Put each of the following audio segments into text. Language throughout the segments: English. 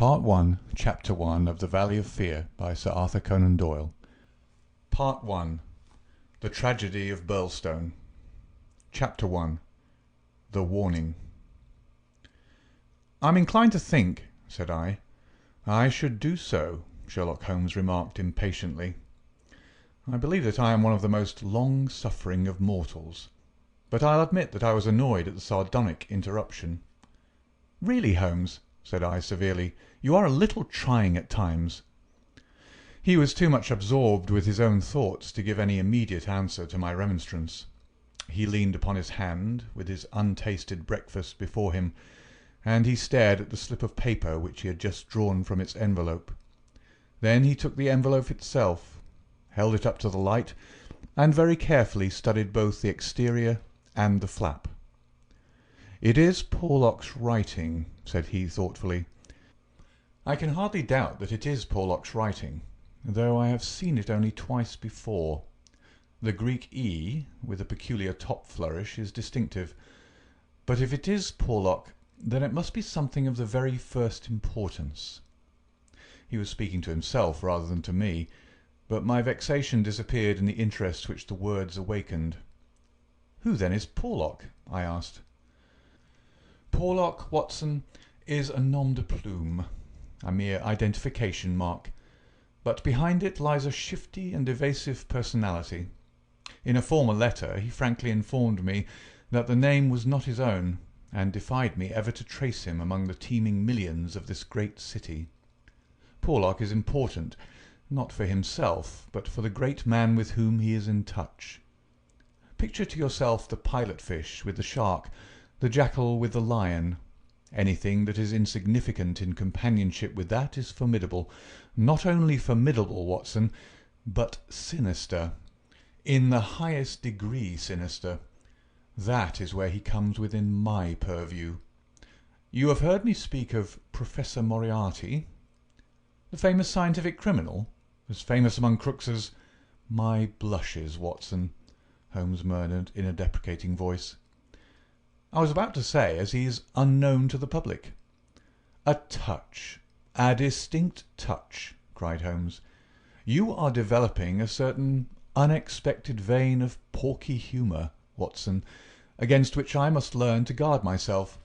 Part 1, Chapter 1 of The Valley of Fear by Sir Arthur Conan Doyle. Part 1. The Tragedy of Birlstone. Chapter 1. The Warning. "I'm inclined to think," said I. "I should do so," Sherlock Holmes remarked impatiently. "I believe that I am one of the most long-suffering of mortals. But I'll admit that I was annoyed at the sardonic interruption. "Really, Holmes," said I severely, "you are a little trying at times." He was too much absorbed with his own thoughts to give any immediate answer to my remonstrance. He leaned upon his hand, with his untasted breakfast before him, and he stared at the slip of paper which he had just drawn from its envelope. Then he took the envelope itself, held it up to the light, and very carefully studied both the exterior and the flap. "It is Porlock's writing," said he thoughtfully. "I can hardly doubt that it is Porlock's writing, though I have seen it only twice before. The Greek E, with a peculiar top flourish, is distinctive. But if it is Porlock, then it must be something of the very first importance." He was speaking to himself rather than to me, but my vexation disappeared in the interest which the words awakened. "Who then is Porlock?" I asked. "Porlock, Watson, is a nom de plume, a mere identification mark, but behind it lies a shifty and evasive personality. In a former letter he frankly informed me that the name was not his own, and defied me ever to trace him among the teeming millions of this great city. Porlock is important, not for himself, but for the great man with whom he is in touch. Picture to yourself the pilot-fish with the shark, the jackal with the lion. Anything that is insignificant in companionship with that is formidable. Not only formidable, Watson, but sinister. In the highest degree sinister. That is where he comes within my purview. You have heard me speak of Professor Moriarty? The famous scientific criminal, as famous among crooks as—" "My blushes, Watson," Holmes murmured in a deprecating voice. "I was about to say, as he is unknown to the public." "A touch, a distinct touch," cried Holmes. "You are developing a certain unexpected vein of porky humour, Watson, against which I must learn to guard myself.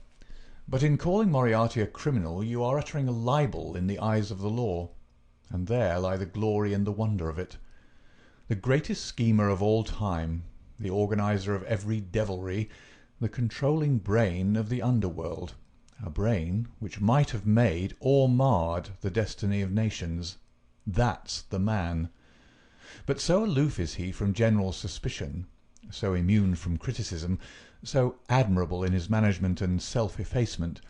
But in calling Moriarty a criminal you are uttering a libel in the eyes of the law, and there lie the glory and the wonder of it. The greatest schemer of all time, the organizer of every devilry, the controlling brain of the underworld, a brain which might have made or marred the destiny of nations. That's the man. But so aloof is he from general suspicion, so immune from criticism, so admirable in his management and self-effacement,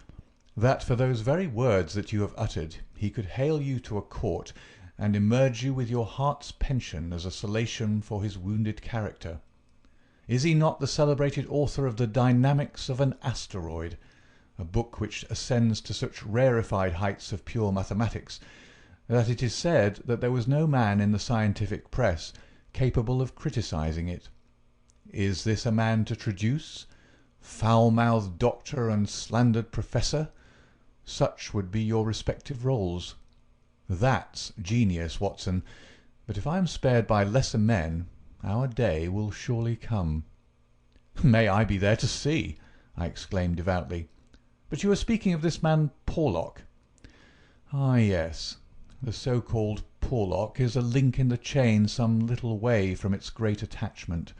that for those very words that you have uttered he could hale you to a court and emerge you with your heart's pension as a solation for his wounded character. Is he not the celebrated author of The Dynamics of an Asteroid, a book which ascends to such rarefied heights of pure mathematics that it is said that there was no man in the scientific press capable of criticizing it? Is this a man to traduce? Foul-mouthed doctor and slandered professor? Such would be your respective roles. That's genius, Watson, but if I am spared by lesser men, our day will surely come." "May I be there to see!" I exclaimed devoutly. "But you were speaking of this man Porlock." "Ah, yes. The so-called Porlock is a link in the chain some little way from its great attachment.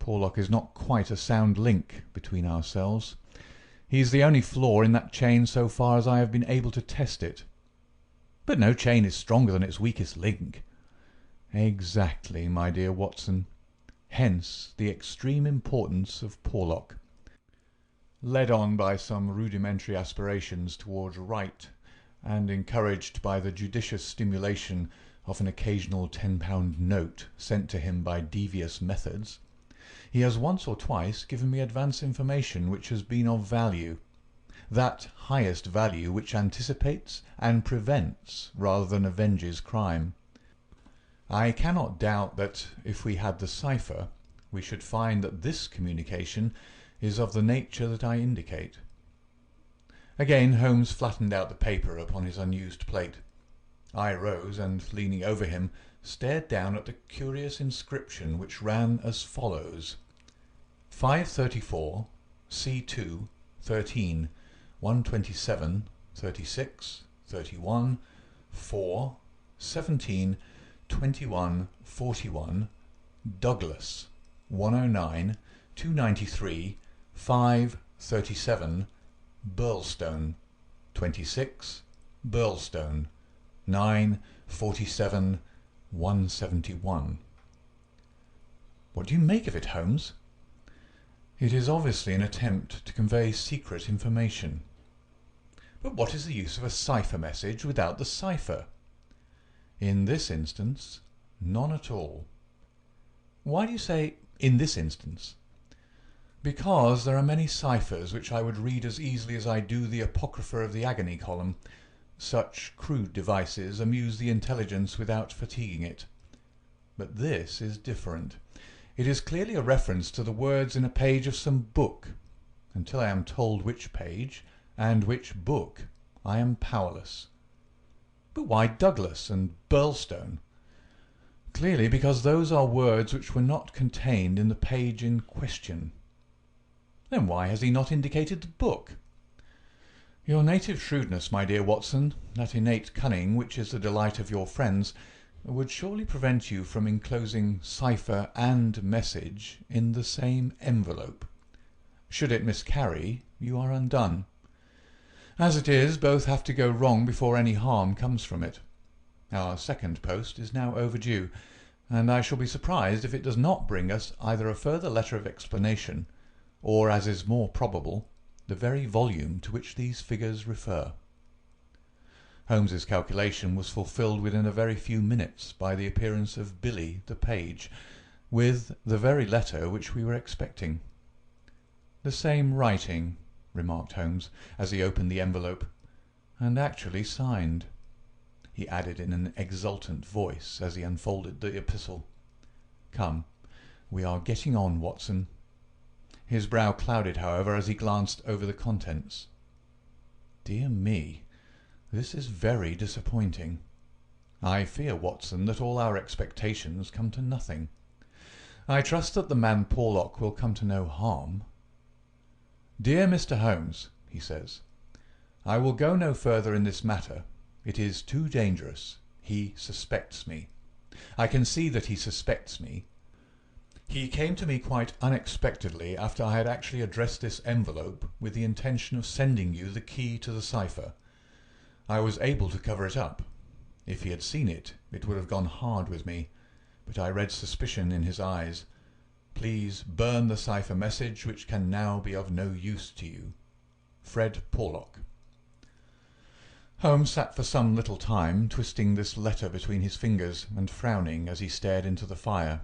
Porlock is not quite a sound link between ourselves. He is the only flaw in that chain so far as I have been able to test it." "But no chain is stronger than its weakest link." "Exactly, my dear Watson. Hence the extreme importance of Porlock." Led on by some rudimentary aspirations towards right, and encouraged by the judicious stimulation of an occasional £10 note sent to him by devious methods, he has once or twice given me advance information which has been of value, that highest value which anticipates and prevents rather than avenges crime. I cannot doubt that, if we had the cypher, we should find that this communication is of the nature that I indicate. Again Holmes flattened out the paper upon his unused plate. I rose and, leaning over him, stared down at the curious inscription, which ran as follows: 534 C2 13 127 36 31 4 17 21 41 Douglas 109 293 5 37 Birlstone 26 Birlstone 9 47 171. What do you make of it, Holmes? It is obviously an attempt to convey secret information. But what is the use of a cipher message without the cipher? In this instance, none at all. Why do you say "in this instance"? Because there are many ciphers which I would read as easily as I do the Apocrypha of the Agony column. Such crude devices amuse the intelligence without fatiguing it. But this is different. It is clearly a reference to the words in a page of some book. Until I am told which page and which book, I am powerless. But why Douglas and Birlstone? Clearly because those are words which were not contained in the page in question. Then why has he not indicated the book? Your native shrewdness, my dear Watson, that innate cunning which is the delight of your friends, would surely prevent you from enclosing cipher and message in the same envelope. Should it miscarry, you are undone. As it is, both have to go wrong before any harm comes from it. Our second post is now overdue, and I shall be surprised if it does not bring us either a further letter of explanation, or, as is more probable, the very volume to which these figures refer. Holmes's calculation was fulfilled within a very few minutes by the appearance of Billy the page, with the very letter which we were expecting. "The same writing," remarked Holmes, as he opened the envelope, "and actually signed," he added in an exultant voice as he unfolded the epistle. "Come, we are getting on, Watson." His brow clouded, however, as he glanced over the contents. "Dear me, this is very disappointing. I fear, Watson, that all our expectations come to nothing. I trust that the man Porlock will come to no harm. Dear Mr. Holmes," he says, "I will go no further in this matter. It is too dangerous. He suspects me. I can see that he suspects me. He came to me quite unexpectedly after I had actually addressed this envelope with the intention of sending you the key to the cipher. I was able to cover it up. If he had seen it, it would have gone hard with me, but I read suspicion in his eyes. Please burn the cipher message, which can now be of no use to you. Fred Porlock." Holmes sat for some little time, twisting this letter between his fingers and frowning as he stared into the fire.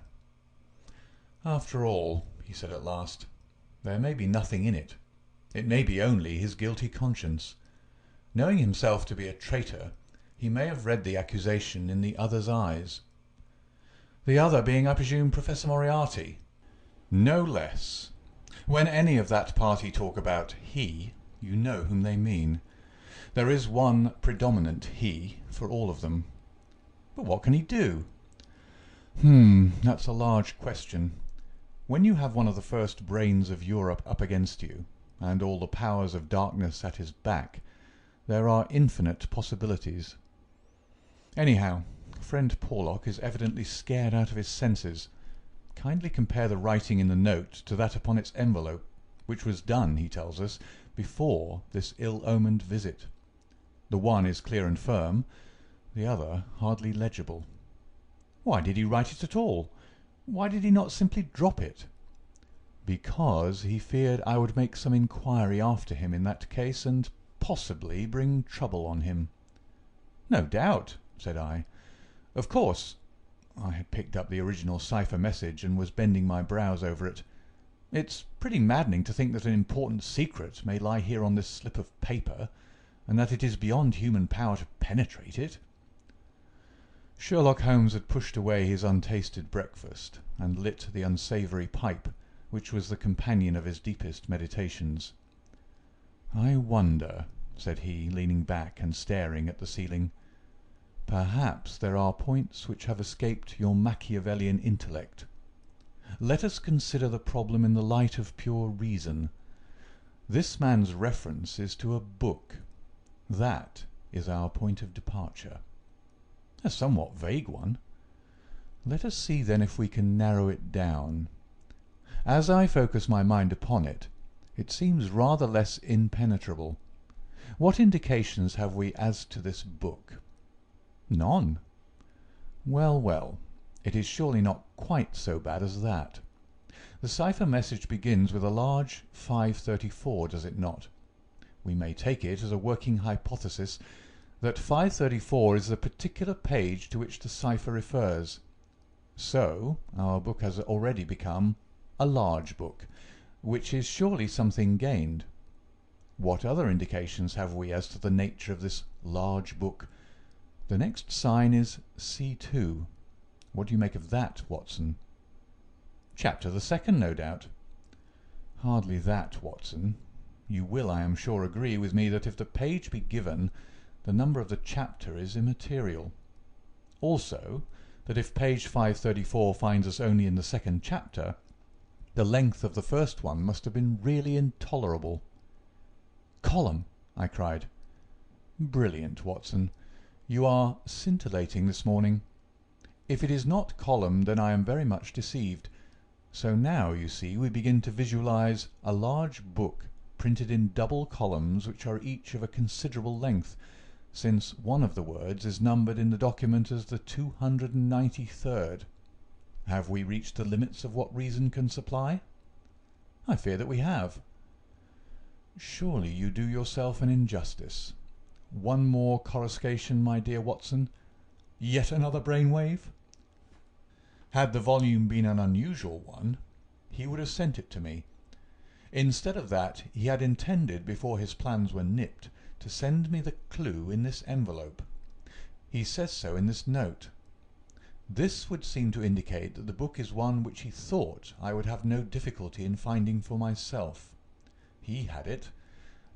"After all," he said at last, "there may be nothing in it. It may be only his guilty conscience. Knowing himself to be a traitor, he may have read the accusation in the other's eyes. The other being, I presume, Professor Moriarty?" "No less. When any of that party talk about 'he,' you know whom they mean. There is one predominant 'he' for all of them. But what can he do?" That's a large question. When you have one of the first brains of Europe up against you, and all the powers of darkness at his back, there are infinite possibilities. Anyhow, friend Porlock is evidently scared out of his senses. Kindly compare the writing in the note to that upon its envelope, which was done, he tells us, before this ill-omened visit. The one is clear and firm, the other hardly legible. Why did he write it at all? Why did he not simply drop it? Because he feared I would make some inquiry after him in that case, and possibly bring trouble on him. "No doubt," said I. "Of course." I had picked up the original cipher message and was bending my brows over it. "It's pretty maddening to think that an important secret may lie here on this slip of paper, and that it is beyond human power to penetrate it." Sherlock Holmes had pushed away his untasted breakfast and lit the unsavoury pipe, which was the companion of his deepest meditations. "I wonder," said he, leaning back and staring at the ceiling. "Perhaps there are points which have escaped your Machiavellian intellect. Let us consider the problem in the light of pure reason. This man's reference is to a book. That is our point of departure. A somewhat vague one. Let us see then if we can narrow it down. As I focus my mind upon it, it seems rather less impenetrable. What indications have we as to this book?" "None." "Well, well, it is surely not quite so bad as that. The cipher message begins with a large 534, does it not? We may take it as a working hypothesis that 534 is the particular page to which the cipher refers. So our book has already become a large book, which is surely something gained. What other indications have we as to the nature of this large book? The next sign is C2. What do you make of that, Watson?" "Chapter the second, no doubt." "Hardly that, Watson. You will, I am sure, agree with me that if the page be given, the number of the chapter is immaterial. Also, that if page 534 finds us only in the second chapter, the length of the first one must have been really intolerable." "Column!" I cried. "Brilliant, Watson. You are scintillating this morning. If it is not column, then I am very much deceived. So now, you see, we begin to visualize a large book printed in double columns which are each of a considerable length, since one of the words is numbered in the document as the 293rd. Have we reached the limits of what reason can supply? I fear that we have. Surely you do yourself an injustice. One more coruscation, my dear Watson. Yet another brainwave? Had the volume been an unusual one, he would have sent it to me. Instead of that, he had intended, before his plans were nipped, to send me the clue in this envelope. He says so in this note. This would seem to indicate that the book is one which he thought I would have no difficulty in finding for myself. He had it,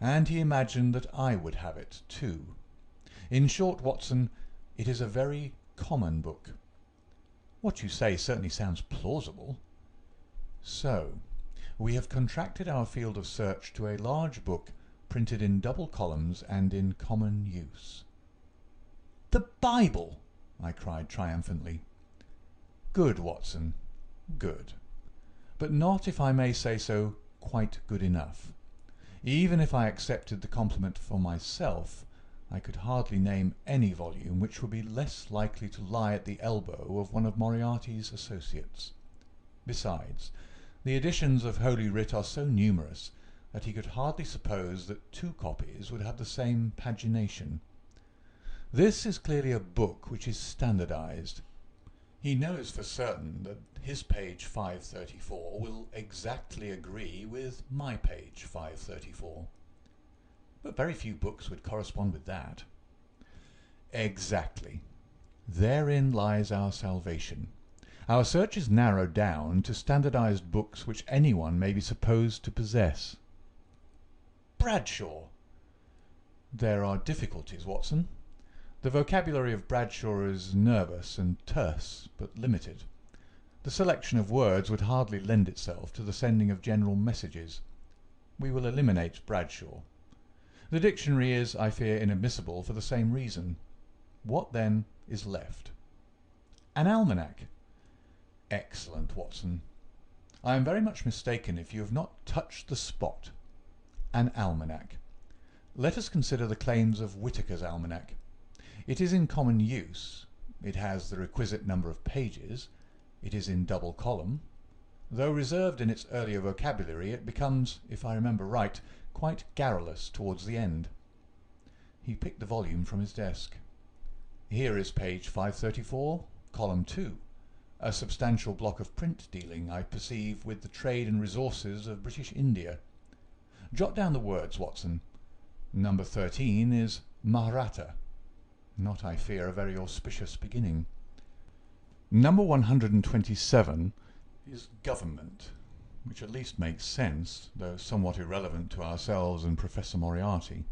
and he imagined that I would have it too. In short, Watson, it is a very common book. What you say certainly sounds plausible. So, we have contracted our field of search to a large book printed in double columns and in common use. "The Bible!" I cried triumphantly. "Good, Watson, good. But not, if I may say so, quite good enough. Even if I accepted the compliment for myself, I could hardly name any volume which would be less likely to lie at the elbow of one of Moriarty's associates. Besides, the editions of Holy Writ are so numerous that he could hardly suppose that two copies would have the same pagination. This is clearly a book which is standardized. He knows for certain that his page 534 will exactly agree with my page 534. But very few books would correspond with that." "Exactly. Therein lies our salvation. Our search is narrowed down to standardized books which anyone may be supposed to possess." "Bradshaw!" "There are difficulties, Watson. The vocabulary of Bradshaw is nervous and terse, but limited. The selection of words would hardly lend itself to the sending of general messages. We will eliminate Bradshaw. The dictionary is, I fear, inadmissible for the same reason. What, then, is left?" "An almanac." "Excellent, Watson. I am very much mistaken if you have not touched the spot. An almanac. Let us consider the claims of Whitaker's almanac. It is in common use. It has the requisite number of pages. It is in double column. Though reserved in its earlier vocabulary, it becomes, if I remember right, quite garrulous towards the end." He picked the volume from his desk. "Here is page 534, column 2. A substantial block of print dealing, I perceive, with the trade and resources of British India. Jot down the words, Watson. Number 13 is Mahratta. Not, I fear, a very auspicious beginning. Number 127 is government, which at least makes sense, though somewhat irrelevant to ourselves and Professor Moriarty.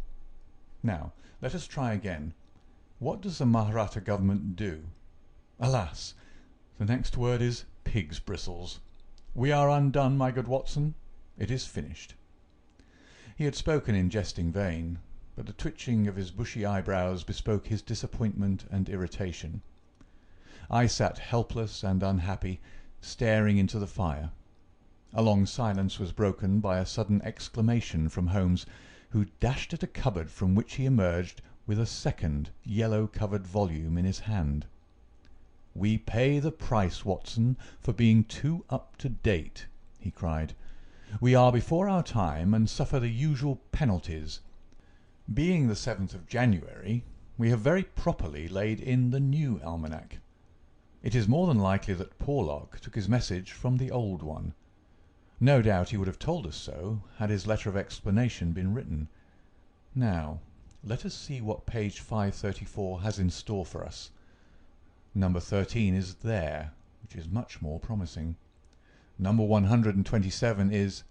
Now, let us try again. What does the Mahratta government do? Alas! The next word is pig's bristles. We are undone, my good Watson. It is finished. He had spoken in jesting vein, but the twitching of his bushy eyebrows bespoke his disappointment and irritation. I sat helpless and unhappy, staring into the fire. A long silence was broken by a sudden exclamation from Holmes, who dashed at a cupboard from which he emerged with a second yellow-covered volume in his hand. "We pay the price, Watson, for being too up-to-date," he cried. "We are before our time and suffer the usual penalties. Being the 7th of January, we have very properly laid in the new almanac. It is more than likely that Porlock took his message from the old one. No doubt he would have told us so had his letter of explanation been written. Now, let us see what page 534 has in store for us. Number 13 is there, which is much more promising. Number 127 is.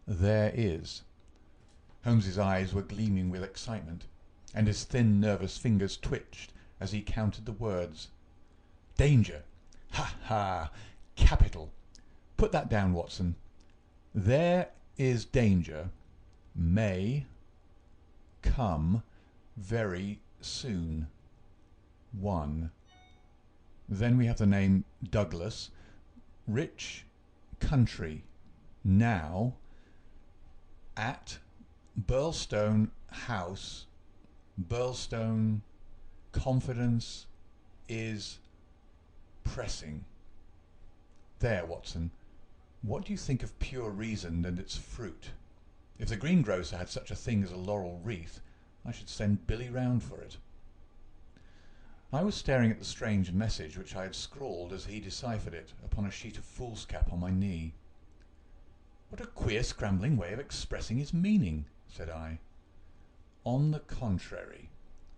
There is." Holmes's eyes were gleaming with excitement, and his thin, nervous fingers twitched as he counted the words. "Danger! Ha, ha! Capital! Put that down, Watson. There is danger. May come very soon. 1. Then we have the name Douglas. Rich country. Now. At Birlstone House. Birlstone. Confidence is pressing. There, Watson. What do you think of pure reason and its fruit? If the greengrocer had such a thing as a laurel wreath, I should send Billy round for it." I was staring at the strange message which I had scrawled as he deciphered it upon a sheet of foolscap on my knee. "What a queer scrambling way of expressing his meaning," said I. "On the contrary,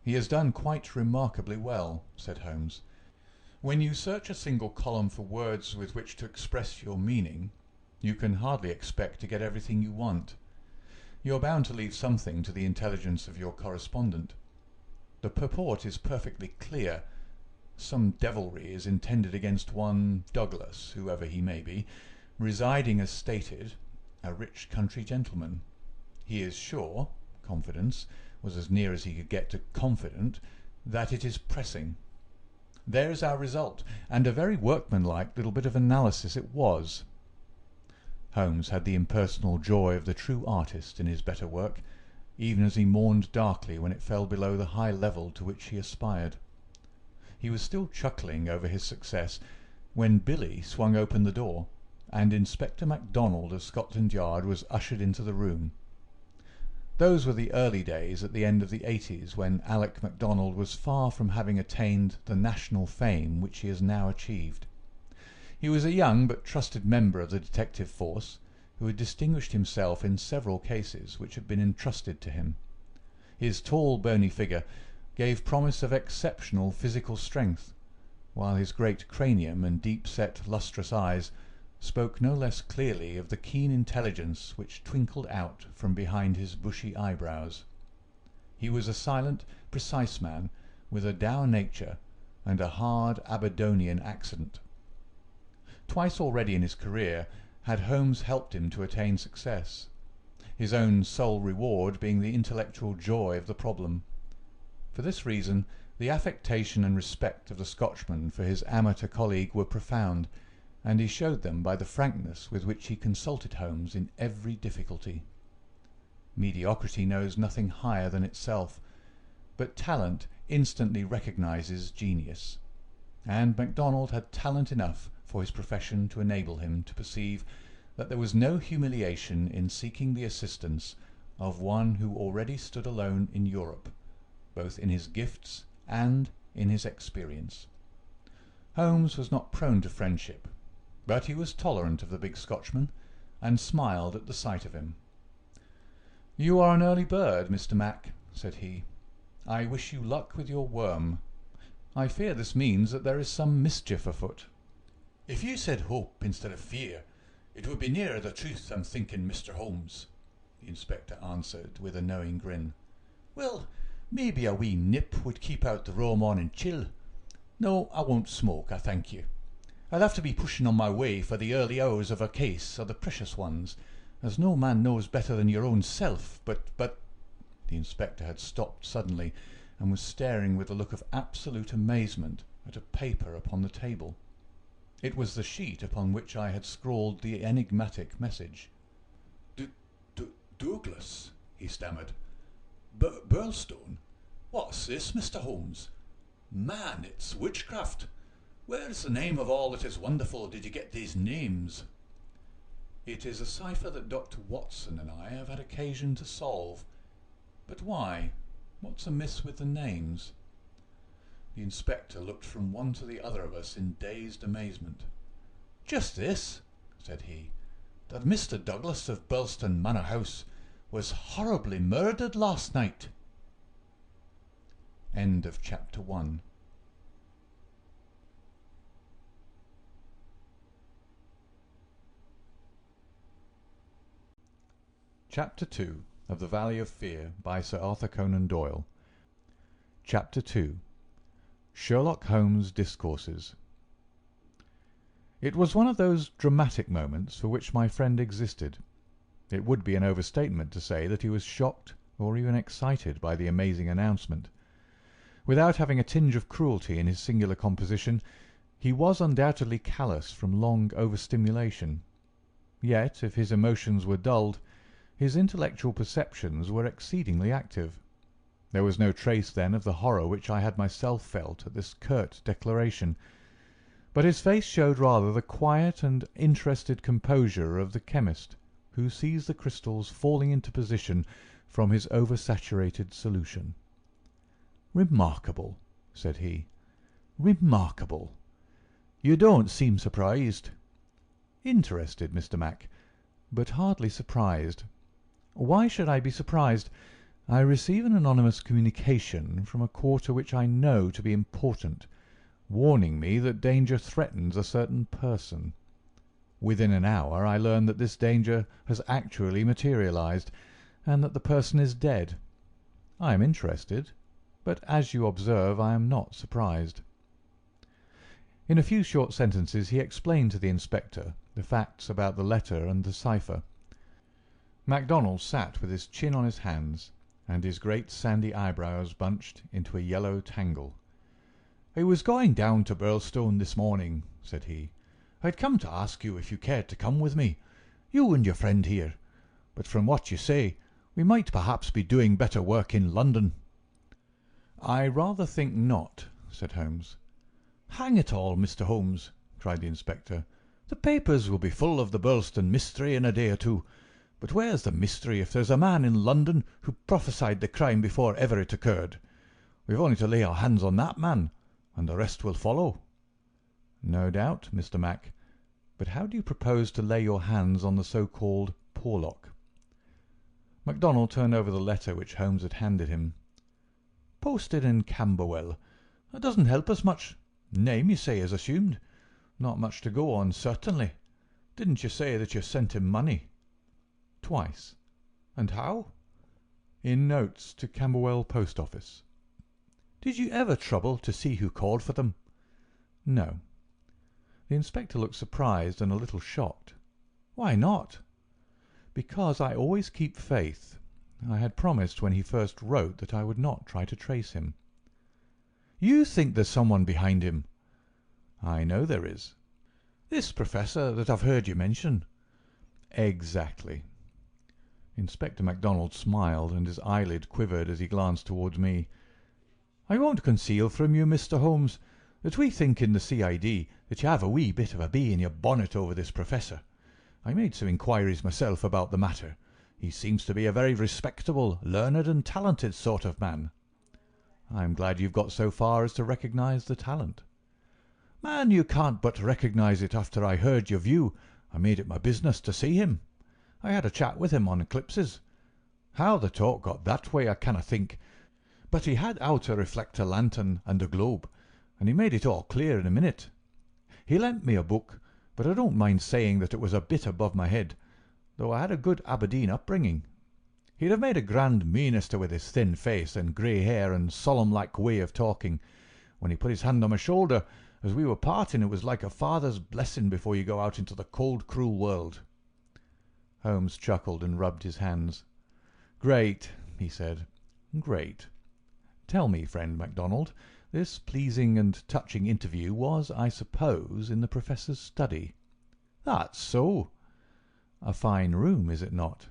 he has done quite remarkably well," said Holmes. "When you search a single column for words with which to express your meaning, you can hardly expect to get everything you want. You are bound to leave something to the intelligence of your correspondent. The purport is perfectly clear. Some devilry is intended against one Douglas, whoever he may be, residing as stated, a rich country gentleman. He is sure, confidence was as near as he could get to confident, that it is pressing. There is our result, and a very workmanlike little bit of analysis it was." Holmes had the impersonal joy of the true artist in his better work, even as he mourned darkly when it fell below the high level to which he aspired. He was still chuckling over his success when Billy swung open the door, and Inspector MacDonald of Scotland Yard was ushered into the room. Those were the early days at the end of the 80s, when Alec MacDonald was far from having attained the national fame which he has now achieved. He was a young but trusted member of the detective force, who had distinguished himself in several cases which had been entrusted to him. His tall, bony figure gave promise of exceptional physical strength, while his great cranium and deep-set, lustrous eyes spoke no less clearly of the keen intelligence which twinkled out from behind his bushy eyebrows. He was a silent, precise man, with a dour nature and a hard Aberdonian accent. Twice already in his career had Holmes helped him to attain success, his own sole reward being the intellectual joy of the problem. For this reason, the affectation and respect of the Scotchman for his amateur colleague were profound, and he showed them by the frankness with which he consulted Holmes in every difficulty. Mediocrity knows nothing higher than itself, but talent instantly recognizes genius, and MacDonald had talent enough for his profession to enable him to perceive that there was no humiliation in seeking the assistance of one who already stood alone in Europe, both in his gifts and in his experience. Holmes was not prone to friendship, but he was tolerant of the big Scotchman, and smiled at the sight of him. "You are an early bird, Mr. Mac," said he. "I wish you luck with your worm. I fear this means that there is some mischief afoot." "If you said hope instead of fear, it would be nearer the truth, I'm thinking, Mr. Holmes," the inspector answered with a knowing grin. Well, maybe a wee nip would keep out the raw morning chill. No, I won't smoke, I thank you. I'll have to be pushing on my way for the early hours of a case are the precious ones, as no man knows better than your own self, but... The inspector had stopped suddenly and was staring with a look of absolute amazement at a paper upon the table. It was the sheet upon which I had scrawled the enigmatic message. Douglas, he stammered. Birlstone? What's this, Mr. Holmes? Man, it's witchcraft. Where's the name of all that is wonderful did you get these names? It is a cypher that Dr. Watson and I have had occasion to solve. But why? What's amiss with the names? The inspector looked from one to the other of us in dazed amazement. Just this, said he, that Mr. Douglas of Birlstone Manor House was horribly murdered last night. End of chapter 1. Chapter 2 of The Valley of Fear by Sir Arthur Conan Doyle. Chapter 2. Sherlock Holmes' Discourses. It was one of those dramatic moments for which my friend existed. It would be an overstatement to say that he was shocked or even excited by the amazing announcement. Without having a tinge of cruelty in his singular composition, he was undoubtedly callous from long overstimulation. Yet, if his emotions were dulled, his intellectual perceptions were exceedingly active. There was no trace, then, of the horror which I had myself felt at this curt declaration, but his face showed rather the quiet and interested composure of the chemist who sees the crystals falling into position from his oversaturated solution. "Remarkable," said he. "Remarkable. You don't seem surprised." "Interested, Mr. Mac, but hardly surprised. Why should I be surprised? I receive an anonymous communication from a quarter which I know to be important, warning me that danger threatens a certain person. Within an hour I learn that this danger has actually materialized, and that the person is dead. I am interested, but as you observe, I am not surprised." In a few short sentences he explained to the inspector the facts about the letter and the cypher. MacDonald sat with his chin on his hands, and his great sandy eyebrows bunched into a yellow tangle. "I was going down to Birlstone this morning," said he. "I'd come to ask you if you cared to come with me, you and your friend here, but from what you say, we might perhaps be doing better work in London." "I rather think not," said Holmes. "Hang it all, Mr. Holmes," cried the inspector. "The papers will be full of the Birlstone mystery in a day or two. But where's the mystery if there's a man in London who prophesied the crime before ever it occurred? We've only to lay our hands on that man, and the rest will follow." "No doubt, Mr. Mac. But how do you propose to lay your hands on the so-called Porlock?" MacDonald turned over the letter which Holmes had handed him. "Posted in Camberwell. That doesn't help us much. Name, you say, is assumed. Not much to go on, certainly. Didn't you say that you sent him money?" "Twice." "And how?" "In notes to Camberwell post office." "Did you ever trouble to see who called for them?" "No." The inspector looked surprised and a little shocked. "Why not?" "Because I always keep faith. I had promised when he first wrote that I would not try to trace him." "You think there's someone behind him?" "I know there is." "This professor that I've heard you mention?" "Exactly." Inspector MacDonald smiled, and his eyelid quivered as he glanced towards me. "I won't conceal from you, Mr. Holmes, that we think in the C.I.D. that you have a wee bit of a bee in your bonnet over this professor. I made some inquiries myself about the matter. He seems to be a very respectable, learned and talented sort of man." "I'm glad you've got so far as to recognize the talent." "Man, you can't but recognize it after I heard your view. I made it my business to see him. I had a chat with him on eclipses. How the talk got that way I canna think, but he had out a reflector lantern and a globe, and he made it all clear in a minute. He lent me a book, but I don't mind saying that it was a bit above my head, though I had a good Aberdeen upbringing. He'd have made a grand minister with his thin face and grey hair and solemn-like way of talking. When he put his hand on my shoulder, as we were parting, it was like a father's blessing before you go out into the cold, cruel world." Holmes chuckled and rubbed his hands. "Great," he said. "Great. Tell me, friend MacDonald, this pleasing and touching interview was, I suppose, in the Professor's study?" "That's so." "A fine room, is it not?"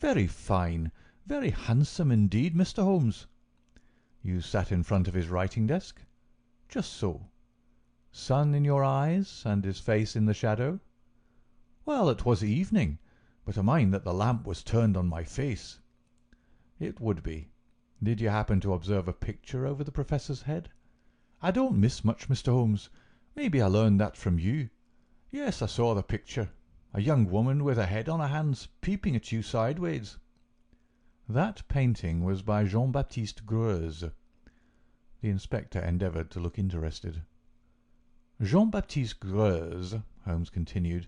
"Very fine. Very handsome indeed, Mr. Holmes." "You sat in front of his writing desk?" "Just so." "Sun in your eyes, and his face in the shadow?" "Well, it was evening, but I mind that the lamp was turned on my face." "It would be. Did you happen to observe a picture over the Professor's head?" "I don't miss much, Mr. Holmes. Maybe I learned that from you. Yes, I saw the picture. A young woman with her head on her hands, peeping at you sideways." "That painting was by Jean-Baptiste Greuze." The inspector endeavoured to look interested. "Jean-Baptiste Greuze," Holmes continued,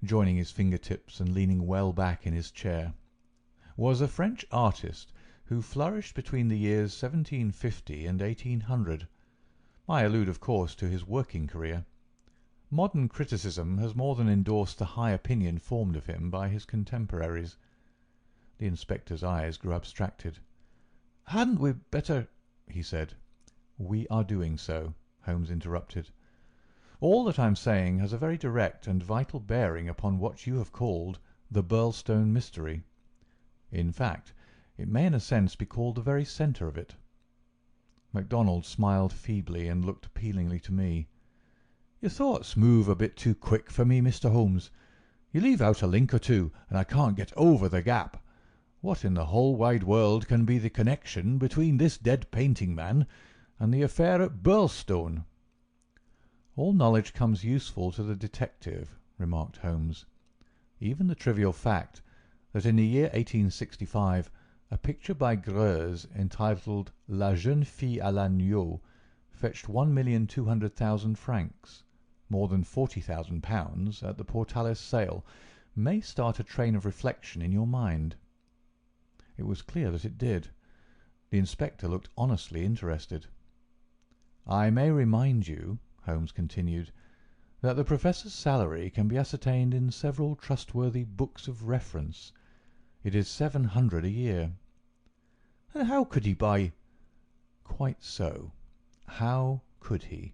joining his fingertips and leaning well back in his chair, "was a French artist who flourished between the years 1750 and 1800. I allude, of course, to his working career. Modern criticism has more than endorsed the high opinion formed of him by his contemporaries." The inspector's eyes grew abstracted. "Hadn't we better—" he said. "We are doing so," Holmes interrupted. "All that I'm saying has a very direct and vital bearing upon what you have called the Birlstone mystery. In fact, it may in a sense be called the very centre of it." MacDonald smiled feebly and looked appealingly to me. "Your thoughts move a bit too quick for me, Mr. Holmes. You leave out a link or two, and I can't get over the gap. What in the whole wide world can be the connection between this dead painting man and the affair at Birlstone?" "All knowledge comes useful to the detective," remarked Holmes. "Even the trivial fact that in the year 1865 a picture by Greuze entitled La Jeune Fille à l'Agneau fetched 1,200,000 francs, more than £40,000 at the Portalis sale, may start a train of reflection in your mind." It was clear that it did. The inspector looked honestly interested. "I may remind you," Holmes continued, "that the Professor's salary can be ascertained in several trustworthy books of reference. It is 700 a year." "And how could he buy—" "Quite so. How could he?"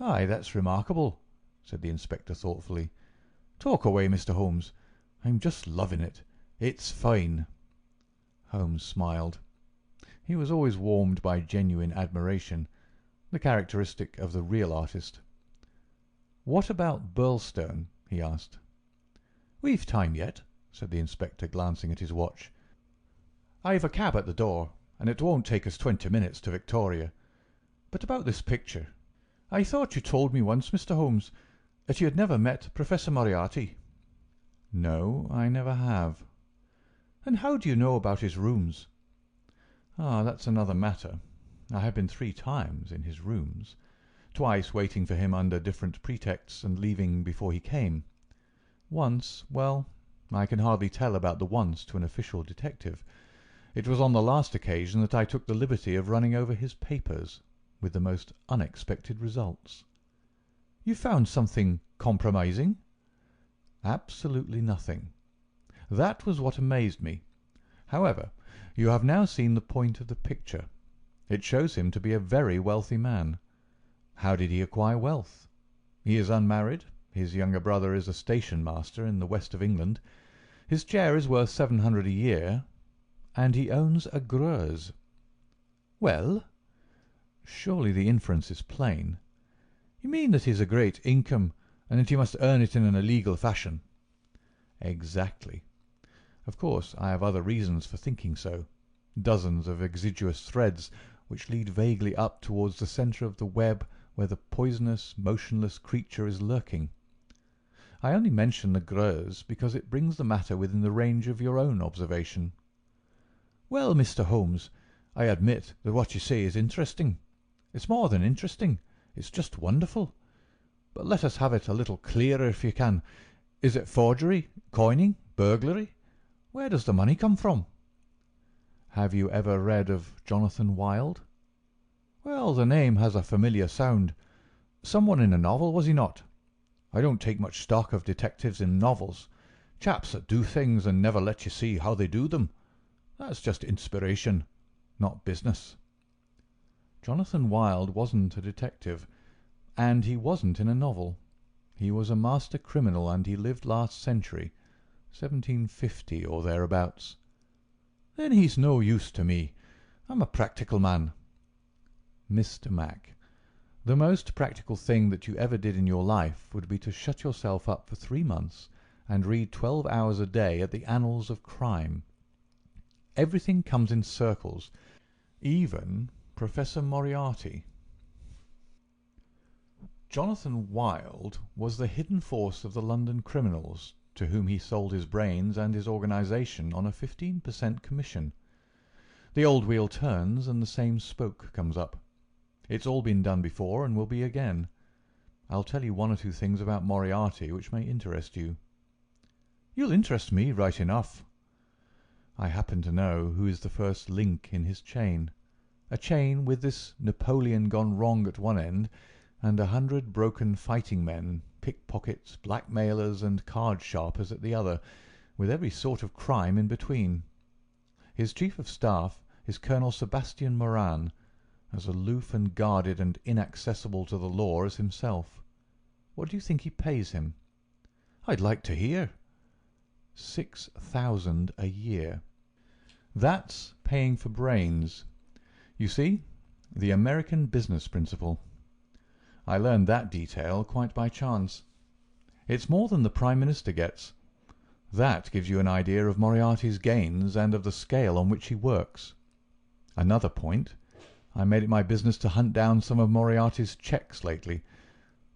"Aye, that's remarkable," said the inspector thoughtfully. "Talk away, Mr. Holmes. I'm just loving it. It's fine." Holmes smiled. He was always warmed by genuine admiration, the characteristic of the real artist. "What about Birlstone?" he asked. "We've time yet," said the inspector, glancing at his watch. "I've a cab at the door, and it won't take us 20 minutes to Victoria. But about this picture. I thought you told me once, Mr. Holmes, that you had never met Professor Moriarty." "No, I never have." "And how do you know about his rooms?" "Ah, that's another matter. I have been 3 times in his rooms, twice waiting for him under different pretexts and leaving before he came. Once, well, I can hardly tell about the once to an official detective. It was on the last occasion that I took the liberty of running over his papers, with the most unexpected results." "You found something compromising?" "Absolutely nothing. That was what amazed me. However, you have now seen the point of the picture. It shows him to be a very wealthy man. How did he acquire wealth? He is unmarried. His younger brother is a station master in the west of England. His chair is worth 700 a year, and he owns a Greuze." "Well?" "Surely the inference is plain." "You mean that he has a great income, and that he must earn it in an illegal fashion?" "Exactly. Of course, I have other reasons for thinking so. Dozens of exiguous threads which lead vaguely up towards the centre of the web where the poisonous, motionless creature is lurking. I only mention the Greuze because it brings the matter within the range of your own observation." "Well, Mr. Holmes, I admit that what you say is interesting. It's more than interesting. It's just wonderful. But let us have it a little clearer if you can. Is it forgery, coining, burglary? Where does the money come from?" Have you ever read of Jonathan Wild? Well, the name has a familiar sound. Someone in a novel, was he not? I don't take much stock of detectives in novels. Chaps that do things and never let you see how they do them. That's just inspiration, not business. Jonathan Wild wasn't a detective, and he wasn't in a novel. He was a master criminal, and he lived last century, 1750 or thereabouts. Then he's no use to me. I'm a practical man. Mr. Mac, the most practical thing that you ever did in your life would be to shut yourself up for 3 months and read 12 hours a day at the annals of crime. Everything comes in circles, even Professor Moriarty. Jonathan Wild was the hidden force of the London criminals, to whom he sold his brains and his organisation on a 15% commission. The old wheel turns and the same spoke comes up. It's all been done before and will be again. I'll tell you 1 or 2 things about Moriarty which may interest you. You'll interest me right enough. I happen to know who is the first link in his chain. A chain with this Napoleon gone wrong at one end and 100 broken fighting men, pickpockets, blackmailers and card sharpers at the other, with every sort of crime in between. His chief of staff is Colonel Sebastian Moran, as aloof and guarded and inaccessible to the law as himself. What do you think he pays him? I'd like to hear. 6,000 a year. That's paying for brains. You see, the American business principle. I learned that detail quite by chance. It's more than the Prime Minister gets. That gives you an idea of Moriarty's gains and of the scale on which he works. Another point, I made it my business to hunt down some of Moriarty's cheques lately.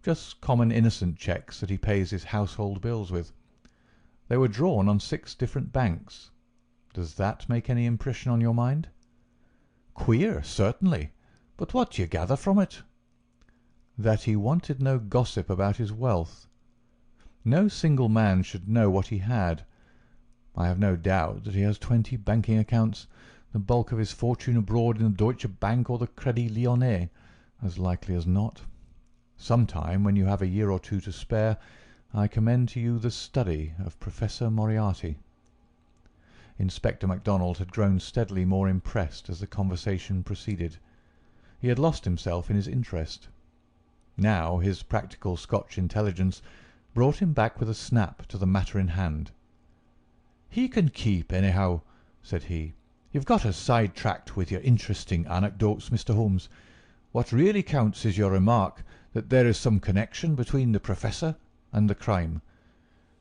Just common innocent cheques that he pays his household bills with. They were drawn on 6 different banks. Does that make any impression on your mind? Queer, certainly. But what do you gather from it? That he wanted no gossip about his wealth. No single man should know what he had. I have no doubt that he has 20 banking accounts, the bulk of his fortune abroad in the Deutsche Bank or the Crédit Lyonnais, as likely as not. Sometime, when you have a year or 2 to spare, I commend to you the study of Professor Moriarty. Inspector MacDonald had grown steadily more impressed as the conversation proceeded. He had lost himself in his interest. Now his practical Scotch intelligence brought him back with a snap to the matter in hand. "He can keep, anyhow," said he. "You've got us sidetracked with your interesting anecdotes, Mr. Holmes. What really counts is your remark that there is some connection between the Professor and the crime.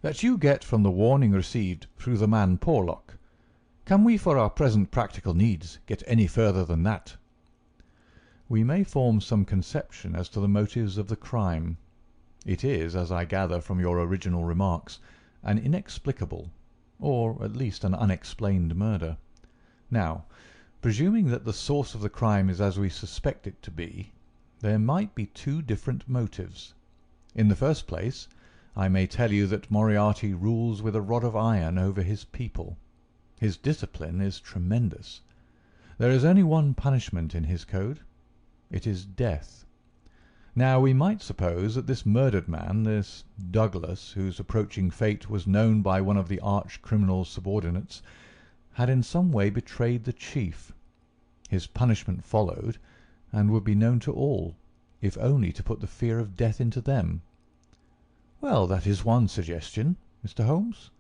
That you get from the warning received through the man Porlock. Can we, for our present practical needs, get any further than that?" We may form some conception as to the motives of the crime. It is, as I gather from your original remarks, an inexplicable, or at least an unexplained murder. Now, presuming that the source of the crime is as we suspect it to be, there might be 2 different motives. In the first place, I may tell you that Moriarty rules with a rod of iron over his people. His discipline is tremendous. There is only one punishment in his code. It is death. Now, we might suppose that this murdered man, this Douglas, whose approaching fate was known by one of the arch-criminal's subordinates, had in some way betrayed the chief. His punishment followed, and would be known to all, if only to put the fear of death into them. Well, that is one suggestion, Mr. Holmes.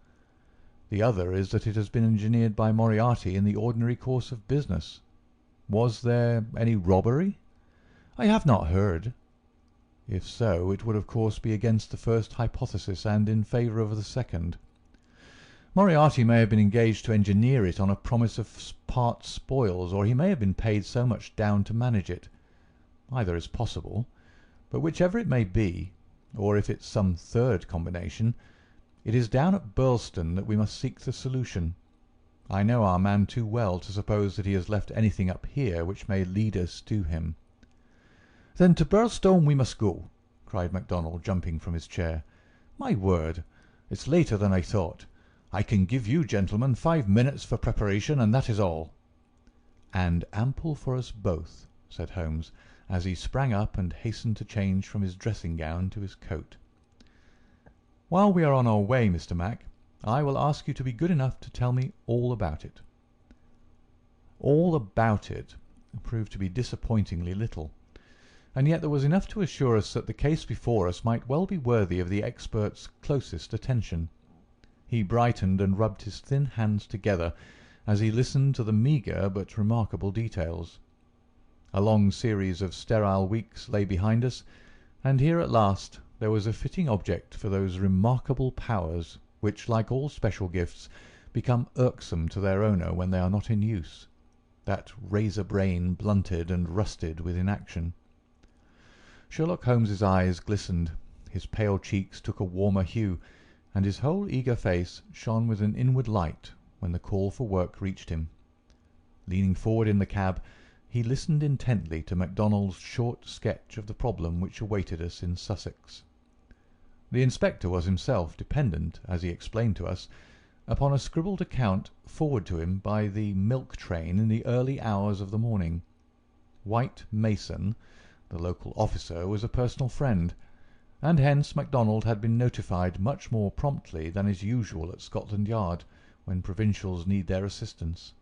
The other is that it has been engineered by Moriarty in the ordinary course of business. Was there any robbery? I have not heard. If so, it would of course be against the first hypothesis and in favour of the second. Moriarty may have been engaged to engineer it on a promise of part spoils, or he may have been paid so much down to manage it. Either is possible, but whichever it may be, or if it's some third combination, it is down at Birlstone that we must seek the solution. I know our man too well to suppose that he has left anything up here which may lead us to him. "Then to Birlstone we must go," cried MacDonald, jumping from his chair. "My word, it's later than I thought. I can give you gentlemen 5 minutes for preparation, and that is all." "And ample for us both," said Holmes, as he sprang up and hastened to change from his dressing-gown to his coat. "While we are on our way, Mr. Mac, I will ask you to be good enough to tell me all about it." All about it proved to be disappointingly little, and yet there was enough to assure us that the case before us might well be worthy of the expert's closest attention. He brightened and rubbed his thin hands together as he listened to the meagre but remarkable details. A long series of sterile weeks lay behind us, and here at last there was a fitting object for those remarkable powers which, like all special gifts, become irksome to their owner when they are not in use, that razor brain blunted and rusted with inaction. Sherlock Holmes's eyes glistened, his pale cheeks took a warmer hue, and his whole eager face shone with an inward light when the call for work reached him. Leaning forward in the cab, he listened intently to MacDonald's short sketch of the problem which awaited us in Sussex. The inspector was himself dependent, as he explained to us, upon a scribbled account forwarded to him by the milk train in the early hours of the morning. White Mason, the local officer, was a personal friend, and hence MacDonald had been notified much more promptly than is usual at Scotland Yard when provincials need their assistance.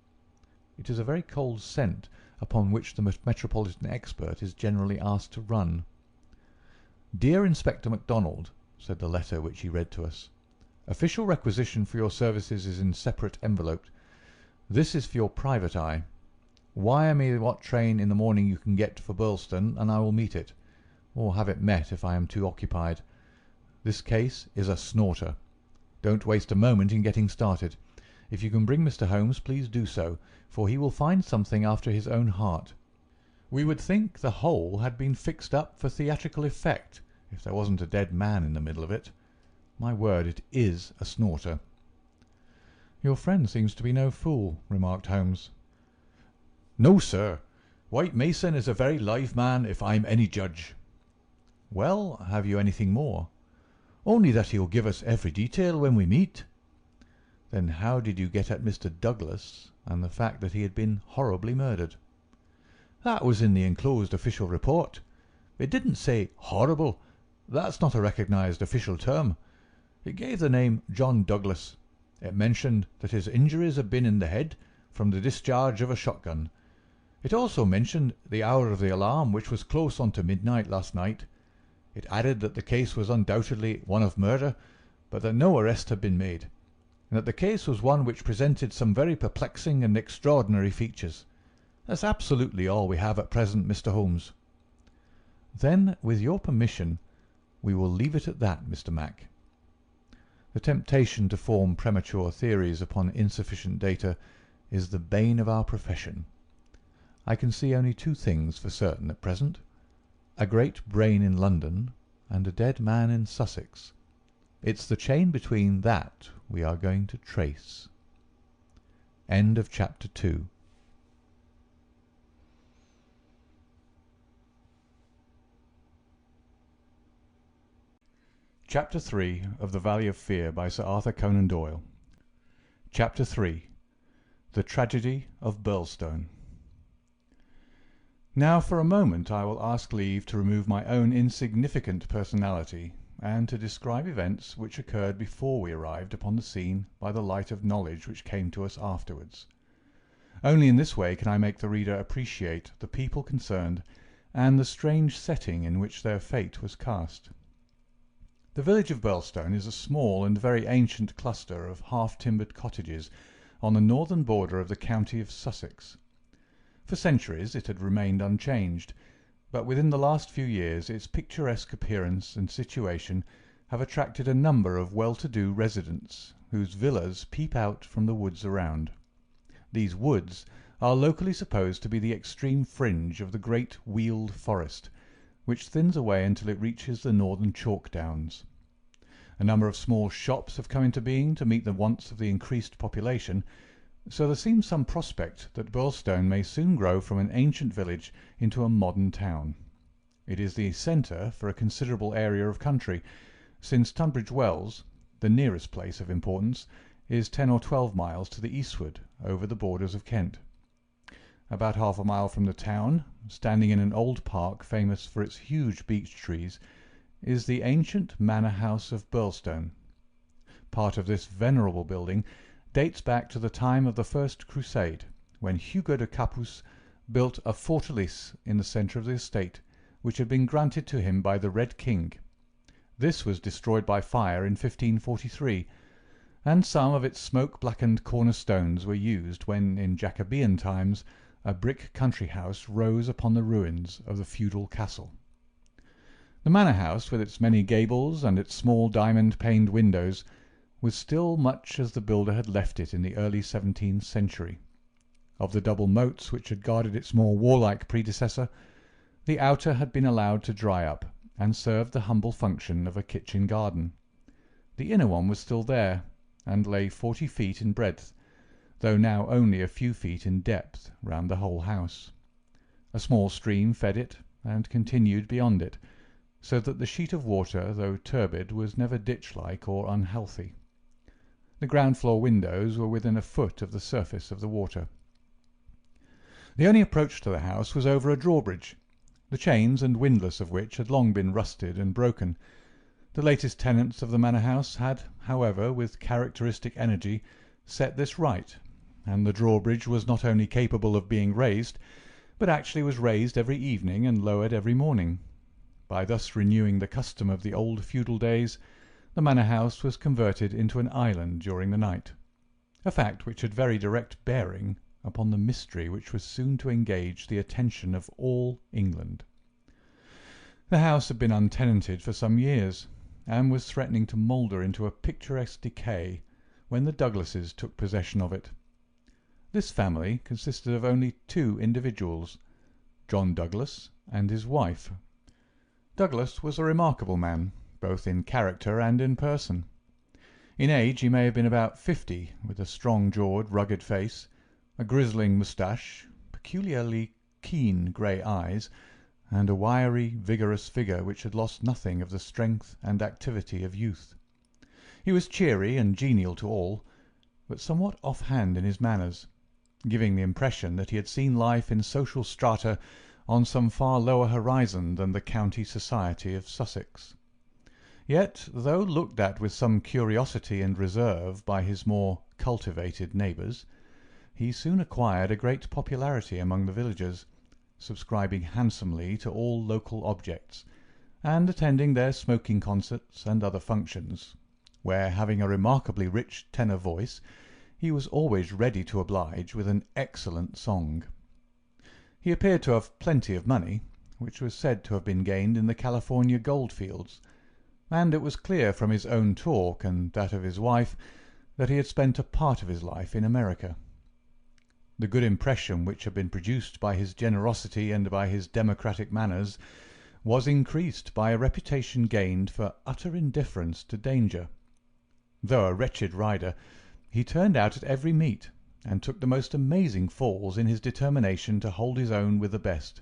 It is a very cold scent upon which the metropolitan expert is generally asked to run. "Dear Inspector MacDonald," said the letter which he read to us, "official requisition for your services is in separate envelope. This is for your private eye. Wire me what train in the morning you can get for Birlstone, and I will meet it, or have it met if I am too occupied. This case is a snorter. Don't waste a moment in getting started. If you can bring Mr. Holmes, please do so, for he will find something after his own heart. We would think the whole had been fixed up for theatrical effect if there wasn't a dead man in the middle of it. My word, it is a snorter." "Your friend seems to be no fool," remarked Holmes. "No, sir. White Mason is a very live man, if I'm any judge." "Well, have you anything more?" "Only that he'll give us every detail when we meet." "Then how did you get at Mr. Douglas and the fact that he had been horribly murdered?" "That was in the enclosed official report. It didn't say 'horrible.' That's not a recognized official term. It gave the name John Douglas. It mentioned that his injuries had been in the head from the discharge of a shotgun. It also mentioned the hour of the alarm, which was close on to midnight last night. It added that the case was undoubtedly one of murder, but that no arrest had been made, and that the case was one which presented some very perplexing and extraordinary features. That's absolutely all we have at present, Mr. Holmes." "Then, with your permission, we will leave it at that, Mr. Mac. The temptation to form premature theories upon insufficient data is the bane of our profession. I can see only two things for certain at present: a great brain in London and a dead man in Sussex. It's the chain between that we are going to trace." End of chapter 2. Chapter 3 of The Valley of Fear by Sir Arthur Conan Doyle. Chapter 3. The Tragedy of Birlstone. Now for a moment I will ask leave to remove my own insignificant personality, and to describe events which occurred before we arrived upon the scene by the light of knowledge which came to us afterwards. Only in this way can I make the reader appreciate the people concerned and the strange setting in which their fate was cast. The village of Birlstone is a small and very ancient cluster of half-timbered cottages on the northern border of the county of Sussex. For centuries it had remained unchanged, but within the last few years its picturesque appearance and situation have attracted a number of well-to-do residents whose villas peep out from the woods around. These woods are locally supposed to be the extreme fringe of the great Weald Forest, which thins away until it reaches the northern chalk downs. A number of small shops have come into being to meet the wants of the increased population, so there seems some prospect that Birlstone may soon grow from an ancient village into a modern town. It is the centre for a considerable area of country, since Tunbridge Wells, the nearest place of importance, is 10 or 12 miles to the eastward over the borders of Kent. about half a mile from the town, standing in an old park famous for its huge beech trees, is the ancient manor house of Birlstone. Part of this venerable building dates back to the time of the First Crusade, when Hugo de Capus built a fortalice in the centre of the estate, which had been granted to him by the Red King. This was destroyed by fire in 1543, and some of its smoke-blackened cornerstones were used when, in Jacobean times, a brick country house rose upon the ruins of the feudal castle. The manor house, with its many gables and its small diamond-paned windows, was still much as the builder had left it in the early 17th century. Of the double moats which had guarded its more warlike predecessor, the outer had been allowed to dry up, and served the humble function of a kitchen garden. The inner one was still there, and lay 40 feet in breadth, though now only a few feet in depth round the whole house. A small stream fed it, and continued beyond it, so that the sheet of water, though turbid, was never ditch-like or unhealthy. The ground-floor windows were within a foot of the surface of the water. The only approach to the house was over a drawbridge, the chains and windlass of which had long been rusted and broken. The latest tenants of the manor house had, however, with characteristic energy, set this right, and the drawbridge was not only capable of being raised, but actually was raised every evening and lowered every morning. By thus renewing the custom of the old feudal days, the manor house was converted into an island during the night, a fact which had very direct bearing upon the mystery which was soon to engage the attention of all England. The house had been untenanted for some years, and was threatening to moulder into a picturesque decay when the Douglases took possession of it. This family consisted of only 2 individuals, John Douglas and his wife. Douglas was a remarkable man, both in character and in person. In age he may have been about 50, with a strong-jawed, rugged face, a grizzling moustache, peculiarly keen grey eyes, and a wiry, vigorous figure which had lost nothing of the strength and activity of youth. He was cheery and genial to all, but somewhat off-hand in his manners, giving the impression that he had seen life in social strata on some far lower horizon than the county society of Sussex. Yet, though looked at with some curiosity and reserve by his more cultivated neighbours, he soon acquired a great popularity among the villagers, subscribing handsomely to all local objects, and attending their smoking concerts and other functions, where, having a remarkably rich tenor voice, he was always ready to oblige with an excellent song. He appeared to have plenty of money, which was said to have been gained in the California gold-fields, and it was clear from his own talk and that of his wife that he had spent a part of his life in America. The good impression which had been produced by his generosity and by his democratic manners was increased by a reputation gained for utter indifference to danger. Though a wretched rider, he turned out at every meet, and took the most amazing falls in his determination to hold his own with the best.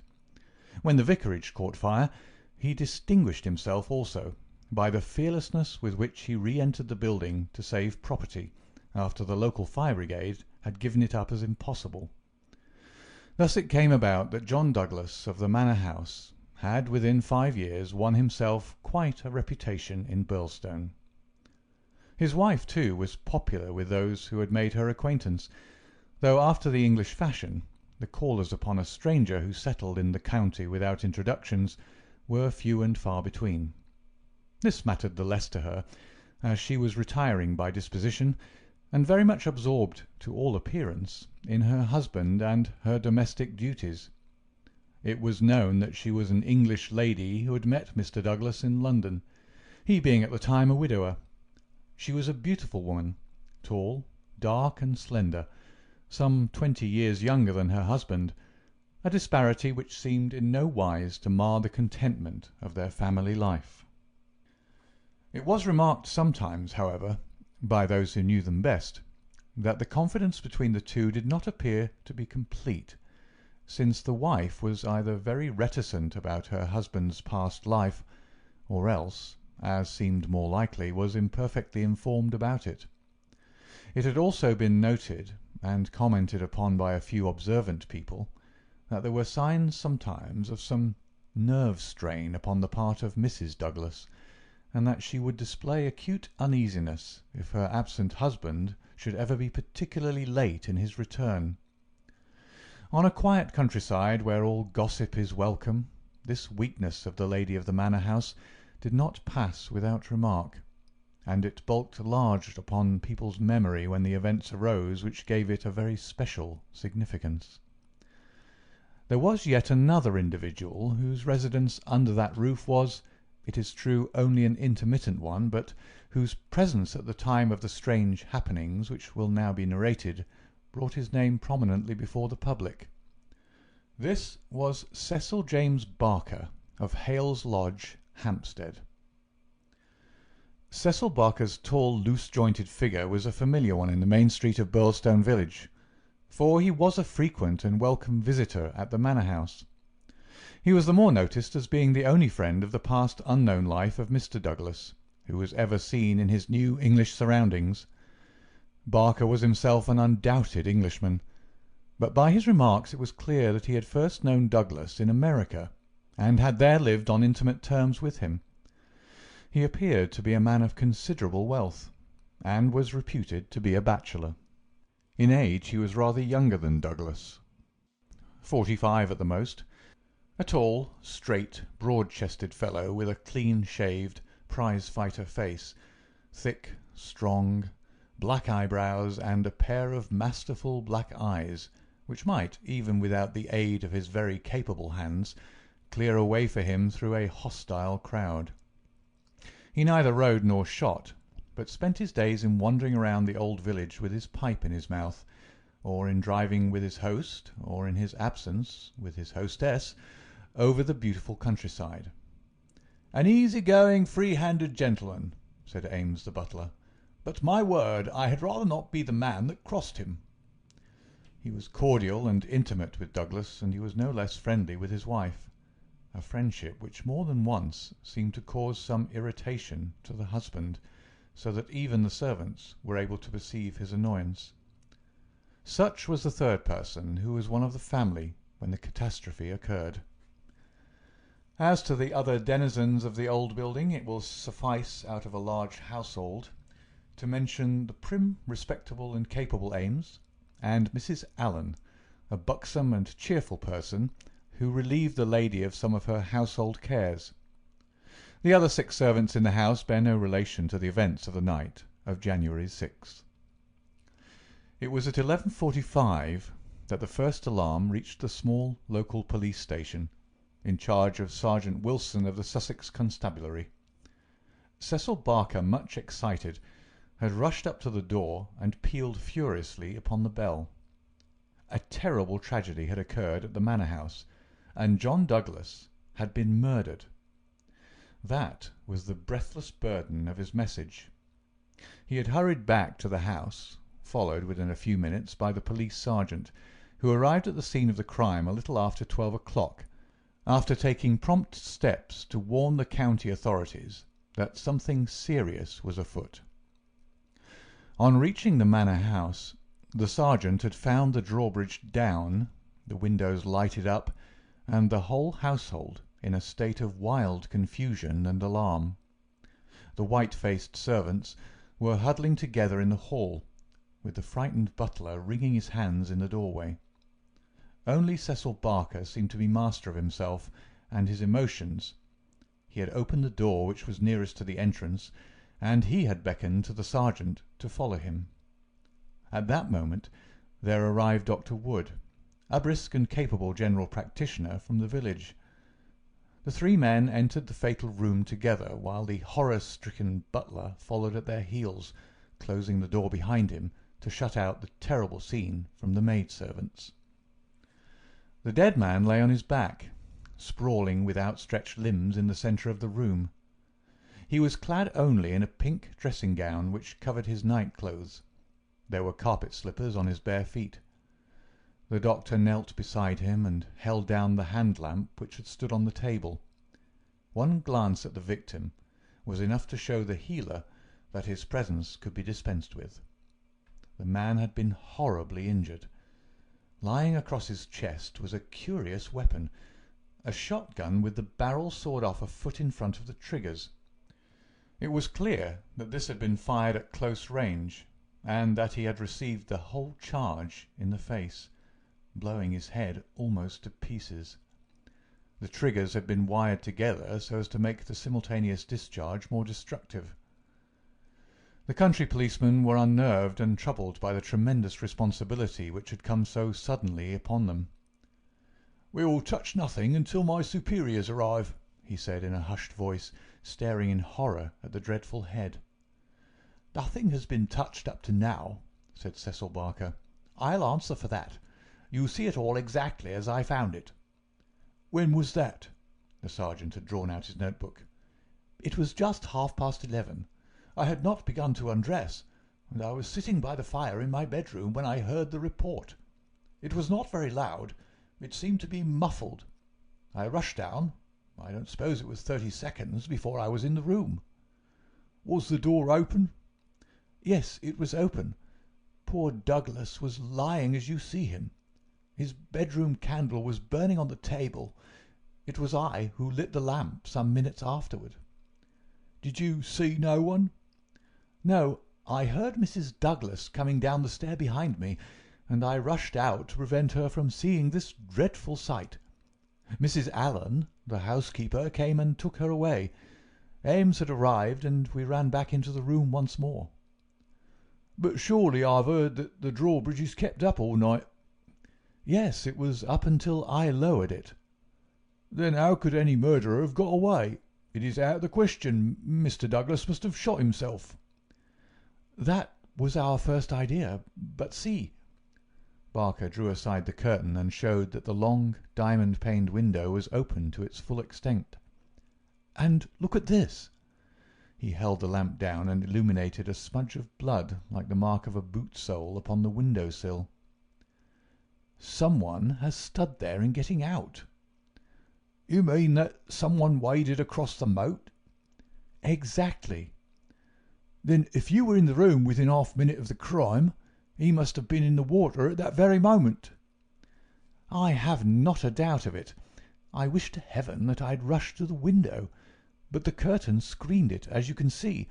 When the vicarage caught fire, he distinguished himself also by the fearlessness with which he re-entered the building to save property, after the local fire brigade had given it up as impossible. Thus it came about that John Douglas of the manor house had within 5 years won himself quite a reputation in Birlstone. His wife, too, was popular with those who had made her acquaintance, though after the English fashion, the callers upon a stranger who settled in the county without introductions were few and far between. This mattered the less to her, as she was retiring by disposition, and very much absorbed, to all appearance, in her husband and her domestic duties. It was known that she was an English lady who had met Mr. Douglas in London, he being at the time a widower. She was a beautiful woman, tall, dark, and slender, some 20 years younger than her husband, a disparity which seemed in no wise to mar the contentment of their family life. It was remarked sometimes, however, by those who knew them best, that the confidence between the two did not appear to be complete, since the wife was either very reticent about her husband's past life, or else, as seemed more likely, was imperfectly informed about it. It had also been noted and commented upon by a few observant people that there were signs sometimes of some nerve strain upon the part of Mrs. Douglas, and that she would display acute uneasiness if her absent husband should ever be particularly late in his return. On a quiet countryside where all gossip is welcome, this weakness of the lady of the manor house did not pass without remark, and it bulked large upon people's memory when the events arose which gave it a very special significance. There was yet another individual whose residence under that roof was, it is true, only an intermittent one, but whose presence at the time of the strange happenings which will now be narrated brought his name prominently before the public. This was Cecil James Barker, of Hales Lodge, Hampstead. Cecil Barker's tall, loose-jointed figure was a familiar one in the main street of Birlstone village, for he was a frequent and welcome visitor at the manor house. He was the more noticed as being the only friend of the past unknown life of Mr. Douglas, who was ever seen in his new English surroundings. Barker was himself an undoubted Englishman, but by his remarks it was clear that he had first known Douglas in America, and had there lived on intimate terms with him. He appeared to be a man of considerable wealth, and was reputed to be a bachelor. In age he was rather younger than Douglas, 45 at the most, a tall, straight, broad-chested fellow with a clean-shaved, prize-fighter face, thick, strong, black eyebrows, and a pair of masterful black eyes, which might, even without the aid of his very capable hands, clear a way for him through a hostile crowd. He neither rode nor shot, but spent his days in wandering around the old village with his pipe in his mouth, or in driving with his host, or in his absence with his hostess, over the beautiful countryside. "An easy-going, free-handed gentleman," said Ames the butler, "but my word, I had rather not be the man that crossed him." He was cordial and intimate with Douglas, and he was no less friendly with his wife, a friendship which more than once seemed to cause some irritation to the husband, so that even the servants were able to perceive his annoyance. Such was the third person, who was one of the family when the catastrophe occurred. As to the other denizens of the old building, it will suffice, out of a large household, to mention the prim, respectable, and capable Ames, and Mrs. Allen, a buxom and cheerful person, who relieved the lady of some of her household cares. The other 6 servants in the house bear no relation to the events of the night of January 6th. It was at 11:45 that the first alarm reached the small local police station, in charge of Sergeant Wilson of the Sussex Constabulary. Cecil Barker, much excited, had rushed up to the door and pealed furiously upon the bell. A terrible tragedy had occurred at the manor house, and John Douglas had been murdered. That was the breathless burden of his message. He had hurried back to the house, followed within a few minutes by the police sergeant, who arrived at the scene of the crime a little after 12 o'clock, after taking prompt steps to warn the county authorities that something serious was afoot. On reaching the manor house, the sergeant had found the drawbridge down, the windows lighted up, and the whole household in a state of wild confusion and alarm. The white-faced servants were huddling together in the hall, with the frightened butler wringing his hands in the doorway. Only Cecil Barker seemed to be master of himself and his emotions. He had opened the door which was nearest to the entrance, and he had beckoned to the sergeant to follow him. At that moment there arrived Dr. Wood, a brisk and capable general practitioner from the village. The 3 men entered the fatal room together, while the horror-stricken butler followed at their heels, closing the door behind him to shut out the terrible scene from the maidservants. The dead man lay on his back, sprawling with outstretched limbs in the centre of the room. He was clad only in a pink dressing-gown which covered his night-clothes. There were carpet-slippers on his bare feet. The doctor knelt beside him and held down the hand-lamp which had stood on the table. One glance at the victim was enough to show the healer that his presence could be dispensed with. The man had been horribly injured. Lying across his chest was a curious weapon, a shotgun with the barrel sawed off a foot in front of the triggers. It was clear that this had been fired at close range, and that he had received the whole charge in the face, blowing his head almost to pieces. The triggers had been wired together so as to make the simultaneous discharge more destructive. The country policemen were unnerved and troubled by the tremendous responsibility which had come so suddenly upon them. "We will touch nothing until my superiors arrive," he said in a hushed voice, staring in horror at the dreadful head. "Nothing has been touched up to now," said Cecil Barker. "I'll answer for that. You see it all exactly as I found it." "When was that?" The sergeant had drawn out his notebook. "It was just 11:30. I had not begun to undress, and I was sitting by the fire in my bedroom when I heard the report. It was not very loud. It seemed to be muffled. I rushed down. I don't suppose it was 30 seconds before I was in the room." "Was the door open?" "Yes, it was open. Poor Douglas was lying as you see him. His bedroom candle was burning on the table. It was I who lit the lamp some minutes afterward." "Did you see no one?" "No, I heard Mrs. Douglas coming down the stair behind me, and I rushed out to prevent her from seeing this dreadful sight. Mrs. Allen, the housekeeper, came and took her away. Ames had arrived, and we ran back into the room once more." "But surely I've heard that the drawbridge is kept up all night." "Yes, it was up until I lowered it." "Then how could any murderer have got away? It is out of the question. Mr. Douglas must have shot himself." "That was our first idea. But see." Barker drew aside the curtain and showed that the long, diamond-paned window was open to its full extent. "And look at this." He held the lamp down and illuminated a smudge of blood like the mark of a boot sole upon the window-sill. "Someone has stood there in getting out." "You mean that someone waded across the moat?" "Exactly." "Then if you were in the room within half a minute of the crime, he must have been in the water at that very moment." "I have not a doubt of it. I wish to heaven that I had rushed to the window, but the curtain screened it, as you can see,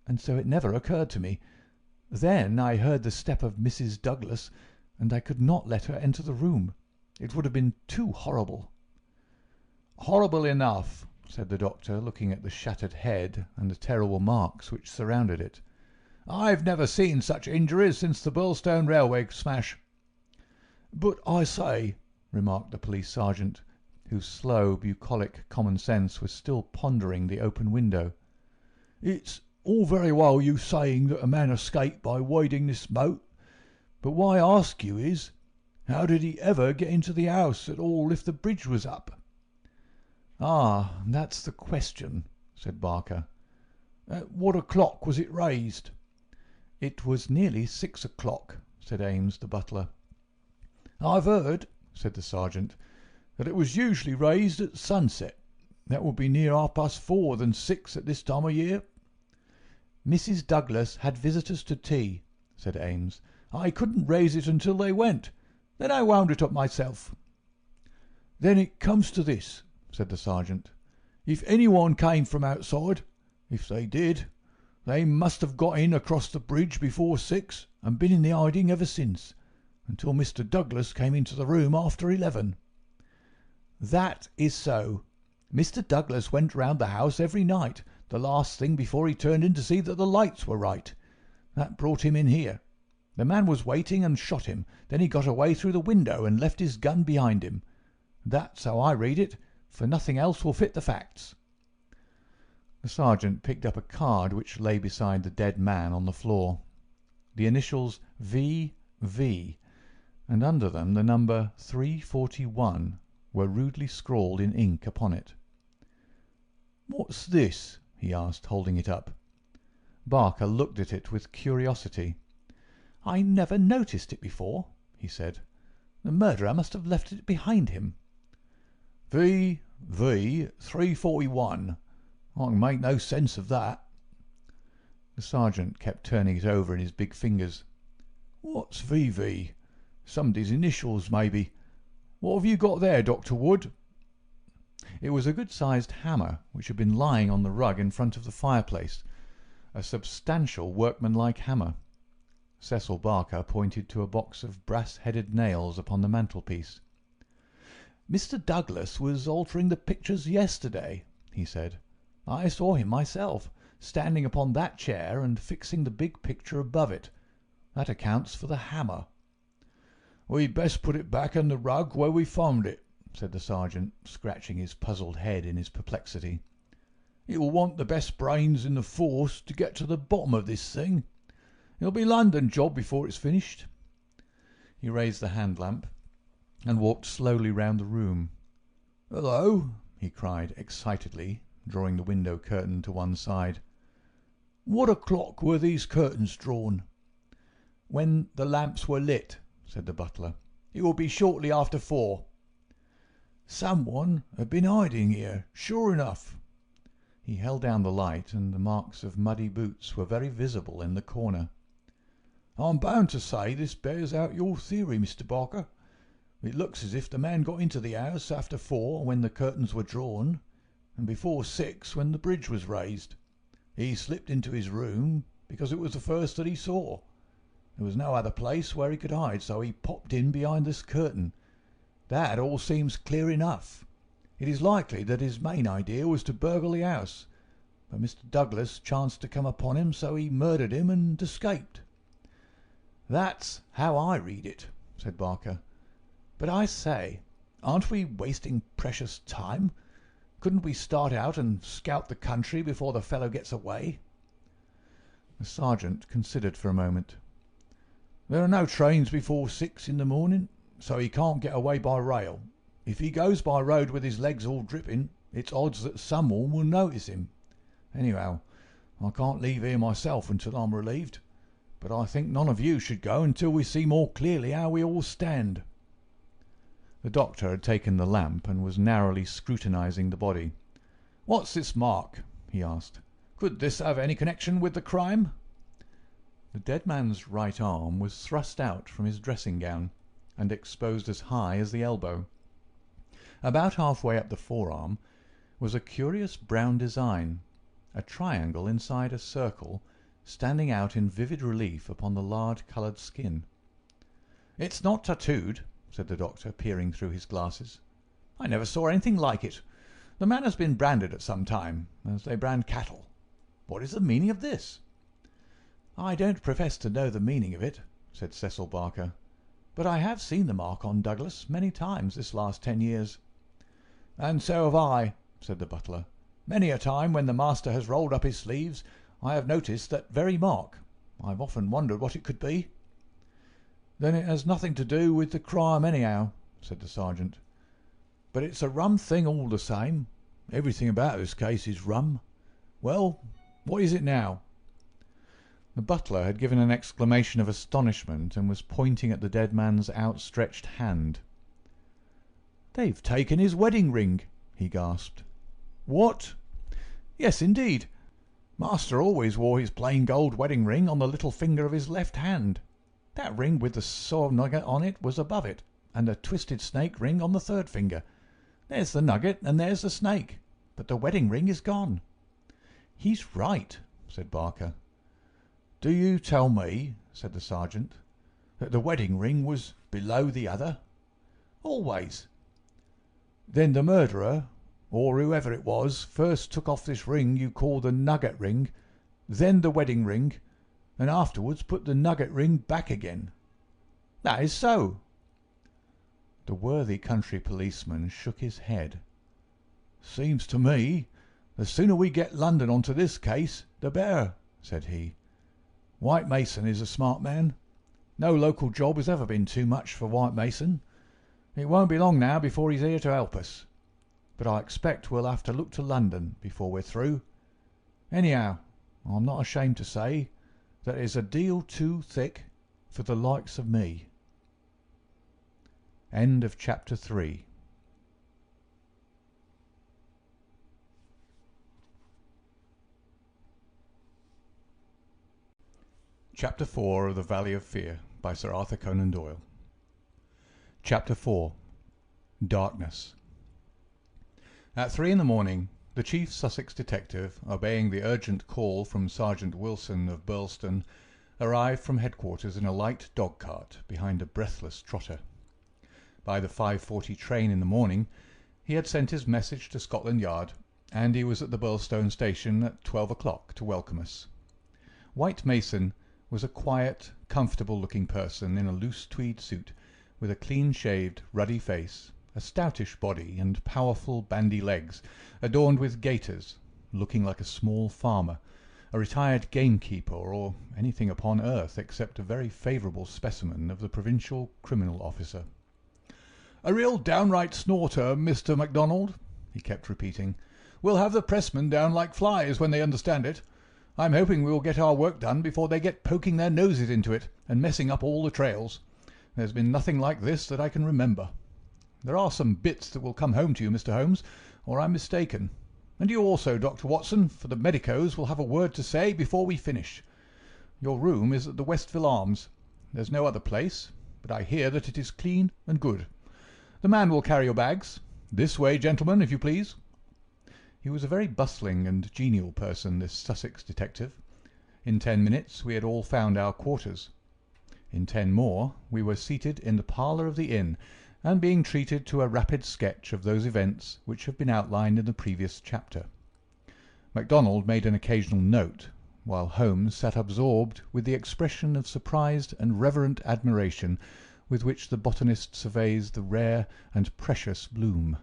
and so it never occurred to me. Then I heard the step of Mrs. Douglas, and I could not let her enter the room. It would have been too horrible." "Horrible enough," said the doctor, looking at the shattered head and the terrible marks which surrounded it. "I've never seen such injuries since the Birlstone railway smash." "But I say," remarked the police sergeant, whose slow, bucolic common sense was still pondering the open window, "it's all very well you saying that a man escaped by wading this moat, but why I ask you is, how did he ever get into the house at all if the bridge was up?" "Ah, that's the question," said Barker. "At what o'clock was it raised?" "It was nearly 6 o'clock," said Ames, the butler. "I've heard," said the sergeant, "that it was usually raised at sunset. That would be near 4:30 than 6 at this time of year." "Mrs. Douglas had visitors to tea," said Ames. "I couldn't raise it until they went. Then I wound it up myself." "Then it comes to this," said the sergeant. "If anyone came from outside, if they did, they must have got in across the bridge before 6 and been in the hiding ever since, until Mr. Douglas came into the room after 11. "That is so. Mr. Douglas went round the house every night, the last thing before he turned in to see that the lights were right. That brought him in here. The man was waiting and shot him. Then he got away through the window and left his gun behind him. That's how I read it, for nothing else will fit the facts." The sergeant picked up a card which lay beside the dead man on the floor. The initials V.V. and under them the number 341 were rudely scrawled in ink upon it. "What's this?" he asked, holding it up. Barker looked at it with curiosity. "I never noticed it before," he said. "The murderer must have left it behind him." V.V. 341. I can make no sense of that." The sergeant kept turning it over in his big fingers. "What's V.V.? Somebody's initials, maybe. What have you got there, Dr. Wood? It was a good-sized hammer which had been lying on the rug in front of the fireplace, a substantial workmanlike hammer. Cecil Barker pointed to a box of brass-headed nails upon the mantelpiece. Mr. Douglas was altering the pictures yesterday, he said. I saw him myself, standing upon that chair and fixing the big picture above it. That accounts for the hammer. We'd best put it back on the rug where we found it, said the sergeant, scratching his puzzled head in his perplexity. You'll want the best brains in the force to get to the bottom of this thing. It'll be a London job before it's finished. He raised the hand lamp and walked slowly round the room. Hello, he cried excitedly, drawing the window curtain to one side. What o'clock were these curtains drawn? When the lamps were lit, said the butler. It will be shortly after 4. Someone had been hiding here, sure enough. He held down the light, and the marks of muddy boots were very visible in the corner. I'm bound to say this bears out your theory, Mr. Barker. It looks as if the man got into the house after 4 when the curtains were drawn, and before 6 when the bridge was raised. He slipped into his room because it was the first that he saw. There was no other place where he could hide, so he popped in behind this curtain. That all seems clear enough. It is likely that his main idea was to burgle the house, but Mr. Douglas chanced to come upon him, so he murdered him and escaped. That's how I read it, said Barker. But I say, aren't we wasting precious time? Couldn't we start out and scout the country before the fellow gets away? The sergeant considered for a moment. There are no trains before 6 in the morning, so he can't get away by rail. If he goes by road with his legs all dripping, it's odds that someone will notice him. Anyhow, I can't leave here myself until I'm relieved, but I think none of you should go until we see more clearly how we all stand. The doctor had taken the lamp and was narrowly scrutinizing the body. What's this mark? He asked. Could this have any connection with the crime? The dead man's right arm was thrust out from his dressing gown and exposed as high as the elbow. About halfway up the forearm was a curious brown design, a triangle inside a circle, standing out in vivid relief upon the lard-coloured skin. It's not tattooed, said the doctor, peering through his glasses. I never saw anything like it. The man has been branded at some time, as they brand cattle. What is the meaning of this? I don't profess to know the meaning of it, said Cecil Barker, but I have seen the mark on Douglas many times this last 10 years. And so have I, said the butler. Many a time when the master has rolled up his sleeves, I have noticed that very mark. I've often wondered what it could be. Then it has nothing to do with the crime anyhow, said the sergeant. But it's a rum thing all the same. Everything about this case is rum. Well, what is it now? The butler had given an exclamation of astonishment and was pointing at the dead man's outstretched hand. They've taken his wedding ring, he gasped. What? Yes, indeed. Master always wore his plain gold wedding ring on the little finger of his left hand. That ring with the sword nugget on it was above it, and a twisted snake ring on the third finger. There's the nugget and there's the snake, but the wedding ring is gone. He's right, said Barker. Do you tell me, said the sergeant, that the wedding ring was below the other? Always. Then the murderer, or whoever it was, first took off this ring you call the nugget ring, then the wedding ring, and afterwards put the nugget ring back again. That is so. The worthy country policeman shook his head. Seems to me the sooner we get London onto this case, the better, said he. White Mason is a smart man. No local job has ever been too much for White Mason. It won't be long now before he's here to help us. But I expect we'll have to look to London before we're through. Anyhow, I'm not ashamed to say that it's a deal too thick for the likes of me. End of chapter 3. Chapter 4 of The Valley of Fear by Sir Arthur Conan Doyle. Chapter 4. Darkness. At 3 in the morning, the chief Sussex detective, obeying the urgent call from Sergeant Wilson of Birlstone, arrived from headquarters in a light dog-cart behind a breathless trotter. By the 5:40 train in the morning, he had sent his message to Scotland Yard, and he was at the Birlstone station at 12 o'clock to welcome us. White Mason was a quiet, comfortable-looking person in a loose tweed suit, with a clean-shaved, ruddy face, a stoutish body, and powerful, bandy legs, adorned with gaiters, looking like a small farmer, a retired gamekeeper, or anything upon earth except a very favourable specimen of the provincial criminal officer. "A real downright snorter, Mr. MacDonald," he kept repeating. "We'll have the pressmen down like flies when they understand it. I'm hoping we'll get our work done before they get poking their noses into it and messing up all the trails. There's been nothing like this that I can remember. There are some bits that will come home to you, Mr. Holmes, or I'm mistaken. And you also, Dr. Watson, for the medicos will have a word to say before we finish. Your room is at the Westville Arms. There's no other place, but I hear that it is clean and good. The man will carry your bags. This way, gentlemen, if you please." He was a very bustling and genial person, this Sussex detective. In 10 minutes we had all found our quarters. In 10 more we were seated in the parlour of the inn, and being treated to a rapid sketch of those events which have been outlined in the previous chapter. MacDonald made an occasional note, while Holmes sat absorbed with the expression of surprised and reverent admiration with which the botanist surveys the rare and precious bloom.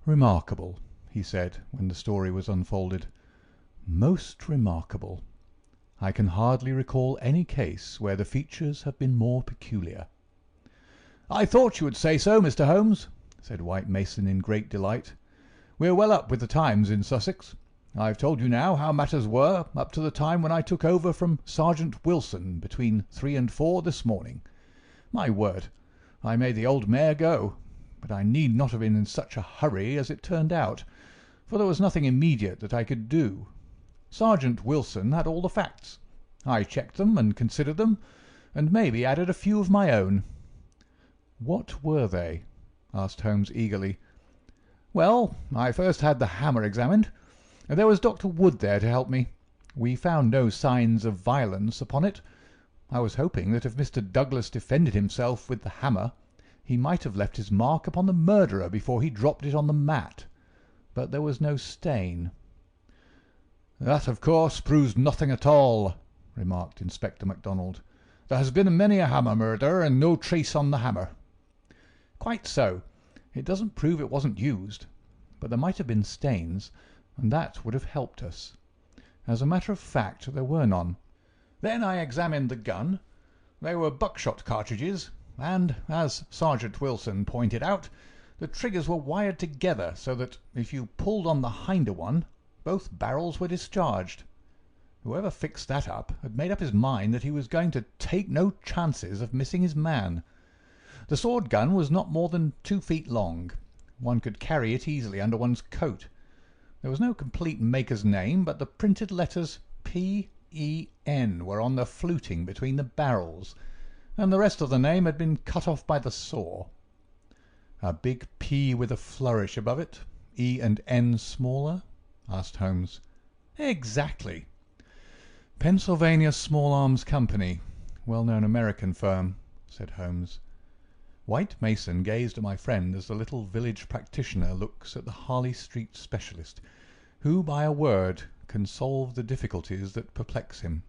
"Remarkable," he said, when the story was unfolded. "Most remarkable. I can hardly recall any case where the features have been more peculiar." "I thought you would say so, Mr. Holmes," said White Mason in great delight. "We're well up with the times in Sussex. I've told you now how matters were up to the time when I took over from Sergeant Wilson between 3 and 4 this morning. My word, I made the old mare go, but I need not have been in such a hurry as it turned out, for there was nothing immediate that I could do. Sergeant Wilson had all the facts. I checked them and considered them, and maybe added a few of my own." "What were they?" asked Holmes eagerly. "Well, I first had the hammer examined. There was Dr. Wood there to help me. We found no signs of violence upon it. I was hoping that if Mr. Douglas defended himself with the hammer, he might have left his mark upon the murderer before he dropped it on the mat. But there was no stain." "That, of course, proves nothing at all," remarked Inspector MacDonald. "There has been many a hammer murder, and no trace on the hammer." "Quite so. It doesn't prove it wasn't used. But there might have been stains, and that would have helped us. As a matter of fact, there were none. Then I examined the gun. They were buckshot cartridges, and, as Sergeant Wilson pointed out, the triggers were wired together so that if you pulled on the hinder one, both barrels were discharged. Whoever fixed that up had made up his mind that he was going to take no chances of missing his man. The sword gun was not more than 2 feet long. One could carry it easily under one's coat. There was no complete maker's name, but the printed letters P.E.N. were on the fluting between the barrels, and the rest of the name had been cut off by the saw." "A big P with a flourish above it, E and N smaller?" asked Holmes. "Exactly." "Pennsylvania Small Arms Company, well-known American firm," said Holmes. White Mason gazed at my friend as the little village practitioner looks at the Harley Street specialist, who by a word can solve the difficulties that perplex him.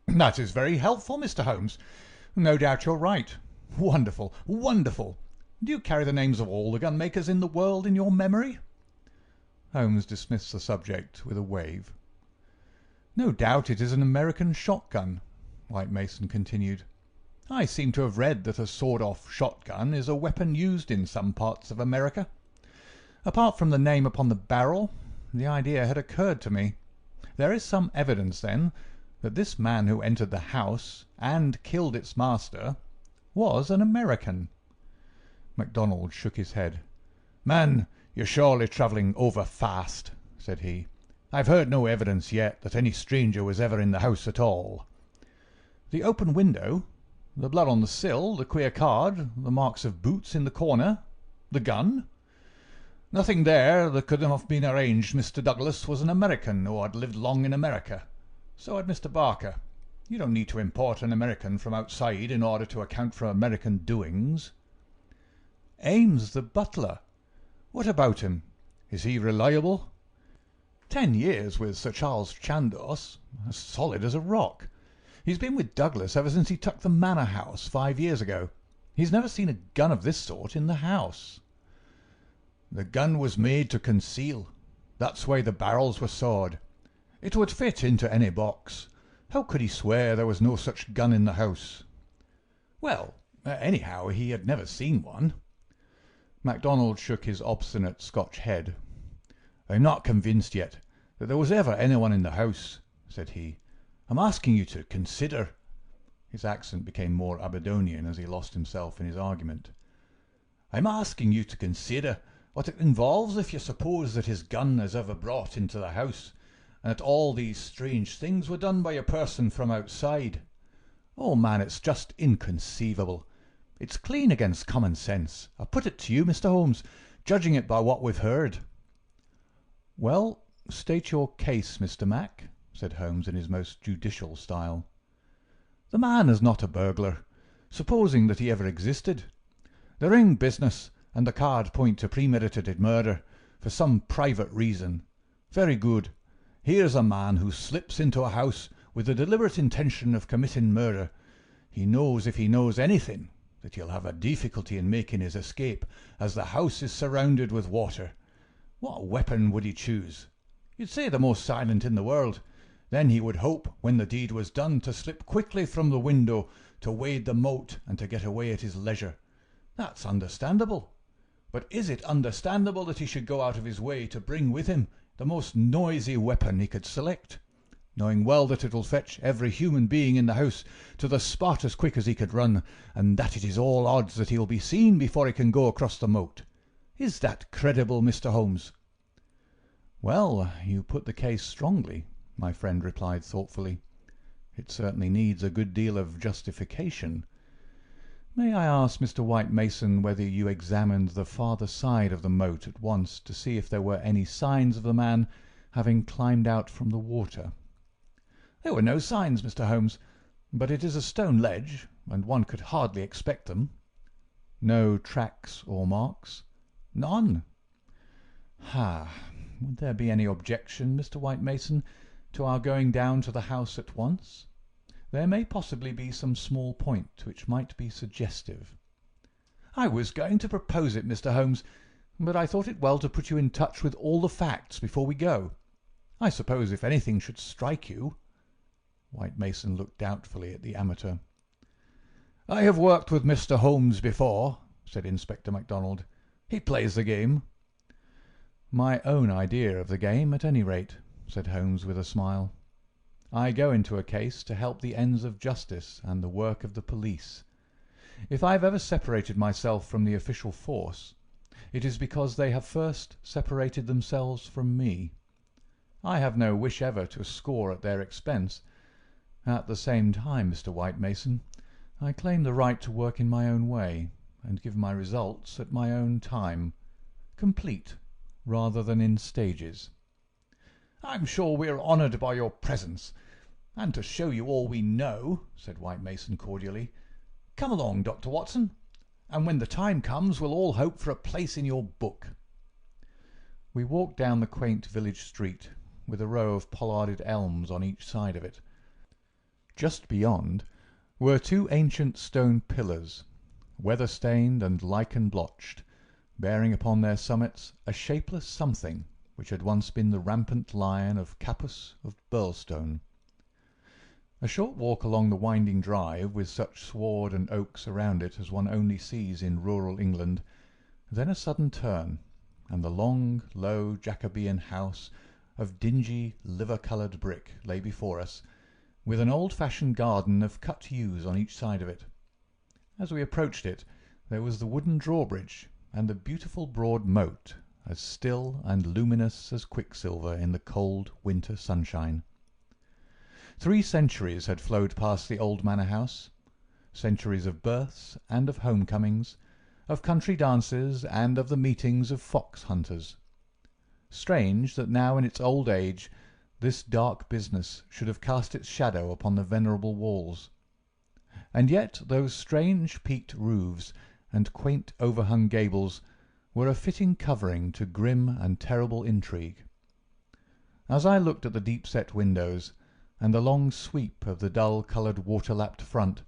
"That is very helpful, Mr. Holmes. No doubt you're right. Wonderful, wonderful. Do you carry the names of all the gunmakers in the world in your memory?" Holmes dismissed the subject with a wave. "No doubt it is an American shotgun," White Mason continued. "I seem to have read that a sawed-off shotgun is a weapon used in some parts of America. Apart from the name upon the barrel, the idea had occurred to me. There is some evidence, then, that this man who entered the house and killed its master was an American." MacDonald shook his head. "Man, you're surely travelling over fast," said he. "I've heard no evidence yet that any stranger was ever in the house at all." "The open window? The blood on the sill, the queer card, the marks of boots in the corner, the gun. Nothing there that could have been arranged. Mr. Douglas was an American who had lived long in America. So had Mr. Barker. You don't need to import an American from outside in order to account for American doings. Ames, the butler. What about him? Is he reliable? 10 years with Sir Charles Chandos, as solid as a rock. He's been with Douglas ever since he took the manor house 5 years ago. He's never seen a gun of this sort in the house. The gun was made to conceal. That's why the barrels were sawed. It would fit into any box. How could he swear there was no such gun in the house? Well, anyhow, he had never seen one. MacDonald shook his obstinate Scotch head. I'm not convinced yet that there was ever anyone in the house, said he. I'm asking you to consider. His accent became more Aberdonian as he lost himself in his argument. I'm asking you to consider what it involves if you suppose that his gun is ever brought into the house, and that all these strange things were done by a person from outside. Oh, man, it's just inconceivable. It's clean against common sense. I put it to you, Mr. Holmes, judging it by what we've heard. Well, state your case, Mr. Mac, said Holmes in his most judicial style. The man is not a burglar, supposing that he ever existed. The ring business and the card point to premeditated murder, for some private reason. Very good. Here's a man who slips into a house with the deliberate intention of committing murder. He knows, if he knows anything, that he'll have a difficulty in making his escape, as the house is surrounded with water. What weapon would he choose? You'd say the most silent in the world. Then he would hope, when the deed was done, to slip quickly from the window, to wade the moat, and to get away at his leisure. That's understandable. But is it understandable that he should go out of his way to bring with him the most noisy weapon he could select, knowing well that it will fetch every human being in the house to the spot as quick as he could run, and that it is all odds that he will be seen before he can go across the moat? Is that credible, Mr. Holmes? Well, you put the case strongly, my friend replied thoughtfully. It certainly needs a good deal of justification. May I ask, Mr. White Mason, whether you examined the farther side of the moat at once to see if there were any signs of the man having climbed out from the water? There were no signs, Mr. Holmes, but it is a stone ledge, and one could hardly expect them. No tracks or marks? None. Would there be any objection, Mr. White Mason, to our going down to the house at once? There may possibly be some small point which might be suggestive. I was going to propose it, Mr. Holmes, but I thought it well to put you in touch with all the facts before we go. I suppose if anything should strike you. White Mason looked doubtfully at the amateur. I have worked with Mr. Holmes before, said Inspector MacDonald. He plays the game. My own idea of the game, at any rate, said Holmes with a smile. I go into a case to help the ends of justice and the work of the police. If I have ever separated myself from the official force, it is because they have first separated themselves from me. I have no wish ever to score at their expense. At the same time, Mr. White Mason, I claim the right to work in my own way and give my results at my own time, complete rather than in stages. I'm sure we are honoured by your presence, and to show you all we know, said White Mason cordially. Come along, Dr. Watson, and when the time comes we'll all hope for a place in your book. We walked down the quaint village street, with a row of pollarded elms on each side of it. Just beyond were two ancient stone pillars, weather-stained and lichen-blotched, bearing upon their summits a shapeless something which had once been the rampant lion of Capus of Birlstone. A short walk along the winding drive, with such sward and oaks around it as one only sees in rural England, then a sudden turn, and the long, low Jacobean house of dingy, liver-coloured brick lay before us, with an old-fashioned garden of cut yews on each side of it. As we approached it, there was the wooden drawbridge, and the beautiful broad moat, as still and luminous as quicksilver in the cold winter sunshine. 3 centuries had flowed past the old manor house. centuries of births and of homecomings, of country dances and of the meetings of fox hunters. Strange that now in its old age this dark business should have cast its shadow upon the venerable walls. And yet those strange peaked roofs and quaint overhung gables were a fitting covering to grim and terrible intrigue. As I looked at the deep-set windows and the long sweep of the dull-coloured water-lapped front,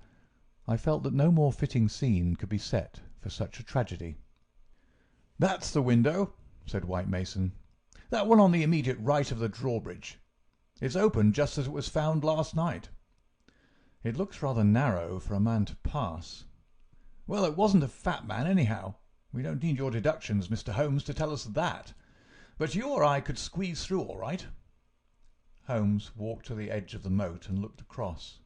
I felt that no more fitting scene could be set for such a tragedy. "That's the window," said White Mason. "That one on the immediate right of the drawbridge. It's open just as it was found last night." "It looks rather narrow for a man to pass." "Well, it wasn't a fat man, anyhow. We don't need your deductions, Mr. Holmes, to tell us that. But you or I could squeeze through all right." Holmes walked to the edge of the moat and looked across.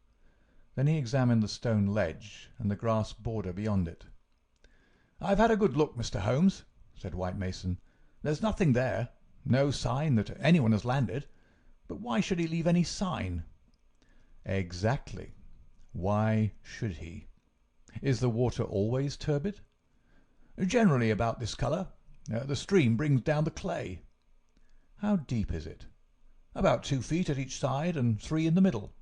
Then he examined the stone ledge and the grass border beyond it. "I've had a good look, Mr. Holmes," said White Mason. "There's nothing there. No sign that anyone has landed. But why should he leave any sign?" "Exactly. Why should he? Is the water always turbid?" "Generally about this colour. The stream brings down the clay." "How deep is it?" "About 2 feet at each side and 3 in the middle."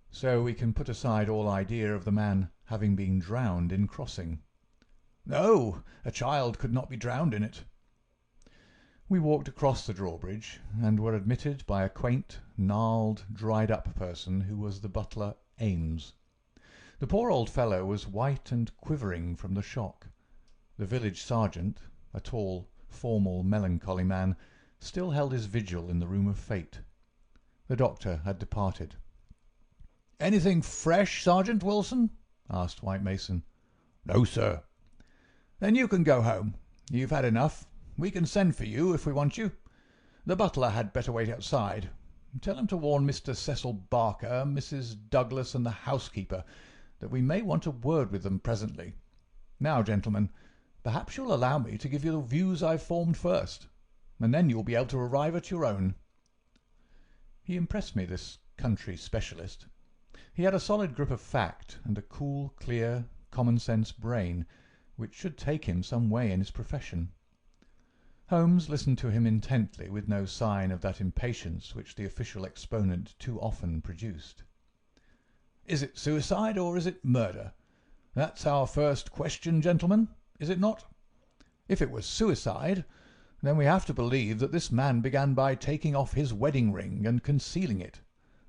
"So we can put aside all idea of the man having been drowned in crossing." "No, a child could not be drowned in it." We walked across the drawbridge and were admitted by a quaint, gnarled, dried-up person who was the butler Ames. The poor old fellow was white and quivering from the shock. The village sergeant, a tall, formal, melancholy man, still held his vigil in the room of fate. The doctor had departed. "Anything fresh, Sergeant Wilson?" asked White Mason. "No, sir." "Then you can go home. You've had enough. We can send for you if we want you. The butler had better wait outside. Tell him to warn Mr. Cecil Barker, Mrs. Douglas, and the housekeeper that we may want a word with them presently. Now, gentlemen, perhaps you'll allow me to give you the views I've formed first, and then you'll be able to arrive at your own." He impressed me, this country specialist. He had a solid grip of fact and a cool, clear, common-sense brain, which should take him some way in his profession. Holmes listened to him intently, with no sign of that impatience which the official exponent too often produced. "Is it suicide or is it murder? That's our first question, gentlemen, is it not? If it was suicide, then we have to believe that this man began by taking off his wedding ring and concealing it,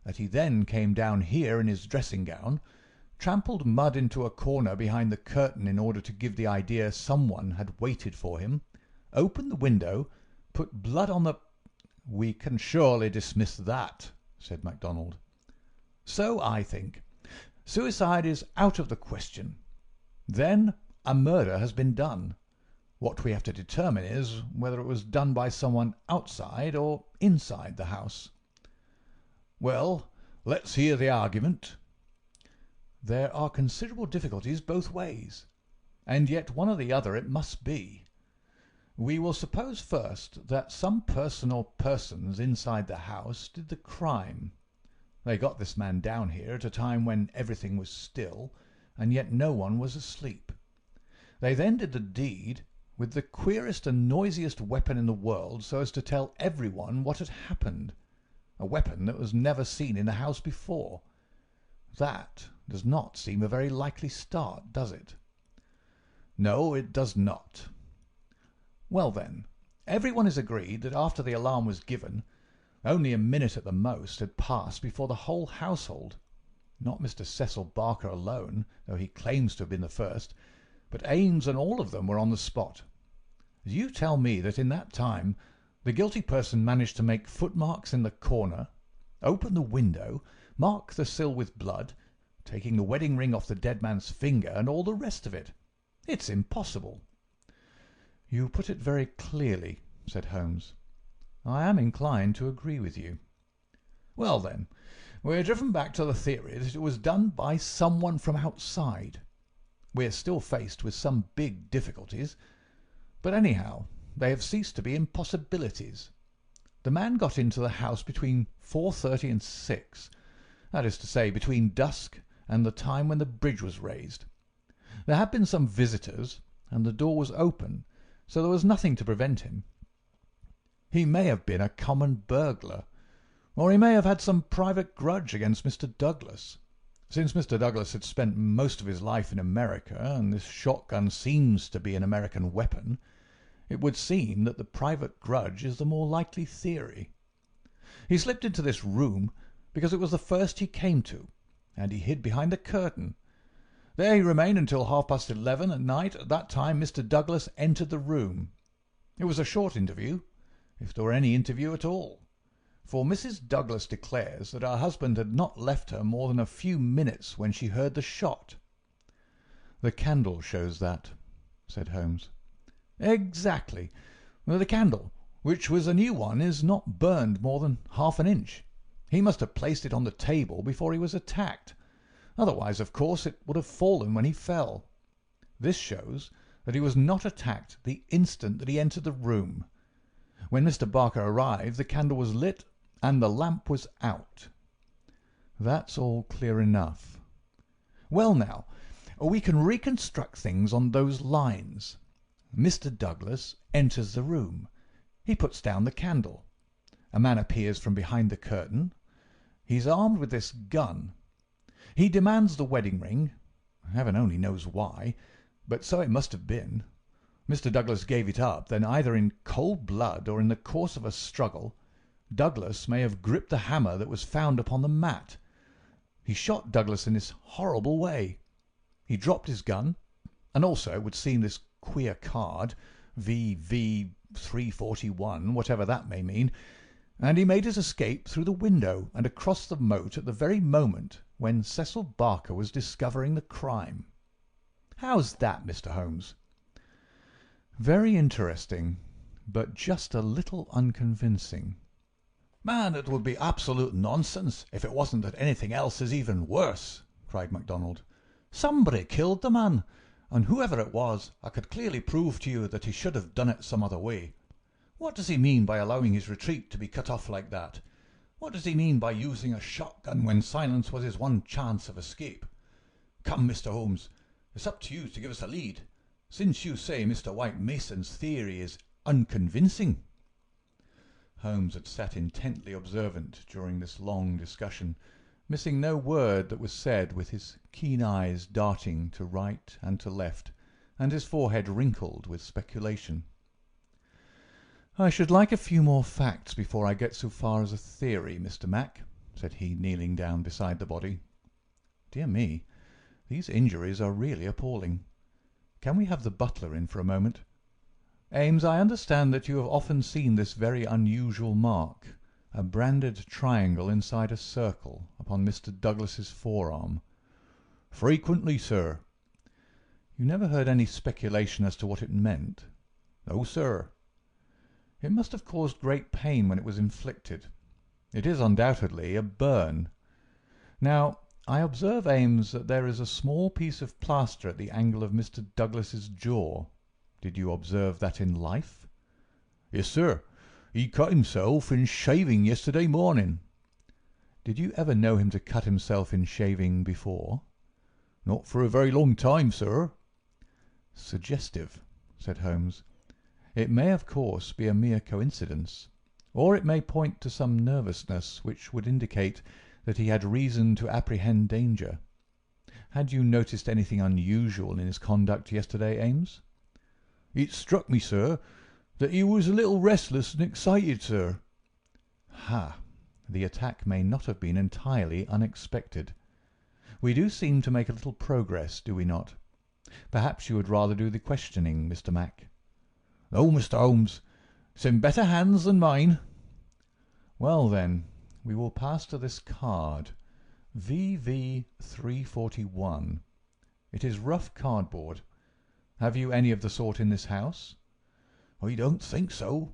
that he then came down here in his dressing gown, trampled mud into a corner behind the curtain in order to give the idea someone had waited for him, opened the window, put blood on the—" "We can surely dismiss that," said MacDonald. "So I think. Suicide is out of the question. Then a murder has been done. What we have to determine is whether it was done by someone outside or inside the house." "Well, let's hear the argument." "There are considerable difficulties both ways, and yet one or the other it must be. We will suppose first that some person or persons inside the house did the crime. They got this man down here at a time when everything was still, and yet no one was asleep. They then did the deed with the queerest and noisiest weapon in the world, so as to tell everyone what had happened, a weapon that was never seen in the house before. That does not seem a very likely start, does it?" "No, it does not." "Well, then, everyone is agreed that after the alarm was given, only a minute at the most had passed before the whole household, not Mr. Cecil Barker alone, though he claims to have been the first, but Ames and all of them were on the spot. Do you tell me that in that time the guilty person managed to make footmarks in the corner, open the window, mark the sill with blood, taking the wedding ring off the dead man's finger, and all the rest of it? It's impossible." "You put it very clearly," said Holmes. "I am inclined to agree with you." "Well, then, we're driven back to the theory that it was done by someone from outside. We're still faced with some big difficulties, but anyhow, they have ceased to be impossibilities. The man got into the house between 4:30 and 6, that is to say, between dusk and the time when the bridge was raised. There had been some visitors, and the door was open, so there was nothing to prevent him. He may have been a common burglar, or he may have had some private grudge against Mr. Douglas. Since Mr. Douglas had spent most of his life in America, and this shotgun seems to be an American weapon, it would seem that the private grudge is the more likely theory. He slipped into this room because it was the first he came to, and he hid behind the curtain. There he remained until 11:30 at night. At that time Mr. Douglas entered the room. It was a short interview, if there were any interview at all, for Mrs. Douglas declares that her husband had not left her more than a few minutes when she heard the shot. "The candle shows that," said Holmes. "Exactly. The candle, which was a new one, is not burned more than half an inch. He must have placed it on the table before he was attacked. Otherwise, of course, it would have fallen when he fell. This shows that he was not attacked the instant that he entered the room. When Mr. Barker arrived, the candle was lit and the lamp was out." "That's all clear enough." "Well, now, we can reconstruct things on those lines. Mr. Douglas enters the room. He puts down the candle. A man appears from behind the curtain. He's armed with this gun. He demands the wedding ring. Heaven only knows why, but so it must have been. Mr. Douglas gave it up. Then, either in cold blood or in the course of a struggle, Douglas may have gripped the hammer that was found upon the mat. He shot Douglas in this horrible way. He dropped his gun, and also, it would seem, this queer card, VV 341, whatever that may mean, and he made his escape through the window and across the moat at the very moment when Cecil Barker was discovering the crime. How's that, Mr. Holmes?" "Very interesting, but just a little unconvincing." "Man, it would be absolute nonsense if it wasn't that anything else is even worse," cried MacDonald. "Somebody killed the man, and whoever it was, I could clearly prove to you that he should have done it some other way. What does he mean by allowing his retreat to be cut off like that? What does he mean by using a shotgun when silence was his one chance of escape? Come, Mr. Holmes, it's up to you to give us a lead, since you say Mr. White Mason's theory is unconvincing." Holmes had sat intently observant during this long discussion, missing no word that was said, with his keen eyes darting to right and to left, and his forehead wrinkled with speculation. "I should like a few more facts before I get so far as a theory, Mr. Mac," said he, kneeling down beside the body. "Dear me, these injuries are really appalling. Can we have the butler in for a moment? Ames, I understand that you have often seen this very unusual mark, a branded triangle inside a circle, upon Mr. Douglas's forearm." "Frequently, sir." "You never heard any speculation as to what it meant?" "No, sir." "It must have caused great pain when it was inflicted. It is undoubtedly a burn. Now, I observe, Ames, that there is a small piece of plaster at the angle of Mr. Douglas's jaw. Did you observe that in life?" "Yes, sir. He cut himself in shaving yesterday morning." "Did you ever know him to cut himself in shaving before?" "Not for a very long time, sir." "Suggestive," said Holmes. "It may, of course, be a mere coincidence, or it may point to some nervousness which would indicate that he had reason to apprehend danger. Had you noticed anything unusual in his conduct yesterday, Ames?" "It struck me, sir, that he was a little restless and excited, sir." "Ha! The attack may not have been entirely unexpected. We do seem to make a little progress, do we not? Perhaps you would rather do the questioning, Mr. Mac?" "No, Mr. Holmes. It's in better hands than mine." "Well, then, we will pass to this card, VV 341. It is rough cardboard. Have you any of the sort in this house?" "I don't think so."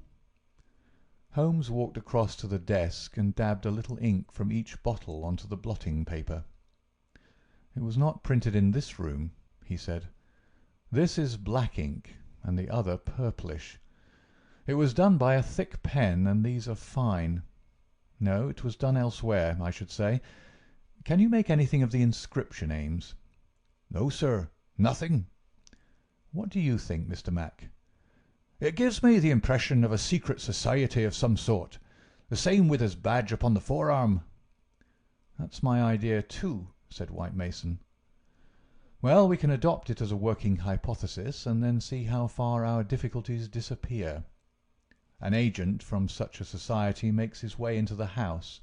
Holmes walked across to the desk and dabbed a little ink from each bottle onto the blotting paper. "It was not printed in this room," he said. "This is black ink, and the other purplish. It was done by a thick pen, and these are fine. No, it was done elsewhere, I should say. Can you make anything of the inscription, Ames?" "No, sir, nothing." "What do you think, Mr. Mac?" "It gives me the impression of a secret society of some sort, the same with his badge upon the forearm." "That's my idea too," said White Mason. "Well, we can adopt it as a working hypothesis, and then see how far our difficulties disappear. An agent from such a society makes his way into the house,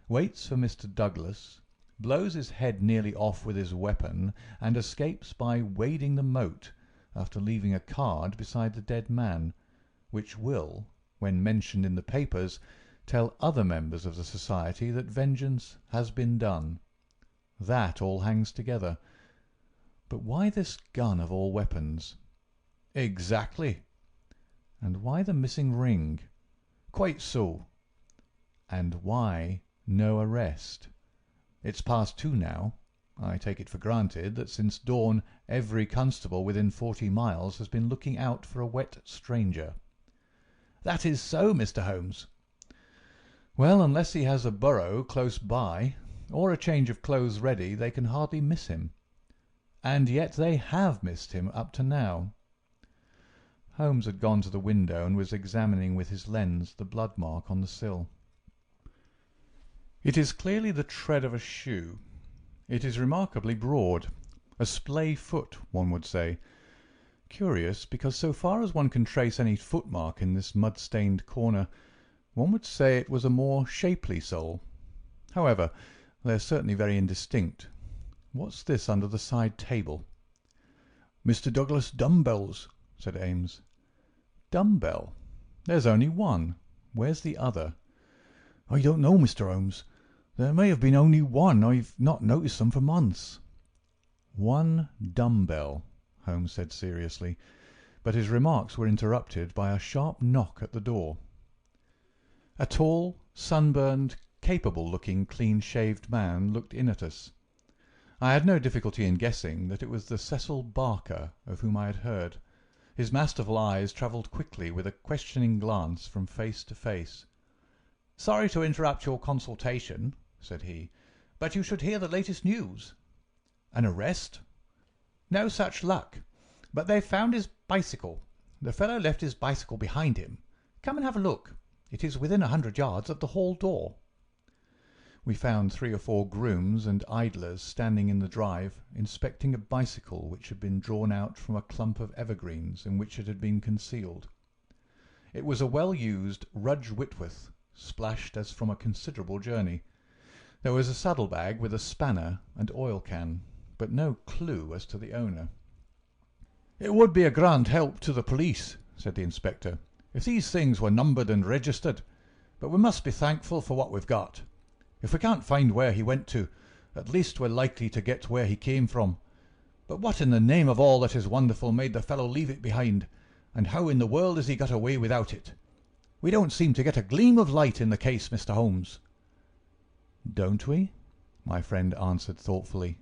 waits for Mr. Douglas, blows his head nearly off with his weapon, and escapes by wading the moat, after leaving a card beside the dead man, which will, when mentioned in the papers, tell other members of the society that vengeance has been done. That all hangs together. But why this gun of all weapons?" "Exactly." "And why the missing ring?" "Quite so." "And why no arrest? It's past 2 now. I take it for granted that since dawn every constable within 40 miles has been looking out for a wet stranger." "That is so, Mr. Holmes." "Well, unless he has a burrow close by, or a change of clothes ready, they can hardly miss him. And yet they have missed him up to now." Holmes had gone to the window and was examining with his lens the blood mark on the sill. "It is clearly the tread of a shoe. It is remarkably broad. A splay foot, one would say. Curious, because so far as one can trace any footmark in this mud-stained corner, one would say it was a more shapely sole. However, they're certainly very indistinct. What's this under the side table?" "Mr. Douglas' dumbbells," said Ames. "Dumbbell? There's only one. Where's the other?" "I don't know, Mr. Holmes. There may have been only one. I've not noticed them for months." "One dumbbell," Holmes said seriously, but his remarks were interrupted by a sharp knock at the door. A tall, sunburned, capable-looking, clean-shaved man looked in at us. I had no difficulty in guessing that it was the Cecil Barker of whom I had heard. His masterful eyes travelled quickly with a questioning glance from face to face. "Sorry to interrupt your consultation," said he, "but you should hear the latest news." "An arrest?" "No such luck. But they've found his bicycle. The fellow left his bicycle behind him. Come and have a look. It is within 100 yards of the hall door." We found 3 or 4 grooms and idlers standing in the drive, inspecting a bicycle which had been drawn out from a clump of evergreens in which it had been concealed. It was a well-used Rudge Whitworth, splashed as from a considerable journey. There was a saddle-bag with a spanner and oil can, but no clue as to the owner. "It would be a grand help to the police," said the inspector, "if these things were numbered and registered, but we must be thankful for what we've got. If we can't find where he went to, at least we're likely to get where he came from. But what in the name of all that is wonderful made the fellow leave it behind, and how in the world has he got away without it? We don't seem to get a gleam of light in the case, Mr. Holmes." "Don't we?" my friend answered thoughtfully.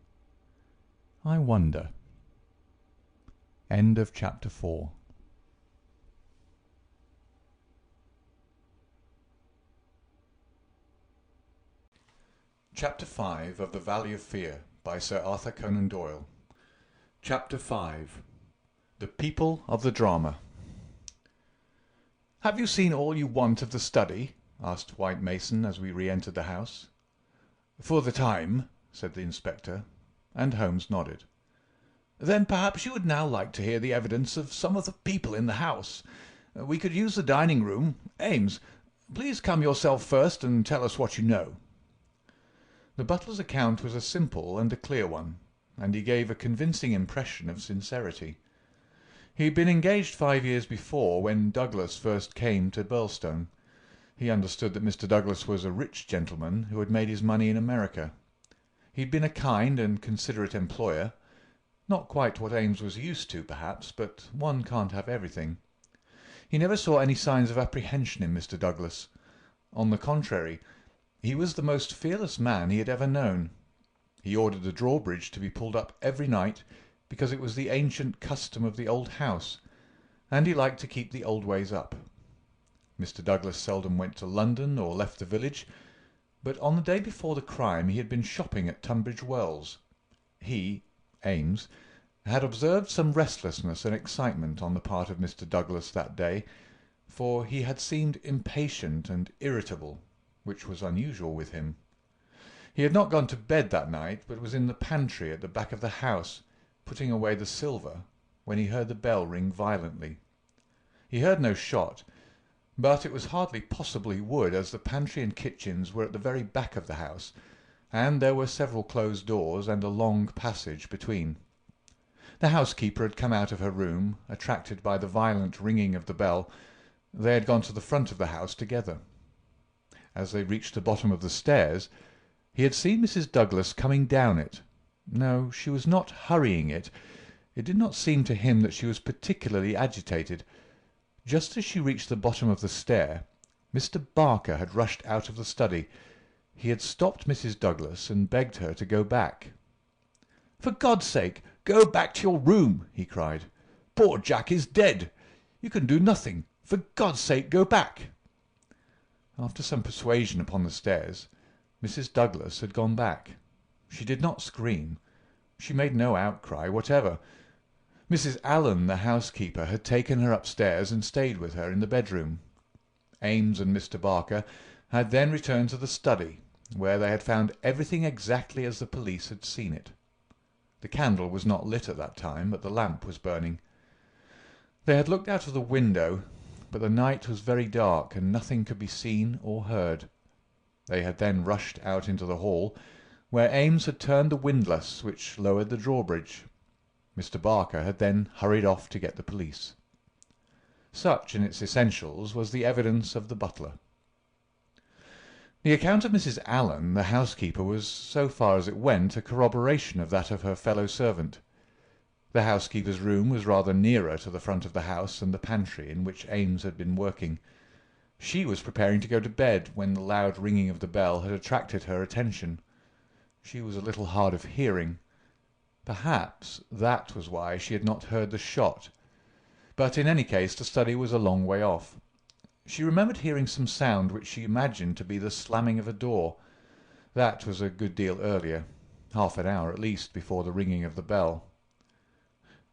"I wonder." End of chapter 4. Chapter 5 of The Valley of Fear by Sir Arthur Conan Doyle. Chapter 5. The People of the Drama. "Have you seen all you want of the study?" asked White Mason as we re-entered the house. "For the time," said the inspector, and Holmes nodded. "Then perhaps you would now like to hear the evidence of some of the people in the house. We could use the dining room. Ames, please come yourself first and tell us what you know." The butler's account was a simple and a clear one, and he gave a convincing impression of sincerity. He had been engaged 5 years before, when Douglas first came to Birlstone. He understood that Mr. Douglas was a rich gentleman who had made his money in America. He had been a kind and considerate employer. Not quite what Ames was used to, perhaps, but one can't have everything. He never saw any signs of apprehension in Mr. Douglas. On the contrary, he was the most fearless man he had ever known. He ordered the drawbridge to be pulled up every night, because it was the ancient custom of the old house, and he liked to keep the old ways up. Mr. Douglas seldom went to London or left the village. but on the day before the crime he had been shopping at Tunbridge Wells. He, Ames, had observed some restlessness and excitement on the part of Mr. Douglas that day, for he had seemed impatient and irritable, which was unusual with him. He had not gone to bed that night, but was in the pantry at the back of the house, putting away the silver, when he heard the bell ring violently. He heard no shot, but it was hardly possible he would, as the pantry and kitchens were at the very back of the house, and there were several closed doors and a long passage between. The housekeeper had come out of her room, attracted by the violent ringing of the bell. They had gone to the front of the house together. As they reached the bottom of the stairs, he had seen Mrs. Douglas coming down it. No, she was not hurrying it. It did not seem to him that she was particularly agitated. Just as she reached the bottom of the stair, Mr. Barker had rushed out of the study. He had stopped Mrs. Douglas and begged her to go back. "For God's sake, go back to your room," he cried. "Poor Jack is dead. You can do nothing. For God's sake, go back." After some persuasion upon the stairs, Mrs. Douglas had gone back. She did not scream. She made no outcry whatever. Mrs. Allen, the housekeeper, had taken her upstairs and stayed with her in the bedroom. Ames and Mr. Barker had then returned to the study, where they had found everything exactly as the police had seen it. The candle was not lit at that time, but the lamp was burning. They had looked out of the window, but the night was very dark, and nothing could be seen or heard. They had then rushed out into the hall, where Ames had turned the windlass which lowered the drawbridge. Mr. Barker had then hurried off to get the police. Such, in its essentials, was the evidence of the butler. The account of Mrs. Allen, the housekeeper, was, so far as it went, a corroboration of that of her fellow-servant. The housekeeper's room was rather nearer to the front of the house than the pantry in which Ames had been working. She was preparing to go to bed when the loud ringing of the bell had attracted her attention. She was a little hard of hearing. Perhaps that was why she had not heard the shot. But in any case the study was a long way off. She remembered hearing some sound which she imagined to be the slamming of a door. That was a good deal earlier, half an hour at least before the ringing of the bell.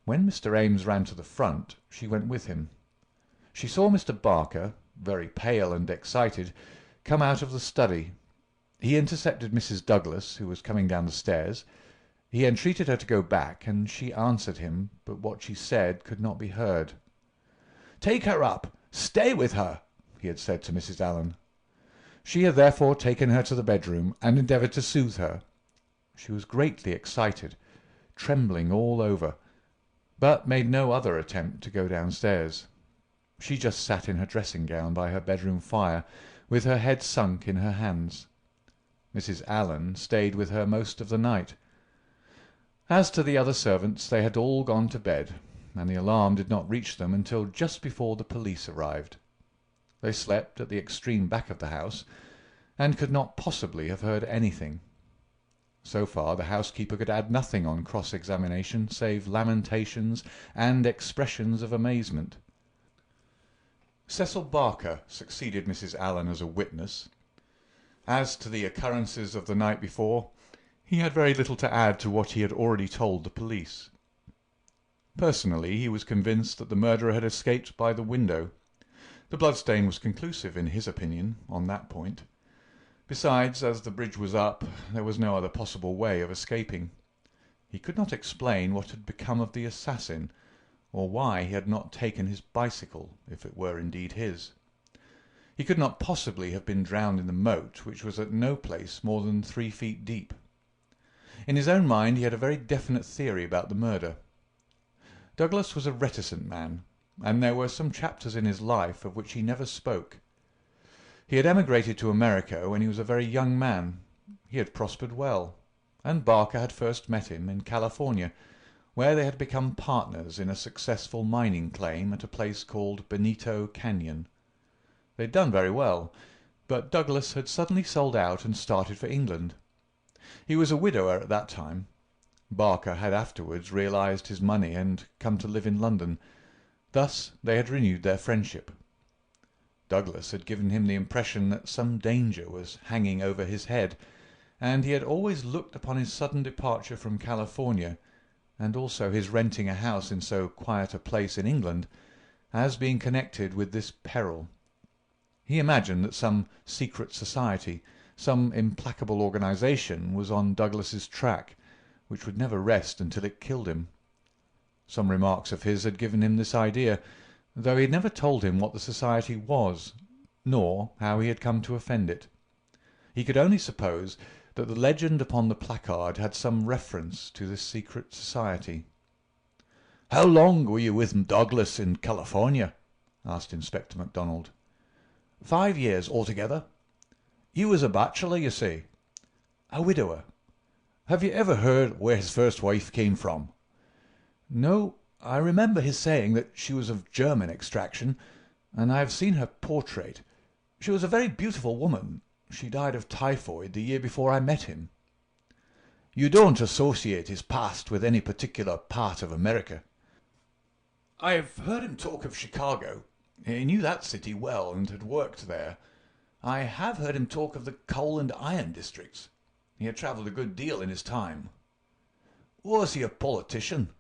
When Mr. Ames ran to the front, she went with him. She saw Mr. Barker, very pale and excited, come out of the study. He intercepted Mrs. Douglas, who was coming down the stairs. He entreated her to go back, and she answered him, but what she said could not be heard. "Take her up. Stay with her," he had said to Mrs. Allen. She had therefore taken her to the bedroom and endeavoured to soothe her. She was greatly excited, trembling all over, but made no other attempt to go downstairs. She just sat in her dressing-gown by her bedroom fire, with her head sunk in her hands. Mrs. Allen stayed with her most of the night. As to the other servants, they had all gone to bed, and the alarm did not reach them until just before the police arrived. They slept at the extreme back of the house, and could not possibly have heard anything. So far the housekeeper could add nothing on cross-examination save lamentations and expressions of amazement. Cecil Barker succeeded Mrs. Allen as a witness. As to the occurrences of the night before, he had very little to add to what he had already told the police. Personally, he was convinced that the murderer had escaped by the window. The bloodstain was conclusive, in his opinion, on that point. Besides, as the bridge was up, there was no other possible way of escaping. He could not explain what had become of the assassin, or why he had not taken his bicycle, if it were indeed his. He could not possibly have been drowned in the moat, which was at no place more than 3 feet deep. In his own mind he had a very definite theory about the murder. Douglas was a reticent man, and there were some chapters in his life of which he never spoke. He had emigrated to America when he was a very young man. He had prospered well, and Barker had first met him in California, where they had become partners in a successful mining claim at a place called Benito Canyon. They had done very well, but Douglas had suddenly sold out and started for England. He was a widower at that time. Barker had afterwards realized his money and come to live in London. Thus they had renewed their friendship. Douglas had given him the impression that some danger was hanging over his head, and he had always looked upon his sudden departure from California, and also his renting a house in so quiet a place in England, as being connected with this peril. He imagined that some secret society, some implacable organisation, was on Douglas's track, which would never rest until it killed him. Some remarks of his had given him this idea, though he had never told him what the society was, nor how he had come to offend it. He could only suppose that the legend upon the placard had some reference to this secret society. "How long were you with Douglas in California?" asked Inspector MacDonald. 5 years altogether. You was a bachelor, you say. A widower. Have you ever heard where his first wife came from?" "No. I remember his saying that she was of German extraction, and I have seen her portrait. She was a very beautiful woman. She died of typhoid the year before I met him." "You don't associate his past with any particular part of America?" "I have heard him talk of Chicago. He knew that city well and had worked there. I have heard him talk of the coal and iron districts. He had travelled a good deal in his time." "Was he a politician?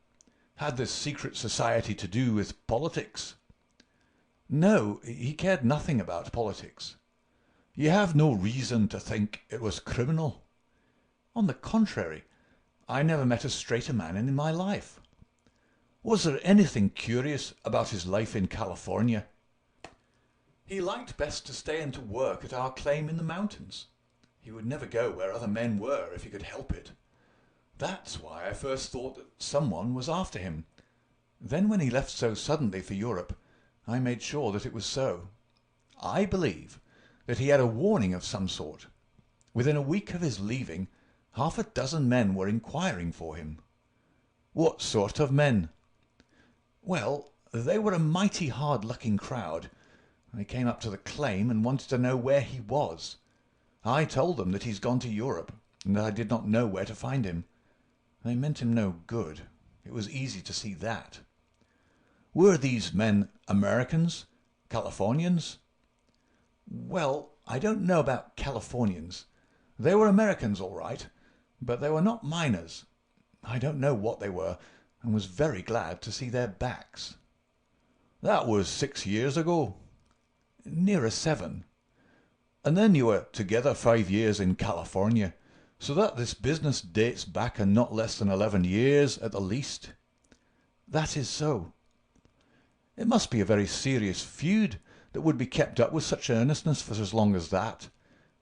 Had this secret society to do with politics?" "No, he cared nothing about politics." "You have no reason to think it was criminal?" "On the contrary, I never met a straighter man in my life." "Was there anything curious about his life in California?" "He liked best to stay and to work at our claim in the mountains. He would never go where other men were if he could help it. That's why I first thought that someone was after him. Then when he left so suddenly for Europe, I made sure that it was so. I believe that he had a warning of some sort. Within a week of his leaving, 6 men were inquiring for him." "What sort of men?" "Well, they were a mighty hard-looking crowd. They came up to the claim and wanted to know where he was. I told them that he's gone to Europe, and that I did not know where to find him. They meant him no good. It was easy to see that." "Were these men Americans? Californians?" "Well, I don't know about Californians. They were Americans all right, but they were not miners. I don't know what they were, and was very glad to see their backs." "That was 6 years ago?" "Nearer 7. "And then you were together 5 years in California, so that this business dates back a not less than 11 years at the least?" "That is so." "It must be a very serious feud that would be kept up with such earnestness for as long as that.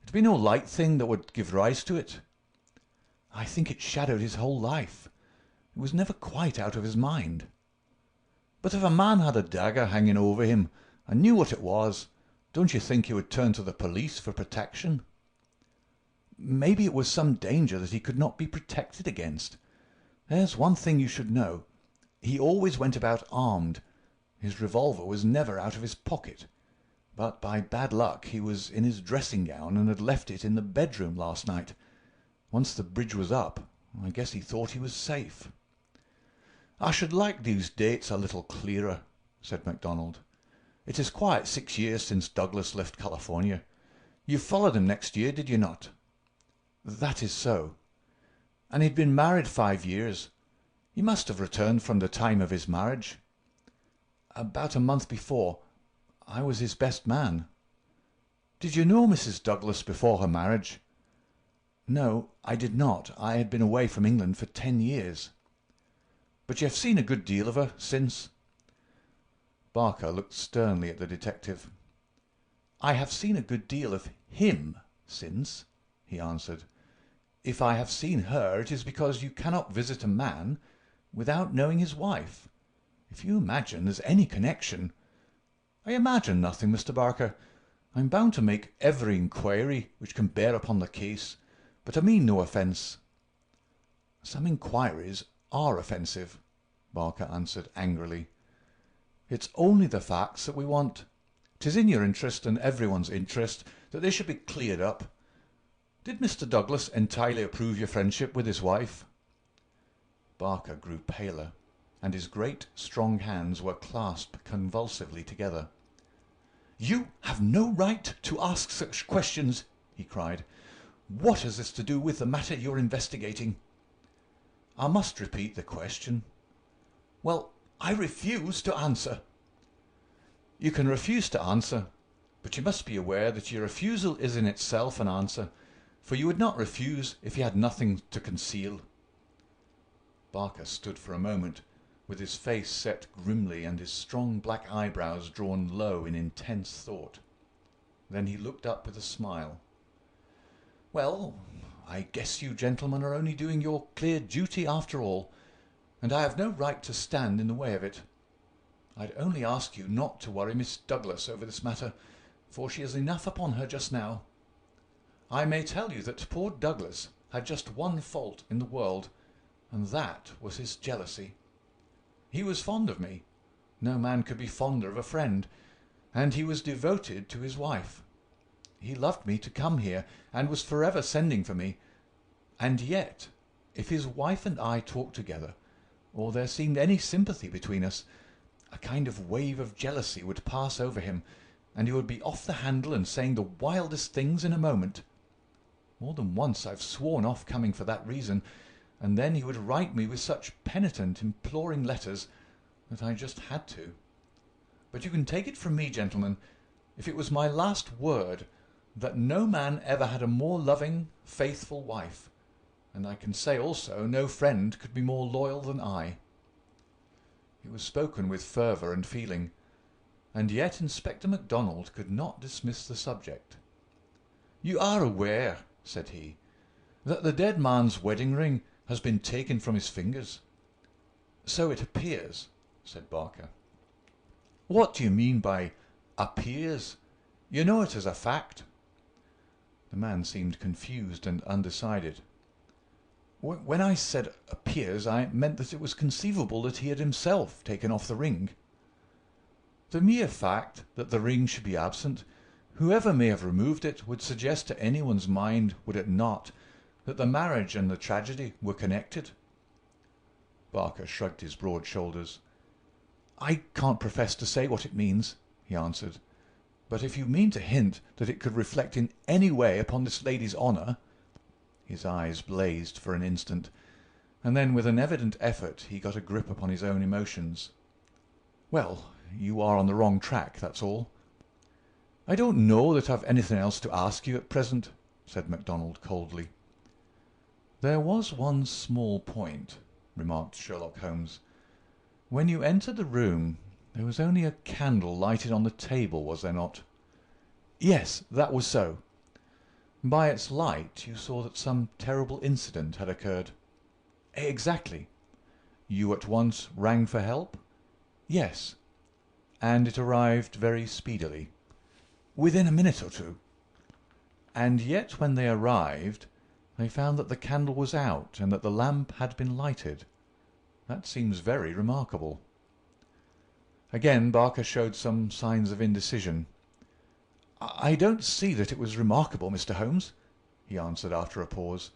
It'd be no light thing that would give rise to it." "I think it shadowed his whole life. It was never quite out of his mind." "But if a man had a dagger hanging over him and knew what it was, don't you think he would turn to the police for protection?" "Maybe it was some danger that he could not be protected against. There's one thing you should know. He always went about armed. His revolver was never out of his pocket. But by bad luck he was in his dressing gown and had left it in the bedroom last night. Once the bridge was up, I guess he thought he was safe." "I should like these dates a little clearer," said MacDonald. "It is quite 6 years since Douglas left California. You followed him next year, did you not?" "That is so." "And he'd been married 5 years. He must have returned from the time of his marriage." "About a month before. I was his best man." "Did you know Mrs. Douglas before her marriage?" "No, I did not. I had been away from England for 10 years." "But you have seen a good deal of her since?" Barker looked sternly at the detective. "I have seen a good deal of him since," he answered. "If I have seen her, it is because you cannot visit a man without knowing his wife. If you imagine there's any connection—" "I imagine nothing, Mr. Barker. I am bound to make every inquiry which can bear upon the case, but I mean no offence." "Some inquiries are offensive," Barker answered angrily. "It's only the facts that we want. 'Tis in your interest and everyone's interest that they should be cleared up. Did Mr. Douglas entirely approve your friendship with his wife?" Barker grew paler, and his great strong hands were clasped convulsively together. "You have no right to ask such questions," he cried. "What has this to do with the matter you're investigating?" "I must repeat the question." "Well, I refuse to answer." "You can refuse to answer, but you must be aware that your refusal is in itself an answer, for you would not refuse if you had nothing to conceal." Barker stood for a moment, with his face set grimly and his strong black eyebrows drawn low in intense thought. Then he looked up with a smile. "Well, I guess you gentlemen are only doing your clear duty after all, and I have no right to stand in the way of it. I'd only ask you not to worry Miss Douglas over this matter, for she has enough upon her just now. I may tell you that poor Douglas had just one fault in the world, and that was his jealousy. He was fond of me. No man could be fonder of a friend, and he was devoted to his wife. He loved me to come here, and was forever sending for me. And yet, if his wife and I talked together, or there seemed any sympathy between us, a kind of wave of jealousy would pass over him, and he would be off the handle and saying the wildest things in a moment. More than once I've sworn off coming for that reason, and then he would write me with such penitent, imploring letters that I just had to. But you can take it from me, gentlemen, if it was my last word, that no man ever had a more loving, faithful wife, and I can say also no friend could be more loyal than I." It was spoken with fervour and feeling, and yet Inspector MacDonald could not dismiss the subject. "You are aware," said he, "that the dead man's wedding ring has been taken from his fingers?" "So it appears," said Barker. "What do you mean by 'appears'? You know it as a fact." The man seemed confused and undecided. "When I said 'appears,' I meant that it was conceivable that he had himself taken off the ring." "The mere fact that the ring should be absent, whoever may have removed it, would suggest to anyone's mind, would it not, that the marriage and the tragedy were connected?" Barker shrugged his broad shoulders. "I can't profess to say what it means," he answered, "but if you mean to hint that it could reflect in any way upon this lady's honour—" His eyes blazed for an instant, and then with an evident effort he got a grip upon his own emotions. "Well, you are on the wrong track, that's all." "I don't know that I've anything else to ask you at present," said MacDonald coldly. "There was one small point," remarked Sherlock Holmes. "When you entered the room there was only a candle lighted on the table, was there not?" "Yes, that was so." "By its light you saw that some terrible incident had occurred?" "Exactly." "You at once rang for help?" "Yes." "And it arrived very speedily?" "Within a minute or two." "And yet when they arrived they found that the candle was out and that the lamp had been lighted. That seems very remarkable." Again Barker showed some signs of indecision. "I don't see that it was remarkable, Mr. Holmes," he answered after a pause.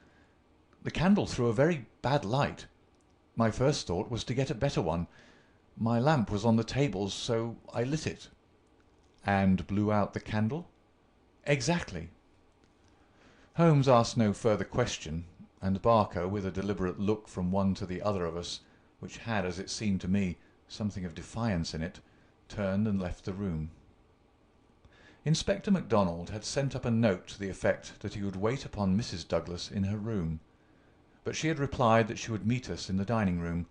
"The candle threw a very bad light. My first thought was to get a better one. My lamp was on the table, so I lit it." "And blew out the candle?" "Exactly." Holmes asked no further question, and Barker, with a deliberate look from one to the other of us, which had, as it seemed to me, something of defiance in it, turned and left the room. Inspector MacDonald had sent up a note to the effect that he would wait upon Mrs. Douglas in her room, but she had replied that she would meet us in the dining-room.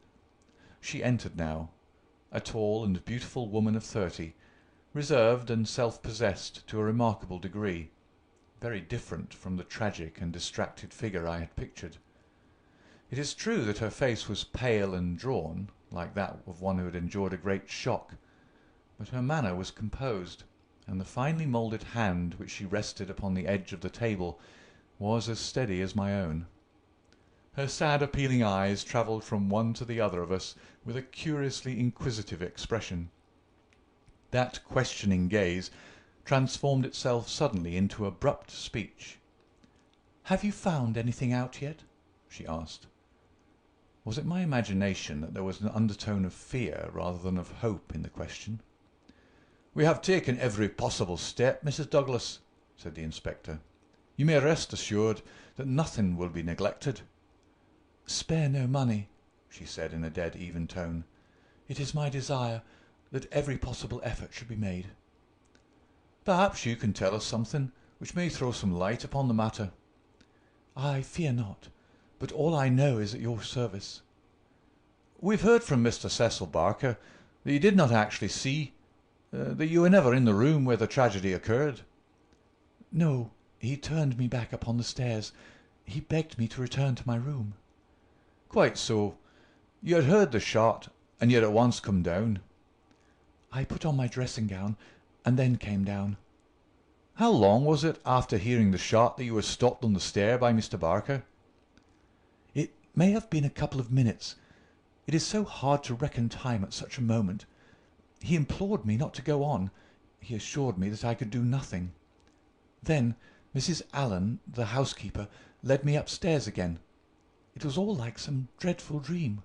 She entered now, a tall and beautiful woman of 30, reserved and self-possessed to a remarkable degree, very different from the tragic and distracted figure I had pictured. It is true that her face was pale and drawn, like that of one who had endured a great shock, but her manner was composed, and the finely moulded hand which she rested upon the edge of the table was as steady as my own. Her sad appealing eyes travelled from one to the other of us with a curiously inquisitive expression. That questioning gaze transformed itself suddenly into abrupt speech. "Have you found anything out yet?" she asked. Was it my imagination that there was an undertone of fear rather than of hope in the question? "We have taken every possible step, Mrs. Douglas," said the inspector. "You may rest assured that nothing will be neglected." "Spare no money," she said in a dead even tone. "It is my desire that every possible effort should be made." "Perhaps you can tell us something which may throw some light upon the matter." "I fear not, but all I know is at your service." "We've heard from Mr. Cecil Barker that you did not actually see, that you were never in the room where the tragedy occurred." "No, he turned me back upon the stairs. He begged me to return to my room." "Quite so. You had heard the shot, and you had at once come down." "I put on my dressing gown and then came down." "How long was it after hearing the shot that you were stopped on the stair by Mr. Barker?" "It may have been a couple of minutes. It is so hard to reckon time at such a moment. He implored me not to go on. He assured me that I could do nothing. Then Mrs. Allen, the housekeeper, led me upstairs again. It was all like some dreadful dream."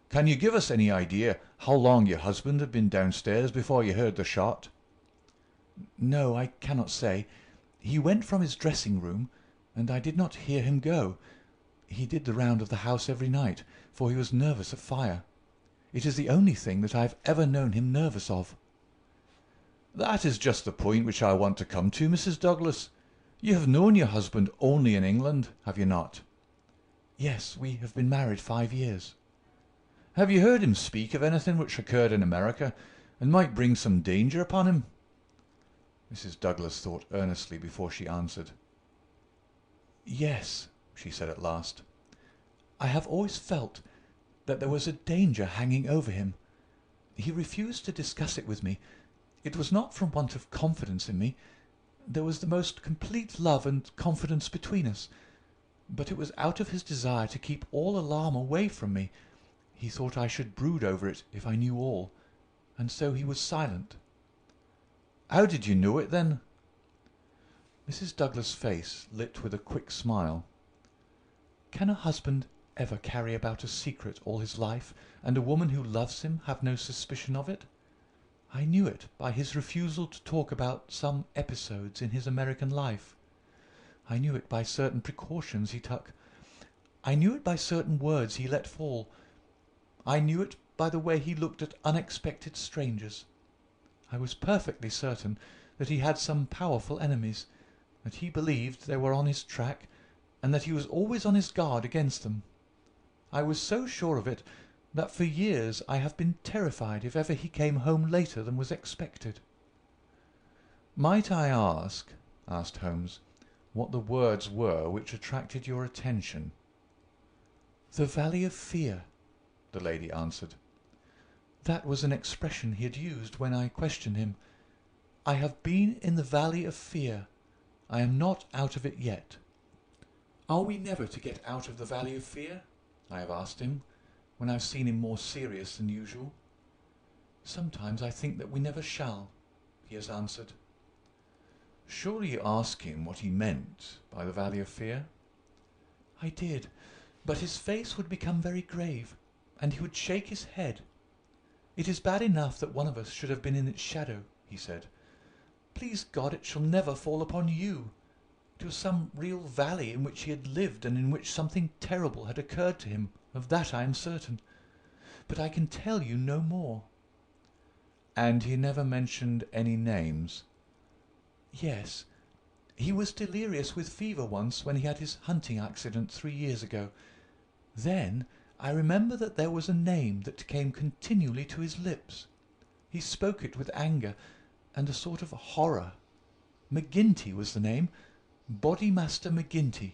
"Can you give us any idea how long your husband had been downstairs before you heard the shot?" "No, I cannot say. He went from his dressing room, and I did not hear him go. He did the round of the house every night, for he was nervous of fire. It is the only thing that I have ever known him nervous of." "That is just the point which I want to come to, Mrs. Douglas. You have known your husband only in England, have you not?" "Yes, we have been married 5 years." "Have you heard him speak of anything which occurred in America and might bring some danger upon him?" Mrs. Douglas thought earnestly before she answered. "Yes," she said at last. "I have always felt that there was a danger hanging over him. He refused to discuss it with me. It was not from want of confidence in me. There was the most complete love and confidence between us. But it was out of his desire to keep all alarm away from me. He thought I should brood over it if I knew all, and so he was silent." "How did you know it, then?" Mrs. Douglas' face lit with a quick smile. "Can a husband ever carry about a secret all his life, and a woman who loves him have no suspicion of it? I knew it by his refusal to talk about some episodes in his American life. I knew it by certain precautions he took. I knew it by certain words he let fall. I knew it by the way he looked at unexpected strangers. I was perfectly certain that he had some powerful enemies, that he believed they were on his track, and that he was always on his guard against them. I was so sure of it that for years I have been terrified if ever he came home later than was expected." "Might I ask," asked Holmes, "what the words were which attracted your attention?" "The Valley of Fear," the lady answered. "That was an expression he had used when I questioned him. I have been in the Valley of Fear. I am not out of it yet." "Are we never to get out of the Valley of Fear?" I have asked him, when I've seen him more serious than usual. "Sometimes I think that we never shall," he has answered. "Surely you asked him what he meant by the Valley of Fear?" "I did, but his face would become very grave, and he would shake his head. 'It is bad enough that one of us should have been in its shadow,' he said. 'Please God it shall never fall upon you.' It was some real valley in which he had lived and in which something terrible had occurred to him, of that I am certain. But I can tell you no more." "And he never mentioned any names?" "Yes. He was delirious with fever once when he had his hunting accident 3 years ago. Then I remember that there was a name that came continually to his lips. He spoke it with anger and a sort of horror. McGinty was the name. Bodymaster McGinty.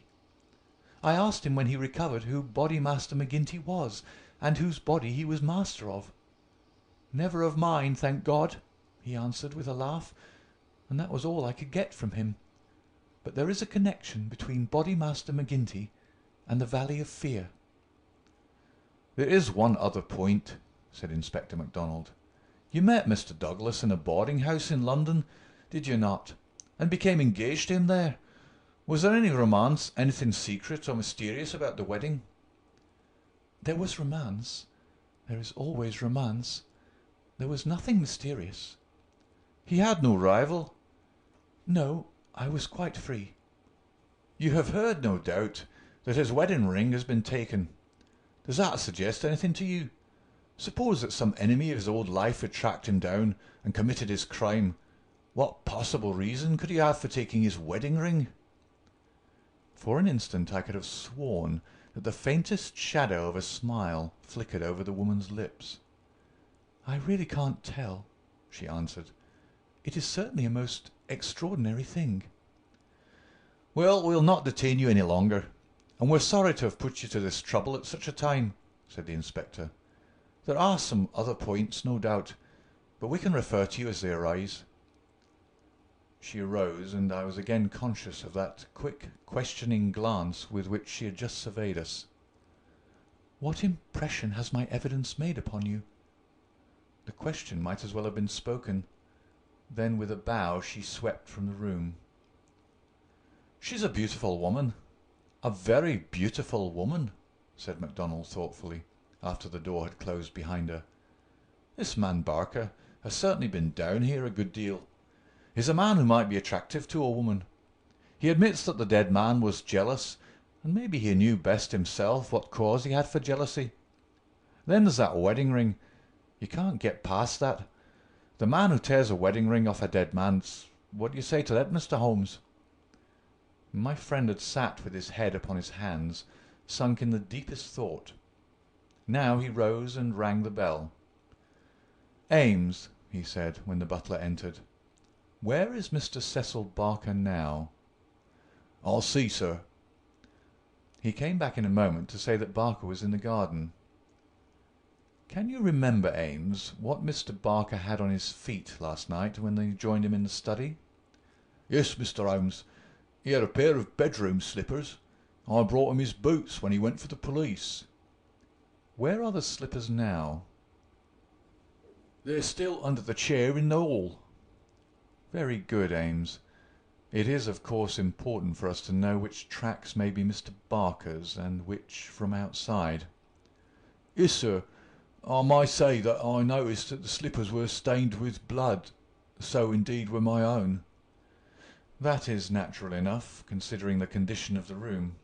I asked him when he recovered who Bodymaster McGinty was, and whose body he was master of. 'Never of mine, thank God,' he answered with a laugh, and that was all I could get from him. But there is a connection between Bodymaster McGinty and the Valley of Fear." "There is one other point," said Inspector MacDonald. "You met Mr. Douglas in a boarding-house in London, did you not, and became engaged to him there? Was there any romance, anything secret or mysterious about the wedding?" "There was romance. There is always romance. There was nothing mysterious. He had no rival. No, I was quite free. You have heard, no doubt, that his wedding ring has been taken. Does that suggest anything to you? Suppose that some enemy of his old life had tracked him down and committed his crime. What possible reason could he have for taking his wedding ring? For an instant I could have sworn that the faintest shadow of a smile flickered over the woman's lips. I really can't tell, she answered. It is certainly a most extraordinary thing. Well, we'll not detain you any longer, and we're sorry to have put you to this trouble at such a time, said the inspector. There are some other points, no doubt, but we can refer to you as they arise. She arose, and I was again conscious of that quick, questioning glance with which she had just surveyed us. What impression has my evidence made upon you? The question might as well have been spoken. Then with a bow she swept from the room. She's a beautiful woman, a very beautiful woman, said MacDonald thoughtfully, after the door had closed behind her. This man Barker has certainly been down here a good deal. He's a man who might be attractive to a woman. He admits that the dead man was jealous, and maybe he knew best himself what cause he had for jealousy. Then there's that wedding ring. You can't get past that. The man who tears a wedding ring off a dead man's... What do you say to that, Mr. Holmes? My friend had sat with his head upon his hands, sunk in the deepest thought. Now he rose and rang the bell. "Ames," he said, when the butler entered, "where is Mr. Cecil Barker now?" "I'll see, sir." He came back in a moment to say that Barker was in the garden. "Can you remember, Ames, what Mr. Barker had on his feet last night when they joined him in the study?" "Yes, Mr. Holmes. He had a pair of bedroom slippers. I brought him his boots when he went for the police." "Where are the slippers now?" "They're still under the chair in the hall." "Very good, Ames. It is, of course, important for us to know which tracks may be Mr. Barker's and which from outside." "Yes, sir. I may say that I noticed that the slippers were stained with blood. So indeed were my own." "That is natural enough, considering the condition of the room.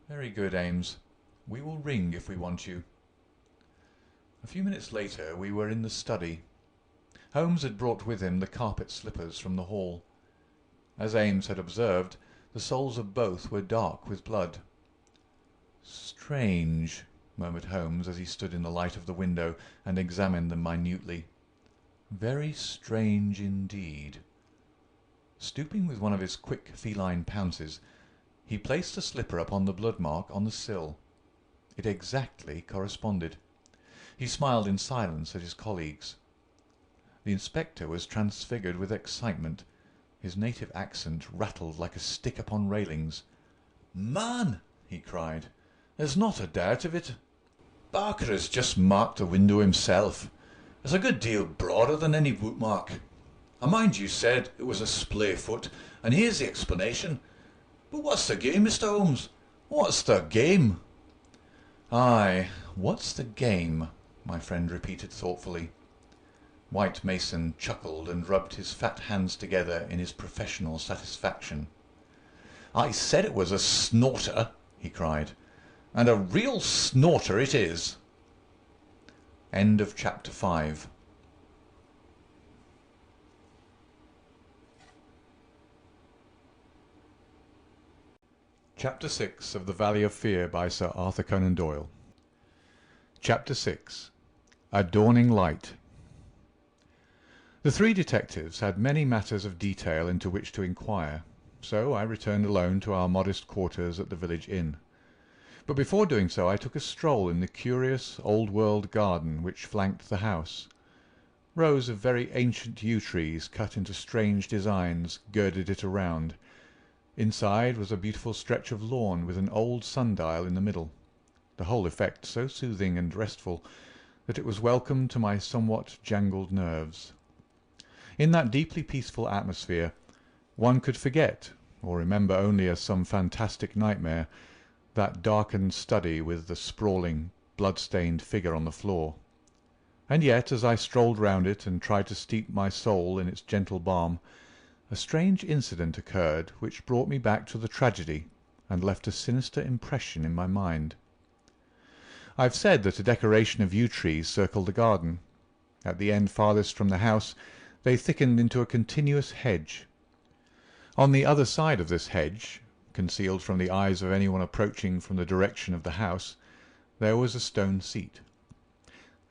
Very good, Ames. We will ring if we want you." A few minutes later we were in the study. Holmes had brought with him the carpet slippers from the hall. As Ames had observed, the soles of both were dark with blood. "Strange," murmured Holmes as he stood in the light of the window and examined them minutely. "Very strange indeed." Stooping with one of his quick feline pounces, he placed the slipper upon the blood mark on the sill. It exactly corresponded. He smiled in silence at his colleagues. The inspector was transfigured with excitement. His native accent rattled like a stick upon railings. "Man," he cried, "there's not a doubt of it. Barker has just marked the window himself. It's a good deal broader than any boot mark. I mind you said it was a splay foot, and here's the explanation. But what's the game, Mr. Holmes? What's the game?" "Aye, what's the game?" my friend repeated thoughtfully. White Mason chuckled and rubbed his fat hands together in his professional satisfaction. "I said it was a snorter," he cried, "and a real snorter it is." End of chapter 5. Chapter 6 of The Valley of Fear by Sir Arthur Conan Doyle. Chapter 6. A Dawning Light. The three detectives had many matters of detail into which to inquire, so I returned alone to our modest quarters at the village inn. But before doing so I took a stroll in the curious old-world garden which flanked the house. Rows of very ancient yew trees cut into strange designs girded it around. Inside was a beautiful stretch of lawn with an old sundial in the middle, the whole effect so soothing and restful that it was welcome to my somewhat jangled nerves. In that deeply peaceful atmosphere one could forget, or remember only as some fantastic nightmare, that darkened study with the sprawling, blood-stained figure on the floor. And yet, as I strolled round it and tried to steep my soul in its gentle balm, a strange incident occurred which brought me back to the tragedy and left a sinister impression in my mind. I have said that a decoration of yew trees circled the garden. At the end farthest from the house they thickened into a continuous hedge. On the other side of this hedge, concealed from the eyes of anyone approaching from the direction of the house, there was a stone seat.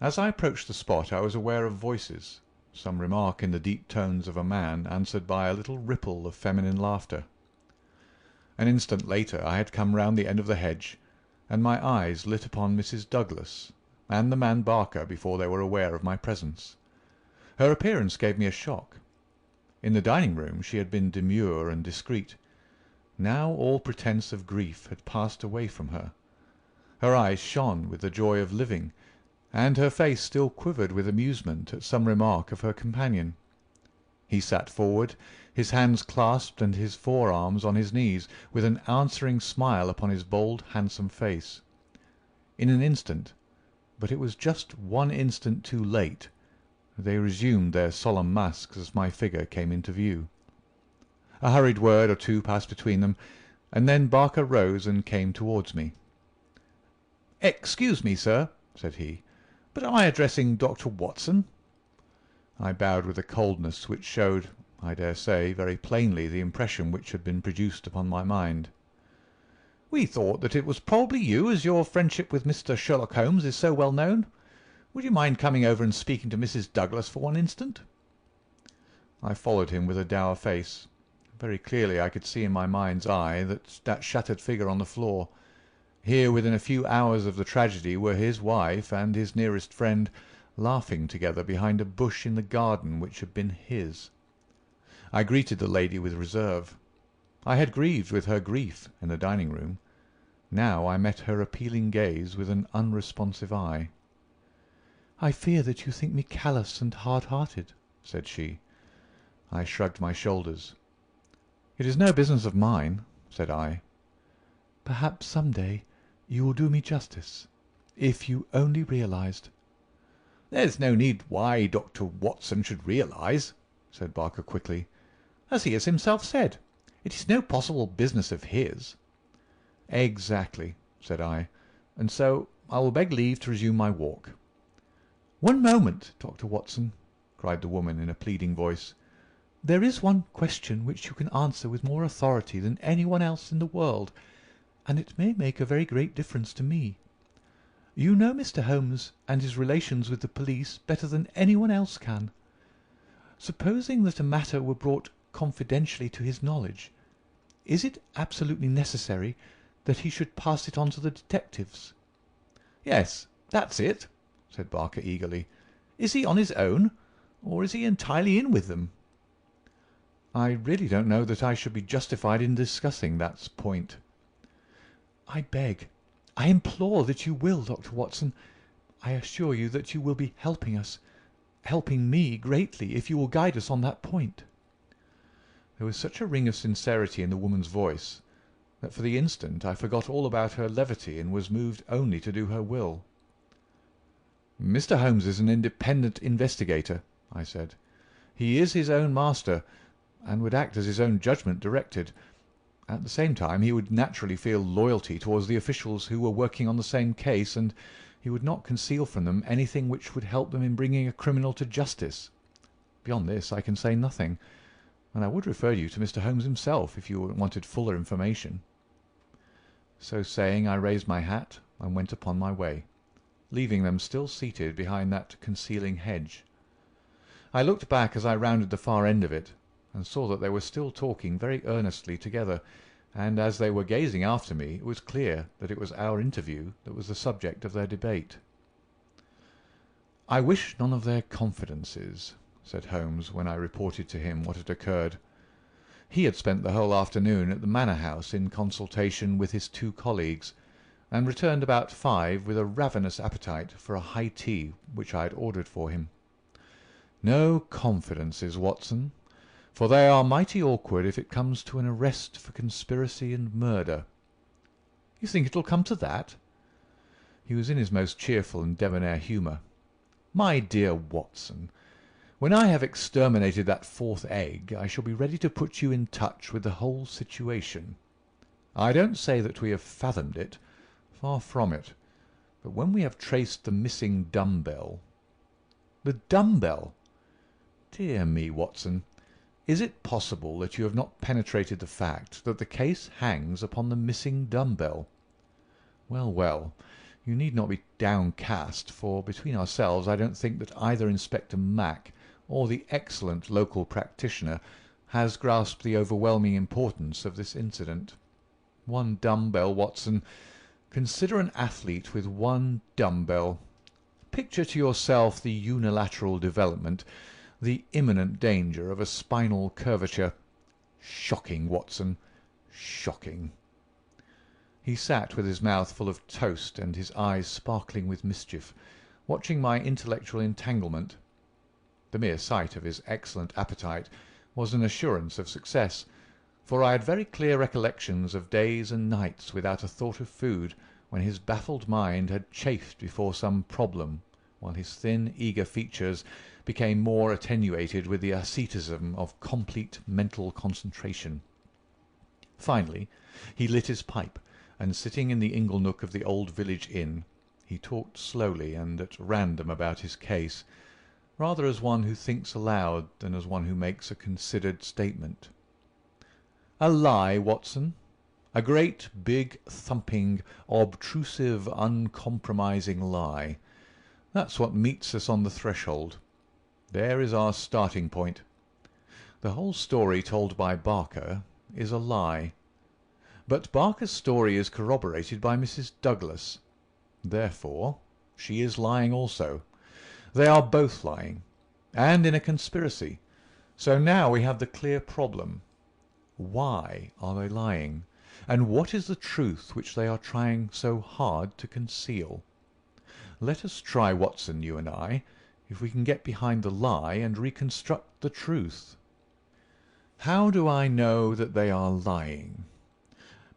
As I approached the spot I was aware of voices, some remark in the deep tones of a man answered by a little ripple of feminine laughter. An instant later I had come round the end of the hedge, and my eyes lit upon Mrs. Douglas and the man Barker before they were aware of my presence. Her appearance gave me a shock. In the dining-room she had been demure and discreet. Now all pretence of grief had passed away from her. Her eyes shone with the joy of living, and her face still quivered with amusement at some remark of her companion. He sat forward, his hands clasped and his forearms on his knees, with an answering smile upon his bold, handsome face. In an instant, but it was just one instant too late, they resumed their solemn masks as my figure came into view. A hurried word or two passed between them, and then Barker rose and came towards me. "Excuse me, sir," said he, "but am I addressing Dr. Watson?" I bowed with a coldness which showed, I dare say, very plainly the impression which had been produced upon my mind. "We thought that it was probably you, as your friendship with Mr. Sherlock Holmes is so well known. Would you mind coming over and speaking to Mrs. Douglas for one instant?" I followed him with a dour face. Very clearly I could see in my mind's eye that shattered figure on the floor. Here within a few hours of the tragedy were his wife and his nearest friend laughing together behind a bush in the garden which had been his. I greeted the lady with reserve. I had grieved with her grief in the dining-room. Now I met her appealing gaze with an unresponsive eye. "I fear that you think me callous and hard-hearted," said she. I shrugged my shoulders. "It is no business of mine," said I. "Perhaps some day you will do me justice, if you only realized—" "There's no need why Dr. Watson should realize," said Barker quickly. "As he has himself said, it is no possible business of his." "Exactly," said I, "and so I will beg leave to resume my walk." "One moment, Dr. Watson," cried the woman in a pleading voice. "There is one question which you can answer with more authority than anyone else in the world, and it may make a very great difference to me. You know Mr. Holmes and his relations with the police better than anyone else can. Supposing that a matter were brought confidentially to his knowledge, is it absolutely necessary that he should pass it on to the detectives?" "Yes, that's it," said Barker eagerly. "Is he on his own, or is he entirely in with them?" "I really don't know that I should be justified in discussing that point." "I beg, I implore that you will, Dr. Watson. I assure you that you will be helping us, helping me greatly, if you will guide us on that point." There was such a ring of sincerity in the woman's voice that for the instant I forgot all about her levity and was moved only to do her will. "Mr. Holmes is an independent investigator," I said. "He is his own master, and would act as his own judgment directed. At the same time he would naturally feel loyalty towards the officials who were working on the same case, and he would not conceal from them anything which would help them in bringing a criminal to justice. Beyond this I can say nothing, and I would refer you to Mr. Holmes himself if you wanted fuller information." So saying I raised my hat and went upon my way, leaving them still seated behind that concealing hedge. I looked back as I rounded the far end of it, and saw that they were still talking very earnestly together, and as they were gazing after me it was clear that it was our interview that was the subject of their debate. "I wish none of their confidences," said Holmes when I reported to him what had occurred. He had spent the whole afternoon at the manor house in consultation with his two colleagues, and returned about 5 with a ravenous appetite for a high tea which I had ordered for him. "No confidences, Watson, for they are mighty awkward if it comes to an arrest for conspiracy and murder." "You think it'll come to that?" He was in his most cheerful and debonair humour. My dear Watson, when I have exterminated that fourth egg, I shall be ready to put you in touch with the whole situation. I don't say that we have fathomed it, far from it, but when we have traced the missing dumbbell— The dumbbell! Dear me, Watson, is it possible that you have not penetrated the fact that the case hangs upon the missing dumbbell? Well, well, you need not be downcast, for between ourselves I don't think that either Inspector Mac or the excellent local practitioner has grasped the overwhelming importance of this incident. One dumbbell, Watson. Consider an athlete with one dumbbell. Picture to yourself the unilateral development, the imminent danger of a spinal curvature. Shocking, Watson, shocking. He sat with his mouth full of toast and his eyes sparkling with mischief, watching my intellectual entanglement. The mere sight of his excellent appetite was an assurance of success, for I had very clear recollections of days and nights without a thought of food, when his baffled mind had chafed before some problem, while his thin, eager features became more attenuated with the asceticism of complete mental concentration. Finally, he lit his pipe, and sitting in the ingle-nook of the old village inn, he talked slowly and at random about his case, rather as one who thinks aloud than as one who makes a considered statement. A lie, Watson. A great, big, thumping, obtrusive, uncompromising lie. That's what meets us on the threshold. There is our starting point. The whole story told by Barker is a lie. But Barker's story is corroborated by Mrs. Douglas. Therefore, she is lying also. They are both lying, and in a conspiracy. So now we have the clear problem. Why are they lying? And what is the truth which they are trying so hard to conceal? Let us try, Watson, you and I, if we can get behind the lie and reconstruct the truth. How do I know that they are lying?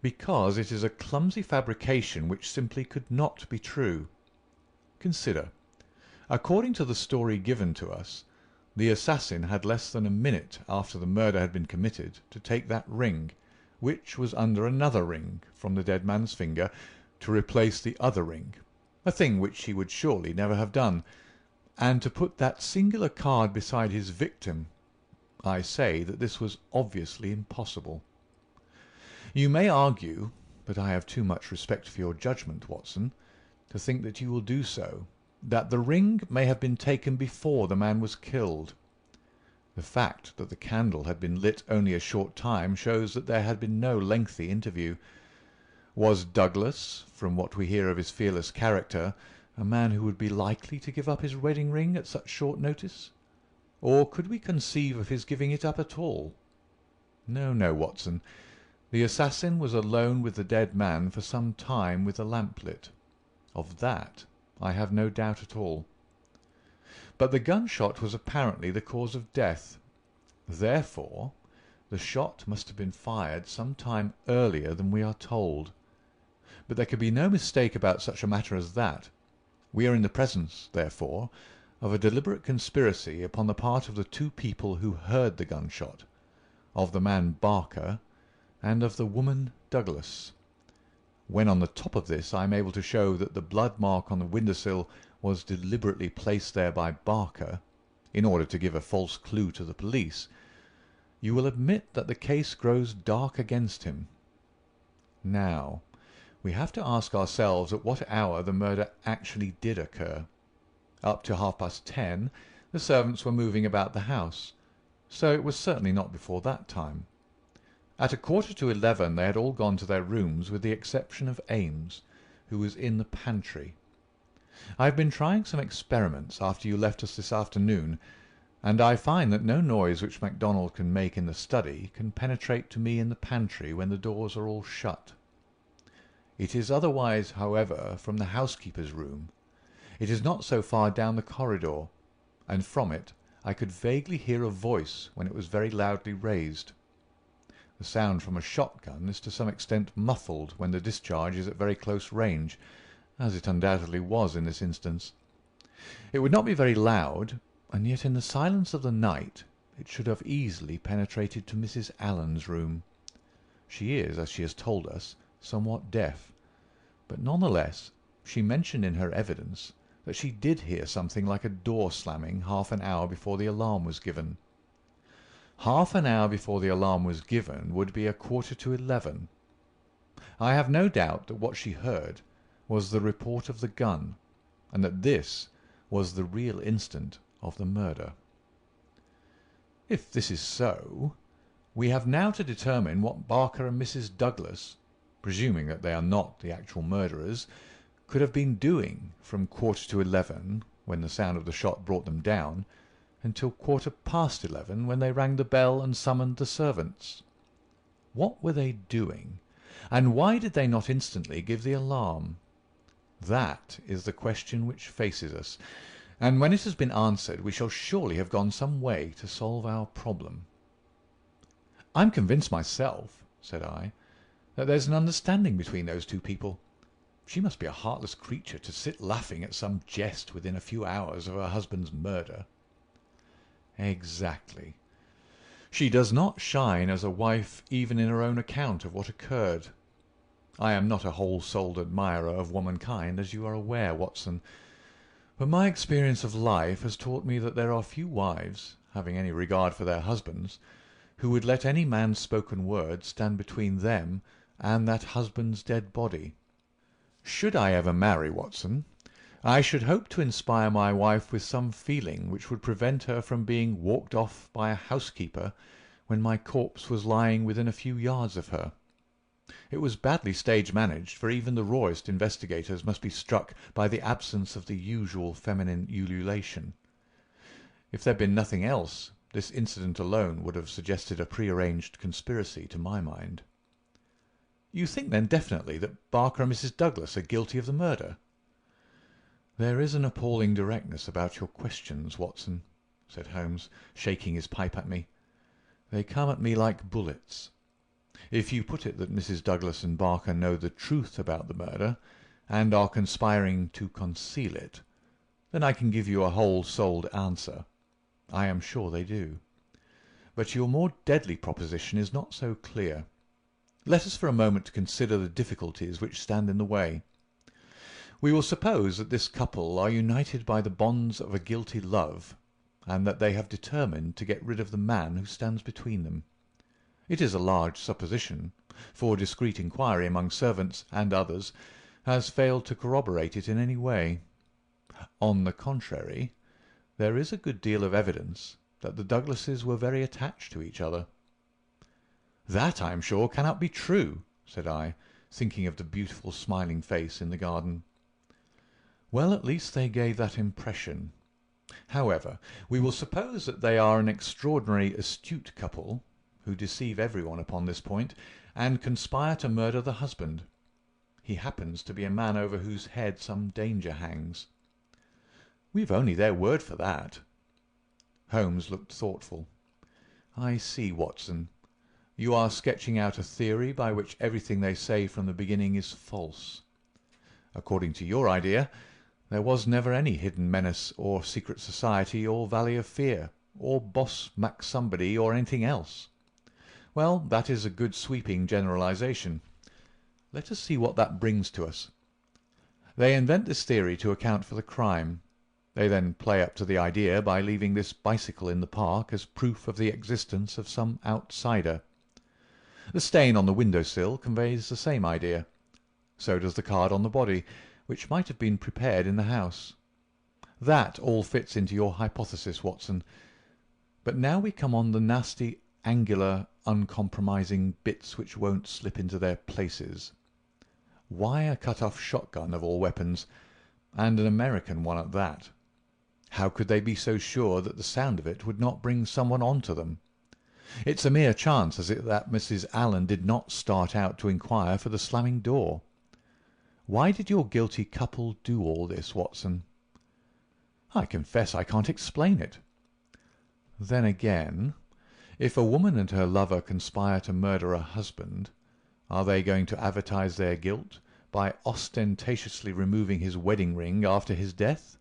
Because it is a clumsy fabrication which simply could not be true. Consider. According to the story given to us, the assassin had less than a minute after the murder had been committed to take that ring, which was under another ring, from the dead man's finger, to replace the other ring, a thing which he would surely never have done, and to put that singular card beside his victim. I say that this was obviously impossible. You may argue, but I have too much respect for your judgment, Watson, to think that you will do so, that the ring may have been taken before the man was killed. The fact that the candle had been lit only a short time shows that there had been no lengthy interview. Was Douglas, from what we hear of his fearless character, a man who would be likely to give up his wedding ring at such short notice? Or could we conceive of his giving it up at all? No, no, Watson. The assassin was alone with the dead man for some time with the lamp lit. Of that I have no doubt at all. But the gunshot was apparently the cause of death. Therefore, the shot must have been fired some time earlier than we are told. But there can be no mistake about such a matter as that. We are in the presence, therefore, of a deliberate conspiracy upon the part of the two people who heard the gunshot, of the man Barker, and of the woman Douglas. When on the top of this I am able to show that the blood mark on the windowsill was deliberately placed there by Barker, in order to give a false clue to the police, you will admit that the case grows dark against him. Now, we have to ask ourselves at what hour the murder actually did occur. Up to 10:30, the servants were moving about the house, so it was certainly not before that time. At 11:15 they had all gone to their rooms with the exception of Ames, who was in the pantry. I have been trying some experiments after you left us this afternoon, and I find that no noise which MacDonald can make in the study can penetrate to me in the pantry when the doors are all shut. It is otherwise, however, from the housekeeper's room. It is not so far down the corridor, and from it I could vaguely hear a voice when it was very loudly raised. The sound from a shotgun is to some extent muffled when the discharge is at very close range, as it undoubtedly was in this instance. It would not be very loud, and yet in the silence of the night it should have easily penetrated to Mrs. Allen's room. She is, as she has told us, somewhat deaf, but none the less she mentioned in her evidence that she did hear something like a door slamming half an hour before the alarm was given. Half an hour before the alarm was given would be 11:15. I have no doubt that what she heard was the report of the gun, and that this was the real instant of the murder. If this is so, we have now to determine what Barker and Mrs. Douglas, presuming that they are not the actual murderers, could have been doing from 11:15, when the sound of the shot brought them down, until 11:15, when they rang the bell and summoned the servants. What were they doing, and why did they not instantly give the alarm? That is the question which faces us, and when it has been answered we shall surely have gone some way to solve our problem. "I'm convinced myself," said I, "that there's an understanding between those two people. She must be a heartless creature to sit laughing at some jest within a few hours of her husband's murder." "Exactly. She does not shine as a wife even in her own account of what occurred. I am not a whole-souled admirer of womankind, as you are aware, Watson, but my experience of life has taught me that there are few wives, having any regard for their husbands, who would let any man's spoken word stand between them and that husband's dead body. Should I ever marry, Watson, I should hope to inspire my wife with some feeling which would prevent her from being walked off by a housekeeper when my corpse was lying within a few yards of her. It was badly stage-managed, for even the rawest investigators must be struck by the absence of the usual feminine ululation. If there had been nothing else, this incident alone would have suggested a prearranged conspiracy to my mind." "You think then definitely that Barker and Mrs. Douglas are guilty of the murder?" "There is an appalling directness about your questions, Watson," said Holmes, shaking his pipe at me. "They come at me like bullets. If you put it that Mrs. Douglas and Barker know the truth about the murder, and are conspiring to conceal it, then I can give you a whole-souled answer. I am sure they do. But your more deadly proposition is not so clear. Let us for a moment consider the difficulties which stand in the way. We will suppose that this couple are united by the bonds of a guilty love, and that they have determined to get rid of the man who stands between them. It is a large supposition, for discreet inquiry among servants and others has failed to corroborate it in any way. On the contrary, there is a good deal of evidence that the Douglases were very attached to each other." "That, I am sure, cannot be true," said I, thinking of the beautiful smiling face in the garden. "Well, at least they gave that impression. However, we will suppose that they are an extraordinarily astute couple, who deceive everyone upon this point, and conspire to murder the husband. He happens to be a man over whose head some danger hangs." "We've only their word for that." Holmes looked thoughtful. "I see, Watson. You are sketching out a theory by which everything they say from the beginning is false. According to your idea, there was never any hidden menace, or secret society, or valley of fear, or boss Mac-somebody, or anything else. Well, that is a good sweeping generalization. Let us see what that brings to us. They invent this theory to account for the crime. They then play up to the idea by leaving this bicycle in the park as proof of the existence of some outsider. The stain on the window-sill conveys the same idea. So does the card on the body, which might have been prepared in the house. That all fits into your hypothesis, Watson. But now we come on the nasty, angular, uncompromising bits which won't slip into their places. Why a cut-off shotgun of all weapons, and an American one at that? How could they be so sure that the sound of it would not bring someone on to them? It's a mere chance, is it, that Mrs. Allen did not start out to inquire for the slamming door? Why did your guilty couple do all this, Watson?" "I confess I can't explain it." "Then again, if a woman and her lover conspire to murder a husband, are they going to advertise their guilt by ostentatiously removing his wedding ring after his death?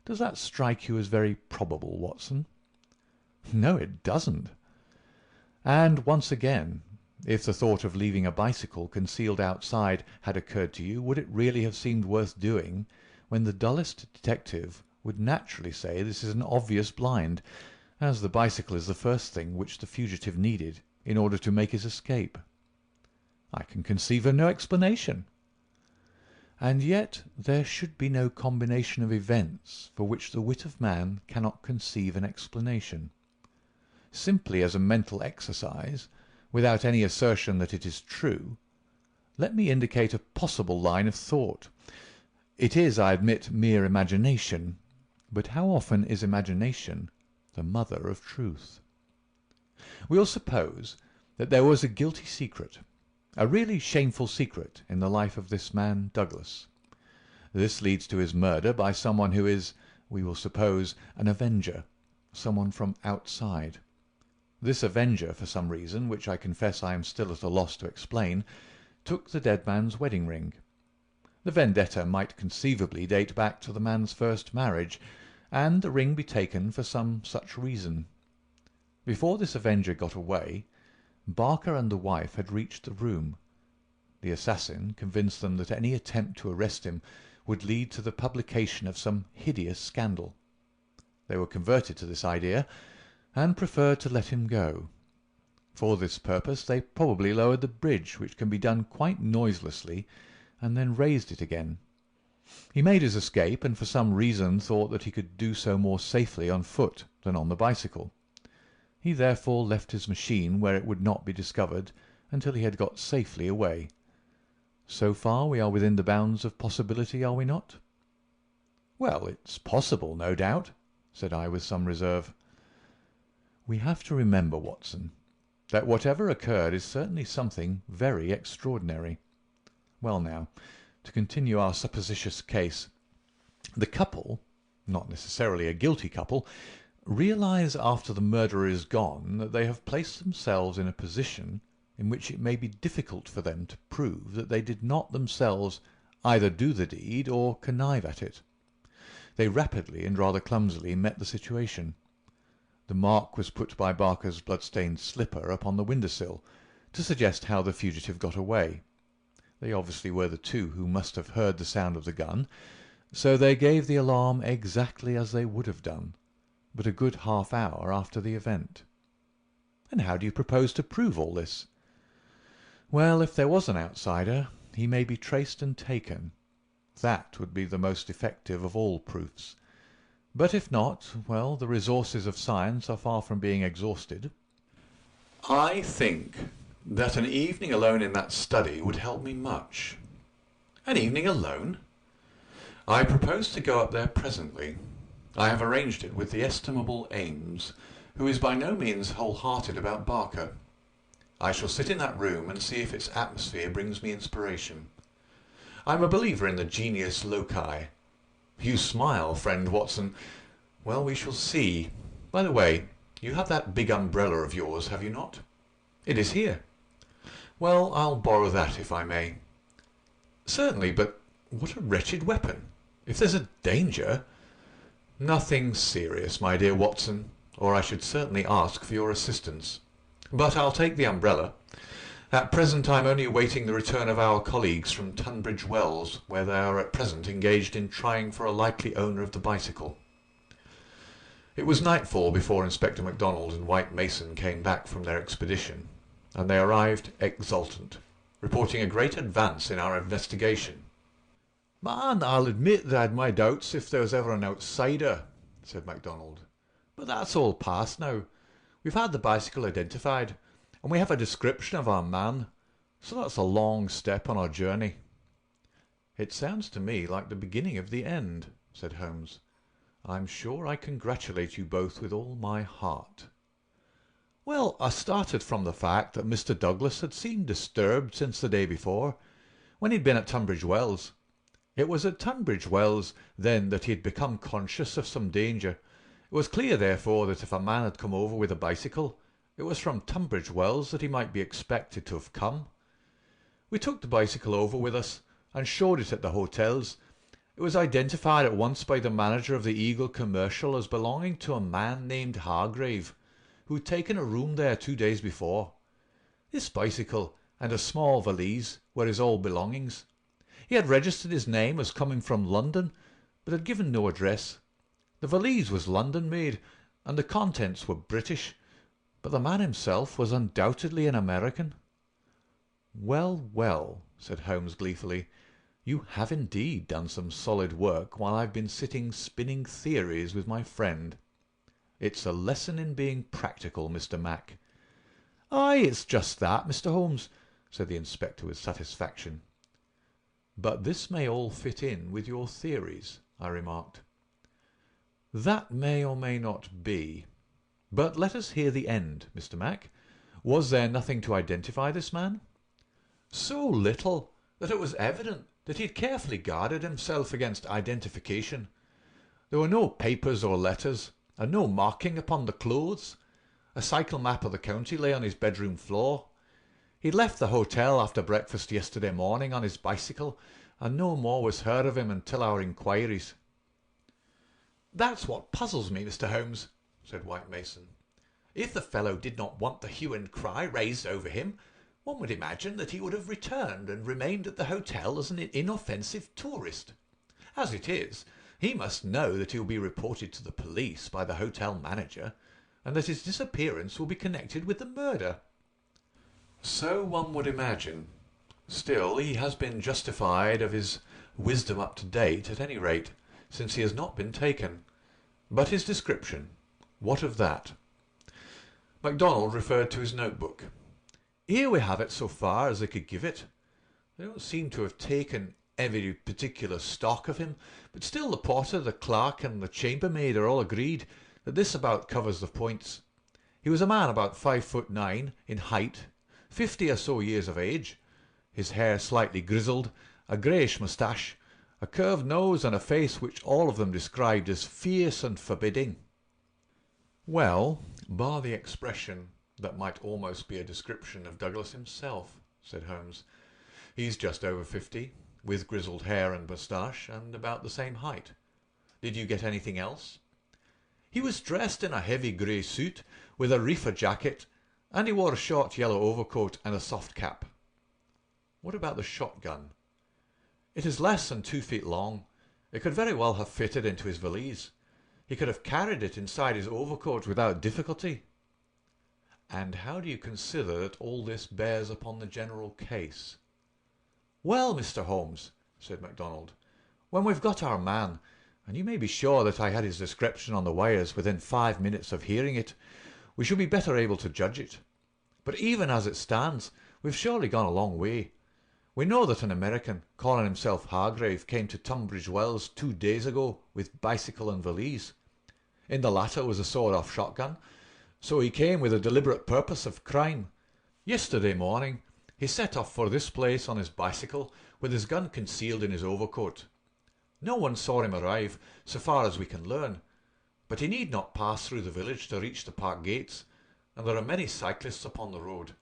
Does that strike you as very probable, Watson?" "No, it doesn't." "And once again, if the thought of leaving a bicycle concealed outside had occurred to you, would it really have seemed worth doing, when the dullest detective would naturally say this is an obvious blind, as the bicycle is the first thing which the fugitive needed in order to make his escape? I can conceive of no explanation. And yet there should be no combination of events for which the wit of man cannot conceive an explanation. Simply as a mental exercise, without any assertion that it is true, let me indicate a possible line of thought. It is, I admit, mere imagination, but how often is imagination the mother of truth? We'll suppose that there was a guilty secret, a really shameful secret, in the life of this man Douglas. This leads to his murder by someone who is, we will suppose, an avenger, someone from outside. This avenger, for some reason, which I confess I am still at a loss to explain, took the dead man's wedding ring. The vendetta might conceivably date back to the man's first marriage, and the ring be taken for some such reason. Before this avenger got away, Barker and the wife had reached the room. The assassin convinced them that any attempt to arrest him would lead to the publication of some hideous scandal. They were converted to this idea, and preferred to let him go. For this purpose they probably lowered the bridge, which can be done quite noiselessly, and then raised it again. He made his escape, and for some reason thought that he could do so more safely on foot than on the bicycle. He therefore left his machine where it would not be discovered until he had got safely away. So far we are within the bounds of possibility, are we not?" "Well, it's possible, no doubt," said I with some reserve. "We have to remember, Watson, that whatever occurred is certainly something very extraordinary. Well now, to continue our supposititious case, the couple, not necessarily a guilty couple, realize after the murderer is gone that they have placed themselves in a position in which it may be difficult for them to prove that they did not themselves either do the deed or connive at it. They rapidly and rather clumsily met the situation. The mark was put by Barker's blood-stained slipper upon the window-sill, to suggest how the fugitive got away. They obviously were the two who must have heard the sound of the gun, so they gave the alarm exactly as they would have done, but a good half-hour after the event. And how do you propose to prove all this? Well, if there was an outsider, he may be traced and taken. That would be the most effective of all proofs. But if not, well, the resources of science are far from being exhausted. I think that an evening alone in that study would help me much." "An evening alone?" "I propose to go up there presently. I have arranged it with the estimable Ames, who is by no means whole-hearted about Barker. I shall sit in that room and see if its atmosphere brings me inspiration. I'm a believer in the genius loci. You smile, friend Watson. Well, we shall see. By the way, you have that big umbrella of yours, have you not?" "It is here." "Well, I'll borrow that, if I may." "Certainly, but what a wretched weapon. If there's a danger—" "Nothing serious, my dear Watson, or I should certainly ask for your assistance. But I'll take the umbrella. At present I'm only awaiting the return of our colleagues from Tunbridge Wells, where they are at present engaged in trying for a likely owner of the bicycle." It was nightfall before Inspector MacDonald and White Mason came back from their expedition, and they arrived exultant, reporting a great advance in our investigation. "Man, I'll admit that I had my doubts if there was ever an outsider," said MacDonald. "But that's all past now. We've had the bicycle identified, and we have a description of our man, so that's a long step on our journey." "It sounds to me like the beginning of the end," said Holmes. "I'm sure I congratulate you both with all my heart." "Well, I started from the fact that Mr. Douglas had seemed disturbed since the day before, when he'd been at Tunbridge Wells. It was at Tunbridge Wells then that he had become conscious of some danger. It was clear, therefore, that if a man had come over with a bicycle, it was from Tunbridge Wells that he might be expected to have come. We took the bicycle over with us and showed it at the hotels, It was identified at once by the manager of the Eagle Commercial as belonging to a man named Hargrave, who had taken a room there 2 days before. This bicycle and a small valise were his old belongings. He had registered his name as coming from London, but had given no address. The valise was London-made, and the contents were British, but the man himself was undoubtedly an American. "Well, well," said Holmes gleefully, "you have indeed done some solid work while I've been sitting spinning theories with my friend. It's a lesson in being practical, Mr. Mac." "Aye, it's just that, Mr. Holmes," said the inspector with satisfaction. "But this may all fit in with your theories," I remarked. "That may or may not be. But let us hear the end, Mr. Mac. Was there nothing to identify this man?" "So little that it was evident that he had carefully guarded himself against identification. There were no papers or letters, and no marking upon the clothes. A cycle map of the county lay on his bedroom floor. He'd left the hotel after breakfast yesterday morning on his bicycle, and no more was heard of him until our inquiries." "That's what puzzles me, Mr. Holmes," said White Mason. "If the fellow did not want the hue and cry raised over him, one would imagine that he would have returned and remained at the hotel as an inoffensive tourist. As it is, he must know that he will be reported to the police by the hotel manager, and that his disappearance will be connected with the murder." "So one would imagine. Still, he has been justified of his wisdom up to date, at any rate, since he has not been taken. But his description, what of that?" MacDonald referred to his notebook. "Here we have it so far as they could give it. They don't seem to have taken every particular stock of him, but still the porter, the clerk, and the chambermaid are all agreed that this about covers the points. He was a man about 5'9" in height, 50 or so years of age, his hair slightly grizzled, a greyish moustache, a curved nose, and a face which all of them described as fierce and forbidding." "Well, bar the expression, that might almost be a description of Douglas himself," said Holmes. "He's just over 50, with grizzled hair and moustache, and about the same height. Did you get anything else?" "He was dressed in a heavy grey suit, with a reefer jacket, and he wore a short yellow overcoat and a soft cap." "What about the shotgun?" "It is less than 2 feet long. It could very well have fitted into his valise. He could have carried it inside his overcoat without difficulty." "And how do you consider that all this bears upon the general case?" "Well, Mr. Holmes," said MacDonald, "when we've got our man, and you may be sure that I had his description on the wires within 5 minutes of hearing it, we shall be better able to judge it. But even as it stands, we've surely gone a long way. We know that an American, calling himself Hargrave, came to Tunbridge Wells 2 days ago with bicycle and valise. In the latter was a sawed-off shotgun, so he came with a deliberate purpose of crime. Yesterday morning he set off for this place on his bicycle with his gun concealed in his overcoat. No one saw him arrive, so far as we can learn, but he need not pass through the village to reach the park gates, and there are many cyclists upon the road.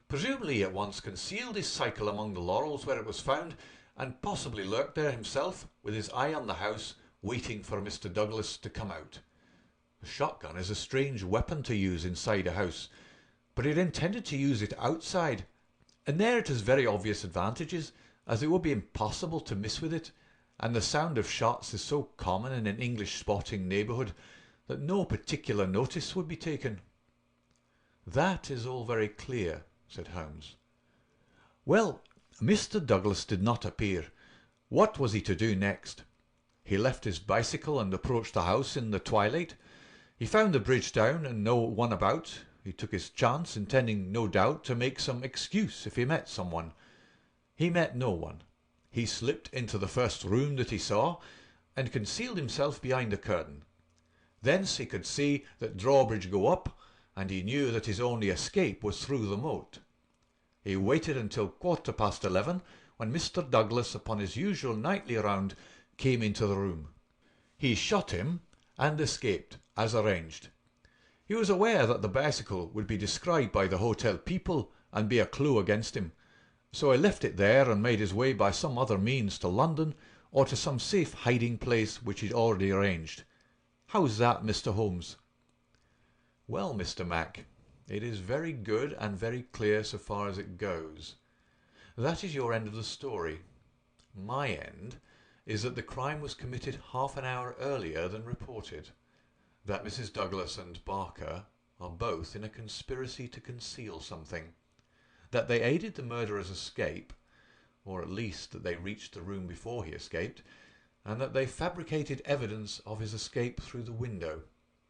Presumably he at once concealed his cycle among the laurels where it was found, and possibly lurked there himself with his eye on the house, waiting for Mr. Douglas to come out. A shotgun is a strange weapon to use inside a house, but he had intended to use it outside, and there it has very obvious advantages, as it would be impossible to miss with it, and the sound of shots is so common in an English sporting neighbourhood that no particular notice would be taken." "That is all very clear," said Holmes. "Well, Mr. Douglas did not appear. What was he to do next? He left his bicycle and approached the house in the twilight. He found the bridge down and no one about. He took his chance, intending no doubt to make some excuse if he met someone. He met no one. He slipped into the first room that he saw, and concealed himself behind a curtain. Thence he could see that drawbridge go up, and he knew that his only escape was through the moat. He waited until 11:15, when Mr. Douglas, upon his usual nightly round, came into the room. He shot him and escaped, as arranged. He was aware that the bicycle would be described by the hotel people and be a clue against him, so he left it there and made his way by some other means to London, or to some safe hiding place which he'd already arranged. How's that, Mr. Holmes?" "Well, Mr. Mac, it is very good and very clear so far as it goes. That is your end of the story. My end is that the crime was committed half an hour earlier than reported, that Mrs. Douglas and Barker are both in a conspiracy to conceal something, that they aided the murderer's escape, or at least that they reached the room before he escaped, and that they fabricated evidence of his escape through the window,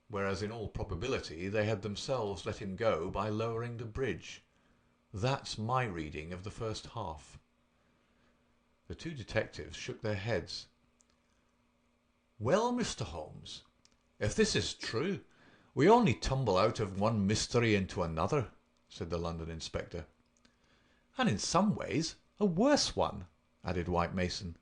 whereas in all probability they had themselves let him go by lowering the bridge. That's my reading of the first half." The two detectives shook their heads. "Well, Mr. Holmes, if this is true, we only tumble out of one mystery into another," said the London inspector. "And in some ways a worse one," added White Mason.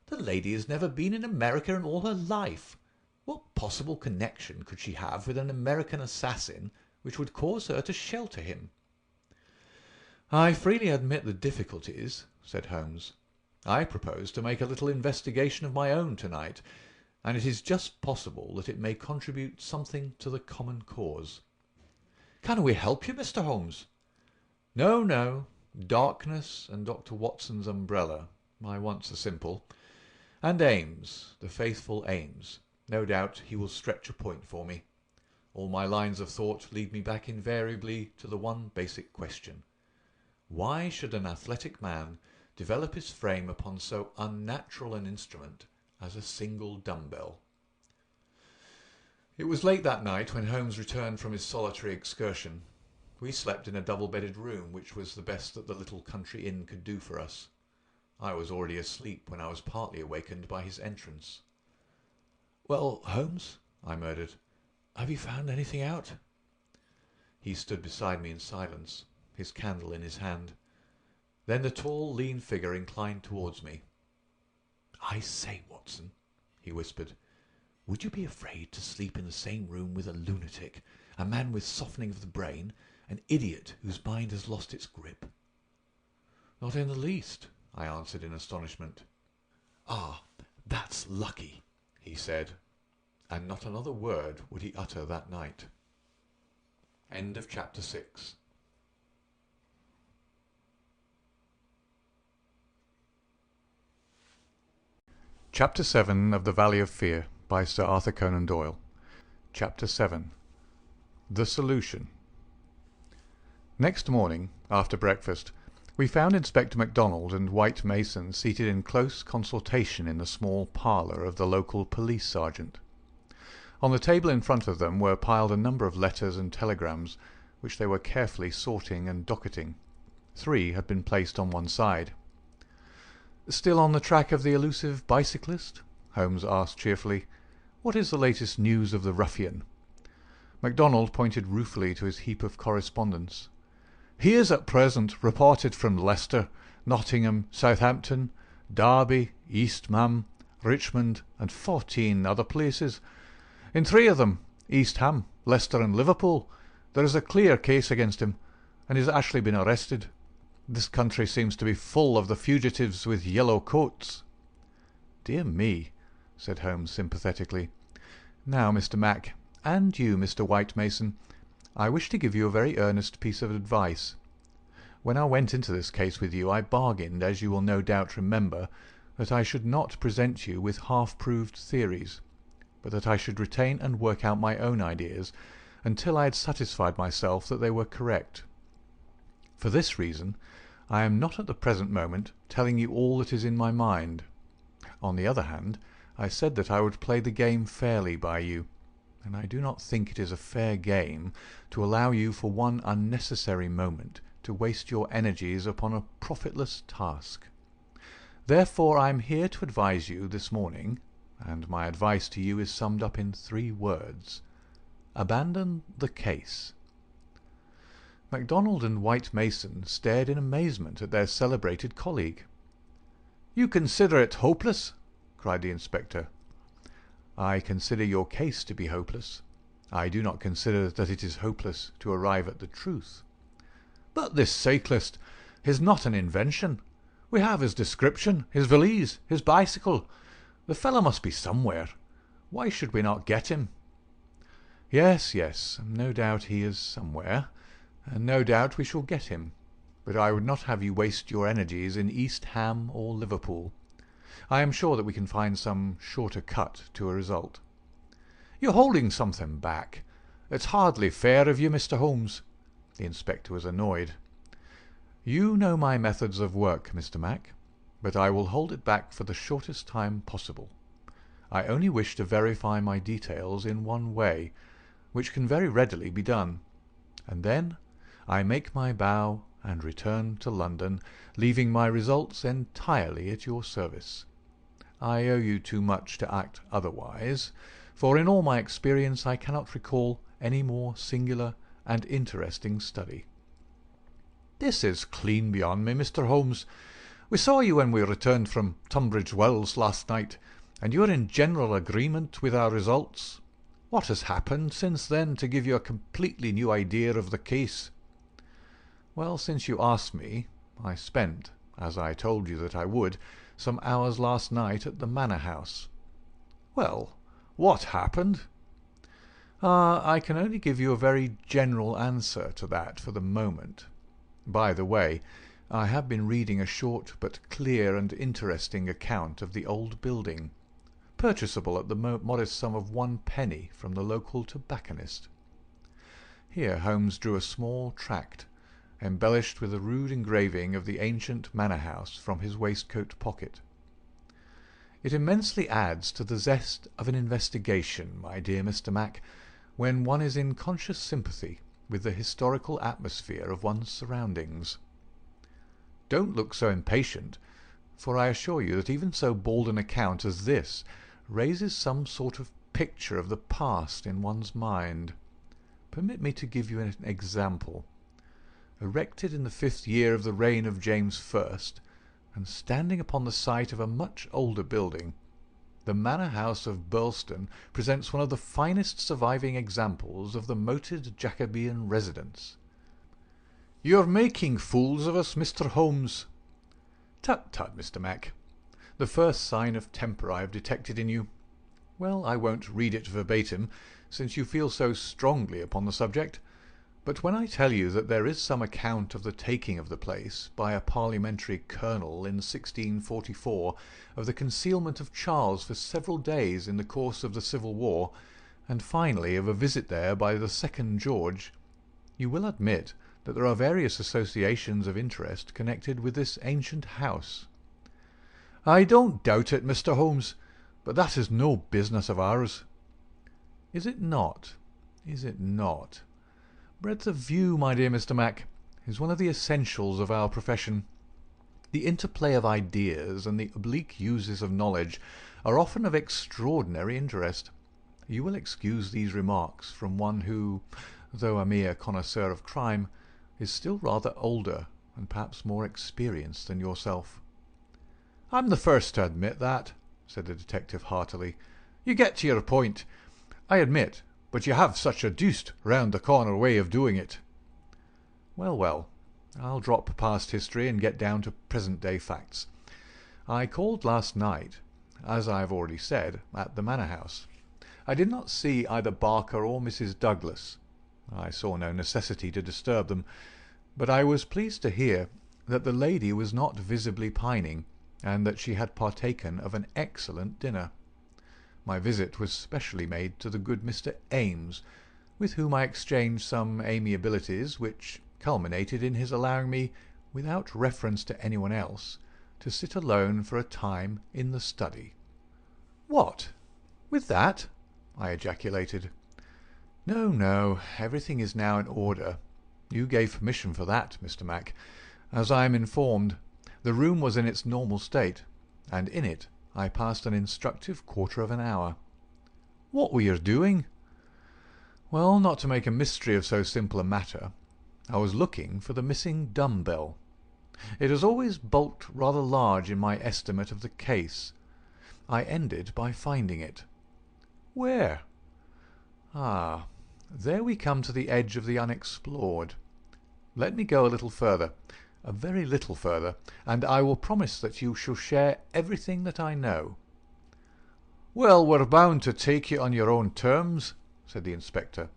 "The lady has never been in America in all her life. What possible connection could she have with an American assassin which would cause her to shelter him?" "I freely admit the difficulties," said Holmes. "I propose to make a little investigation of my own tonight, and it is just possible that it may contribute something to the common cause." "Can we help you, Mr. Holmes?" "No, no. Darkness and Dr. Watson's umbrella, my wants are simple. And Ames, the faithful Ames. No doubt he will stretch a point for me. All my lines of thought lead me back invariably to the one basic question. Why should an athletic man develop his frame upon so unnatural an instrument as a single dumbbell?" It was late that night when Holmes returned from his solitary excursion. We slept in a double-bedded room, which was the best that the little country inn could do for us. I was already asleep when I was partly awakened by his entrance. "Well, Holmes," I murmured, "have you found anything out?" He stood beside me in silence, his candle in his hand. Then the tall, lean figure inclined towards me. "I say, Watson," he whispered, "would you be afraid to sleep in the same room with a lunatic, a man with softening of the brain, an idiot whose mind has lost its grip?" "Not in the least," I answered in astonishment. "Ah, that's lucky," he said, and not another word would he utter that night. End of chapter 6. Chapter 7 of The Valley of Fear by Sir Arthur Conan Doyle. Chapter 7. The Solution. Next morning, after breakfast, we found Inspector MacDonald and White Mason seated in close consultation in the small parlour of the local police sergeant. On the table in front of them were piled a number of letters and telegrams, which they were carefully sorting and docketing. 3 had been placed on one side. "Still on the track of the elusive bicyclist?" Holmes asked cheerfully. "What is the latest news of the ruffian?" MacDonald pointed ruefully to his heap of correspondence. "He is at present reported from Leicester, Nottingham, Southampton, Derby, East Ham, Richmond, and 14 other places. In 3 of them, East Ham, Leicester, and Liverpool, there is a clear case against him, and he has actually been arrested. This country seems to be full of the fugitives with yellow coats." "Dear me," said Holmes sympathetically. "Now, Mr. Mac, and you, Mr. White Mason, I wish to give you a very earnest piece of advice. When I went into this case with you, I bargained, as you will no doubt remember, that I should not present you with half-proved theories, but that I should retain and work out my own ideas until I had satisfied myself that they were correct. For this reason, I am not at the present moment telling you all that is in my mind. On the other hand, I said that I would play the game fairly by you, and I do not think it is a fair game to allow you for one unnecessary moment to waste your energies upon a profitless task. Therefore I am here to advise you this morning, and my advice to you is summed up in 3 words. Abandon the case." MacDonald and White Mason stared in amazement at their celebrated colleague. "You consider it hopeless?" cried the inspector. "I consider your case to be hopeless. I do not consider that it is hopeless to arrive at the truth." "But this cyclist is not an invention. We have his description, his valise, his bicycle, The fellow must be somewhere. Why should we not get him?" "Yes, yes, no doubt he is somewhere, and no doubt we shall get him. But I would not have you waste your energies in East Ham or Liverpool. I am sure that we can find some shorter cut to a result." "You're holding something back. It's hardly fair of you, Mr. Holmes." The inspector was annoyed. "You know my methods of work, Mr. Mac, but I will hold it back for the shortest time possible. I only wish to verify my details in one way, which can very readily be done, and then I make my bow and return to London, leaving my results entirely at your service. I owe you too much to act otherwise, for in all my experience I cannot recall any more singular and interesting study." "This is clean beyond me, Mr. Holmes. We saw you when we returned from Tunbridge Wells last night, and you are in general agreement with our results. What has happened since then to give you a completely new idea of the case?" "Well, since you ask me, I spent, as I told you that I would, some hours last night at the Manor House." "Well, what happened?" I can only give you a very general answer to that for the moment. By the way, I have been reading a short but clear and interesting account of the old building, purchasable at the modest sum of 1 penny from the local tobacconist. Here Holmes drew a small tract, embellished with a rude engraving of the ancient manor house, from his waistcoat pocket. "It immensely adds to the zest of an investigation, my dear Mr. Mac, when one is in conscious sympathy with the historical atmosphere of one's surroundings. Don't look so impatient, for I assure you that even so bald an account as this raises some sort of picture of the past in one's mind. Permit me to give you an example. Erected in the 5th year of the reign of James I, and standing upon the site of a much older building, the manor house of Birlstone presents one of the finest surviving examples of the moated Jacobean residence." "You're making fools of us, Mr. Holmes." "Tut, tut, Mr. Mac. The first sign of temper I have detected in you. Well, I won't read it verbatim, since you feel so strongly upon the subject, but when I tell you that there is some account of the taking of the place by a parliamentary colonel in 1644, of the concealment of Charles for several days in the course of the Civil War, and finally of a visit there by the 2nd George, you will admit that there are various associations of interest connected with this ancient house." "I don't doubt it, Mr. Holmes, but that is no business of ours." "Is it not? Is it not? Breadth of view, my dear Mr. Mac, is one of the essentials of our profession. The interplay of ideas and the oblique uses of knowledge are often of extraordinary interest. You will excuse these remarks from one who, though a mere connoisseur of crime, is still rather older and perhaps more experienced than yourself." "I'm the first to admit that," said the detective heartily. "You get to your point, I admit, but you have such a deuced round-the-corner way of doing it." "Well, well, I'll drop past history and get down to present-day facts. I called last night, as I have already said, at the manor house. I did not see either Barker or Mrs. Douglas. I saw no necessity to disturb them, but I was pleased to hear that the lady was not visibly pining, and that she had partaken of an excellent dinner. My visit was specially made to the good Mr. Ames, with whom I exchanged some amiabilities which culminated in his allowing me, without reference to anyone else, to sit alone for a time in the study." "What? With that?" I ejaculated. "No, no, everything is now in order. You gave permission for that, Mr. Mac. As I am informed, the room was in its normal state, and in it I passed an instructive quarter of an hour." "What were you doing?" "Well, not to make a mystery of so simple a matter, I was looking for the missing dumb-bell. It has always bulked rather large in my estimate of the case. I ended by finding it." "Where?" "Ah, there we come to the edge of the unexplored. Let me go a little further, a very little further, and I will promise that you shall share everything that I know. "Well, we're bound to take you on your own terms," said the inspector.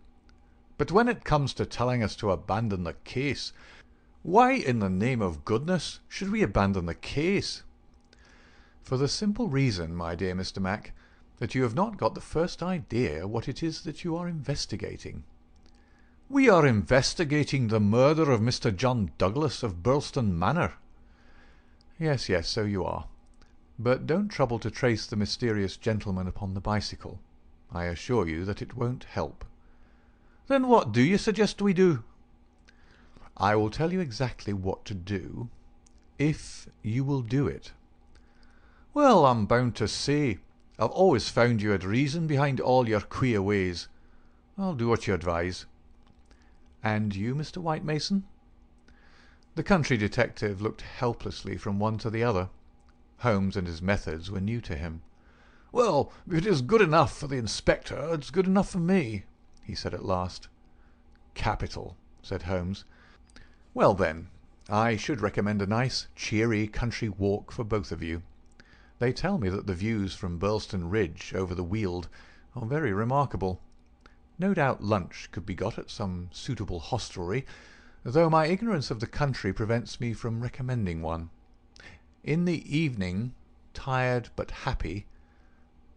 "But when it comes to telling us to abandon the case, why in the name of goodness should we abandon the case?" "For the simple reason, my dear Mr. Mac, that you have not got the first idea what it is that you are investigating." "We are investigating the murder of Mr. John Douglas of Birlstone Manor." "Yes, yes, so you are. But don't trouble to trace the mysterious gentleman upon the bicycle. I assure you that it won't help." "Then what do you suggest we do?" "I will tell you exactly what to do, if you will do it." "Well, I'm bound to say, I've always found you had reason behind all your queer ways. I'll do what you advise." "And you, Mr. White Mason?" The country detective looked helplessly from one to the other. Holmes and his methods were new to him. "Well, if it is good enough for the inspector, it's good enough for me," he said at last. "Capital," said Holmes. "Well then, I should recommend a nice, cheery country walk for both of you. They tell me that the views from Birlstone Ridge over the Weald are very remarkable. No doubt lunch could be got at some suitable hostelry, though my ignorance of the country prevents me from recommending one. In the evening, tired but happy—"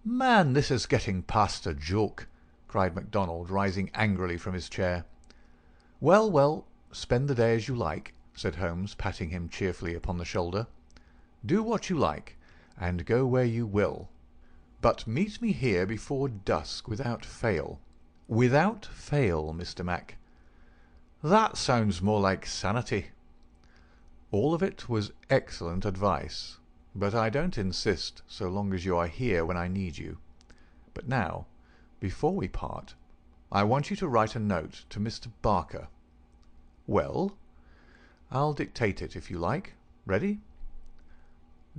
"Man, this is getting past a joke," cried MacDonald, rising angrily from his chair. "Well, well, spend the day as you like," said Holmes, patting him cheerfully upon the shoulder. "Do what you like, and go where you will. But meet me here before dusk without fail. Without fail, Mr. Mac." "That sounds more like sanity." "All of it was excellent advice, but I don't insist so long as you are here when I need you. But now, before we part, I want you to write a note to Mr. Barker." "Well?" "I'll dictate it if you like. Ready?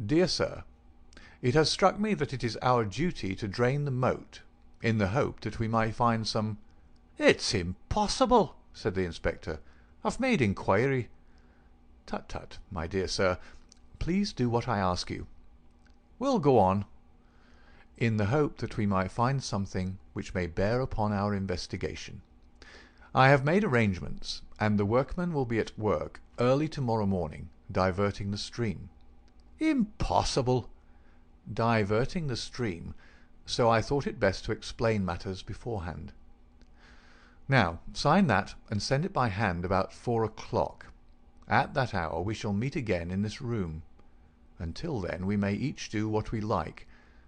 Dear Sir, it has struck me that it is our duty to drain the moat, in the hope that we may find some—" "It's impossible," said the inspector. "I've made inquiry." "Tut, tut, my dear sir. Please do what I ask you." "Well, go on." "In the hope that we might find something which may bear upon our investigation. I have made arrangements, and the workmen will be at work early tomorrow morning, diverting the stream." "Impossible." "Diverting the stream, so I thought it best to explain matters beforehand. Now, sign that and send it by hand about 4 o'clock. At that hour we shall meet again in this room. Until then we may each do what we like,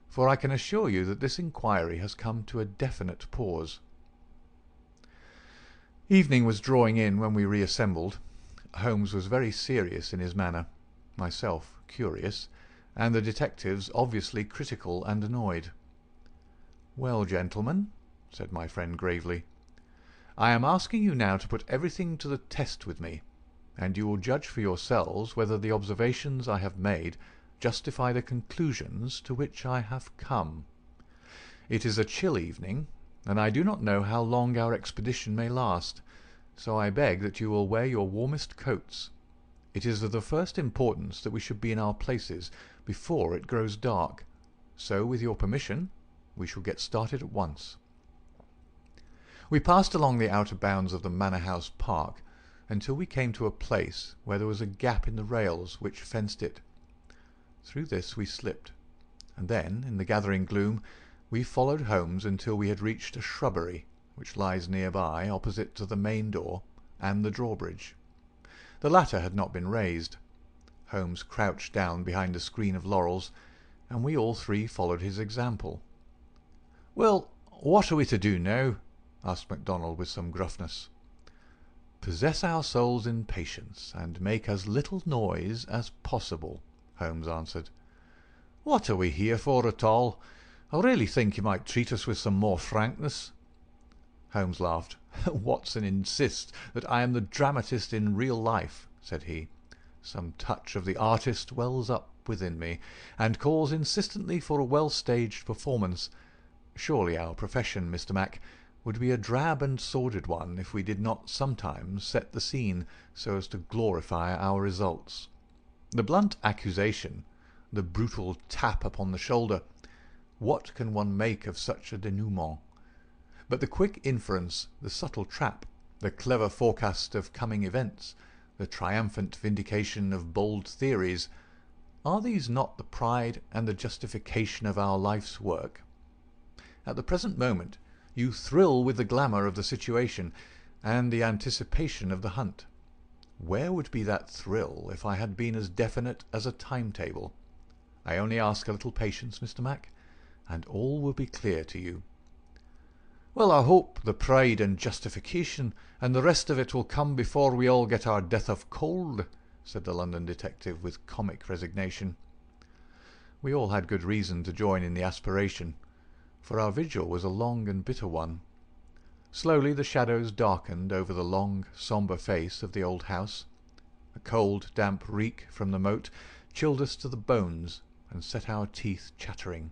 for I can assure you that this inquiry has come to a definite pause." Evening was drawing in when we reassembled. Holmes was very serious in his manner, myself curious, and the detectives obviously critical and annoyed. "Well, gentlemen," said my friend gravely, "I am asking you now to put everything to the test with me, and you will judge for yourselves whether the observations I have made justify the conclusions to which I have come. It is a chill evening, and I do not know how long our expedition may last, so I beg that you will wear your warmest coats. It is of the first importance that we should be in our places before it grows dark, so with your permission we shall get started at once." We passed along the outer bounds of the Manor House Park until we came to a place where there was a gap in the rails which fenced it. Through this we slipped, and then, in the gathering gloom, we followed Holmes until we had reached a shrubbery which lies nearby, opposite to the main door and the drawbridge. The latter had not been raised. Holmes crouched down behind a screen of laurels, and we all three followed his example. "Well, what are we to do now?" asked MacDonald with some gruffness. "Possess our souls in patience, and make as little noise as possible," Holmes answered. "What are we here for at all? I really think you might treat us with some more frankness." Holmes laughed. "Watson insists that I am the dramatist in real life," said he. "Some touch of the artist wells up within me, and calls insistently for a well-staged performance. Surely our profession, Mr. Mac, would be a drab and sordid one if we did not sometimes set the scene so as to glorify our results. The blunt accusation, the brutal tap upon the shoulder, What can one make of such a denouement? But the quick inference, the subtle trap, the clever forecast of coming events, the triumphant vindication of bold theories, are these not the pride and the justification of our life's work? At the present moment you thrill with the glamour of the situation and the anticipation of the hunt. Where would be that thrill if I had been as definite as a timetable? I only ask a little patience, Mr. Mac, and all will be clear to you. Well, I hope the pride and justification and the rest of it will come before we all get our death of cold, said the London detective with comic resignation. We all had good reason to join in the aspiration, for our vigil was a long and bitter one. Slowly the shadows darkened over the long, sombre face of the old house. A cold, damp reek from the moat chilled us to the bones and set our teeth chattering.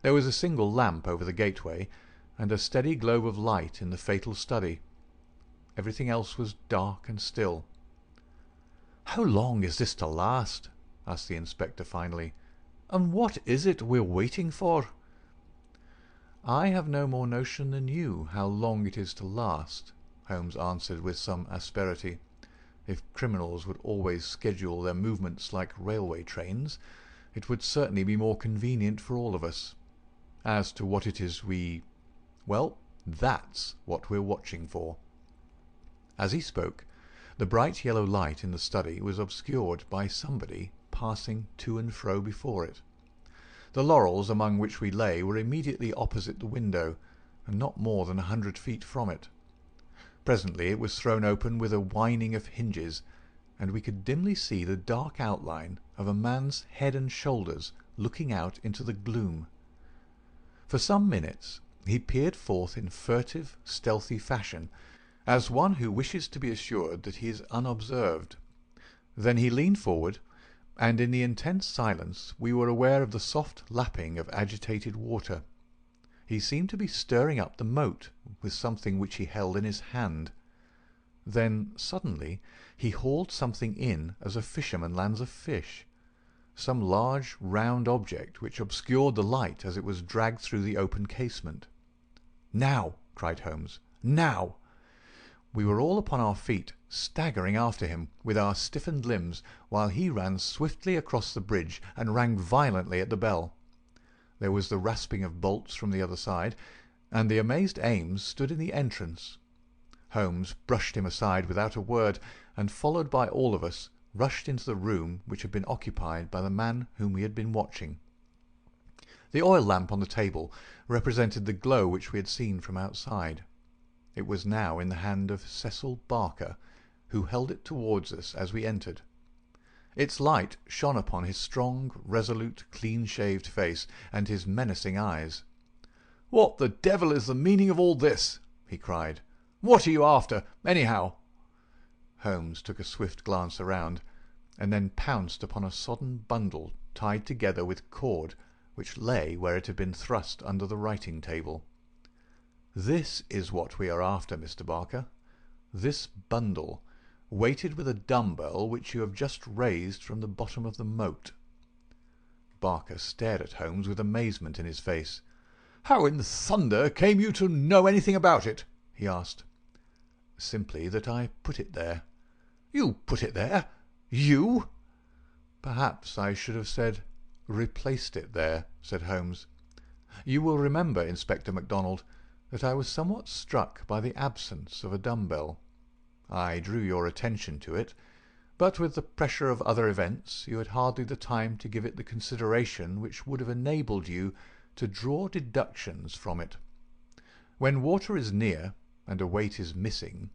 There was a single lamp over the gateway, and a steady globe of light in the fatal study. Everything else was dark and still. "How long is this to last?" asked the inspector finally. "And what is it we're waiting for?" "I have no more notion than you how long it is to last," Holmes answered with some asperity. "If criminals would always schedule their movements like railway trains, it would certainly be more convenient for all of us. As to what it is well, that's what we're watching for." As he spoke, the bright yellow light in the study was obscured by somebody passing to and fro before it. The laurels among which we lay were immediately opposite the window, and not more than 100 feet from it. Presently it was thrown open with a whining of hinges, and we could dimly see the dark outline of a man's head and shoulders looking out into the gloom. For some minutes he peered forth in furtive, stealthy fashion, as one who wishes to be assured that he is unobserved. Then he leaned forward, and in the intense silence we were aware of the soft lapping of agitated water. He seemed to be stirring up the moat with something which he held in his hand. Then suddenly he hauled something in as a fisherman lands a fish, some large round object which obscured the light as it was dragged through the open casement. "Now!" cried Holmes. "Now!" We were all upon our feet, staggering after him with our stiffened limbs, while he ran swiftly across the bridge and rang violently at the bell. There was the rasping of bolts from the other side, and the amazed Ames stood in the entrance. Holmes brushed him aside without a word, and, followed by all of us, rushed into the room which had been occupied by the man whom we had been watching. The oil lamp on the table represented the glow which we had seen from outside. It was now in the hand of Cecil Barker, who held it towards us as we entered. Its light shone upon his strong, resolute, clean-shaved face and his menacing eyes. "What the devil is the meaning of all this?" he cried. "What are you after, anyhow?" Holmes took a swift glance around, and then pounced upon a sodden bundle tied together with cord, which lay where it had been thrust under the writing-table. "This is what we are after, Mr. Barker. This bundle, weighted with a dumbbell which you have just raised from the bottom of the moat." Barker stared at Holmes with amazement in his face. "How in thunder came you to know anything about it?" he asked. "Simply that I put it there." "You put it there? You?" "Perhaps I should have said replaced it there," said Holmes. "You will remember, Inspector MacDonald, that I was somewhat struck by the absence of a dumbbell. I drew your attention to it, but with the pressure of other events you had hardly the time to give it the consideration which would have enabled you to draw deductions from it. When water is near and a weight is missing,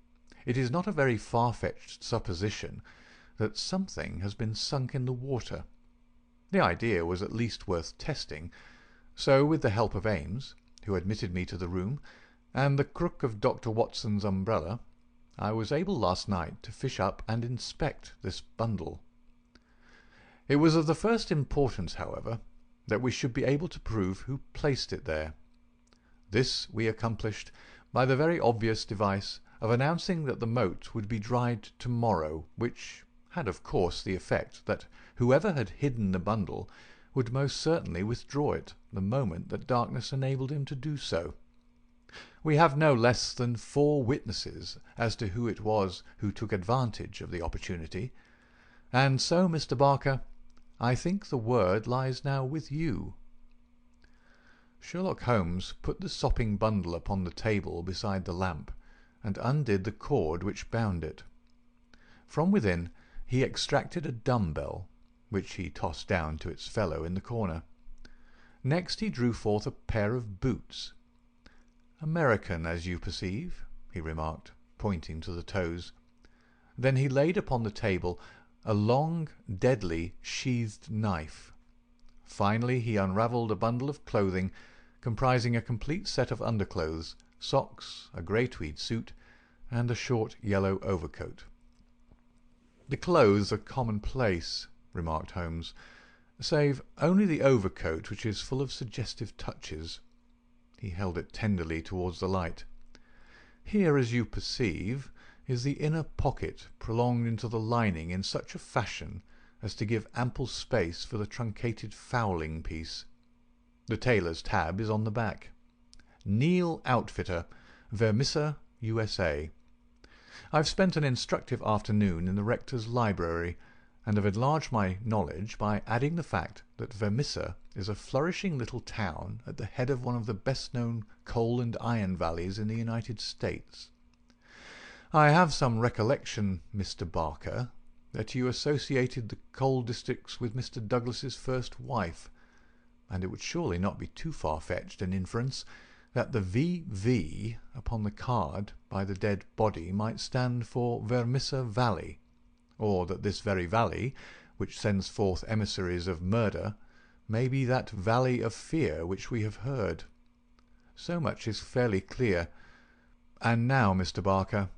it is not a very far-fetched supposition that something has been sunk in the water. The idea was at least worth testing, so with the help of Ames, who admitted me to the room, and the crook of Dr. Watson's umbrella, I was able last night to fish up and inspect this bundle. It was of the first importance, however, that we should be able to prove who placed it there. This we accomplished by the very obvious device of announcing that the moat would be dried tomorrow, which had of course the effect that whoever had hidden the bundle would most certainly withdraw it the moment that darkness enabled him to do so. We have no less than 4 witnesses as to who it was who took advantage of the opportunity, and so, Mr. Barker, I think the word lies now with you." Sherlock Holmes put the sopping bundle upon the table beside the lamp, and undid the cord which bound it. From within he extracted a dumb-bell, which he tossed down to its fellow in the corner. Next he drew forth a pair of boots. "American, as you perceive," he remarked, pointing to the toes. Then he laid upon the table a long, deadly, sheathed knife. Finally he unravelled a bundle of clothing comprising a complete set of underclothes, socks, a grey tweed suit, and a short yellow overcoat. "The clothes are commonplace," remarked Holmes, "save only the overcoat, which is full of suggestive touches." He held it tenderly towards the light. "Here, as you perceive, is the inner pocket prolonged into the lining in such a fashion as to give ample space for the truncated fowling piece. The tailor's tab is on the back. Neil Outfitter, Vermissa, USA. I've spent an instructive afternoon in the rector's library, and have enlarged my knowledge by adding the fact that Vermissa is a flourishing little town at the head of one of the best-known coal and iron valleys in the United States. I have some recollection, Mr. Barker, that you associated the coal districts with Mr. Douglas's first wife, and it would surely not be too far-fetched an inference that the V.V. upon the card by the dead body might stand for Vermissa Valley, or that this very valley, which sends forth emissaries of murder, may be that valley of fear which we have heard. So much is fairly clear. And now, Mr. Barker,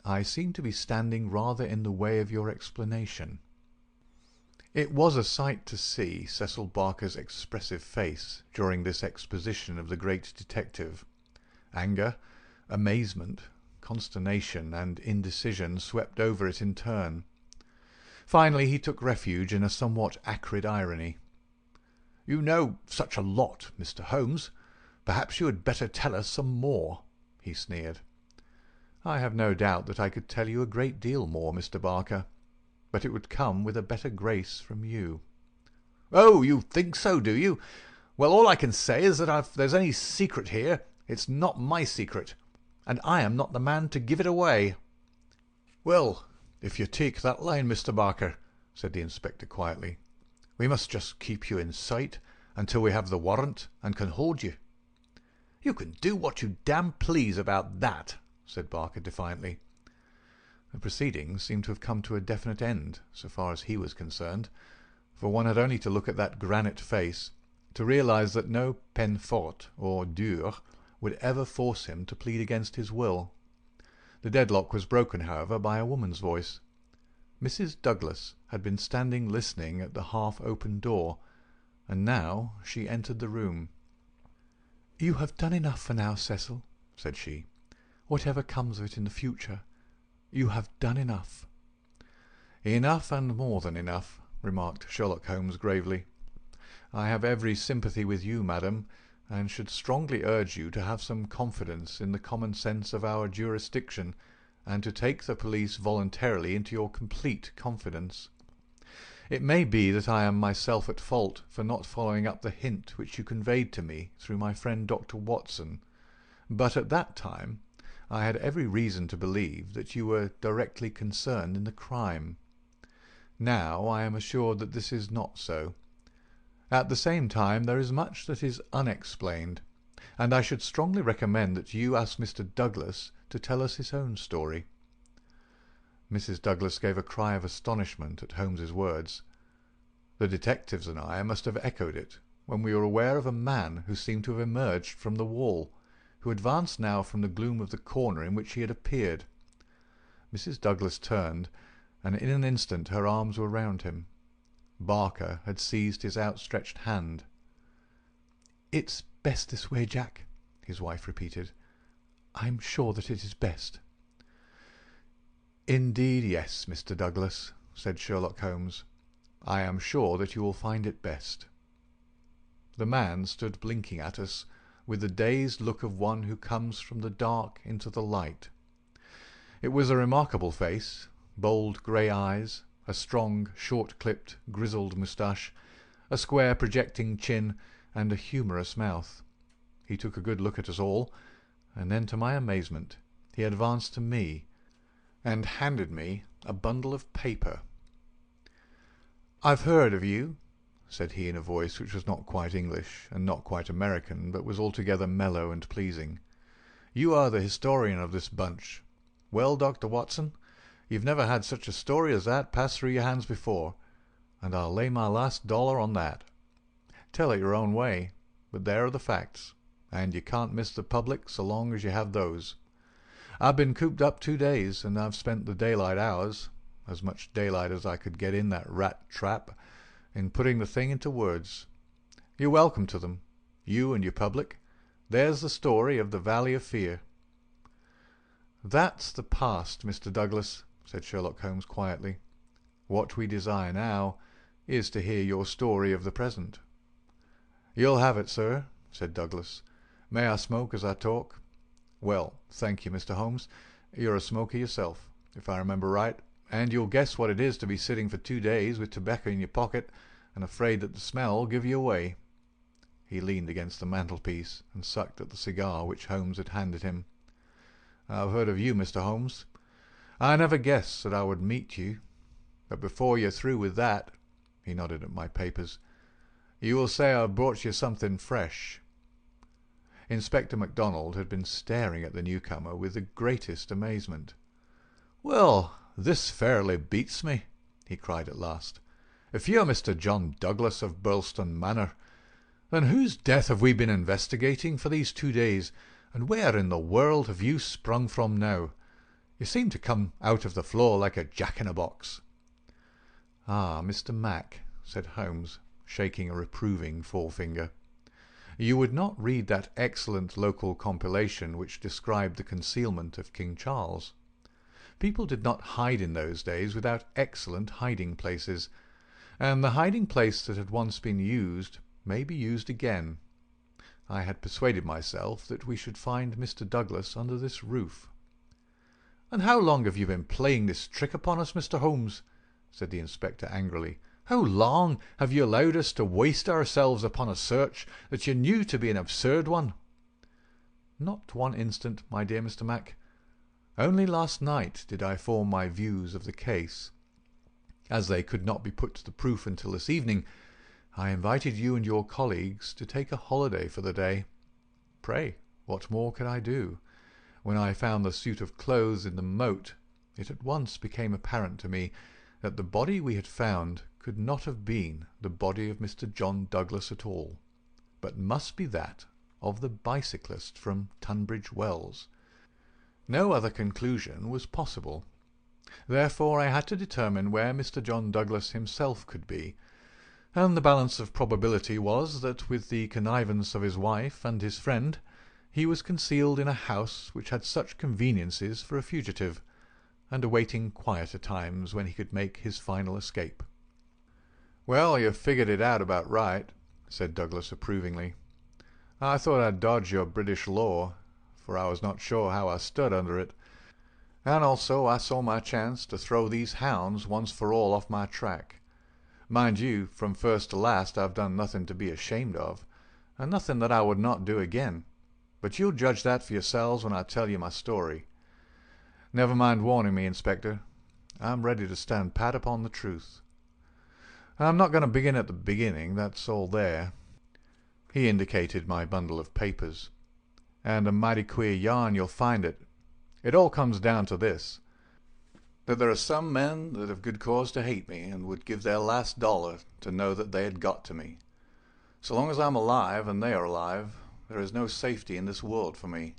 I seem to be standing rather in the way of your explanation." It was a sight to see Cecil Barker's expressive face during this exposition of the great detective. Anger, amazement, consternation, and indecision swept over it in turn. Finally he took refuge in a somewhat acrid irony. "You know such a lot, Mr. Holmes. Perhaps you had better tell us some more," he sneered. "I have no doubt that I could tell you a great deal more, Mr. Barker, but it would come with a better grace from you." "Oh, you think so, do you? Well, all I can say is that if there's any secret here, it's not my secret, and I am not the man to give it away." "Well, if you take that line, Mr. Barker," said the inspector quietly, "we must just keep you in sight until we have the warrant and can hold you." "You can do what you damn please about that," said Barker defiantly. The proceedings seemed to have come to a definite end, so far as he was concerned, for one had only to look at that granite face to realize that no peine forte or dure would ever force him to plead against his will. The deadlock was broken, however, by a woman's voice. Mrs. Douglas had been standing listening at the half-open door, and now she entered the room. "You have done enough for now, Cecil," said she. "Whatever comes of it in the future, you have done enough." "Enough and more than enough," remarked Sherlock Holmes gravely. "I have every sympathy with you, madam, and should strongly urge you to have some confidence in the common sense of our jurisdiction, and to take the police voluntarily into your complete confidence. It may be that I am myself at fault for not following up the hint which you conveyed to me through my friend Dr. Watson, but at that time I had every reason to believe that you were directly concerned in the crime. Now I am assured that this is not so. At the same time there is much that is unexplained, and I should strongly recommend that you ask Mr. Douglas to tell us his own story." Mrs. Douglas gave a cry of astonishment at Holmes's words. The detectives and I must have echoed it when we were aware of a man who seemed to have emerged from the wall, who advanced now from the gloom of the corner in which he had appeared. Mrs. Douglas turned, and in an instant her arms were round him. Barker had seized his outstretched hand. "It's best this way, Jack," his wife repeated. "I'm sure that it is best." "Indeed, yes, Mr. Douglas," said Sherlock Holmes. "I am sure that you will find it best. The man stood blinking at us with the dazed look of one who comes from the dark into the light. It was a remarkable face, bold grey eyes, a strong, short-clipped, grizzled moustache, a square projecting chin, and a humorous mouth. He took a good look at us all, and then, to my amazement, he advanced to me and handed me a bundle of paper. "I've heard of you," said he in a voice which was not quite English and not quite American, but was altogether mellow and pleasing. "You are the historian of this bunch. Well, Dr. Watson, you've never had such a story as that pass through your hands before, and I'll lay my last dollar on that. Tell it your own way, but there are the facts, and you can't miss the public so long as you have those. I've been cooped up 2 days, and I've spent the daylight hours, as much daylight as I could get in that rat trap, in putting the thing into words. You're welcome to them, you and your public. There's the story of the Valley of Fear." "That's the past, Mr. Douglas," said Sherlock Holmes quietly. "What we desire now is to hear your story of the present." "You'll have it, sir," said Douglas. "May I smoke as I talk?" "Well, thank you, Mr. Holmes. You're a smoker yourself, if I remember right, and you'll guess what it is to be sitting for 2 days with tobacco in your pocket and afraid that the smell will give you away." He leaned against the mantelpiece and sucked at the cigar which Holmes had handed him. "I've heard of you, Mr. Holmes. I never guessed that I would meet you. But before you're through with that," he nodded at my papers, "you will say I've brought you something fresh." Inspector MacDonald had been staring at the newcomer with the greatest amazement. "Well, this fairly beats me," he cried at last. "If you're Mr. John Douglas of Birlstone Manor, then whose death have we been investigating for these 2 days, and where in the world have you sprung from now? You seem to come out of the floor like a jack-in-a-box." "Ah, Mr. Mac," said Holmes, shaking a reproving forefinger, "you would not read that excellent local compilation which described the concealment of King Charles. People did not hide in those days without excellent hiding places, and the hiding place that had once been used may be used again. I had persuaded myself that we should find Mr. Douglas under this roof." "And how long have you been playing this trick upon us, Mr. Holmes?" said the inspector angrily. "How long have you allowed us to waste ourselves upon a search that you knew to be an absurd one?" "Not 1 instant, my dear Mr. Mac. Only last night did I form my views of the case. As they could not be put to the proof until this evening, I invited you and your colleagues to take a holiday for the day. Pray, what more could I do? When I found the suit of clothes in the moat, it at once became apparent to me that the body we had found could not have been the body of Mr. John Douglas at all, but must be that of the bicyclist from Tunbridge Wells. No other conclusion was possible. Therefore I had to determine where Mr. John Douglas himself could be, and the balance of probability was that with the connivance of his wife and his friend he was concealed in a house which had such conveniences for a fugitive, and awaiting quieter times when he could make his final escape. "Well, you've figured it out about right," said Douglas approvingly. "I thought I'd dodge your British law, for I was not sure how I stood under it, and also I saw my chance to throw these hounds once for all off my track. Mind you, from first to last I've done nothing to be ashamed of, and nothing that I would not do again, but you'll judge that for yourselves when I tell you my story. Never mind warning me, Inspector. I'm ready to stand pat upon the truth. I'm not going to begin at the beginning, that's all there." He indicated my bundle of papers. "And a mighty queer yarn you'll find it. It all comes down to this, that there are some men that have good cause to hate me and would give their last dollar to know that they had got to me. So long as I'm alive and they are alive, there is no safety in this world for me.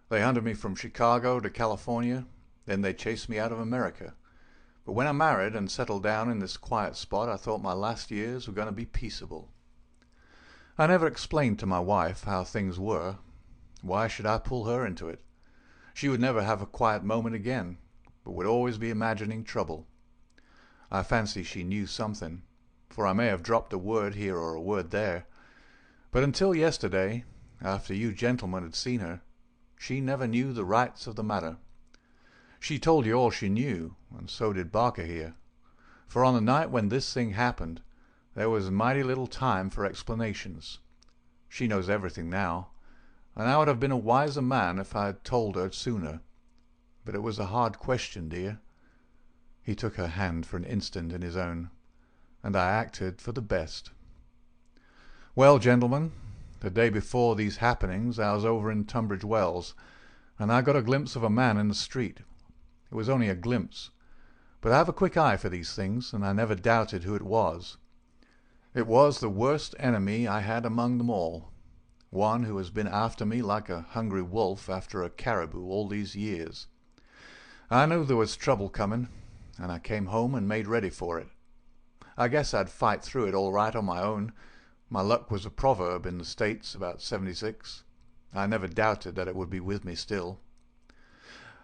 They hunted me from Chicago to California, then they chased me out of America. But when I married and settled down in this quiet spot, I thought my last years were going to be peaceable. I never explained to my wife how things were. Why should I pull her into it? She would never have a quiet moment again, but would always be imagining trouble. I fancy she knew something, for I may have dropped a word here or a word there, But until yesterday, after you gentlemen had seen her, she never knew the rights of the matter. She told you all she knew, and so did Barker here. For on the night when this thing happened, there was mighty little time for explanations. She knows everything now, and I would have been a wiser man if I had told her sooner. But it was a hard question, dear." He took her hand for an instant in his own, and I acted for the best. "Well, gentlemen, the day before these happenings I was over in Tunbridge Wells, and I got a glimpse of a man in the street. It was only a glimpse, but I have a quick eye for these things, and I never doubted who it was. It was the worst enemy I had among them all, one who has been after me like a hungry wolf after a caribou all these years. I knew there was trouble coming, and I came home and made ready for it. I guess I'd fight through it all right on my own. My luck was a proverb in the States about '76. I never doubted that it would be with me still.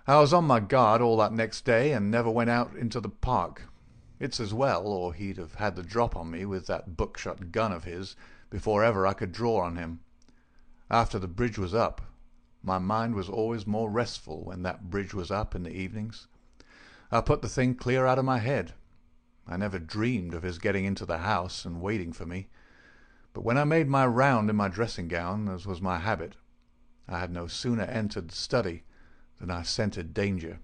I was on my guard all that next day and never went out into the park. It's as well, or he'd have had the drop on me with that buckshot gun of his before ever I could draw on him. After the bridge was up, my mind was always more restful when that bridge was up in the evenings. I put the thing clear out of my head. I never dreamed of his getting into the house and waiting for me. But when I made my round in my dressing gown, as was my habit, I had no sooner entered the study than I scented danger.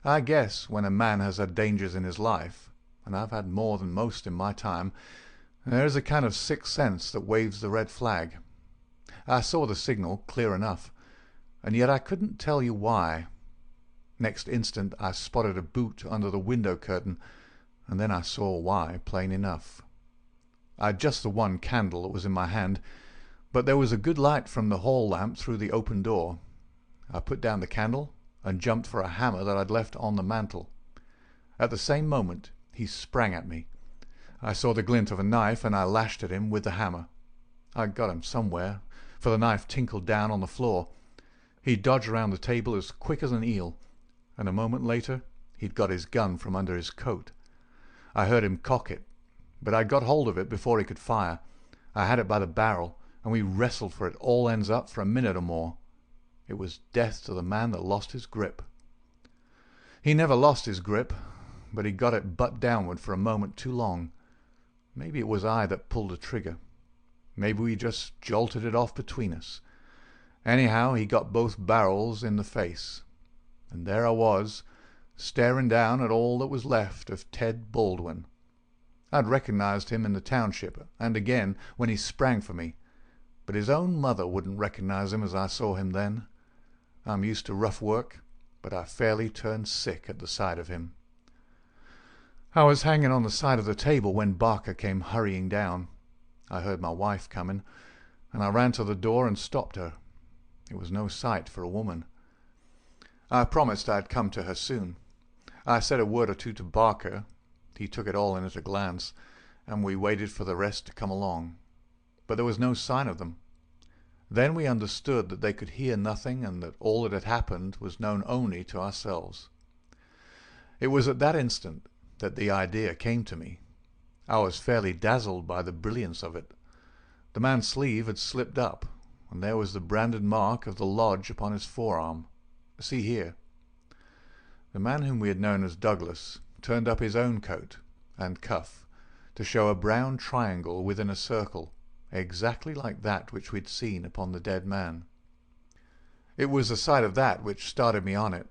I guess when a man has had dangers in his life, and I've had more than most in my time, there is a kind of sixth sense that waves the red flag. I saw the signal clear enough, and yet I couldn't tell you why. Next instant I spotted a boot under the window curtain, and then I saw why plain enough. I'd just the one candle that was in my hand, but there was a good light from the hall lamp through the open door. I put down the candle and jumped for a hammer that I'd left on the mantel. At the same moment he sprang at me. I saw the glint of a knife, and I lashed at him with the hammer. I got him somewhere, for the knife tinkled down on the floor. He dodged around the table as quick as an eel, and a moment later he'd got his gun from under his coat. I heard him cock it, but I'd got hold of it before he could fire. I had it by the barrel, and we wrestled for it all ends up for a minute or more. It was death to the man that lost his grip. He never lost his grip, but he got it butt downward for a moment too long. Maybe it was I that pulled the trigger. Maybe we just jolted it off between us. Anyhow, he got both barrels in the face, and there I was, staring down at all that was left of Ted Baldwin. I'd recognized him in the township, and again when he sprang for me, but his own mother wouldn't recognize him as I saw him then. I'm used to rough work, but I fairly turned sick at the sight of him. I was hanging on the side of the table when Barker came hurrying down. I heard my wife coming, and I ran to the door and stopped her. It was no sight for a woman. I promised I'd come to her soon. I said a word or two to Barker. He took it all in at a glance, and we waited for the rest to come along. But there was no sign of them. Then we understood that they could hear nothing, and that all that had happened was known only to ourselves. It was at that instant that the idea came to me. I was fairly dazzled by the brilliance of it. The man's sleeve had slipped up, and there was the branded mark of the lodge upon his forearm. See here. The man whom we had known as Douglas turned up his own coat and cuff to show a brown triangle within a circle, exactly like that which we'd seen upon the dead man. It was the sight of that which started me on it.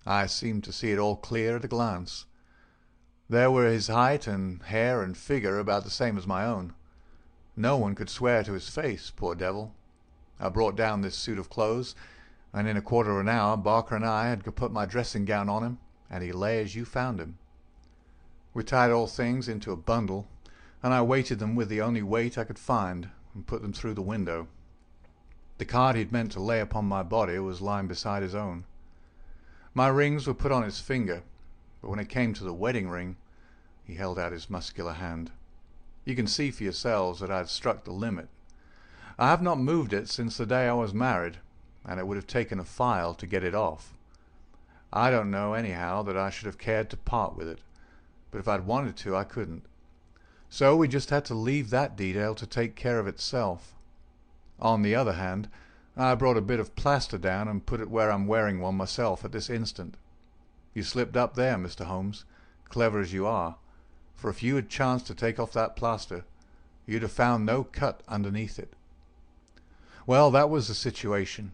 I seemed to see it all clear at a glance. There were his height and hair and figure about the same as my own. No one could swear to his face, poor devil. I brought down this suit of clothes, and in a quarter of an hour Barker and I had put my dressing gown on him, and he lay as you found him. We tied all things into a bundle, and I weighted them with the only weight I could find, and put them through the window. The card he'd meant to lay upon my body was lying beside his own. My rings were put on his finger, but when it came to the wedding ring, he held out his muscular hand. You can see for yourselves that I had struck the limit. I have not moved it since the day I was married, and it would have taken a file to get it off. I don't know anyhow that I should have cared to part with it, but if I'd wanted to, I couldn't. So we just had to leave that detail to take care of itself. On the other hand, I brought a bit of plaster down and put it where I'm wearing one myself at this instant. You slipped up there, Mr. Holmes, clever as you are, for if you had chanced to take off that plaster, you'd have found no cut underneath it. Well, that was the situation.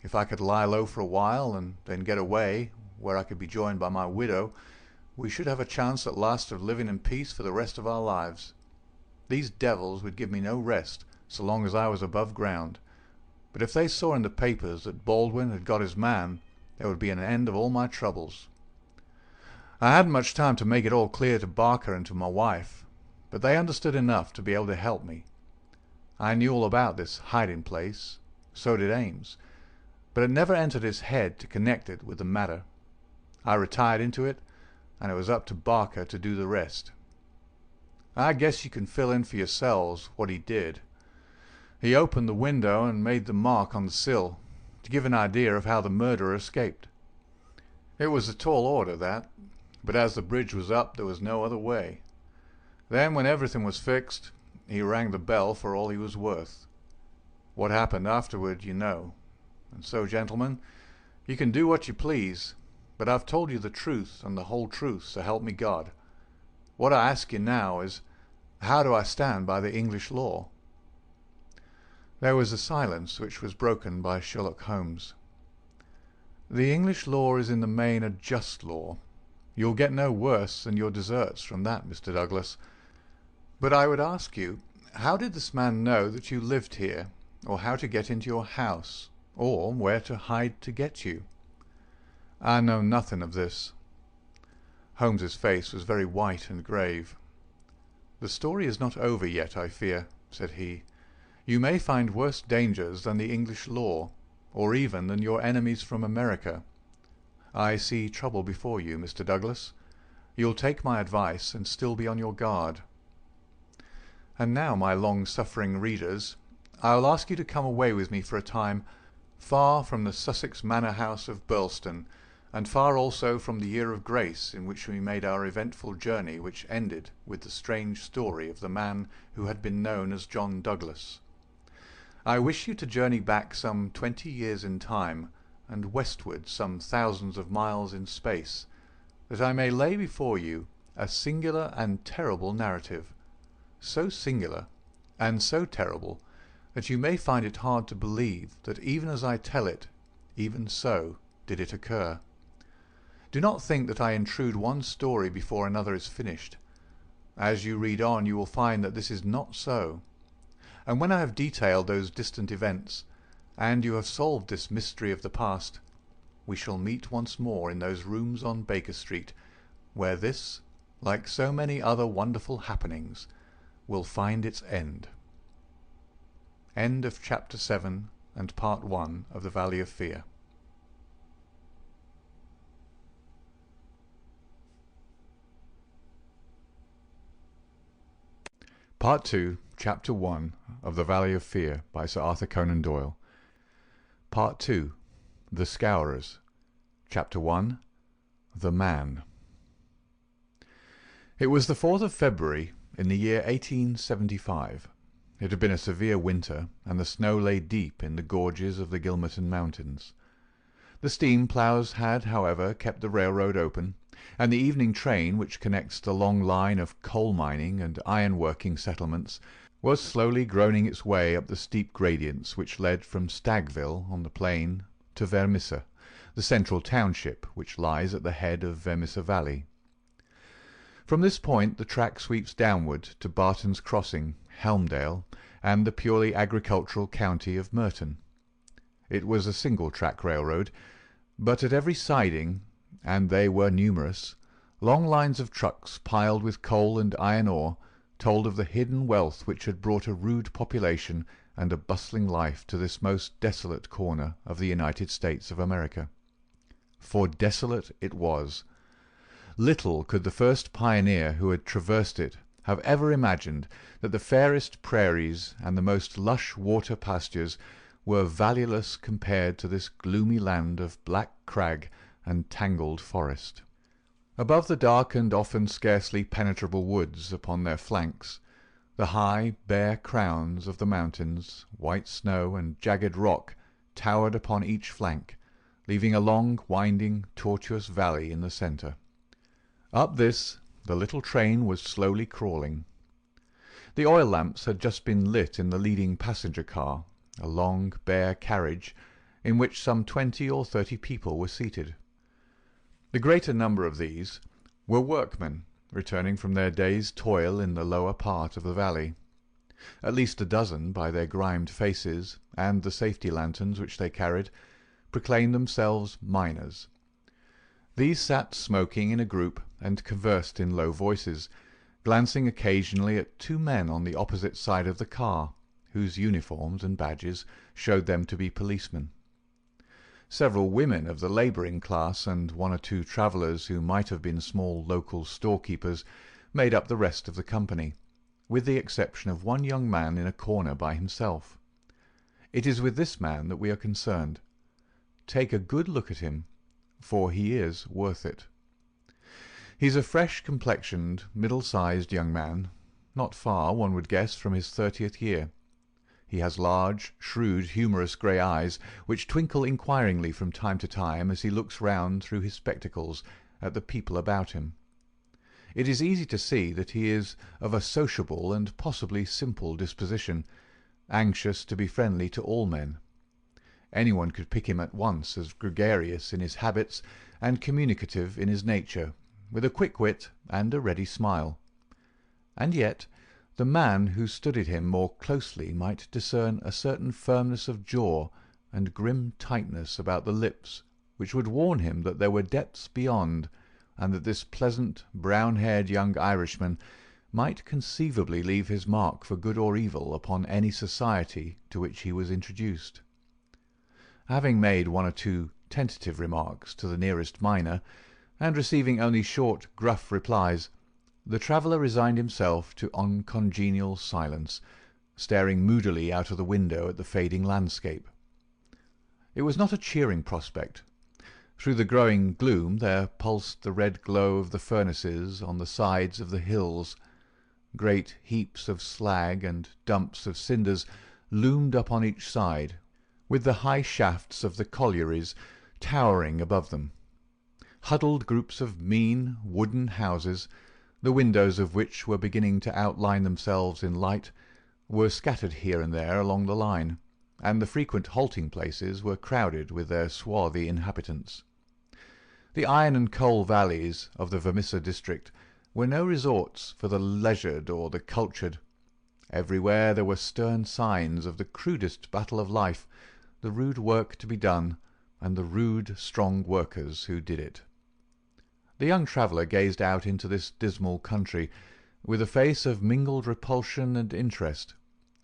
If I could lie low for a while and then get away, where I could be joined by my widow, we should have a chance at last of living in peace for the rest of our lives. These devils would give me no rest so long as I was above ground, but if they saw in the papers that Baldwin had got his man, there would be an end of all my troubles. I hadn't much time to make it all clear to Barker and to my wife, but they understood enough to be able to help me. I knew all about this hiding place, so did Ames, but it never entered his head to connect it with the matter. I retired into it, and it was up to Barker to do the rest. I guess you can fill in for yourselves what he did. He opened the window and made the mark on the sill, to give an idea of how the murderer escaped. It was a tall order, that, but as the bridge was up there was no other way. Then, when everything was fixed, he rang the bell for all he was worth. What happened afterward you know. And so, gentlemen, you can do what you please, but I've told you the truth and the whole truth, so help me God. What I ask you now is, how do I stand by the English law? There was a silence which was broken by Sherlock Holmes. The English law is in the main a just law. You'll get no worse than your deserts from that, Mr. Douglas. But I would ask you, how did this man know that you lived here, or how to get into your house, or where to hide to get you? I know nothing of this. Holmes's face was very white and grave. The story is not over yet, I fear, said he. You may find worse dangers than the English law, or even than your enemies from America. I see trouble before you, Mr. Douglas. You'll take my advice and still be on your guard. And now, my long-suffering readers, I'll ask you to come away with me for a time, far from the Sussex manor house of Birlstone, and far also from the year of grace in which we made our eventful journey, which ended with the strange story of the man who had been known as John Douglas. I wish you to journey back some 20 years in time, and westward some thousands of miles in space, that I may lay before you a singular and terrible narrative, so singular and so terrible that you may find it hard to believe that even as I tell it, even so did it occur. Do not think that I intrude one story before another is finished. As you read on you will find that this is not so, and when I have detailed those distant events, and you have solved this mystery of the past, we shall meet once more in those rooms on Baker Street, where this, like so many other wonderful happenings, will find its end. End of Chapter 7 and Part 1 of The Valley of Fear. Part 2, Chapter 1 of The Valley of Fear by Sir Arthur Conan Doyle. Part 2, The Scourers. Chapter 1, The Man. It was the 4th of February in the year 1875. It had been a severe winter, and the snow lay deep in the gorges of the Gilmerton Mountains. The steam ploughs had, however, kept the railroad open, and the evening train, which connects the long line of coal-mining and iron-working settlements, was slowly groaning its way up the steep gradients which led from Stagville on the plain to Vermissa, the central township which lies at the head of Vermissa Valley. From this point the track sweeps downward to Barton's Crossing, Helmdale, and the purely agricultural county of Merton. It was a single-track railroad, but at every siding, and they were numerous, long lines of trucks piled with coal and iron ore told of the hidden wealth which had brought a rude population and a bustling life to this most desolate corner of the United States of America. For desolate it was. Little could the first pioneer who had traversed it have ever imagined that the fairest prairies and the most lush water pastures were valueless compared to this gloomy land of black crag and tangled forest. Above the dark and often scarcely penetrable woods upon their flanks, the high, bare crowns of the mountains, white snow and jagged rock, towered upon each flank, leaving a long, winding, tortuous valley in the centre. Up this the little train was slowly crawling. The oil lamps had just been lit in the leading passenger car, a long, bare carriage in which some 20 or 30 people were seated. The greater number of these were workmen returning from their day's toil in the lower part of the valley. At least a dozen, by their grimed faces and the safety lanterns which they carried, proclaimed themselves miners. These sat smoking in a group and conversed in low voices, glancing occasionally at 2 men on the opposite side of the car, whose uniforms and badges showed them to be policemen. Several women of the labouring class and 1 or 2 travellers who might have been small local storekeepers made up the rest of the company, with the exception of 1 young man in a corner by himself. It is with this man that we are concerned. Take a good look at him, for he is worth it. He's a fresh-complexioned, middle-sized young man, not far, one would guess, from his 30th year. He has large, shrewd, humorous grey eyes, which twinkle inquiringly from time to time as he looks round through his spectacles at the people about him. It is easy to see that he is of a sociable and possibly simple disposition, anxious to be friendly to all men. Anyone could pick him at once as gregarious in his habits and communicative in his nature, with a quick wit and a ready smile. And yet the man who studied him more closely might discern a certain firmness of jaw and grim tightness about the lips which would warn him that there were depths beyond, and that this pleasant, brown-haired young Irishman might conceivably leave his mark for good or evil upon any society to which he was introduced. Having made 1 or 2 tentative remarks to the nearest miner, and receiving only short, gruff replies, the traveller resigned himself to uncongenial silence, staring moodily out of the window at the fading landscape. It was not a cheering prospect. Through the growing gloom there pulsed the red glow of the furnaces on the sides of the hills. Great heaps of slag and dumps of cinders loomed up on each side, with the high shafts of the collieries towering above them. Huddled groups of mean wooden houses, the windows of which were beginning to outline themselves in light, were scattered here and there along the line, and the frequent halting places were crowded with their swarthy inhabitants. The iron and coal valleys of the Vermissa district were no resorts for the leisured or the cultured. Everywhere there were stern signs of the crudest battle of life, the rude work to be done, and the rude, strong workers who did it. The young traveller gazed out into this dismal country with a face of mingled repulsion and interest,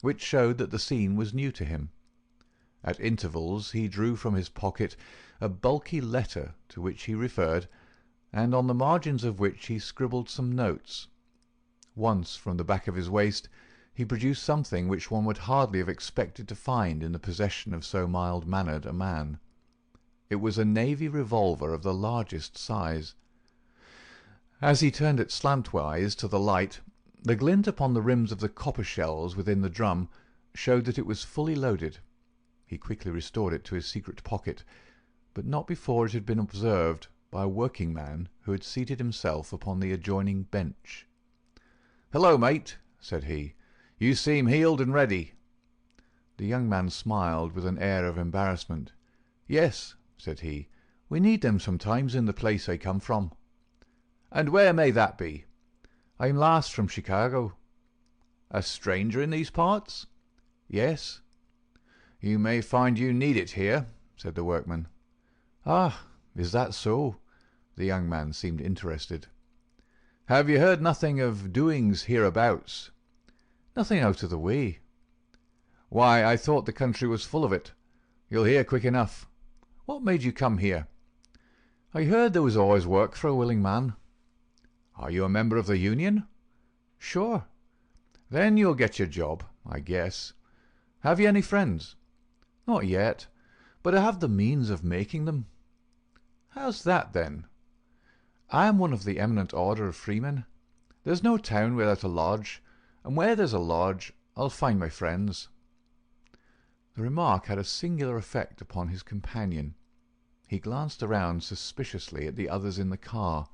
which showed that the scene was new to him. At intervals he drew from his pocket a bulky letter to which he referred, and on the margins of which he scribbled some notes. Once, from the back of his waist, he produced something which one would hardly have expected to find in the possession of so mild-mannered a man. It was a navy revolver of the largest size. As he turned it slantwise to the light, the glint upon the rims of the copper shells within the drum showed that it was fully loaded. He quickly restored it to his secret pocket, but not before it had been observed by a working man who had seated himself upon the adjoining bench. "Hello, mate," said he. "You seem heeled and ready." The young man smiled with an air of embarrassment. "Yes," said he, "we need them sometimes in the place I come from." "And where may that be?" "I'm last from Chicago." "A stranger in these parts?" "Yes." "You may find you need it here," said the workman. "Ah, is that so?" The young man seemed interested. "Have you heard nothing of doings hereabouts?" "Nothing out of the way." "Why, I thought the country was full of it. You'll hear quick enough. What made you come here?" "I heard there was always work for a willing man." "Are you a member of the union?" "Sure." "Then you'll get your job, I guess. Have you any friends?" "Not yet, but I have the means of making them." "How's that, then?" I am one of the eminent order of freemen. There's no town without a lodge, and where there's a lodge, I'll find my friends." The remark had a singular effect upon his companion. He glanced around suspiciously at the others in the car.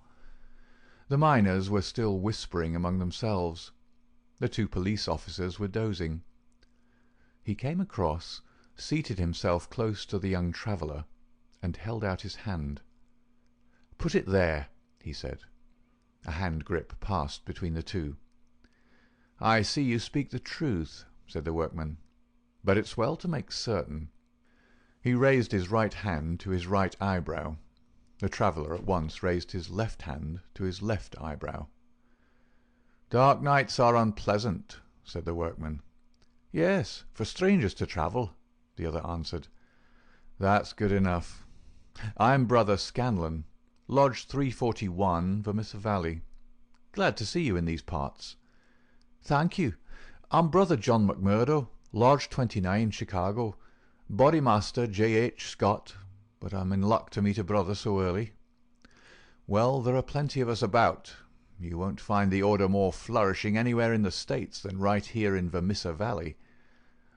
The miners were still whispering among themselves. The 2 police officers were dozing. He came across, seated himself close to the young traveller, and held out his hand. "Put it there," he said. A hand grip passed between the two. "I see you speak the truth," said the workman, "but it's well to make certain." He raised his right hand to his right eyebrow. The traveller at once raised his left hand to his left eyebrow. "Dark nights are unpleasant," said the workman. "Yes, for strangers to travel," the other answered. "That's good enough. I'm Brother Scanlon, Lodge 341, Vermissa Valley. Glad to see you in these parts." "Thank you. I'm Brother John McMurdo, Lodge 29, Chicago. Bodymaster J.H. Scott, but I'm in luck to meet a brother so early." "Well, there are plenty of us about. You won't find the order more flourishing anywhere in the States than right here in Vermissa Valley.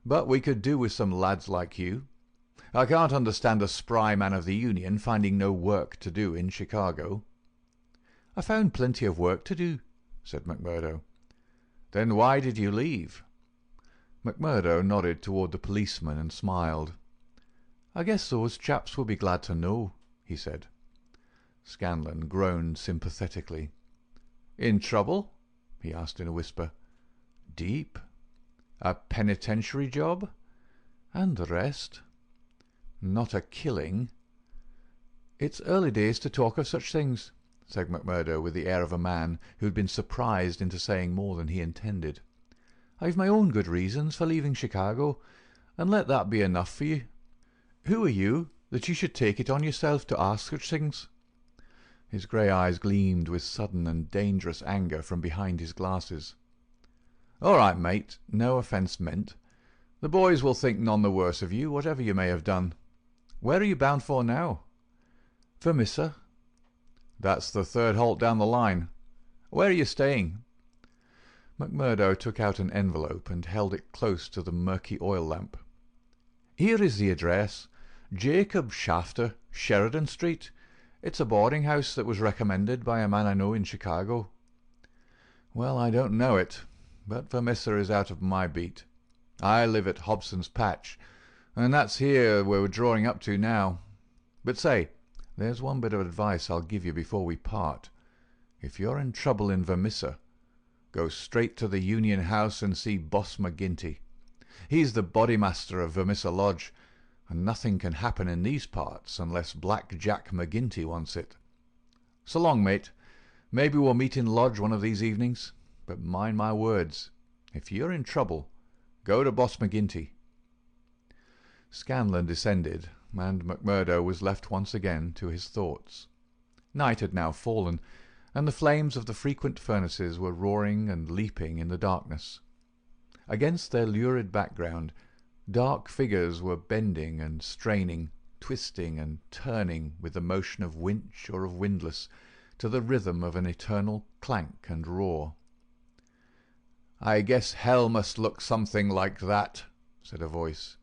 But we could do with some lads like you. I can't understand a spry man of the Union finding no work to do in Chicago." "I found plenty of work to do," said McMurdo. "Then why did you leave?" McMurdo nodded toward the policeman and smiled. "I guess those chaps will be glad to know," he said. Scanlon groaned sympathetically. "In trouble?" he asked in a whisper. "Deep. A penitentiary job? And the rest?" "Not a killing?" "It's early days to talk of such things," said McMurdo with the air of a man who had been surprised into saying more than he intended. "I've my own good reasons for leaving Chicago, and let that be enough for you. Who are you, that you should take it on yourself to ask such things?" His grey eyes gleamed with sudden and dangerous anger from behind his glasses. "All right, mate, no offence meant. The boys will think none the worse of you, whatever you may have done. Where are you bound for now?" "Vermissa." "That's the 3rd halt down the line. Where are you staying?" McMurdo took out an envelope and held it close to the murky oil lamp. "Here is the address. Jacob Shafter, Sheridan Street. It's a boarding house that was recommended by a man I know in Chicago." "Well, I don't know it, but Vermissa is out of my beat. I live at Hobson's Patch, and that's here where we're drawing up to now. But say, there's one bit of advice I'll give you before we part. If you're in trouble in Vermissa, go straight to the Union House and see Boss McGinty. He's the Bodymaster of Vermissa Lodge, and nothing can happen in these parts unless Black Jack McGinty wants it. So long, mate. Maybe we'll meet in Lodge one of these evenings, but mind my words, if you're in trouble, go to Boss McGinty." Scanlon descended, and McMurdo was left once again to his thoughts. Night had now fallen, and the flames of the frequent furnaces were roaring and leaping in the darkness. Against their lurid background, dark figures were bending and straining, twisting and turning with the motion of winch or of windlass, to the rhythm of an eternal clank and roar. "I guess hell must look something like that," said a voice.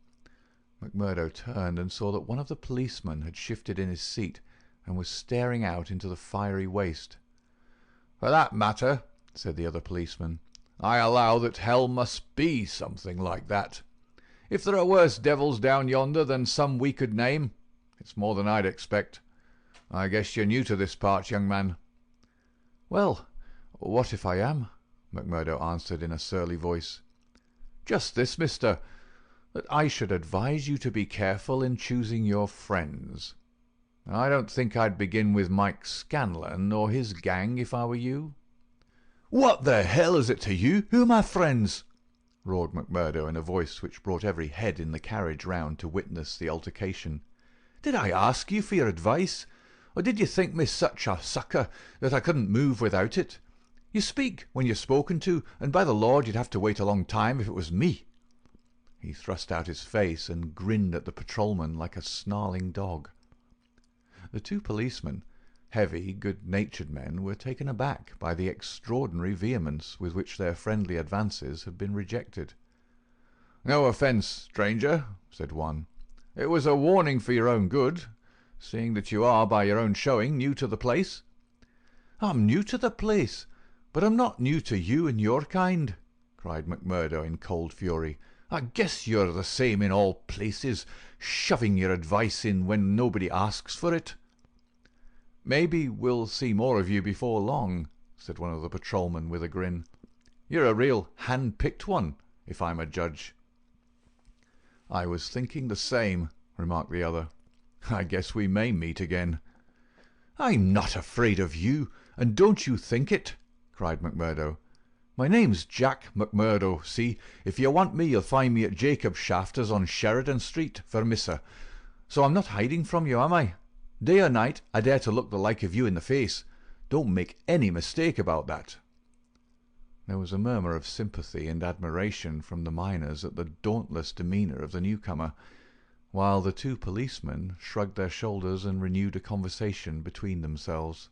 McMurdo turned and saw that one of the policemen had shifted in his seat and was staring out into the fiery waste. "For that matter," said the other policeman, "I allow that hell must be something like that. If there are worse devils down yonder than some we could name, it's more than I'd expect. I guess you're new to this part, young man." "Well, what if I am?" McMurdo answered in a surly voice. "Just this, mister, that I should advise you to be careful in choosing your friends. I don't think I'd begin with Mike Scanlon or his gang if I were you." "What the hell is it to you? Who are my friends?" roared McMurdo in a voice which brought every head in the carriage round to witness the altercation. "Did I ask you for your advice, or did you think me such a sucker that I couldn't move without it? You speak when you're spoken to, and by the Lord you'd have to wait a long time if it was me." He thrust out his face and grinned at the patrolman like a snarling dog. The 2 policemen, heavy, good-natured men were taken aback by the extraordinary vehemence with which their friendly advances had been rejected. "No offence, stranger," said one. "It was a warning for your own good, seeing that you are, by your own showing, new to the place." "I'm new to the place, but I'm not new to you and your kind," cried McMurdo in cold fury. "I guess you're the same in all places, shoving your advice in when nobody asks for it." "Maybe we'll see more of you before long," said one of the patrolmen with a grin. "You're a real hand-picked one, if I'm a judge." "I was thinking the same," remarked the other. "I guess we may meet again." "I'm not afraid of you, and don't you think it," cried McMurdo. "My name's Jack McMurdo, see? If you want me, you'll find me at Jacob's Shafters on Sheridan Street, Vermissa. So I'm not hiding from you, am I? Day or night, I dare to look the like of you in the face. Don't make any mistake about that." There was a murmur of sympathy and admiration from the miners at the dauntless demeanour of the newcomer, while the two policemen shrugged their shoulders and renewed a conversation between themselves.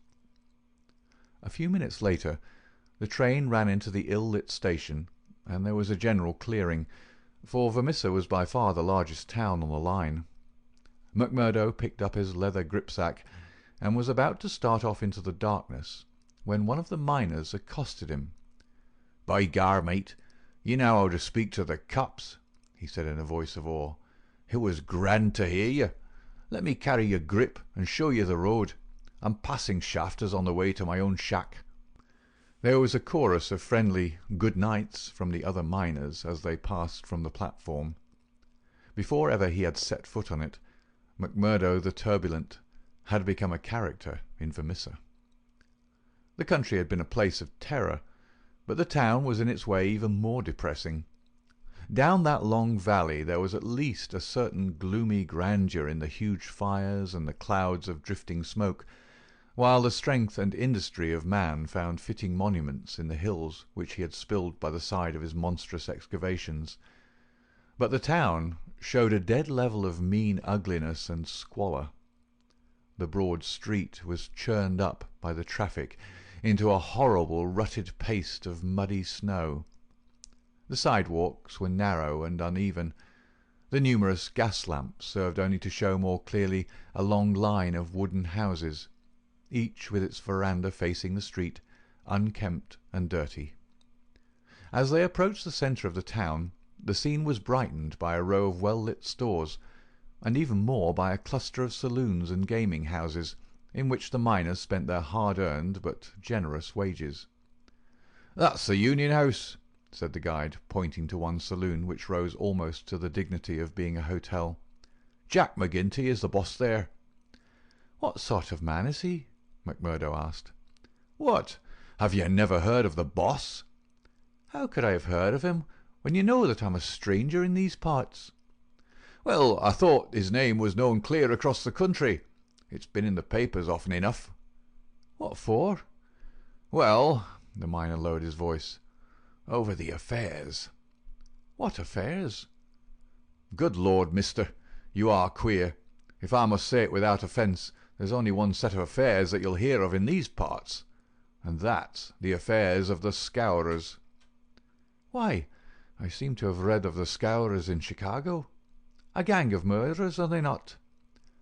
A few minutes later, the train ran into the ill-lit station, and there was a general clearing, for Vermissa was by far the largest town on the line. McMurdo picked up his leather gripsack and was about to start off into the darkness when one of the miners accosted him. "By gar, mate, you know how to speak to the cops," he said in a voice of awe. "It was grand to hear you. Let me carry your grip and show you the road. I'm passing Shafters on the way to my own shack." There was a chorus of friendly good nights from the other miners as they passed from the platform. Before ever he had set foot on it, McMurdo the turbulent had become a character in Vermissa. The country had been a place of terror, but the town was in its way even more depressing. Down that long valley there was at least a certain gloomy grandeur in the huge fires and the clouds of drifting smoke, while the strength and industry of man found fitting monuments in the hills which he had spilled by the side of his monstrous excavations. But the town showed a dead level of mean ugliness and squalor. The broad street was churned up by the traffic into a horrible rutted paste of muddy snow. The sidewalks were narrow and uneven. The numerous gas lamps served only to show more clearly a long line of wooden houses, each with its veranda facing the street, unkempt and dirty. As they approached the centre of the town, the scene was brightened by a row of well-lit stores, and even more by a cluster of saloons and gaming houses, in which the miners spent their hard-earned but generous wages. "That's the Union House," said the guide, pointing to one saloon which rose almost to the dignity of being a hotel. "Jack McGinty is the boss there." "What sort of man is he?" McMurdo asked. "What? Have you never heard of the boss?" "How could I have heard of him, when you know that I'm a stranger in these parts?" "Well, I thought his name was known clear across the country. It's been in the papers often enough." "What for?" "Well," the miner lowered his voice, "over the affairs." "What affairs?" "Good Lord, mister, you are queer. If I must say it without offence, there's only one set of affairs that you'll hear of in these parts, and that's the affairs of the Scourers." "Why, I seem to have read of the Scourers in Chicago. A gang of murderers, are they not?"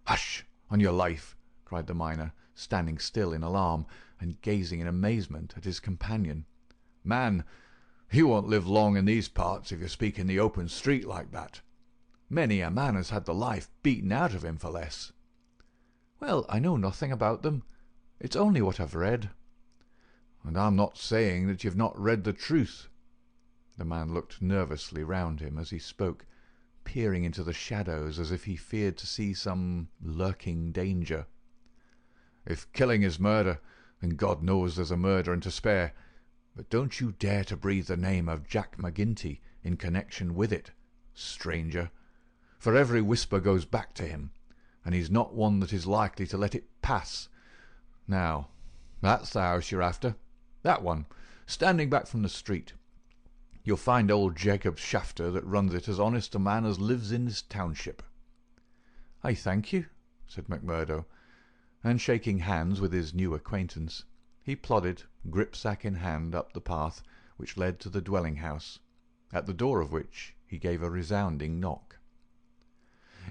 "Hush, on your life!" cried the miner, standing still in alarm and gazing in amazement at his companion. "Man, you won't live long in these parts if you speak in the open street like that. Many a man has had the life beaten out of him for less." "Well, I know nothing about them. It's only what I've read." "And I'm not saying that you've not read the truth." The man looked nervously round him as he spoke, peering into the shadows as if he feared to see some lurking danger. "If killing is murder, then God knows there's a murder and to spare. But don't you dare to breathe the name of Jack McGinty in connection with it, stranger, for every whisper goes back to him, and he's not one that is likely to let it pass. Now, that's the house you're after, that one, standing back from the street. You'll find old Jacob Shafter that runs it as honest a man as lives in this township." "I thank you," said McMurdo, and shaking hands with his new acquaintance, he plodded, gripsack in hand, up the path which led to the dwelling-house, at the door of which he gave a resounding knock.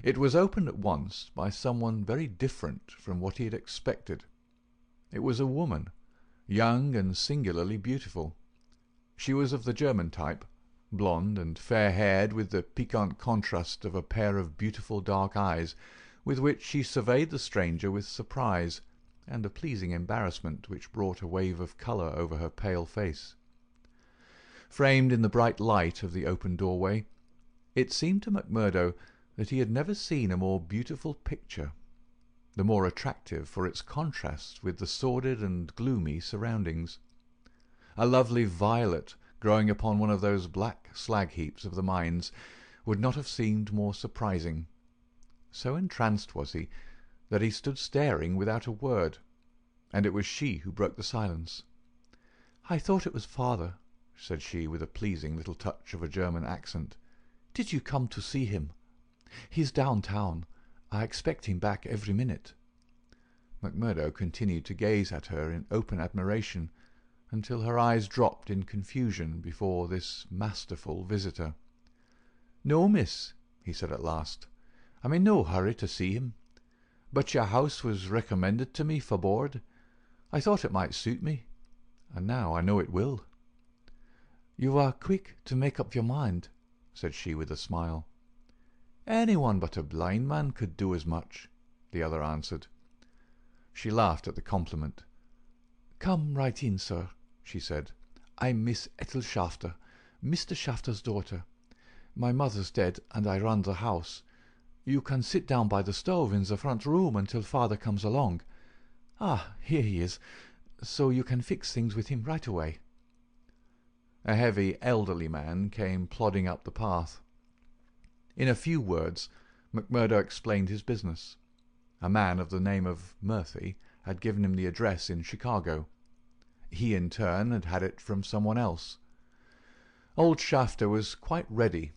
It was opened at once by someone very different from what he had expected. It was a woman, young and singularly beautiful. She was of the German type, blonde and fair-haired, with the piquant contrast of a pair of beautiful dark eyes, with which she surveyed the stranger with surprise and a pleasing embarrassment which brought a wave of colour over her pale face. Framed in the bright light of the open doorway, it seemed to Macmurdo that he had never seen a more beautiful picture, the more attractive for its contrast with the sordid and gloomy surroundings. A lovely violet growing upon one of those black slag-heaps of the mines would not have seemed more surprising. So entranced was he that he stood staring without a word, and it was she who broke the silence. "I thought it was father," said she, with a pleasing little touch of a German accent. "Did you come to see him? He's downtown. I expect him back every minute." Macmurdo continued to gaze at her in open admiration until her eyes dropped in confusion before this masterful visitor. "No, miss," he said at last. "I'm in no hurry to see him. But your house was recommended to me for board. I thought it might suit me, and now I know it will." "You are quick to make up your mind," said she with a smile. "Anyone but a blind man could do as much," the other answered. She laughed at the compliment. "Come right in, sir," she said. "I'm Miss Ethel Shafter, Mr. Shafter's daughter. My mother's dead, and I run the house. You can sit down by the stove in the front room until father comes along. Ah, here he is, so you can fix things with him right away." A heavy, elderly man came plodding up the path. In a few words, Macmurdo explained his business. A man of the name of Murphy had given him the address in Chicago. He, in turn, had had it from someone else. Old Shafter was quite ready.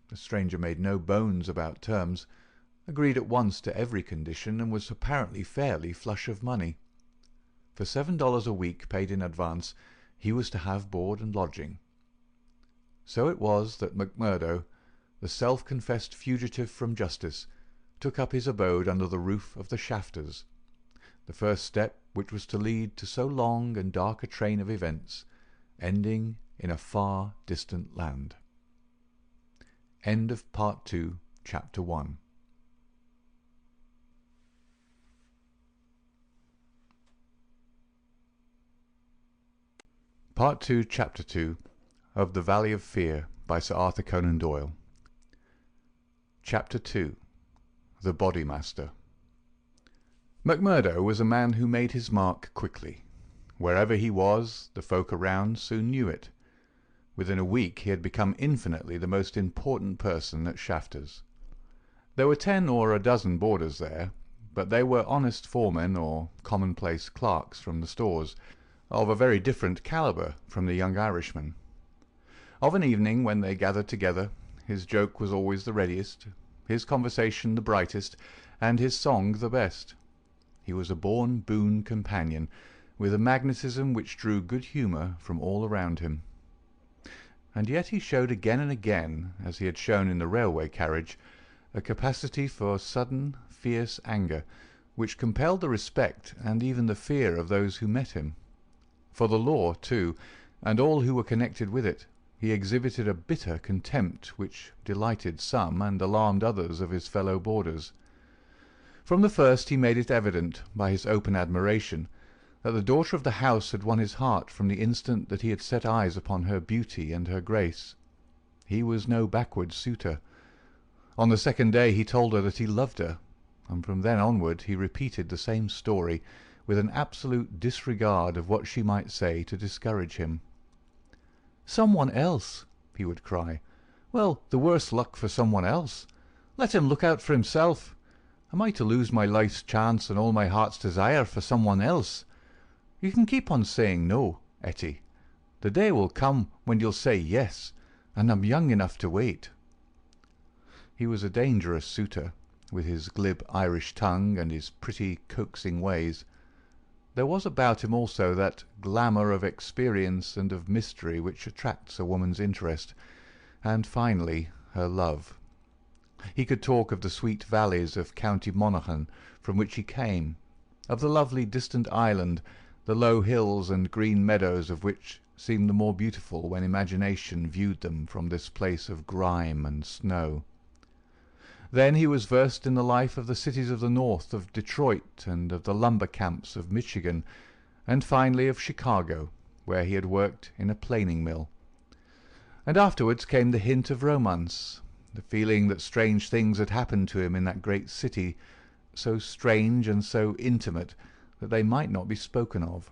The stranger made no bones about terms, agreed at once to every condition, and was apparently fairly flush of money. For $7 a week paid in advance, he was to have board and lodging. So it was that Macmurdo, the self-confessed fugitive from justice, took up his abode under the roof of the Shafters, the first step which was to lead to so long and dark a train of events, ending in a far distant land. End of Part 2, Chapter 1. Part 2, Chapter 2 of The Valley of Fear by Sir Arthur Conan Doyle. Chapter 2. The Bodymaster. Macmurdo was a man who made his mark quickly. Wherever he was, the folk around soon knew it. Within a week he had become infinitely the most important person at Shafters. There were 10 or a dozen boarders there, but they were honest foremen or commonplace clerks from the stores, of a very different calibre from the young Irishman. Of an evening, when they gathered together, his joke was always the readiest, his conversation the brightest, and his song the best. He was a born boon companion, with a magnetism which drew good humour from all around him. And yet he showed again and again, as he had shown in the railway carriage, a capacity for sudden, fierce anger, which compelled the respect and even the fear of those who met him. For the law, too, and all who were connected with it, he exhibited a bitter contempt which delighted some and alarmed others of his fellow boarders. From the first he made it evident, by his open admiration, that the daughter of the house had won his heart from the instant that he had set eyes upon her beauty and her grace. He was no backward suitor. On the second day he told her that he loved her, and from then onward he repeated the same story, with an absolute disregard of what she might say to discourage him. "Someone else," he would cry. "Well, the worse luck for someone else. Let him look out for himself. Am I to lose my life's chance and all my heart's desire for someone else? You can keep on saying no, Etty. The day will come when you'll say yes, and I'm young enough to wait." He was a dangerous suitor, with his glib Irish tongue and his pretty coaxing ways. There was about him also that glamour of experience and of mystery which attracts a woman's interest, and finally her love. He could talk of the sweet valleys of County Monaghan from which he came, of the lovely distant island, the low hills and green meadows of which seemed the more beautiful when imagination viewed them from this place of grime and snow. Then he was versed in the life of the cities of the north, of Detroit and of the lumber camps of Michigan, and finally of Chicago, where he had worked in a planing mill. And afterwards came the hint of romance, the feeling that strange things had happened to him in that great city, so strange and so intimate that they might not be spoken of.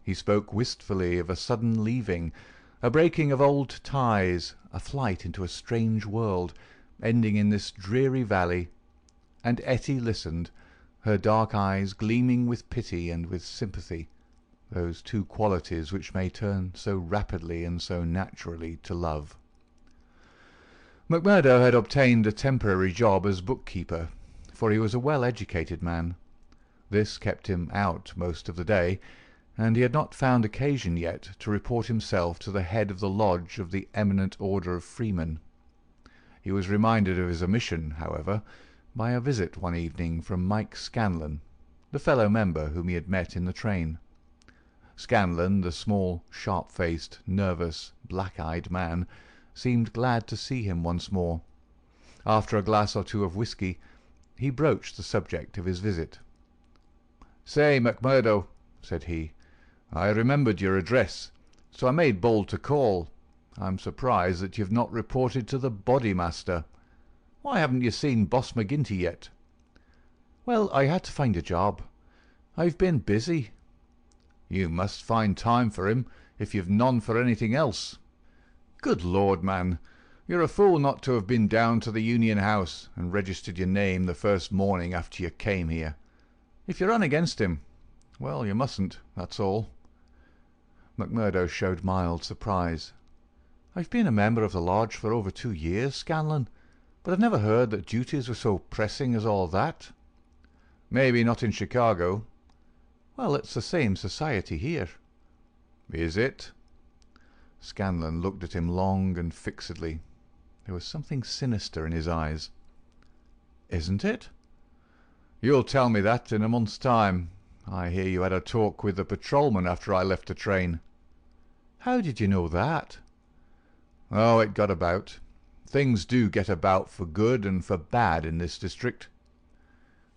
He spoke wistfully of a sudden leaving, a breaking of old ties, a flight into a strange world, ending in this dreary valley, and Etty listened, her dark eyes gleaming with pity and with sympathy, those two qualities which may turn so rapidly and so naturally to love. McMurdo had obtained a temporary job as bookkeeper, for he was a well-educated man. This kept him out most of the day, and he had not found occasion yet to report himself to the head of the lodge of the Eminent Order of Freemen. He was reminded of his omission, however, by a visit one evening from Mike Scanlon, the fellow member whom he had met in the train. Scanlon, the small, sharp-faced, nervous, black-eyed man, seemed glad to see him once more. After a glass or two of whisky, he broached the subject of his visit. "Say, McMurdo," said he, "I remembered your address, so I made bold to call. I'm surprised that you've not reported to the Bodymaster. Why haven't you seen Boss McGinty yet?" "Well, I had to find a job. I've been busy." "You must find time for him, if you've none for anything else. Good Lord, man, you're a fool not to have been down to the Union House and registered your name the first morning after you came here. If you run against him, well, you mustn't, that's all." McMurdo showed mild surprise. "I've been a member of the lodge for over 2 years, Scanlon, but I've never heard that duties were so pressing as all that." "Maybe not in Chicago." "Well, it's the same society here." "Is it?" Scanlon looked at him long and fixedly. There was something sinister in his eyes. "Isn't it?" "You'll tell me that in a month's time. I hear you had a talk with the patrolman after I left the train." "How did you know that?" "Oh, it got about. Things do get about for good and for bad in this district."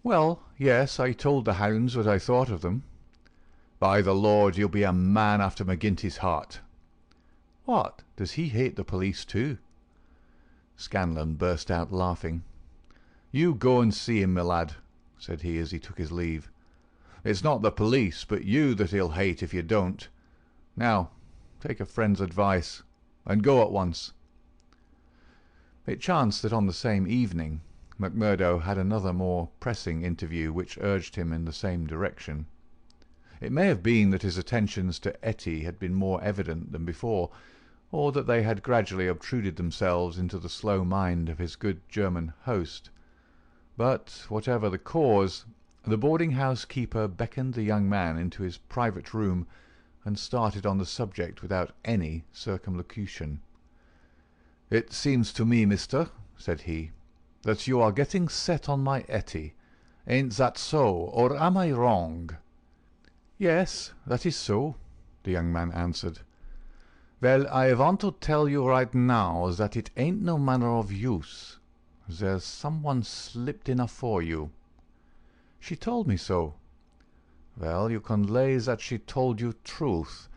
"Well, yes, I told the hounds what I thought of them." "By the Lord, you'll be a man after McGinty's heart." "What, does he hate the police too?" Scanlon burst out laughing. "You go and see him, my lad," said he as he took his leave. "It's not the police, but you that he'll hate if you don't. Now, take a friend's advice, and go at once." It chanced that on the same evening McMurdo had another more pressing interview which urged him in the same direction. It may have been that his attentions to Etty had been more evident than before, or that they had gradually obtruded themselves into the slow mind of his good German host. But, whatever the cause, the boarding-house keeper beckoned the young man into his private room and started on the subject without any circumlocution. "It seems to me, mister," said he, "that you are getting set on my Etty. Ain't that so, or am I wrong?" "Yes, that is so," the young man answered. "Well, I want to tell you right now that it ain't no manner of use. There's someone slipped in afore you." "She told me so." "Well, you can lay that she told you truth.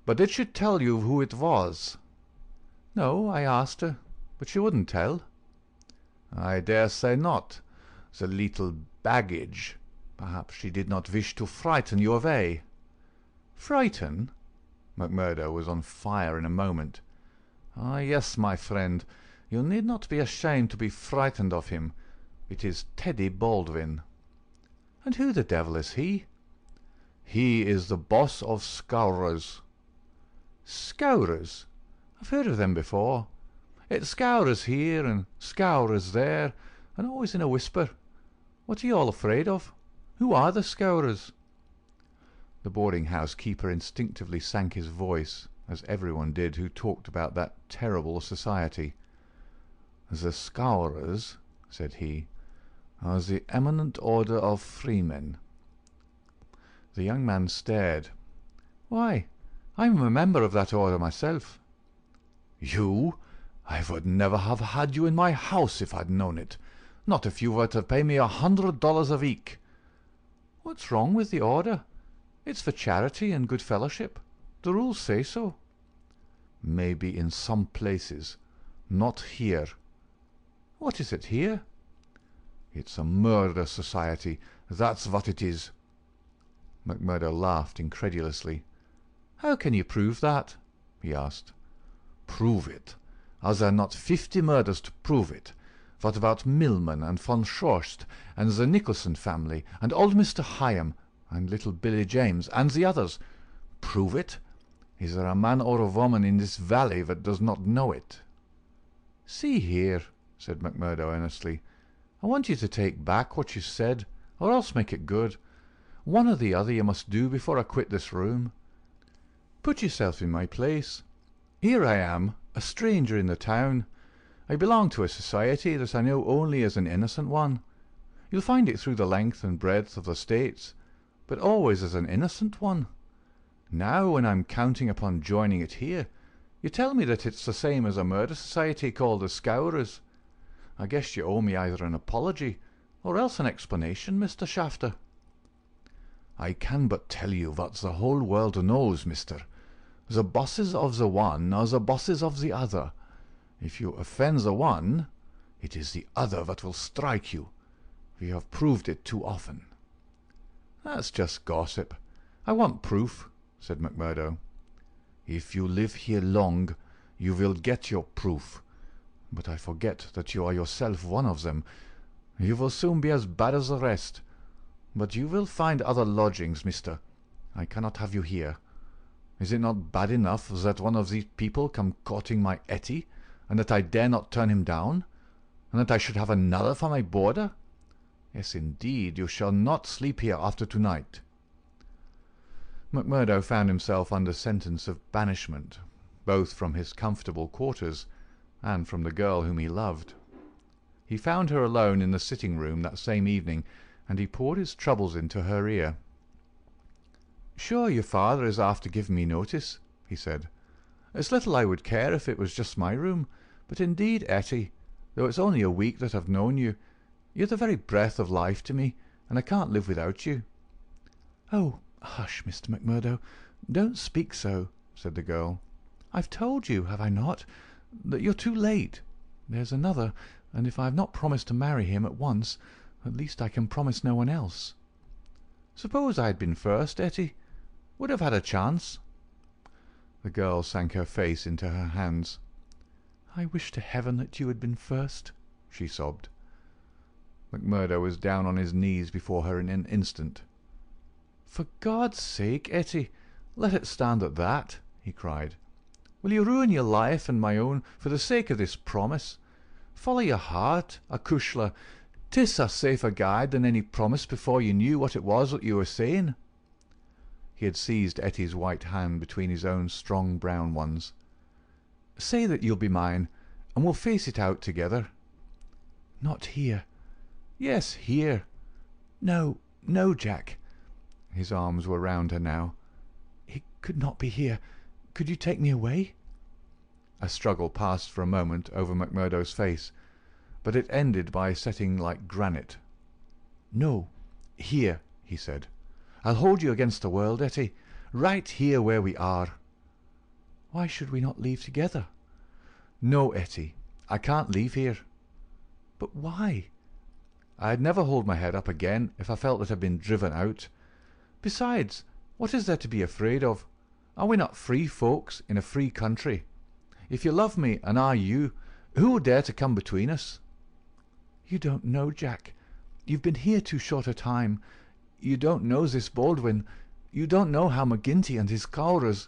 But did she tell you who it was?" "No, I asked her, but she wouldn't tell." "I dare say not. The little baggage. Perhaps she did not wish to frighten you away." "Frighten?" McMurdo was on fire in a moment. "Ah, yes, my friend. You need not be ashamed to be frightened of him. It is Teddy Baldwin." "And who the devil is he?" "He is the boss of Scourers." "Scourers? I've heard of them before. It's Scourers here and Scourers there, and always in a whisper. What are you all afraid of? Who are the Scourers?" The boarding-house keeper instinctively sank his voice, as everyone did who talked about that terrible society. "The Scourers," said he, "are the eminent order of freemen." The young man stared. "Why, I'm a member of that order myself." "You? I would never have had you in my house if I'd known it. Not if you were to pay me $100 a week." "What's wrong with the order? It's for charity and good fellowship. The rules say so." "Maybe in some places. Not here." "What is it here?" "It's a murder society. That's what it is." McMurdo laughed incredulously. "How can you prove that?" he asked. "Prove it? Are there not 50 murders to prove it? What about Milman and von Schorst and the Nicholson family and old Mr. Hyam and little Billy James and the others? Prove it? Is there a man or a woman in this valley that does not know it?" "See here," said McMurdo earnestly, "I want you to take back what you said, or else make it good. One or the other you must do before I quit this room. Put yourself in my place. Here I am, a stranger in the town. I belong to a society that I know only as an innocent one. You'll find it through the length and breadth of the States, but always as an innocent one. Now, when I'm counting upon joining it here, you tell me that it's the same as a murder society called the Scourers. I guess you owe me either an apology or else an explanation, Mr. Shafter." "I can but tell you what the whole world knows, mister. The bosses of the one are the bosses of the other. If you offend the one, it is the other that will strike you. We have proved it too often." "That's just gossip. I want proof," said McMurdo. "If you live here long, you will get your proof. But I forget that you are yourself one of them. You will soon be as bad as the rest. But you will find other lodgings, mister. I cannot have you here. Is it not bad enough that one of these people come courting my Etty, and that I dare not turn him down, and that I should have another for my boarder? Yes, indeed, you shall not sleep here after tonight." McMurdo found himself under sentence of banishment, both from his comfortable quarters and from the girl whom he loved. He found her alone in the sitting-room that same evening, and he poured his troubles into her ear. "Sure, your father is after giving me notice," he said. "It's little I would care if it was just my room, but indeed, Etty, though it's only a week that I've known you, you're the very breath of life to me, and I can't live without you." "Oh, hush, Mr. McMurdo, don't speak so," said the girl. "I've told you, have I not, that you're too late. There's another, and if I have not promised to marry him at once, at least I can promise no one else." "Suppose I had been first, Etty? Would have had a chance." The girl sank her face into her hands. "I wish to heaven that you had been first," she sobbed. McMurdo was down on his knees before her in an instant. "For God's sake, Etty, let it stand at that," he cried. "Will you ruin your life and my own for the sake of this promise? Follow your heart, acushla. 'Tis a safer guide than any promise before you knew what it was that you were saying." He had seized Etty's white hand between his own strong brown ones. "Say that you'll be mine, and we'll face it out together." "Not here." "Yes, here." "No, no, Jack." His arms were round her now. "It could not be here. Could you take me away?" A struggle passed for a moment over McMurdo's face, but it ended by setting like granite. "No, here," he said. "I'll hold you against the world, Etty, right here where we are." "Why should we not leave together?" "No, Etty, I can't leave here." "But why?" "I'd never hold my head up again if I felt that I'd been driven out. Besides, what is there to be afraid of? Are we not free folks in a free country? If you love me, and I you, who will dare to come between us?" "You don't know, Jack. You've been here too short a time. You don't know this Baldwin. You don't know how McGinty and his Cowrers—"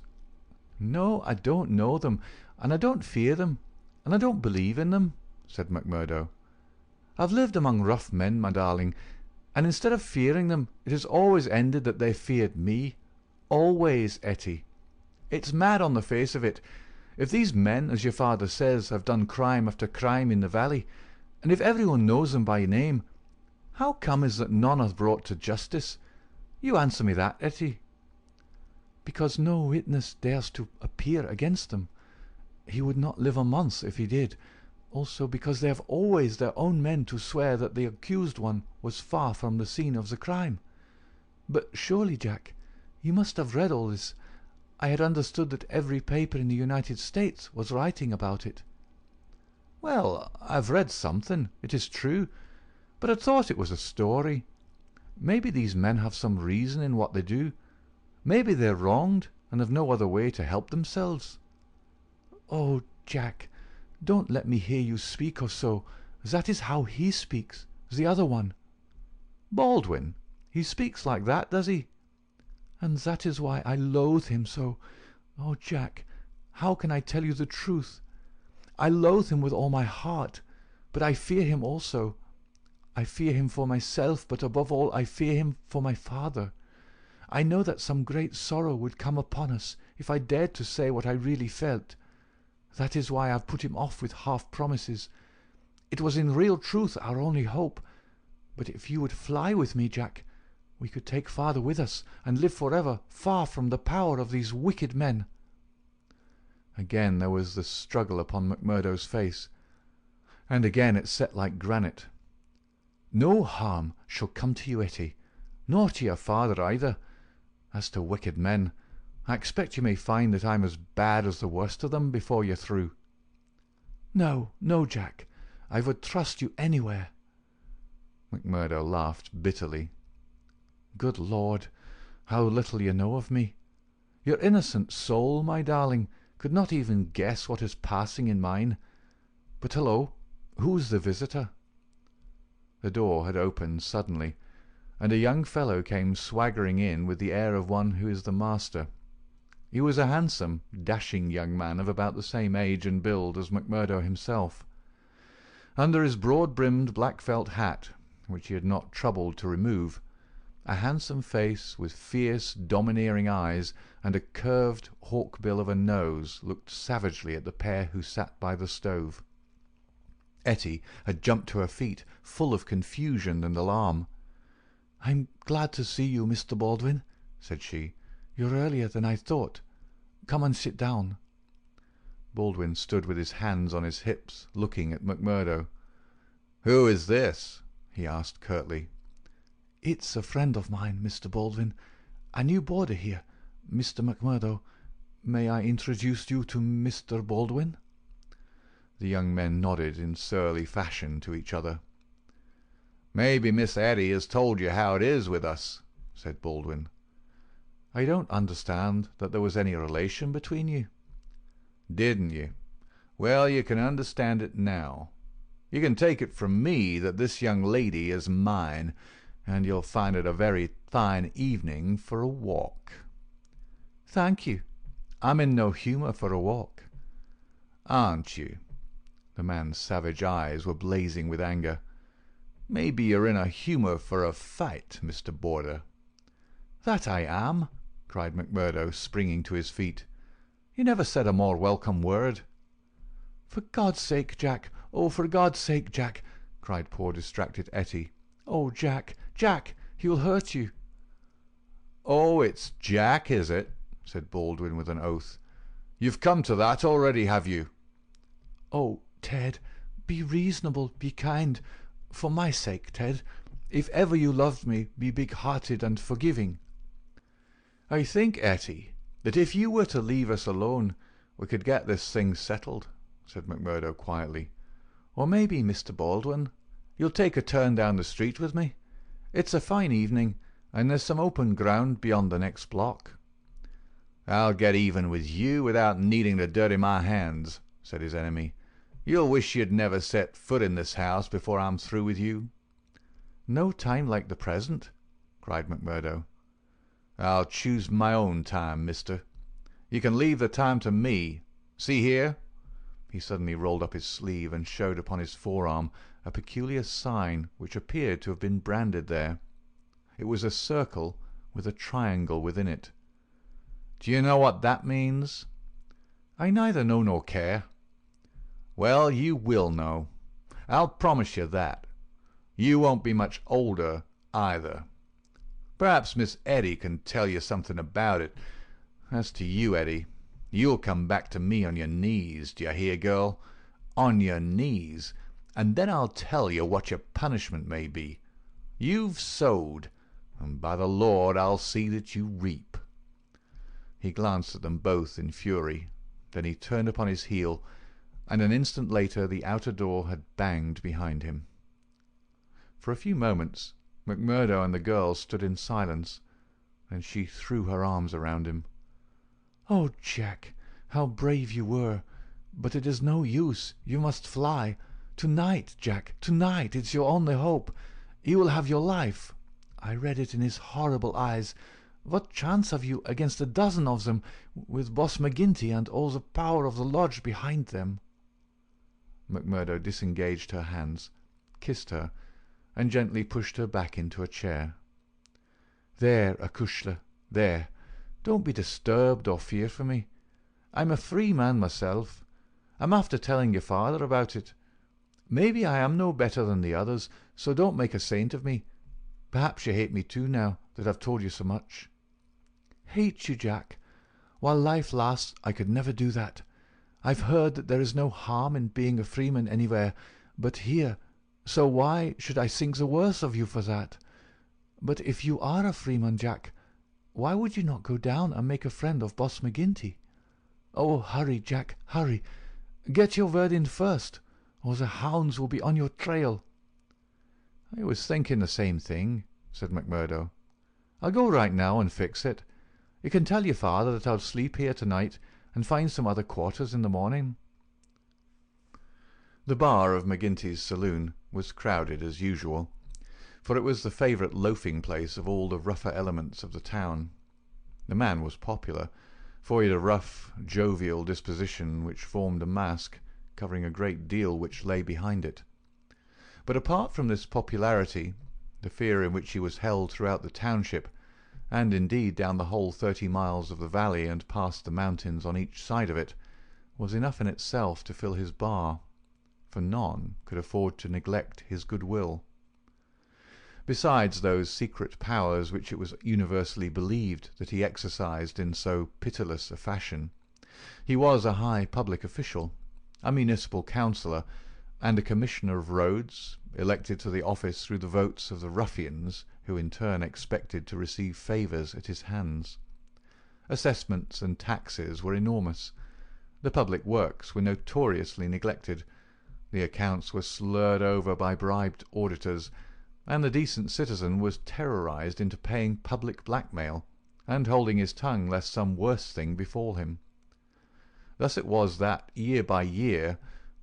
"No, I don't know them, and I don't fear them, and I don't believe in them," said McMurdo. I've lived among rough men, my darling, and instead of fearing them, it has always ended that they feared me. Always, Etty. It's mad on the face of it. If these men, as your father says, have done crime after crime in the valley, and if everyone knows them by name, how come is that none are brought to justice? You answer me that, Etty. Because no witness dares to appear against them. He would not live a month if he did. Also because they have always their own men to swear that the accused one was far from the scene of the crime. But surely, Jack, you must have read all this. I had understood that every paper in the United States was writing about it. Well, I've read something, it is true, but I thought it was a story. Maybe these men have some reason in what they do. Maybe they're wronged and have no other way to help themselves. Oh, Jack, don't let me hear you speak of so. That is how he speaks, the other one. Baldwin, he speaks like that, does he? And that is why I loathe him so. Oh, Jack, how can I tell you the truth? I loathe him with all my heart, but I fear him also. I fear him for myself, but above all I fear him for my father. I know that some great sorrow would come upon us if I dared to say what I really felt. That is why I have put him off with half-promises. It was in real truth our only hope. But if you would fly with me, Jack, we could take father with us and live forever far from the power of these wicked men. Again there was the struggle upon McMurdo's face, and again it set like granite. No harm shall come to you, Etty, nor to your father either. As to wicked men, I expect you may find that I'm as bad as the worst of them before you're through. No, no, Jack, I would trust you anywhere. McMurdo laughed bitterly. Good Lord, how little you know of me. Your innocent soul, my darling, could not even guess what is passing in mine. But hello, who's the visitor? The door had opened suddenly, and a young fellow came swaggering in with the air of one who is the master. He was a handsome, dashing young man of about the same age and build as McMurdo himself. Under his broad-brimmed black felt hat, which he had not troubled to remove, a handsome face with fierce, domineering eyes and a curved hawk-bill of a nose looked savagely at the pair who sat by the stove. Etty had jumped to her feet, full of confusion and alarm. "I'm glad to see you, Mr. Baldwin," said she. "You're earlier than I thought. Come and sit down." Baldwin stood with his hands on his hips, looking at McMurdo. "Who is this?" he asked curtly. "It's a friend of mine, Mr. Baldwin. A new boarder here, Mr. McMurdo. May I introduce you to Mr. Baldwin?" The young men nodded in surly fashion to each other. "Maybe Miss Etty has told you how it is with us," said Baldwin. "I don't understand that there was any relation between you." "Didn't you? Well, you can understand it now. You can take it from me that this young lady is mine, and you'll find it a very fine evening for a walk." "Thank you. I'm in no humour for a walk." "Aren't you?" The man's savage eyes were blazing with anger. "Maybe you're in a humour for a fight, Mr. Boarder." "That I am," cried McMurdo, springing to his feet. "You never said a more welcome word." "For God's sake, Jack! Oh, for God's sake, Jack!" cried poor distracted Etty. "Oh, Jack, Jack, he'll hurt you." "Oh, it's Jack, is it?" said Baldwin with an oath. "You've come to that already, have you?" "Oh, Ted, be reasonable, be kind. For my sake, Ted. If ever you loved me, be big-hearted and forgiving." "I think, Etty, that if you were to leave us alone, we could get this thing settled," said McMurdo quietly. "Or maybe, Mr. Baldwin, you'll take a turn down the street with me. It's a fine evening, and there's some open ground beyond the next block." "I'll get even with you without needing to dirty my hands," said his enemy. "You'll wish you'd never set foot in this house before I'm through with you." "No time like the present," cried McMurdo. "I'll choose my own time, mister. You can leave the time to me. See here. He suddenly rolled up his sleeve and showed upon his forearm a peculiar sign which appeared to have been branded there. It was a circle with a triangle within it. "Do you know what that means?" "I neither know nor care." "Well, you will know. I'll promise you that. You won't be much older, either. Perhaps Miss Eddie can tell you something about it. As to you, Eddie, you'll come back to me on your knees, do you hear, girl? On your knees, and then I'll tell you what your punishment may be. You've sowed, and by the Lord I'll see that you reap." He glanced at them both in fury. Then he turned upon his heel, and an instant later the outer door had banged behind him. For a few moments McMurdo and the girl stood in silence. Then she threw her arms around him. "Oh, Jack, how brave you were! But it is no use. You must fly. Tonight, Jack, tonight. It's your only hope. He will have your life. I read it in his horrible eyes. What chance have you against a dozen of them, with Boss McGinty and all the power of the lodge behind them?" McMurdo disengaged her hands, kissed her, and gently pushed her back into a chair. "There, acushla, there. Don't be disturbed or fear for me. I'm a free man myself. I'm after telling your father about it. Maybe I am no better than the others, so don't make a saint of me. Perhaps you hate me too now that I've told you so much." "Hate you, Jack? While life lasts I could never do that. I've heard that there is no harm in being a freeman anywhere but here, so why should I think the worse of you for that? But if you are a freeman, Jack, why would you not go down and make a friend of Boss McGinty? Oh, hurry, Jack, hurry. Get your word in first, or the hounds will be on your trail." "I was thinking the same thing," said McMurdo. "I'll go right now and fix it. You can tell your father that I'll sleep here tonight and find some other quarters in the morning." The bar of McGinty's saloon was crowded as usual, for it was the favourite loafing place of all the rougher elements of the town. The man was popular, for he had a rough, jovial disposition which formed a mask, covering a great deal which lay behind it. But apart from this popularity, the fear in which he was held throughout the township, and indeed down the whole 30 miles of the valley and past the mountains on each side of it, was enough in itself to fill his bar, for none could afford to neglect his goodwill. Besides those secret powers which it was universally believed that he exercised in so pitiless a fashion, he was a high public official, a municipal councillor, and a commissioner of roads, elected to the office through the votes of the ruffians who in turn expected to receive favours at his hands. Assessments and taxes were enormous. The public works were notoriously neglected. The accounts were slurred over by bribed auditors, and the decent citizen was terrorized into paying public blackmail, and holding his tongue lest some worse thing befall him. Thus it was that, year by year,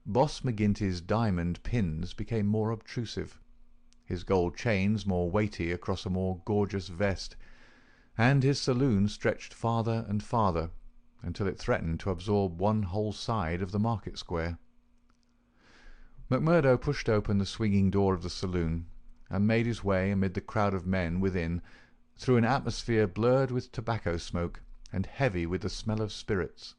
Boss McGinty's diamond pins became more obtrusive, his gold chains more weighty across a more gorgeous vest, and his saloon stretched farther and farther, until it threatened to absorb one whole side of the market square. McMurdo pushed open the swinging door of the saloon, and made his way amid the crowd of men within, through an atmosphere blurred with tobacco smoke and heavy with the smell of spirits.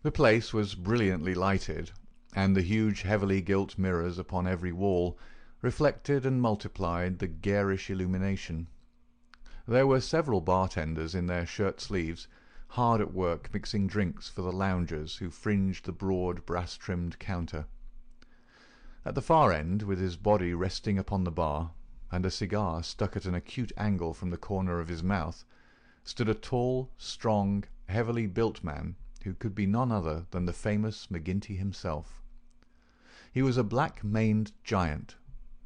The place was brilliantly lighted, and the huge heavily gilt mirrors upon every wall reflected and multiplied the garish illumination. There were several bartenders in their shirt-sleeves, hard at work mixing drinks for the loungers who fringed the broad brass-trimmed counter. At the far end, with his body resting upon the bar, and a cigar stuck at an acute angle from the corner of his mouth, stood a tall, strong, heavily built man who could be none other than the famous McGinty himself. He was a black-maned giant,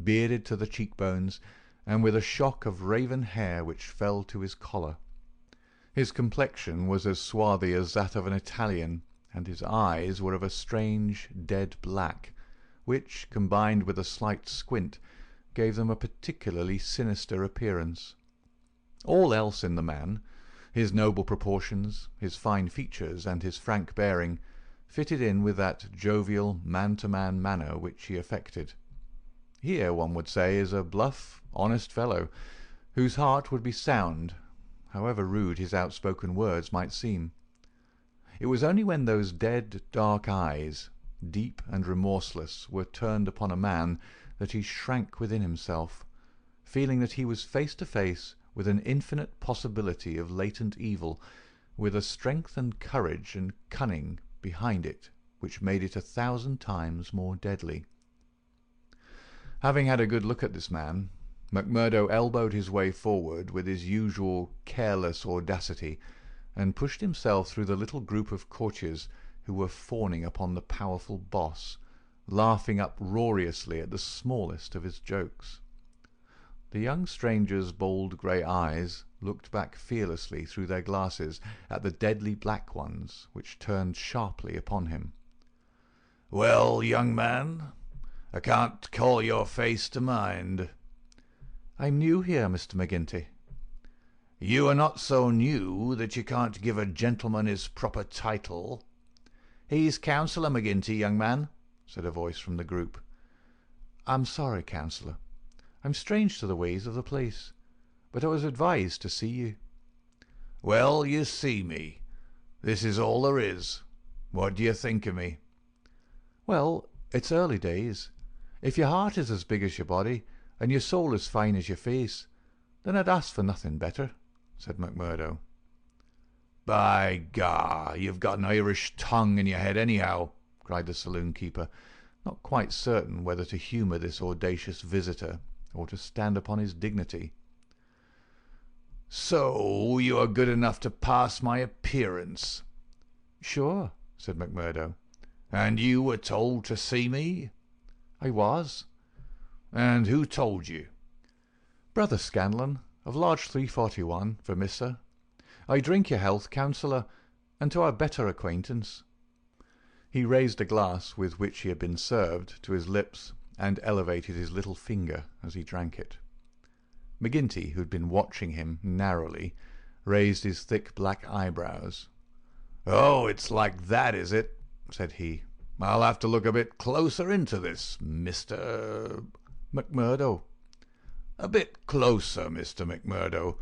bearded to the cheekbones, and with a shock of raven hair which fell to his collar. His complexion was as swarthy as that of an Italian, and his eyes were of a strange dead black, which, combined with a slight squint, gave them a particularly sinister appearance. All else in the man, his noble proportions, his fine features, and his frank bearing, fitted in with that jovial man-to-man manner which he affected. Here, one would say, is a bluff, honest fellow, whose heart would be sound, however rude his outspoken words might seem. It was only when those dead, dark eyes, deep and remorseless, were turned upon a man that he shrank within himself, feeling that he was face to face with an infinite possibility of latent evil, with a strength and courage and cunning behind it which made it 1,000 times more deadly. Having had a good look at this man, McMurdo elbowed his way forward with his usual careless audacity, and pushed himself through the little group of courtiers who were fawning upon the powerful boss, laughing uproariously at the smallest of his jokes. The young stranger's bold grey eyes looked back fearlessly through their glasses at the deadly black ones which turned sharply upon him. "Well, young man, I can't call your face to mind." "I'm new here, Mr. McGinty." "You are not so new that you can't give a gentleman his proper title." "He's Councillor McGinty, young man," said a voice from the group. "I'm sorry, Councillor. I'm strange to the ways of the place, but I was advised to see you." "Well, you see me. This is all there is. What do you think of me?" "Well, it's early days. If your heart is as big as your body, and your soul as fine as your face, then I'd ask for nothing better," said McMurdo. "By gar, you've got an Irish tongue in your head anyhow," cried the saloon-keeper, not quite certain whether to humour this audacious visitor or to stand upon his dignity. "So you are good enough to pass my appearance?" "Sure," said McMurdo. "And you were told to see me?" "I was." "And who told you?" "Brother Scanlon, of Lodge 341, Vermissa. I drink your health, Councillor, and to our better acquaintance." He raised a glass with which he had been served to his lips and elevated his little finger as he drank it. McGinty, who had been watching him narrowly, raised his thick black eyebrows. "Oh, it's like that, is it?" said he. "I'll have to look a bit closer into this, Mr. McMurdo." "A bit closer, Mr. McMurdo,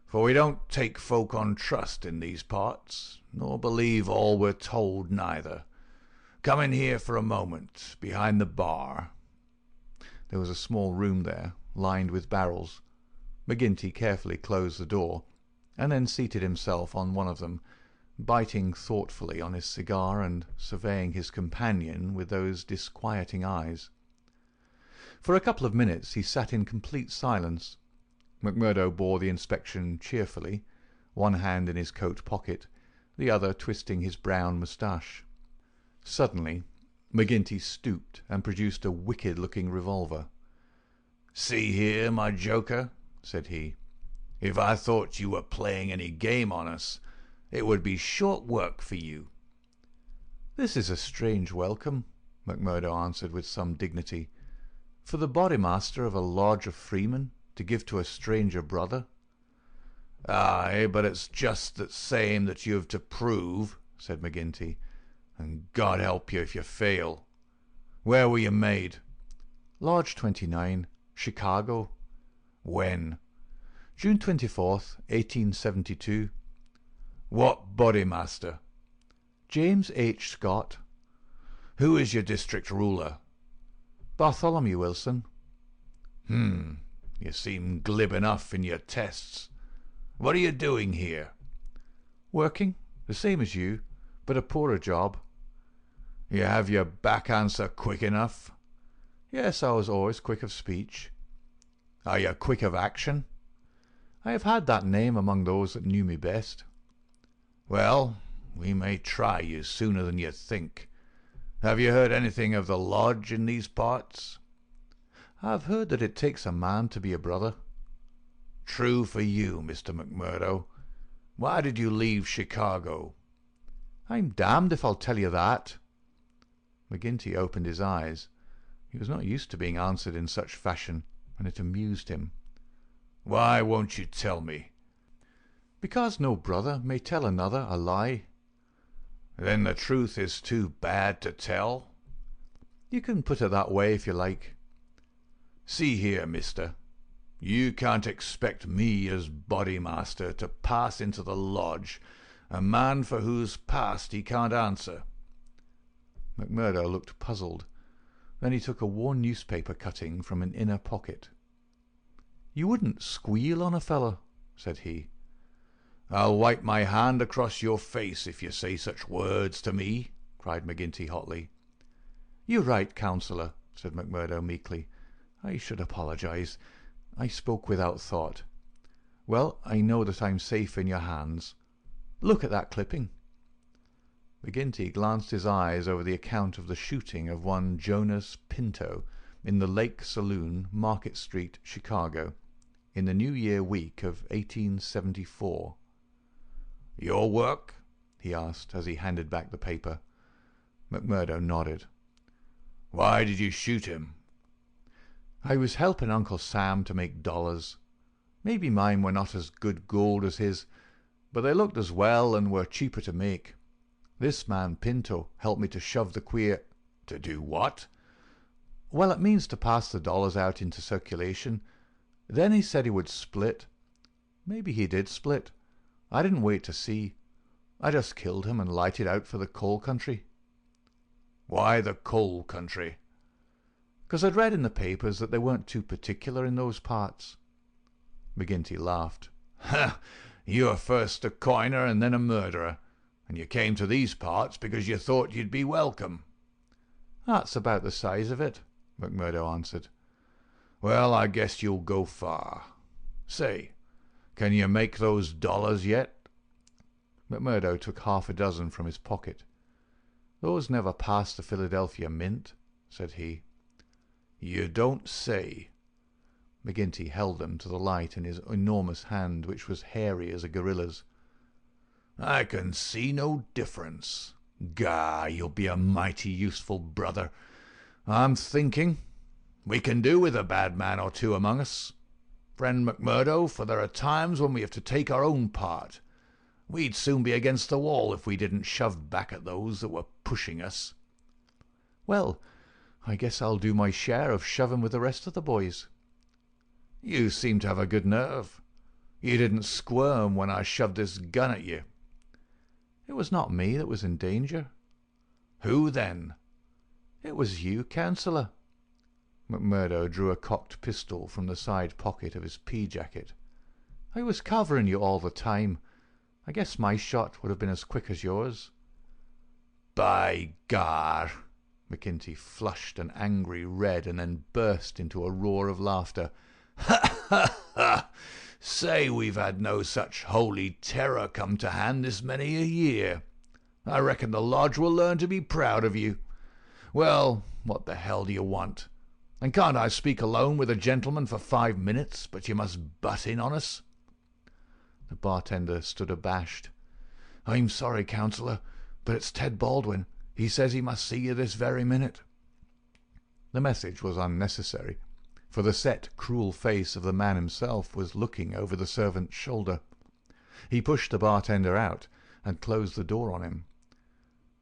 for we don't take folk on trust in these parts, nor believe all we're told neither. Come in here for a moment, behind the bar." There was a small room there, lined with barrels. McGinty carefully closed the door, and then seated himself on one of them, biting thoughtfully on his cigar and surveying his companion with those disquieting eyes. For a couple of minutes he sat in complete silence. McMurdo bore the inspection cheerfully, one hand in his coat pocket, the other twisting his brown moustache. Suddenly McGinty stooped and produced a wicked-looking revolver. "See here, my joker," said he. "If I thought you were playing any game on us, it would be short work for you." "This is a strange welcome," McMurdo answered with some dignity, "for the Bodymaster of a lodge of freemen to give to a stranger brother." "Aye, but it's just the same that you've to prove," said McGinty, "and God help you if you fail. Where were you made?" "Lodge 29, Chicago." "When?" "June 24th, 1872. "What Bodymaster?" "James H. Scott." "Who is your district ruler?" "Bartholomew Wilson." You seem glib enough in your tests. What are you doing here?" "Working, the same as you, but a poorer job." "You have your back answer quick enough?" "Yes, I was always quick of speech." "Are you quick of action?" "I have had that name among those that knew me best." "Well, we may try you sooner than you think. Have you heard anything of the lodge in these parts?" "I've heard that it takes a man to be a brother." "True for you, Mr. McMurdo. Why did you leave Chicago?" "I'm damned if I'll tell you that." McGinty opened his eyes. He was not used to being answered in such fashion, and it amused him. "Why won't you tell me?" "Because no brother may tell another a lie." Then the truth is too bad to tell? You can put it that way if you like. See here, mister. You can't expect me as Bodymaster to pass into the lodge a man for whose past he can't answer. McMurdo looked puzzled. Then he took a worn newspaper cutting from an inner pocket. "You wouldn't squeal on a fellow," said he. "I'll wipe my hand across your face if you say such words to me," cried McGinty hotly. "You're right, counsellor," said McMurdo meekly. "I should apologize. I spoke without thought. Well, I know that I'm safe in your hands. Look at that clipping." McGinty glanced his eyes over the account of the shooting of one Jonas Pinto in the Lake Saloon, Market Street, Chicago, in the New Year week of 1874. "Your work?" he asked as he handed back the paper. McMurdo nodded. "Why did you shoot him?" "I was helping Uncle Sam to make dollars. Maybe mine were not as good gold as his, but they looked as well and were cheaper to make. This man Pinto helped me to shove the queer—" "To do what?" "Well, it means to pass the dollars out into circulation. Then he said he would split. Maybe he did split. I didn't wait to see. I just killed him and lighted out for the coal country." "Why the coal country?" "'Cause I'd read in the papers that they weren't too particular in those parts." McGinty laughed. "Ha! You're first a coiner and then a murderer, and you came to these parts because you thought you'd be welcome." "That's about the size of it," McMurdo answered. "Well, I guess you'll go far. Say, can you make those dollars yet?" McMurdo took half a dozen from his pocket. "Those never passed the Philadelphia Mint," said he. "You don't say." McGinty held them to the light in his enormous hand, which was hairy as a gorilla's. "I can see no difference. Gah, you'll be a mighty useful brother. I'm thinking we can do with a bad man or two among us, friend McMurdo, for there are times when we have to take our own part. We'd soon be against the wall if we didn't shove back at those that were pushing us." "Well, I guess I'll do my share of shoving with the rest of the boys." "You seem to have a good nerve. You didn't squirm when I shoved this gun at you." "It was not me that was in danger." "Who then?" "It was you, counsellor." McMurdo drew a cocked pistol from the side pocket of his pea-jacket. "I was covering you all the time. I guess my shot would have been as quick as yours." "By gar!" McGinty flushed an angry red and then burst into a roar of laughter. "Ha, ha, ha! Say, we've had no such holy terror come to hand this many a year. I reckon the lodge will learn to be proud of you. Well, what the hell do you want? And can't I speak alone with a gentleman for 5 minutes, but you must butt in on us?" The bartender stood abashed. "I'm sorry, counsellor, but it's Ted Baldwin. He says he must see you this very minute." The message was unnecessary, for the set, cruel face of the man himself was looking over the servant's shoulder. He pushed the bartender out and closed the door on him.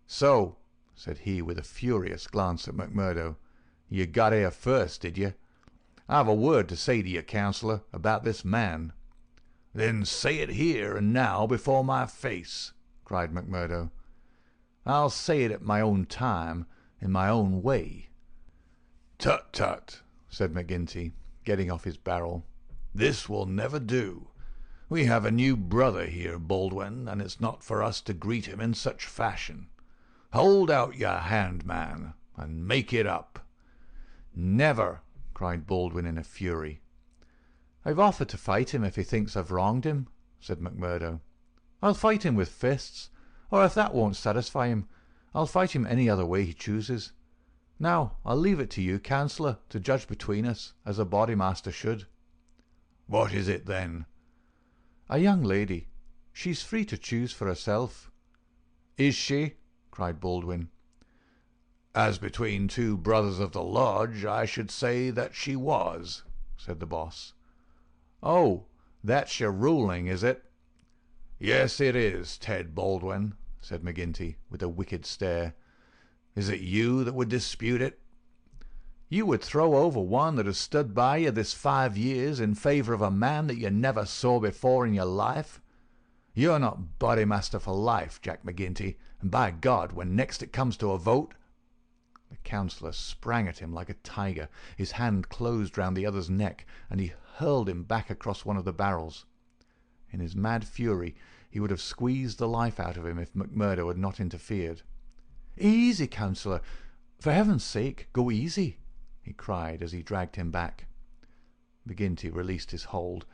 "So," said he with a furious glance at McMurdo, "you got here first, did you? I've a word to say to you, counsellor, about this man." "Then say it here and now before my face," cried McMurdo. "I'll say it at my own time, in my own way." "Tut, tut," said McGinty, getting off his barrel. "This will never do. We have a new brother here, Baldwin, and it's not for us to greet him in such fashion. Hold out your hand, man, and make it up." "Never!" cried Baldwin in a fury. "I've offered to fight him if he thinks I've wronged him," said McMurdo. "I'll fight him with fists, or if that won't satisfy him, I'll fight him any other way he chooses. Now, I'll leave it to you, counsellor, to judge between us, as a Bodymaster should." "What is it, then?" "A young lady. She's free to choose for herself." "Is she?" cried Baldwin. "As between two brothers of the lodge, I should say that she was," said the boss. "Oh, that's your ruling, is it?" "Yes, it is, Ted Baldwin. said McGinty, with a wicked stare. "Is it you that would dispute it? You would throw over one that has stood by you this 5 years in favour of a man that you never saw before in your life? You're not Bodymaster for life, Jack McGinty, and by God, when next it comes to a vote—" The councillor sprang at him like a tiger. His hand closed round the other's neck, and he hurled him back across one of the barrels. In his mad fury he would have squeezed the life out of him if McMurdo had not interfered. "Easy, councillor! For heaven's sake, go easy!" he cried as he dragged him back. McGinty released his hold,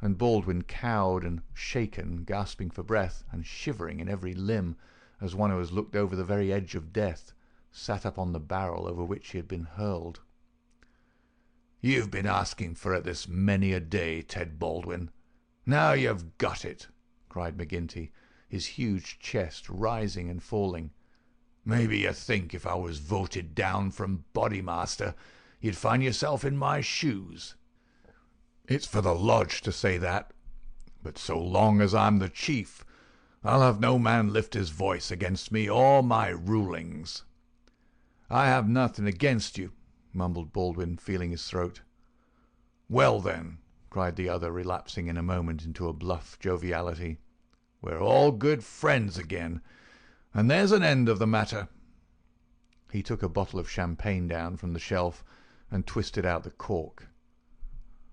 and Baldwin, cowed and shaken, gasping for breath, and shivering in every limb, as one who has looked over the very edge of death, sat up on the barrel over which he had been hurled. "You've been asking for it this many a day, Ted Baldwin. Now you've got it," cried McGinty, his huge chest rising and falling. "Maybe you think if I was voted down from Bodymaster, you'd find yourself in my shoes. It's for the lodge to say that, but so long as I'm the chief, I'll have no man lift his voice against me or my rulings." "I have nothing against you," mumbled Baldwin, feeling his throat. "Well, then," cried the other, relapsing in a moment into a bluff joviality, "we're all good friends again, and there's an end of the matter." He took a bottle of champagne down from the shelf and twisted out the cork.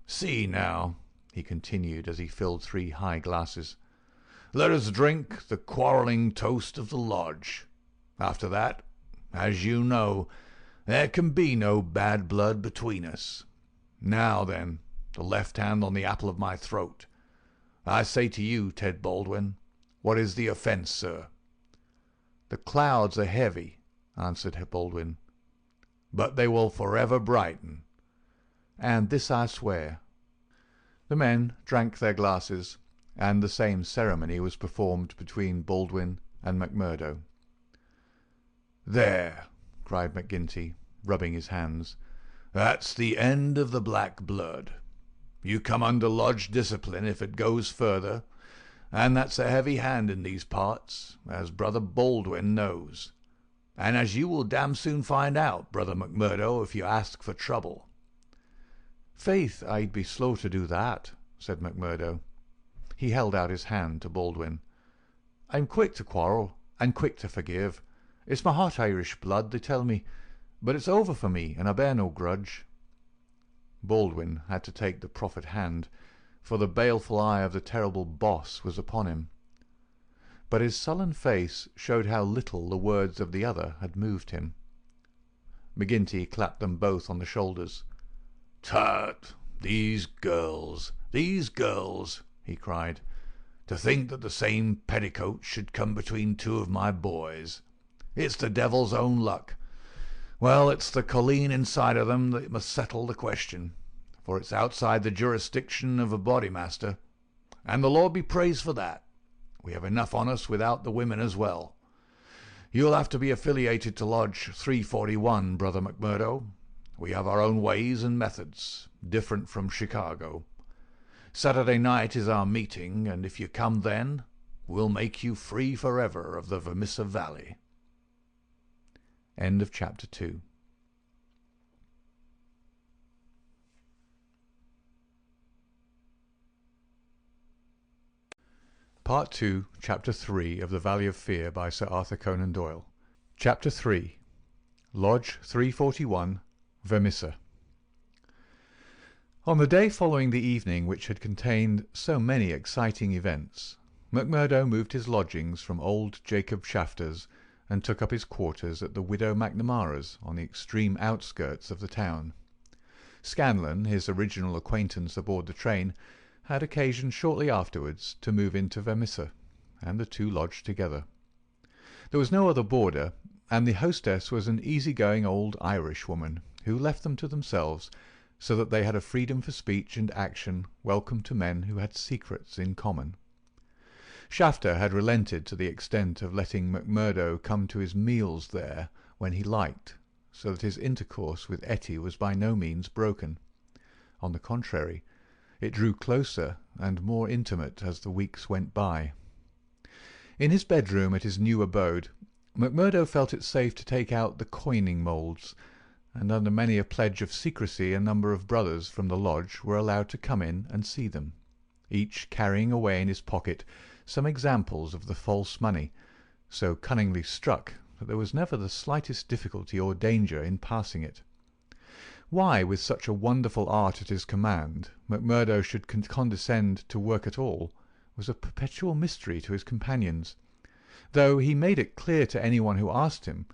"See now," he continued as he filled 3 high glasses, "let us drink the quarrelling toast of the lodge. After that, as you know, there can be no bad blood between us. Now then, the left hand on the apple of my throat. I say to you, Ted Baldwin, what is the offence, sir?" "The clouds are heavy," answered Baldwin. "But they will forever brighten." "And this I swear." The men drank their glasses, and the same ceremony was performed between Baldwin and McMurdo. "There," cried McGinty, rubbing his hands, "that's the end of the black blood. You come under lodge discipline if it goes further, and that's a heavy hand in these parts, as Brother Baldwin knows, and as you will damn soon find out, Brother McMurdo, if you ask for trouble." "Faith, I'd be slow to do that," said McMurdo. He held out his hand to Baldwin. "I'm quick to quarrel, and quick to forgive. It's my hot Irish blood, they tell me, but it's over for me, and I bear no grudge." Baldwin had to take the proffered hand, for the baleful eye of the terrible boss was upon him. But his sullen face showed how little the words of the other had moved him. McGinty clapped them both on the shoulders. "Tut, these girls, he cried. "To think that the same petticoat should come between 2 of my boys. It's the devil's own luck. Well, it's the colleen inside of them that must settle the question, for it's outside the jurisdiction of a Bodymaster, and the Lord be praised for that. We have enough on us without the women as well. You'll have to be affiliated to Lodge 341, Brother McMurdo. We have our own ways and methods, different from Chicago. Saturday night is our meeting, and if you come then, we'll make you free forever of the Vermissa Valley." End of chapter 2. Part 2, Chapter 3 of The Valley of Fear by Sir Arthur Conan Doyle. Chapter 3. Lodge 341, Vermissa. On the day following the evening which had contained so many exciting events, McMurdo moved his lodgings from old Jacob Shafter's and took up his quarters at the widow Macnamara's on the extreme outskirts of the town. Scanlon, his original acquaintance aboard the train, had occasion shortly afterwards to move into Vermissa, and the 2 lodged together. There was no other boarder, and the hostess was an easy-going old Irish woman, who left them to themselves, so that they had a freedom for speech and action welcome to men who had secrets in common. Shafter had relented to the extent of letting McMurdo come to his meals there when he liked, so that his intercourse with Etty was by no means broken. On the contrary, it drew closer and more intimate as the weeks went by. In his bedroom at his new abode, McMurdo felt it safe to take out the coining moulds, and under many a pledge of secrecy a number of brothers from the lodge were allowed to come in and see them, each carrying away in his pocket some examples of the false money, so cunningly struck that there was never the slightest difficulty or danger in passing it. Why, with such a wonderful art at his command, McMurdo should condescend to work at all was a perpetual mystery to his companions, though he made it clear to anyone who asked him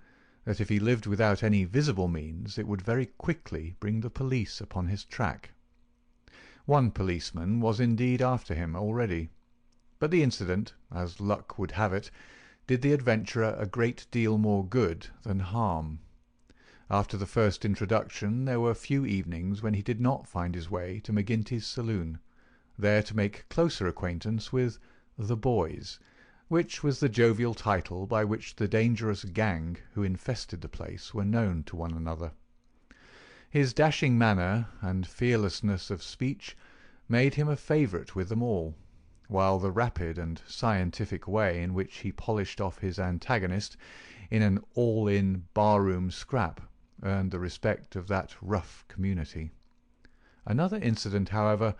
that if he lived without any visible means it would very quickly bring the police upon his track. One policeman was indeed after him already, but the incident, as luck would have it, did the adventurer a great deal more good than harm. After the first introduction there were few evenings when he did not find his way to McGinty's saloon, there to make closer acquaintance with "the boys," which was the jovial title by which the dangerous gang who infested the place were known to one another. His dashing manner and fearlessness of speech made him a favourite with them all, while the rapid and scientific way in which he polished off his antagonist in an all-in bar-room scrap earned the respect of that rough community. Another incident, however,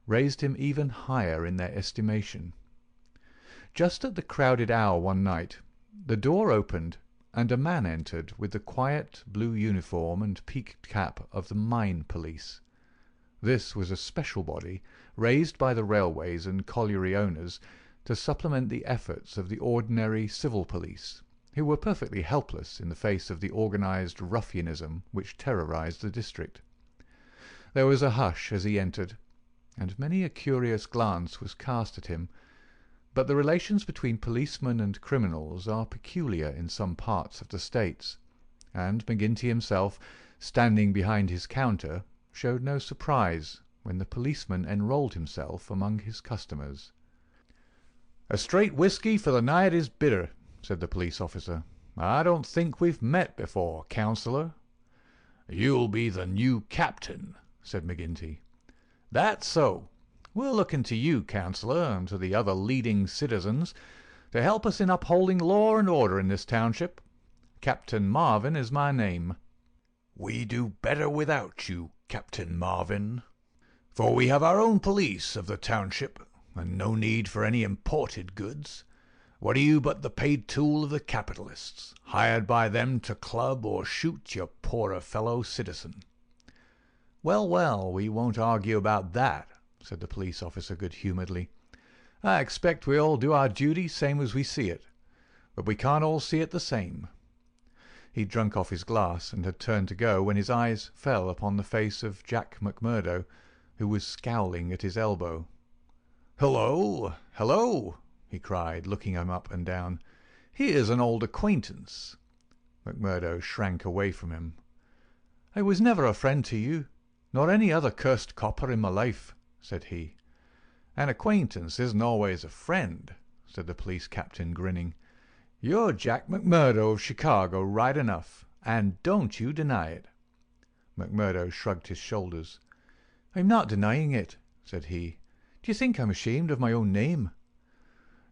raised him even higher in their estimation. Just at the crowded hour one night, the door opened and a man entered with the quiet blue uniform and peaked cap of the mine police. This was a special body, raised by the railways and colliery owners to supplement the efforts of the ordinary civil police, who were perfectly helpless in the face of the organised ruffianism which terrorised the district. There was a hush as he entered, and many a curious glance was cast at him, but the relations between policemen and criminals are peculiar in some parts of the States, and McGinty himself, standing behind his counter, showed no surprise when the policeman enrolled himself among his customers. "A straight whisky for the night is bitter," said the police officer. "I don't think we've met before, councillor." "You'll be the new captain," said McGinty. "That's so. We're looking to you, councillor, and to the other leading citizens, to help us in upholding law and order in this township. Captain Marvin is my name." "We do better without you, Captain Marvin, for we have our own police of the township, and no need for any imported goods. What are you but the paid tool of the capitalists, hired by them to club or shoot your poorer fellow citizen?" "Well, well, we won't argue about that," said the police officer good-humouredly. "I expect we all do our duty same as we see it, but we can't all see it the same." He drunk off his glass and had turned to go when his eyes fell upon the face of Jack McMurdo, who was scowling at his elbow. "Hello, hello!" he cried, looking him up and down. "Here's an old acquaintance." McMurdo shrank away from him. "I was never a friend to you, nor any other cursed copper in my life," said he. "An acquaintance isn't always a friend," said the police captain, grinning. "You're Jack McMurdo of Chicago right enough, and don't you deny it." McMurdo shrugged his shoulders. "I'm not denying it," said he. "Do you think I'm ashamed of my own name?"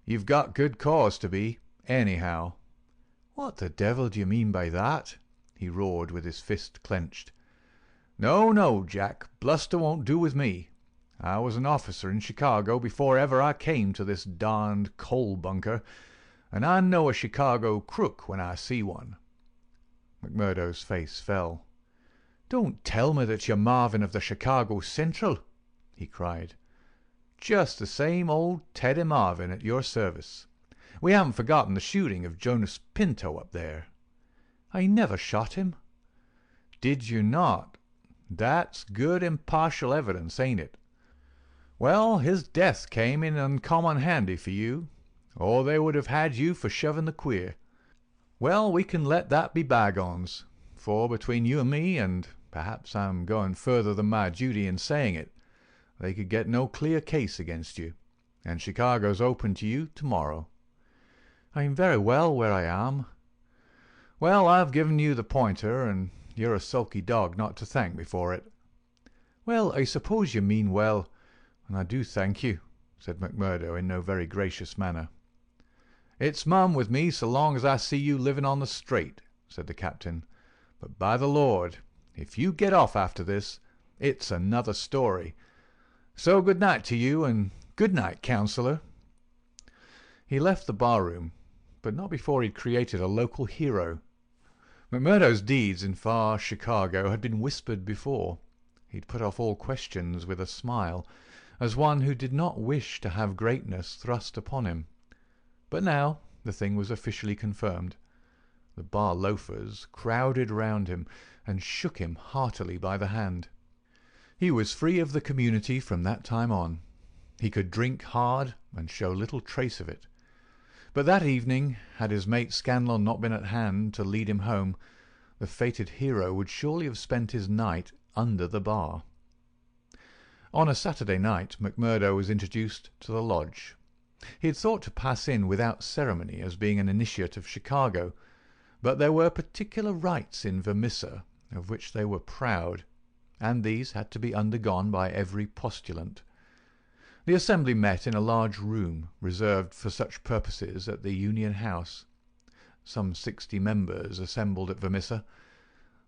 "You've got good cause to be, anyhow." "What the devil do you mean by that?" he roared with his fist clenched. "No, no, Jack, bluster won't do with me. I was an officer in Chicago before ever I came to this darned coal bunker, and I know a Chicago crook when I see one." McMurdo's face fell. "Don't tell me that you're Marvin of the Chicago Central," he cried. "Just the same old Teddy Marvin at your service. We haven't forgotten the shooting of Jonas Pinto up there." "I never shot him." "Did you not? That's good impartial evidence, ain't it? Well, his death came in uncommon handy for you, or they would have had you for shoving the queer. Well, we can let that be bygones, for between you and me, and perhaps I'm going further than my duty in saying it, they could get no clear case against you, and Chicago's open to you tomorrow." "I'm very well where I am." "Well, I've given you the pointer, and you're a sulky dog not to thank me for it." "Well, I suppose you mean well, and I do thank you," said McMurdo in no very gracious manner. "It's mum with me so long as I see you living on the straight," said the captain. "But by the Lord, if you get off after this, it's another story. So good night to you, and good night, counsellor." He left the bar-room, but not before he'd created a local hero. McMurdo's deeds in far Chicago had been whispered before. He'd put off all questions with a smile, as one who did not wish to have greatness thrust upon him. But now the thing was officially confirmed. The bar loafers crowded round him and shook him heartily by the hand. He was free of the community from that time on. He could drink hard and show little trace of it. But that evening, had his mate Scanlon not been at hand to lead him home, the fated hero would surely have spent his night under the bar. On a Saturday night McMurdo was introduced to the lodge. He had thought to pass in without ceremony, as being an initiate of Chicago, but there were particular rites in Vermissa of which they were proud, and these had to be undergone by every postulant. The assembly met in a large room reserved for such purposes at the Union House. Some 60 members assembled at Vermissa,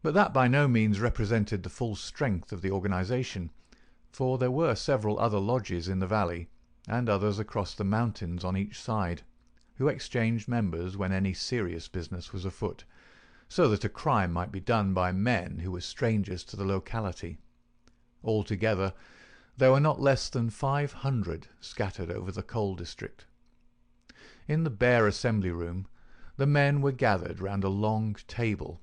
but that by no means represented the full strength of the organisation, for there were several other lodges in the valley, and others across the mountains on each side, who exchanged members when any serious business was afoot, so that a crime might be done by men who were strangers to the locality. Altogether, there were not less than 500 scattered over the coal district. In the bare assembly room, the men were gathered round a long table.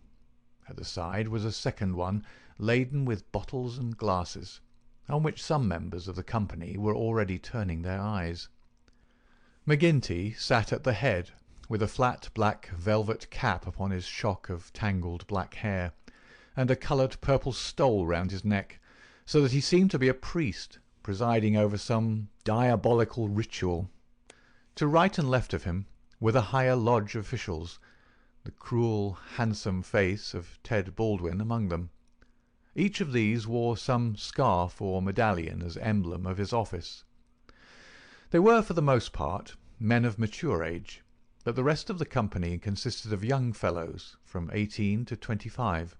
At the side was a second one, laden with bottles and glasses, on which some members of the company were already turning their eyes. McGinty sat at the head, with a flat black velvet cap upon his shock of tangled black hair, and a coloured purple stole round his neck, so that he seemed to be a priest presiding over some diabolical ritual. To right and left of him were the higher lodge officials, the cruel, handsome face of Ted Baldwin among them. Each of these wore some scarf or medallion as emblem of his office. They were, for the most part, men of mature age, but the rest of the company consisted of young fellows from 18 to 25,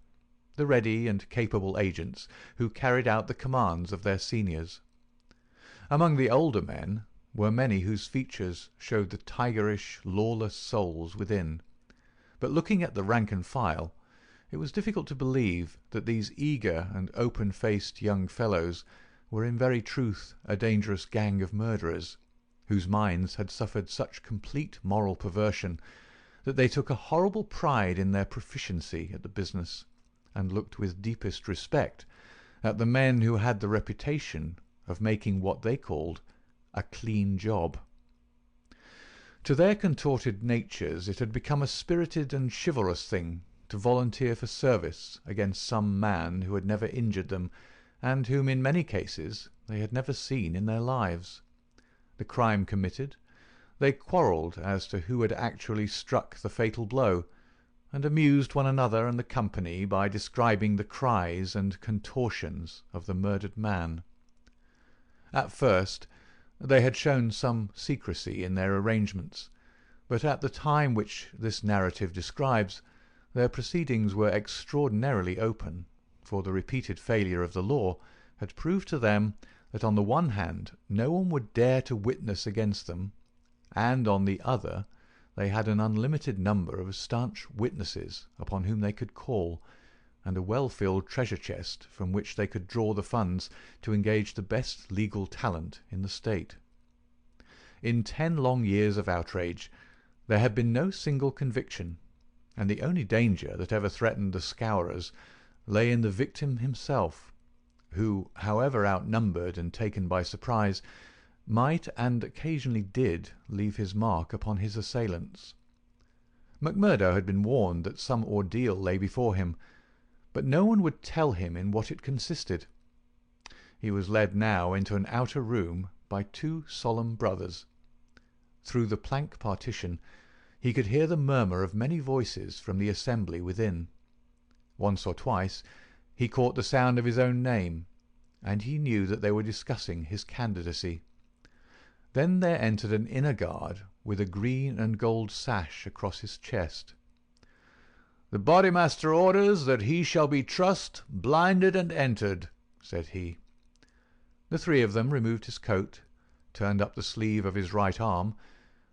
the ready and capable agents who carried out the commands of their seniors. Among the older men were many whose features showed the tigerish, lawless souls within, but looking at the rank and file, it was difficult to believe that these eager and open-faced young fellows were in very truth a dangerous gang of murderers, whose minds had suffered such complete moral perversion that they took a horrible pride in their proficiency at the business, and looked with deepest respect at the men who had the reputation of making what they called a clean job. To their contorted natures it had become a spirited and chivalrous thing to volunteer for service against some man who had never injured them, and whom in many cases they had never seen in their lives. The crime committed, they quarrelled as to who had actually struck the fatal blow, and amused one another and the company by describing the cries and contortions of the murdered man. At first they had shown some secrecy in their arrangements, but at the time which this narrative describes, their proceedings were extraordinarily open, for the repeated failure of the law had proved to them that on the one hand no one would dare to witness against them, and on the other they had an unlimited number of staunch witnesses upon whom they could call, and a well-filled treasure chest from which they could draw the funds to engage the best legal talent in the state. In 10 long years of outrage there had been no single conviction, and the only danger that ever threatened the scourers lay in the victim himself, who, however outnumbered and taken by surprise, might and occasionally did leave his mark upon his assailants. McMurdo had been warned that some ordeal lay before him, but no one would tell him in what it consisted. He was led now into an outer room by 2 solemn brothers. Through the plank partition he could hear the murmur of many voices from the assembly within. Once or twice he caught the sound of his own name, and he knew that they were discussing his candidacy. Then there entered an inner guard with a green and gold sash across his chest. "The Bodymaster orders that he shall be trussed, blinded, and entered," said he. The three of them removed his coat, turned up the sleeve of his right arm,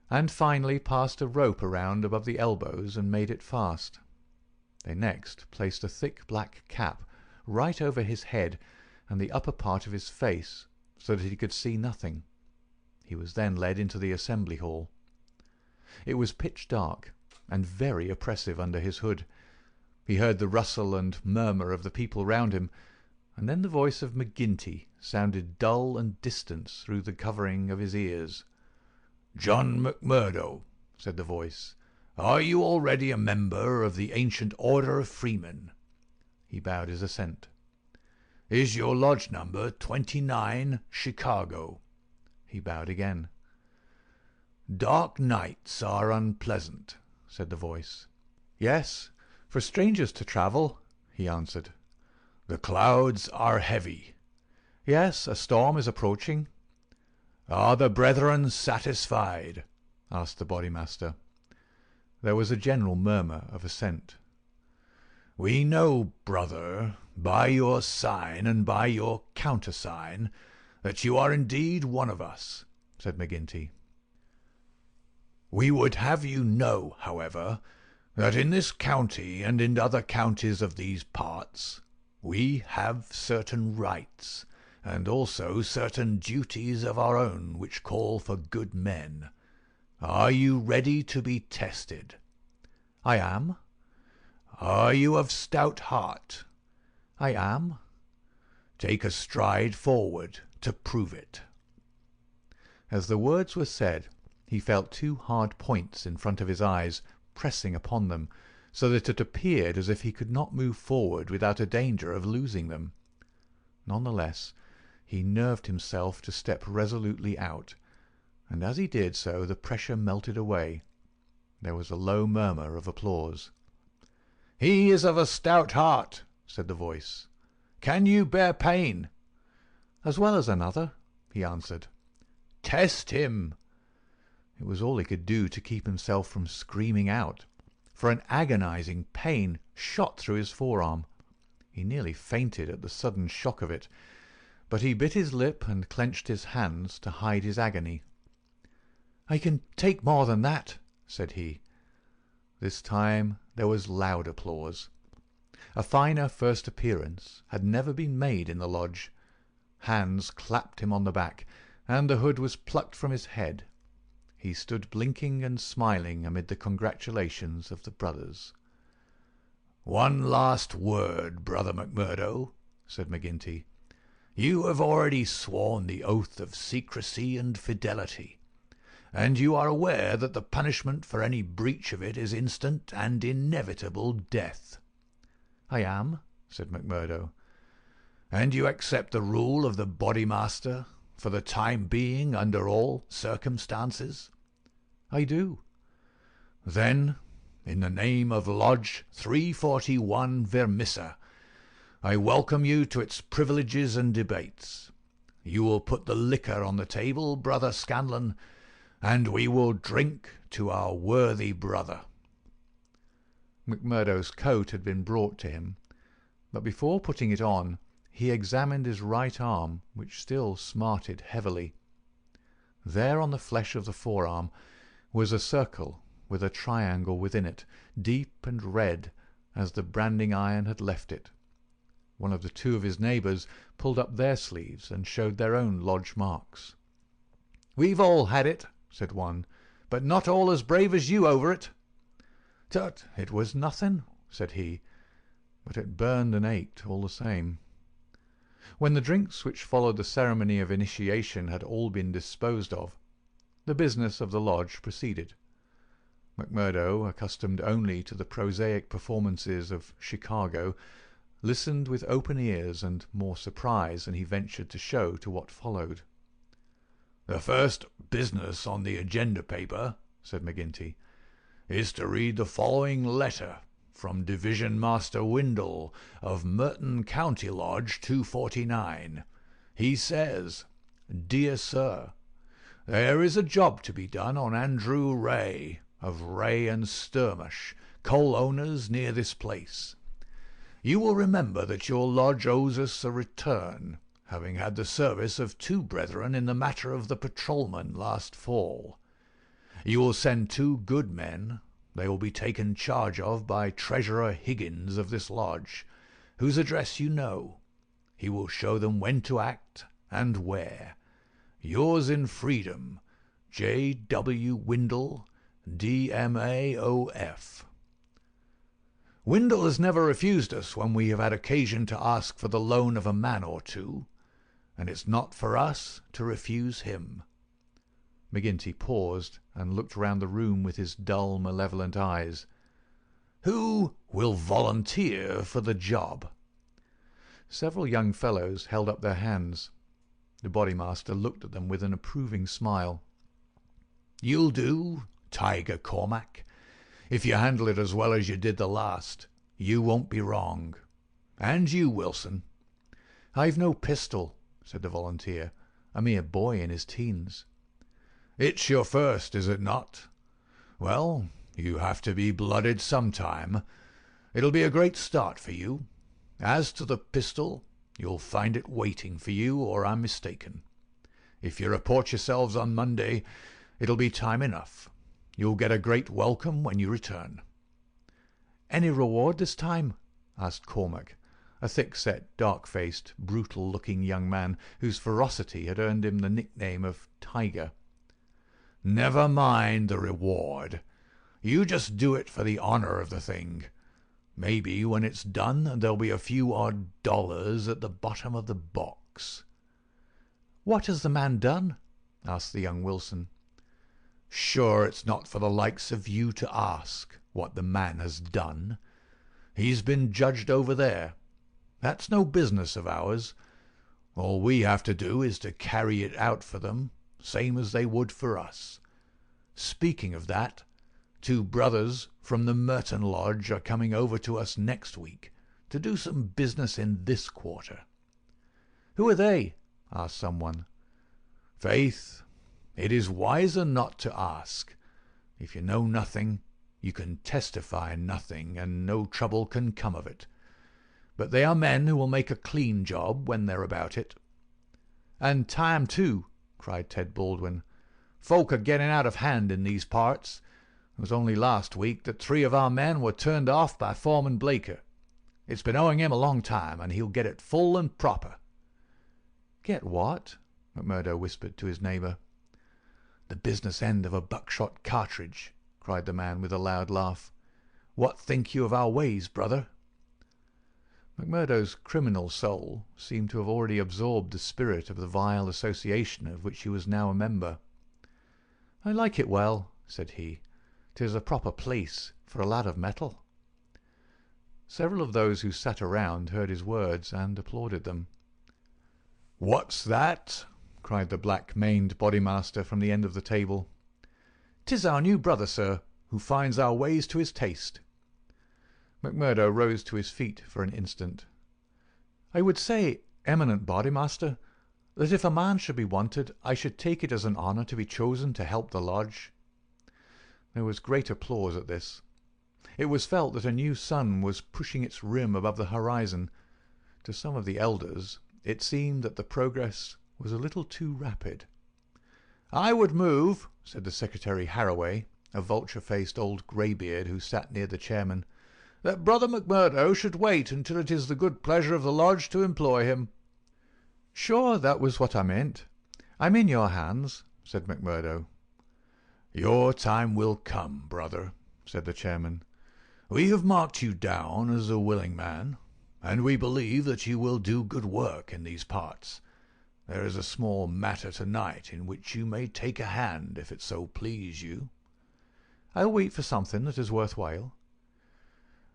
and finally passed a rope around above the elbows and made it fast. They next placed a thick black cap right over his head and the upper part of his face, so that he could see nothing. He was then led into the assembly hall. It was pitch dark and very oppressive under his hood. He heard the rustle and murmur of the people round him, and then the voice of McGinty sounded dull and distant through the covering of his ears. "John McMurdo," said the voice, "are you already a member of the ancient order of freemen?" He bowed his assent. "Is your lodge number 29, Chicago?" He bowed again. "Dark nights are unpleasant," said the voice. "Yes, for strangers to travel," he answered. "The clouds are heavy." "Yes, a storm is approaching." "Are the brethren satisfied?" asked the Bodymaster. There was a general murmur of assent. "We know, brother, by your sign and by your countersign, that you are indeed one of us," said McGinty. "We would have you know, however, that in this county and in other counties of these parts we have certain rights, and also certain duties of our own which call for good men. Are you ready to be tested?" "I am." "Are you of stout heart?" "I am." "Take a stride forward to prove it." As the words were said, he felt two hard points in front of his eyes pressing upon them, so that it appeared as if he could not move forward without a danger of losing them. None the less, he nerved himself to step resolutely out, and as he did so the pressure melted away. There was a low murmur of applause. "He is of a stout heart," said the voice. "Can you bear pain?" "As well as another," he answered. "Test him." It was all he could do to keep himself from screaming out, for an agonizing pain shot through his forearm. He nearly fainted at the sudden shock of it, but he bit his lip and clenched his hands to hide his agony. "I can take more than that," said he. This time there was loud applause. A finer first appearance had never been made in the lodge. Hands clapped him on the back, and the hood was plucked from his head. He stood blinking and smiling amid the congratulations of the brothers. "One last word, Brother McMurdo," said McGinty. "You have already sworn the oath of secrecy and fidelity, and you are aware that the punishment for any breach of it is instant and inevitable death." "I am," said McMurdo. "And you accept the rule of the Bodymaster, for the time being, under all circumstances?" "I do." "Then, in the name of Lodge 341 Vermissa, I welcome you to its privileges and debates. You will put the liquor on the table, Brother Scanlon, and we will drink to our worthy brother." McMurdo's coat had been brought to him, but before putting it on he examined his right arm, which still smarted heavily. There on the flesh of the forearm was a circle with a triangle within it, deep and red as the branding iron had left it. One of the two of his neighbours pulled up their sleeves and showed their own lodge marks. "We've all had it," said one, "but not all as brave as you over it." "Tut, it was nothing," said he, but it burned and ached all the same. When the drinks which followed the ceremony of initiation had all been disposed of, the business of the lodge proceeded. McMurdo, accustomed only to the prosaic performances of Chicago, listened with open ears and more surprise than he ventured to show to what followed. "The first business on the agenda paper," said McGinty, "is to read the following letter from Division Master Windle of Merton County Lodge 249. He says, 'Dear Sir, There is a job to be done on Andrew Ray, of Ray and Sturmish, coal owners near this place. You will remember that your lodge owes us a return, having had the service of 2 brethren in the matter of the patrolman last fall. You will send 2 good men. They will be taken charge of by Treasurer Higgins of this lodge, whose address you know. He will show them when to act and where. Yours in freedom, J. W. Windle, D.M.A.O.F. Windle has never refused us when we have had occasion to ask for the loan of a man or 2, and it's not for us to refuse him. McGinty paused and looked round the room with his dull, malevolent eyes. Who will volunteer for the job? Several young fellows held up their hands. The Bodymaster looked at them with an approving smile. You'll do, Tiger Cormac. If you handle it as well as you did the last, you won't be wrong. And you, Wilson. I've no pistol, said the volunteer, a mere boy in his teens. It's your first, is it not? Well, you have to be blooded sometime. It'll be a great start for you. As to the pistol, you'll find it waiting for you, or I'm mistaken. If you report yourselves on Monday, it'll be time enough. You'll get a great welcome when you return. Any reward this time? asked Cormac, a thick-set, dark-faced, brutal-looking young man whose ferocity had earned him the nickname of Tiger. Never mind the reward. You just do it for the honor of the thing. Maybe when it's done there'll be a few odd dollars at the bottom of the box. What has the man done? asked the young Wilson. Sure, it's not for the likes of you to ask what the man has done. He's been judged over there. That's no business of ours. All we have to do is to carry it out for them, same as they would for us. Speaking of that, 2 brothers from the Merton Lodge are coming over to us next week to do some business in this quarter. Who are they? asked someone. Faith, it is wiser not to ask. If you know nothing, you can testify nothing, and no trouble can come of it. But they are men who will make a clean job when they're about it. And time, too, cried Ted Baldwin. Folk are getting out of hand in these parts. It was only last week that 3 of our men were turned off by Foreman Blaker. It's been owing him a long time, and he'll get it full and proper. Get what? McMurdo whispered to his neighbour. The business end of a buckshot cartridge, cried the man with a loud laugh. What think you of our ways, brother? McMurdo's criminal soul seemed to have already absorbed the spirit of the vile association of which he was now a member. I like it well, said he. 'Tis a proper place for a lad of metal. Several of those who sat around heard his words and applauded them. What's that? cried the black-maned Bodymaster from the end of the table. 'Tis our new brother, sir, who finds our ways to his taste. McMurdo rose to his feet for an instant. I would say, eminent Bodymaster, that if a man should be wanted, I should take it as an honour to be chosen to help the lodge. There was great applause at this. It was felt that a new sun was pushing its rim above the horizon. To some of the elders it seemed that the progress was a little too rapid. I would move, said the Secretary Harraway, a vulture-faced old greybeard who sat near the chairman, that Brother McMurdo should wait until it is the good pleasure of the lodge to employ him. Sure, that was what I meant. I'm in your hands, said McMurdo. Your time will come, brother, said the chairman. We have marked you down as a willing man, and we believe that you will do good work in these parts. There is a small matter tonight in which you may take a hand, if it so please you. I'll wait for something that is worth while.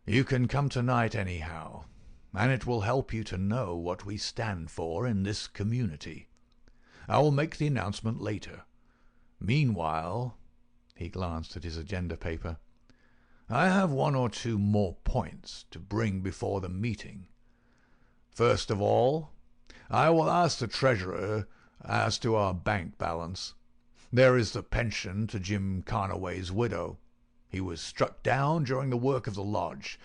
You can come tonight anyhow, and it will help you to know what we stand for in this community. I will make the announcement later. Meanwhile, he glanced at his agenda paper, I have 1 or 2 more points to bring before the meeting. First of all, I will ask the treasurer as to our bank balance. There is the pension to Jim Carnaway's widow. He was struck down during the work of the lodge,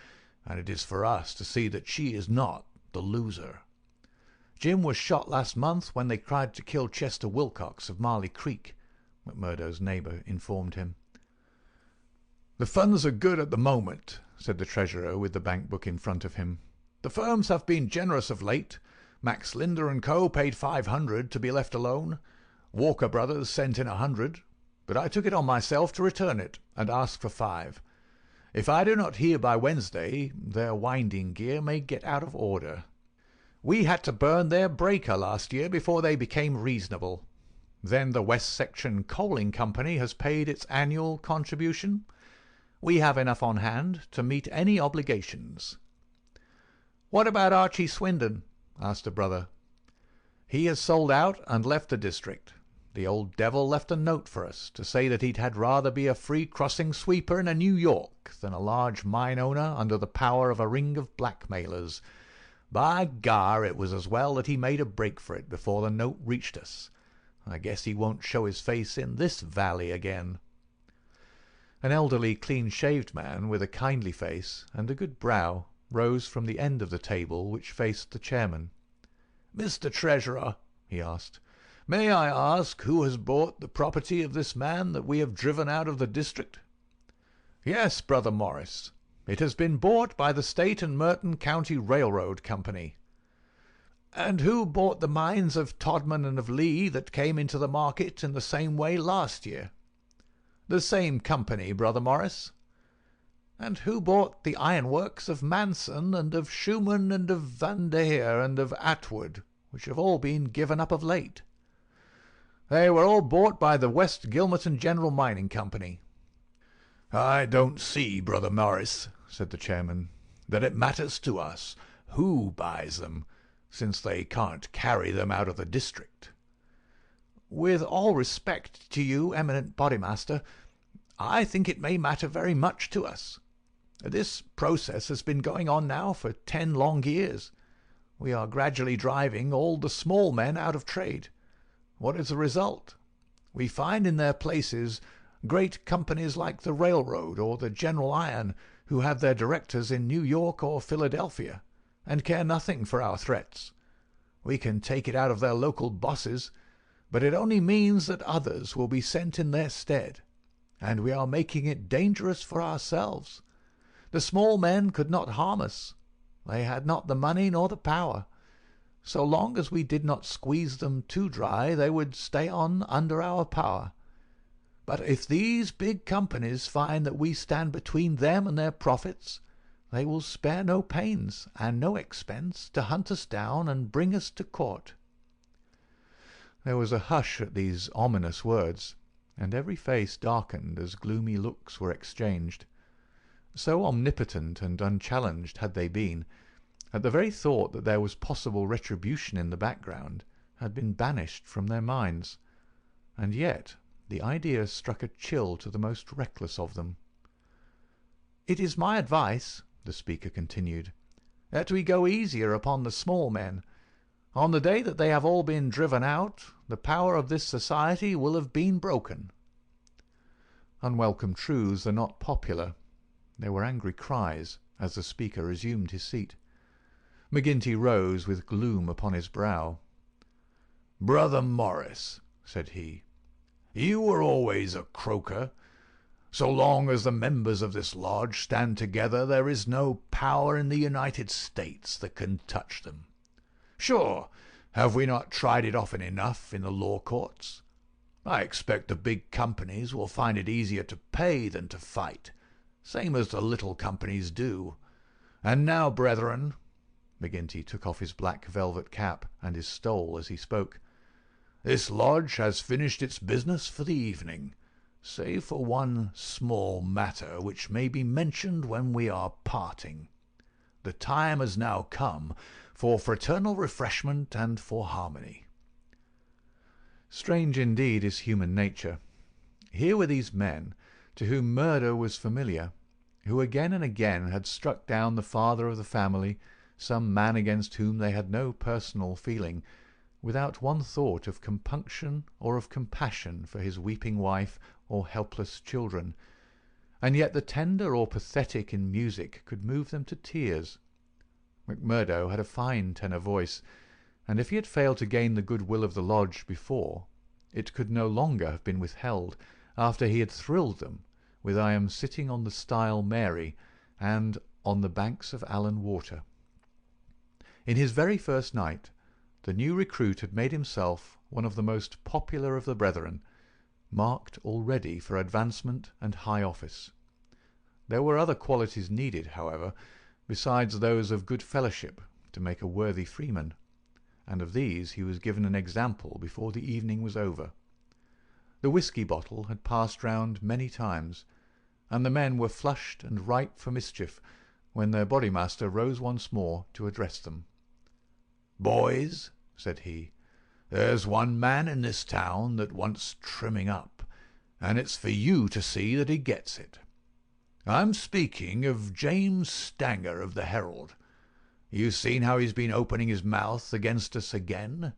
and it is for us to see that she is not the loser. Jim was shot last month when they tried to kill Chester Wilcox of Marley Creek, McMurdo's neighbour informed him. The funds are good at the moment, said the treasurer with the bank book in front of him. The firms have been generous of late. Max Linder and Co. paid $500 to be left alone. Walker Brothers sent in $100, but I took it on myself to return it and ask for $5. If I do not hear by Wednesday, their winding gear may get out of order. We had to burn their breaker last year before they became reasonable. Then the West Section Coaling Company has paid its annual contribution. We have enough on hand to meet any obligations. What about Archie Swindon? Asked a brother. He has sold out and left the district. The old devil left a note for us to say that he'd had rather be a free crossing sweeper in a New York than a large mine owner under the power of a ring of blackmailers. By gar, it was as well that he made a break for it before the note reached us. I guess he won't show his face in this valley again. An elderly, clean-shaved man with a kindly face and a good brow rose from the end of the table which faced the chairman. "Mr. Treasurer," he asked, "may I ask who has bought the property of this man that we have driven out of the district?" "Yes, Brother Morris. It has been bought by the State and Merton County Railroad Company." "And who bought the mines of Todman and of Lee that came into the market in the same way last year?" "The same company, Brother Morris." "And who bought the ironworks of Manson and of Schumann and of Vandaere and of Atwood, which have all been given up of late?" "They were all bought by the West Gilmerton General Mining Company." "I don't see, Brother Morris," said the chairman, "that it matters to us who buys them, since they can't carry them out of the district." "With all respect to you, eminent Bodymaster, I think it may matter very much to us. This process has been going on now for 10 long years. We are gradually driving all the small men out of trade. What is the result? We find in their places great companies like the railroad or the General Iron, who have their directors in New York or Philadelphia, and care nothing for our threats. We can take it out of their local bosses, but it only means that others will be sent in their stead, and we are making it dangerous for ourselves. The small men could not harm us. They had not the money nor the power. So long as we did not squeeze them too dry, they would stay on under our power. But if these big companies find that we stand between them and their profits, they will spare no pains and no expense to hunt us down and bring us to court." There was a hush at these ominous words, and every face darkened as gloomy looks were exchanged. So omnipotent and unchallenged had they been, that the very thought that there was possible retribution in the background had been banished from their minds, and yet the idea struck a chill to the most reckless of them. "It is my advice," the speaker continued, "that we go easier upon the small men. On the day that they have all been driven out, the power of this society will have been broken." Unwelcome truths are not popular. There were angry cries as the speaker resumed his seat. McGinty rose with gloom upon his brow. "Brother Morris," said he, "you were always a croaker. So long as the members of this lodge stand together, there is no power in the United States that can touch them. Sure, have we not tried it often enough in the law courts? I expect the big companies will find it easier to pay than to fight, same as the little companies do. And now, brethren," McGinty took off his black velvet cap and his stole as he spoke, "this lodge has finished its business for the evening, save for one small matter which may be mentioned when we are parting. The time has now come for fraternal refreshment and for harmony." Strange indeed is human nature. Here were these men, to whom murder was familiar, who again and again had struck down the father of the family, some man against whom they had no personal feeling, without one thought of compunction or of compassion for his weeping wife or helpless children, and yet the tender or pathetic in music could move them to tears. MacMurdo had a fine tenor voice, and if he had failed to gain the goodwill of the lodge before, it could no longer have been withheld after he had thrilled them with "I am sitting on the stile Mary" and "On the banks of Allan Water." In his very first night the new recruit had made himself one of the most popular of the brethren, marked already for advancement and high office. There were other qualities needed, however, besides those of good fellowship, to make a worthy freeman, and of these he was given an example before the evening was over. The whisky bottle had passed round many times, and the men were flushed and ripe for mischief when their Bodymaster rose once more to address them. "Boys," said he, "there's one man in this town that wants trimming up, and it's for you to see that he gets it. I'm speaking of James Stanger of the Herald. You've seen how he's been opening his mouth against us again?"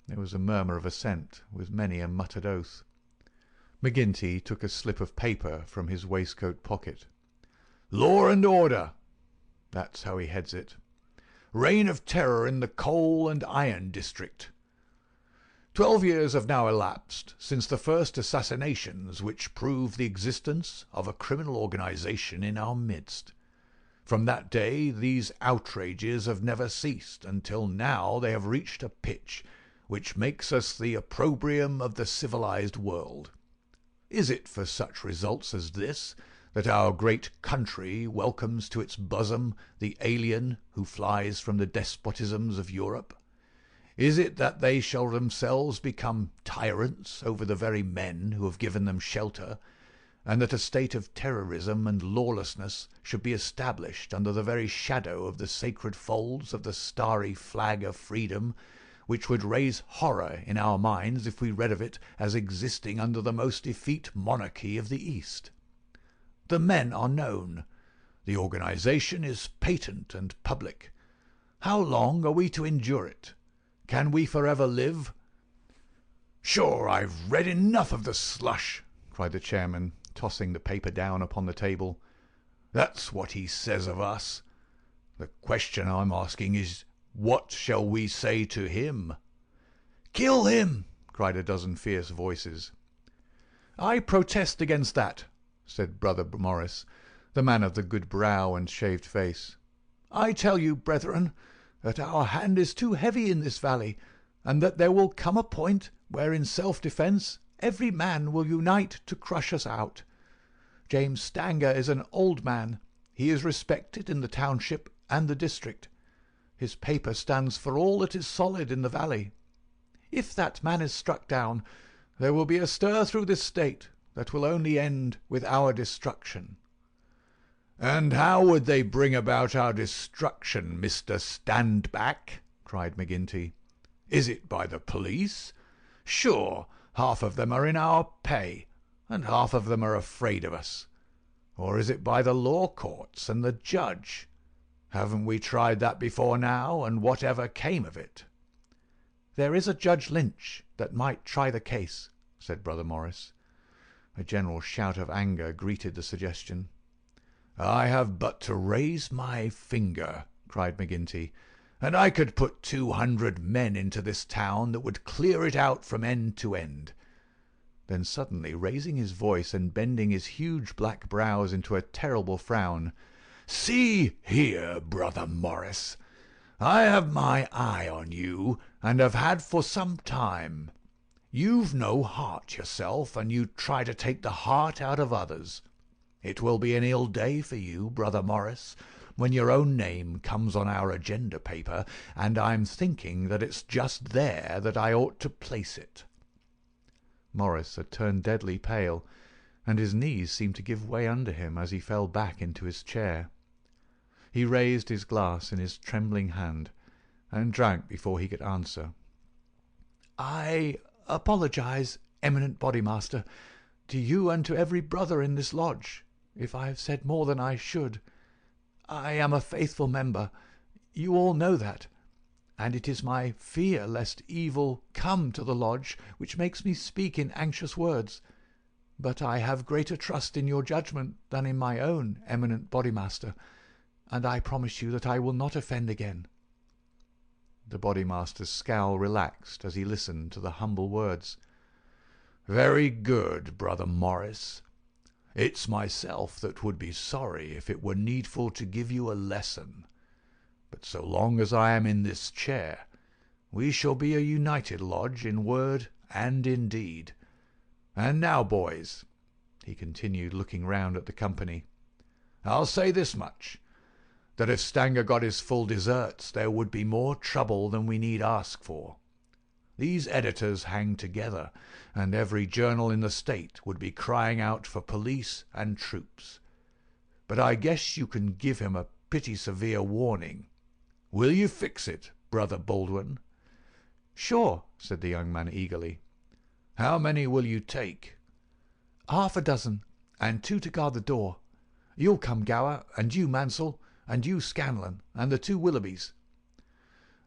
There was a murmur of assent, with many a muttered oath. McGinty took a slip of paper from his waistcoat pocket. "Law and order," that's how he heads it. "Reign of terror in the coal and iron district. 12 years have now elapsed since the first assassinations which proved the existence of a criminal organization in our midst. From that day these outrages have never ceased, until now they have reached a pitch which makes us the opprobrium of the civilized world. Is it for such results as this that our great country welcomes to its bosom the alien who flies from the despotisms of Europe? Is it that they shall themselves become tyrants over the very men who have given them shelter, and that a state of terrorism and lawlessness should be established under the very shadow of the sacred folds of the starry flag of freedom, which would raise horror in our minds if we read of it as existing under the most effete monarchy of the East? The men are known. The organization is patent and public. How long are we to endure it? Can we forever live?" "Sure, I've read enough of the slush," cried the chairman, tossing the paper down upon the table. "That's what he says of us. The question I'm asking is, what shall we say to him?" "Kill him!" cried a dozen fierce voices. "I protest against that," said Brother Morris, the man of the good brow and shaved face. "I tell you, brethren, that our hand is too heavy in this valley, and that there will come a point where in self-defence every man will unite to crush us out. James Stanger is an old man. He is respected in the township and the district. His paper stands for all that is solid in the valley. If that man is struck down, there will be a stir through this state that will only end with our destruction." "And how would they bring about our destruction, Mr. Standback?" cried McGinty. "Is it by the police? Sure, half of them are in our pay, and half of them are afraid of us. Or is it by the law courts and the judge? Haven't we tried that before now, and whatever came of it?" "There is a Judge Lynch that might try the case," said Brother Morris. A general shout of anger greeted the suggestion. "I have but to raise my finger," cried McGinty, "and I could put 200 men into this town that would clear it out from end to end." Then suddenly raising his voice and bending his huge black brows into a terrible frown, "See here, Brother Morris, I have my eye on you, and have had for some time. You've no heart yourself, and you try to take the heart out of others. It will be an ill day for you, Brother Morris, when your own name comes on our agenda paper, and I'm thinking that it's just there that I ought to place it." Morris had turned deadly pale, and his knees seemed to give way under him as he fell back into his chair. He raised his glass in his trembling hand, and drank before he could answer. "I apologize, eminent Bodymaster, to you and to every brother in this lodge, if I have said more than I should. I am a faithful member. You all know that. and it is my fear lest evil come to the lodge which makes me speak in anxious words. But I have greater trust in your judgment than in my own, eminent Bodymaster, and I promise you that I will not offend again." The Bodymaster's scowl relaxed as he listened to the humble words. "Very good, Brother Morris. It's myself that would be sorry if it were needful to give you a lesson. But so long as I am in this chair, we shall be a united lodge in word and in deed. And now, boys," he continued, looking round at the company, "I'll say this much, that if Stanger got his full deserts there would be more trouble than we need ask for. These editors hang together, and every journal in the state would be crying out for police and troops. But I guess you can give him a pretty severe warning. Will you fix it, Brother Baldwin?" "Sure," said the young man eagerly. "How many will you take?" "Half a dozen, and 2 to guard the door. You'll come, Gower, and you, Mansell, and you, Scanlon, and the 2 Willoughbys."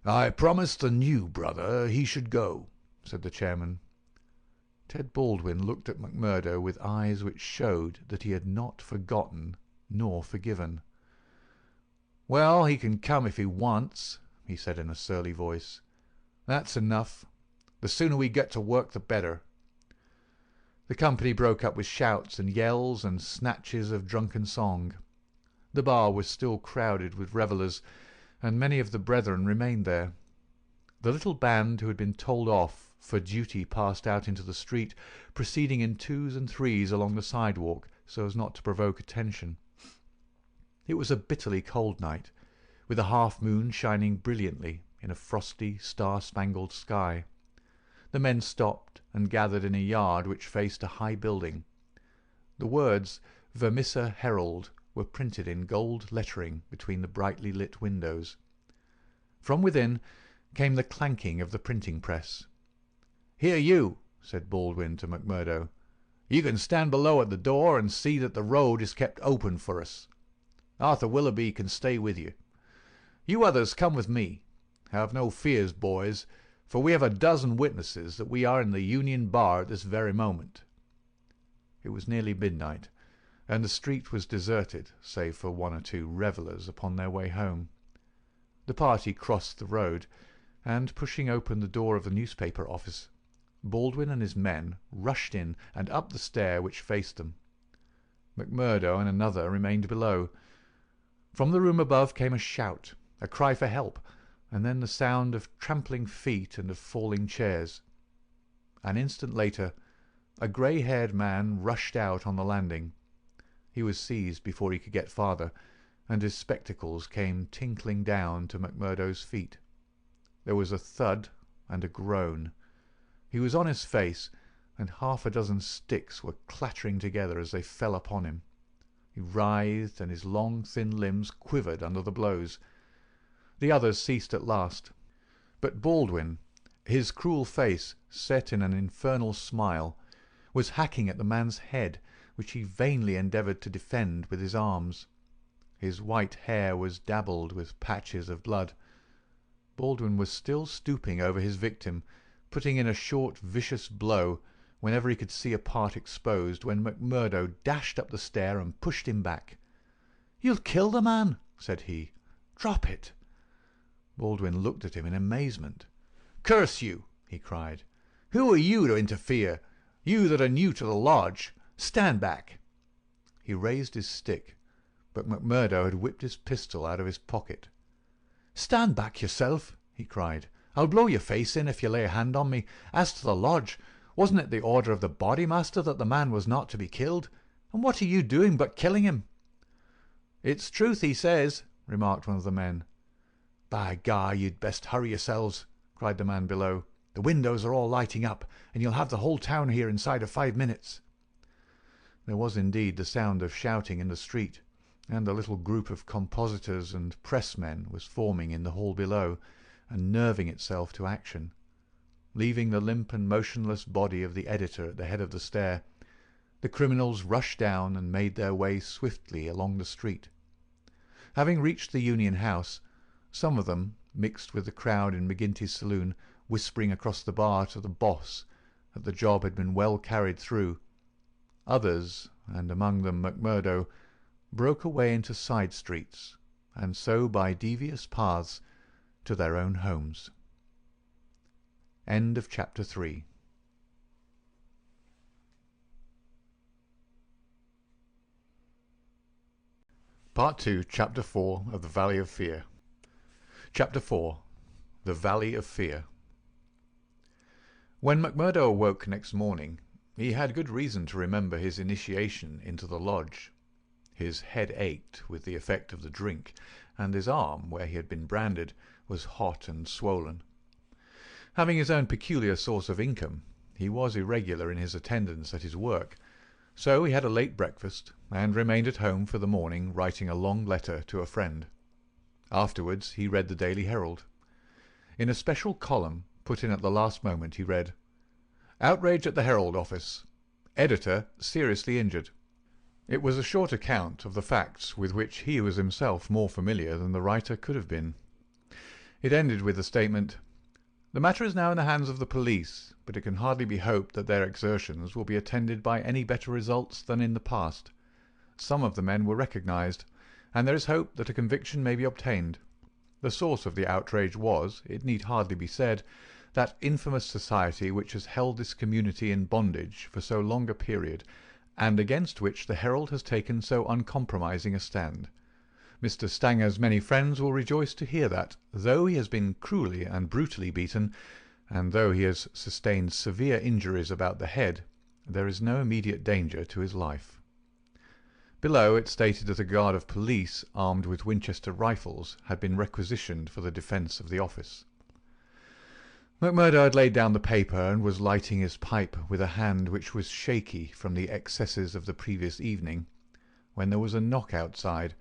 "I promised the new brother he should go," said the chairman. Ted Baldwin looked at McMurdo with eyes which showed that he had not forgotten nor forgiven. "Well, he can come if he wants," he said in a surly voice. "That's enough. The sooner we get to work the better." The company broke up with shouts and yells and snatches of drunken song. The bar was still crowded with revellers, and many of the brethren remained there. The little band who had been told off for duty passed out into the street, proceeding in 2s and 3s along the sidewalk so as not to provoke attention. It was a bitterly cold night, with a half-moon shining brilliantly in a frosty, star-spangled sky. The men stopped and gathered in a yard which faced a high building. The words "Vermissa Herald" were printed in gold lettering between the brightly lit windows. From within came the clanking of the printing press. "Here you," said Baldwin to McMurdo. "You can stand below at the door and see that the road is kept open for us. Arthur Willoughby can stay with you. You others come with me. Have no fears, boys, for we have a dozen witnesses that we are in the Union Bar at this very moment." It was nearly midnight, and the street was deserted save for 1 or 2 revellers upon their way home. The party crossed the road, and, pushing open the door of the newspaper office, Baldwin and his men rushed in and up the stair which faced them. McMurdo and another remained below. From the room above came a shout, a cry for help, and then the sound of trampling feet and of falling chairs. An instant later a grey-haired man rushed out on the landing. He was seized before he could get farther, and his spectacles came tinkling down to McMurdo's feet. There was a thud and a groan. He was on his face, and 6 sticks were clattering together as they fell upon him. He writhed, and his long, thin limbs quivered under the blows. The others ceased at last, but Baldwin, his cruel face set in an infernal smile, was hacking at the man's head, which he vainly endeavoured to defend with his arms. His white hair was dabbled with patches of blood. Baldwin was still stooping over his victim, putting in a short, vicious blow whenever he could see a part exposed, when McMurdo dashed up the stair and pushed him back. "You'll kill the man," said he. "Drop it." Baldwin looked at him in amazement. "Curse you!" he cried. "Who are you to interfere? You that are new to the lodge. Stand back." He raised his stick, but McMurdo had whipped his pistol out of his pocket. "Stand back yourself," he cried. "I'll blow your face in if you lay a hand on me. As to the lodge, wasn't it the order of the Bodymaster that the man was not to be killed? And what are you doing but killing him?" "It's truth he says," remarked one of the men. "By gar, you'd best hurry yourselves," cried the man below. "The windows are all lighting up, and you'll have the whole town here inside of 5 minutes." There was indeed the sound of shouting in the street, and a little group of compositors and pressmen was forming in the hall below, and nerving itself to action. Leaving the limp and motionless body of the editor at the head of the stair, the criminals rushed down and made their way swiftly along the street. Having reached the Union House, some of them, mixed with the crowd in McGinty's saloon, whispering across the bar to the boss that the job had been well carried through. Others, and among them McMurdo, broke away into side streets, and so by devious paths to their own homes. End of Chapter 3. Part 2, Chapter 4 of The Valley of Fear. Chapter 4. The Valley of Fear. When McMurdo awoke next morning, he had good reason to remember his initiation into the lodge. His head ached with the effect of the drink, and his arm, where he had been branded, was hot and swollen. Having his own peculiar source of income, he was irregular in his attendance at his work, so he had a late breakfast, and remained at home for the morning writing a long letter to a friend. Afterwards he read the Daily Herald. In a special column, put in at the last moment, he read, "Outrage at the Herald office. Editor seriously injured." It was a short account of the facts with which he was himself more familiar than the writer could have been. It ended with the statement, "The matter is now in the hands of the police, but it can hardly be hoped that their exertions will be attended by any better results than in the past. Some of the men were recognized, and there is hope that a conviction may be obtained. The source of the outrage was, it need hardly be said, that infamous society which has held this community in bondage for so long a period, and against which the Herald has taken so uncompromising a stand. Mr. Stanger's many friends will rejoice to hear that, though he has been cruelly and brutally beaten, and though he has sustained severe injuries about the head, there is no immediate danger to his life." Below it stated that a guard of police armed with Winchester rifles had been requisitioned for the defence of the office. McMurdo had laid down the paper and was lighting his pipe with a hand which was shaky from the excesses of the previous evening, when there was a knock outside,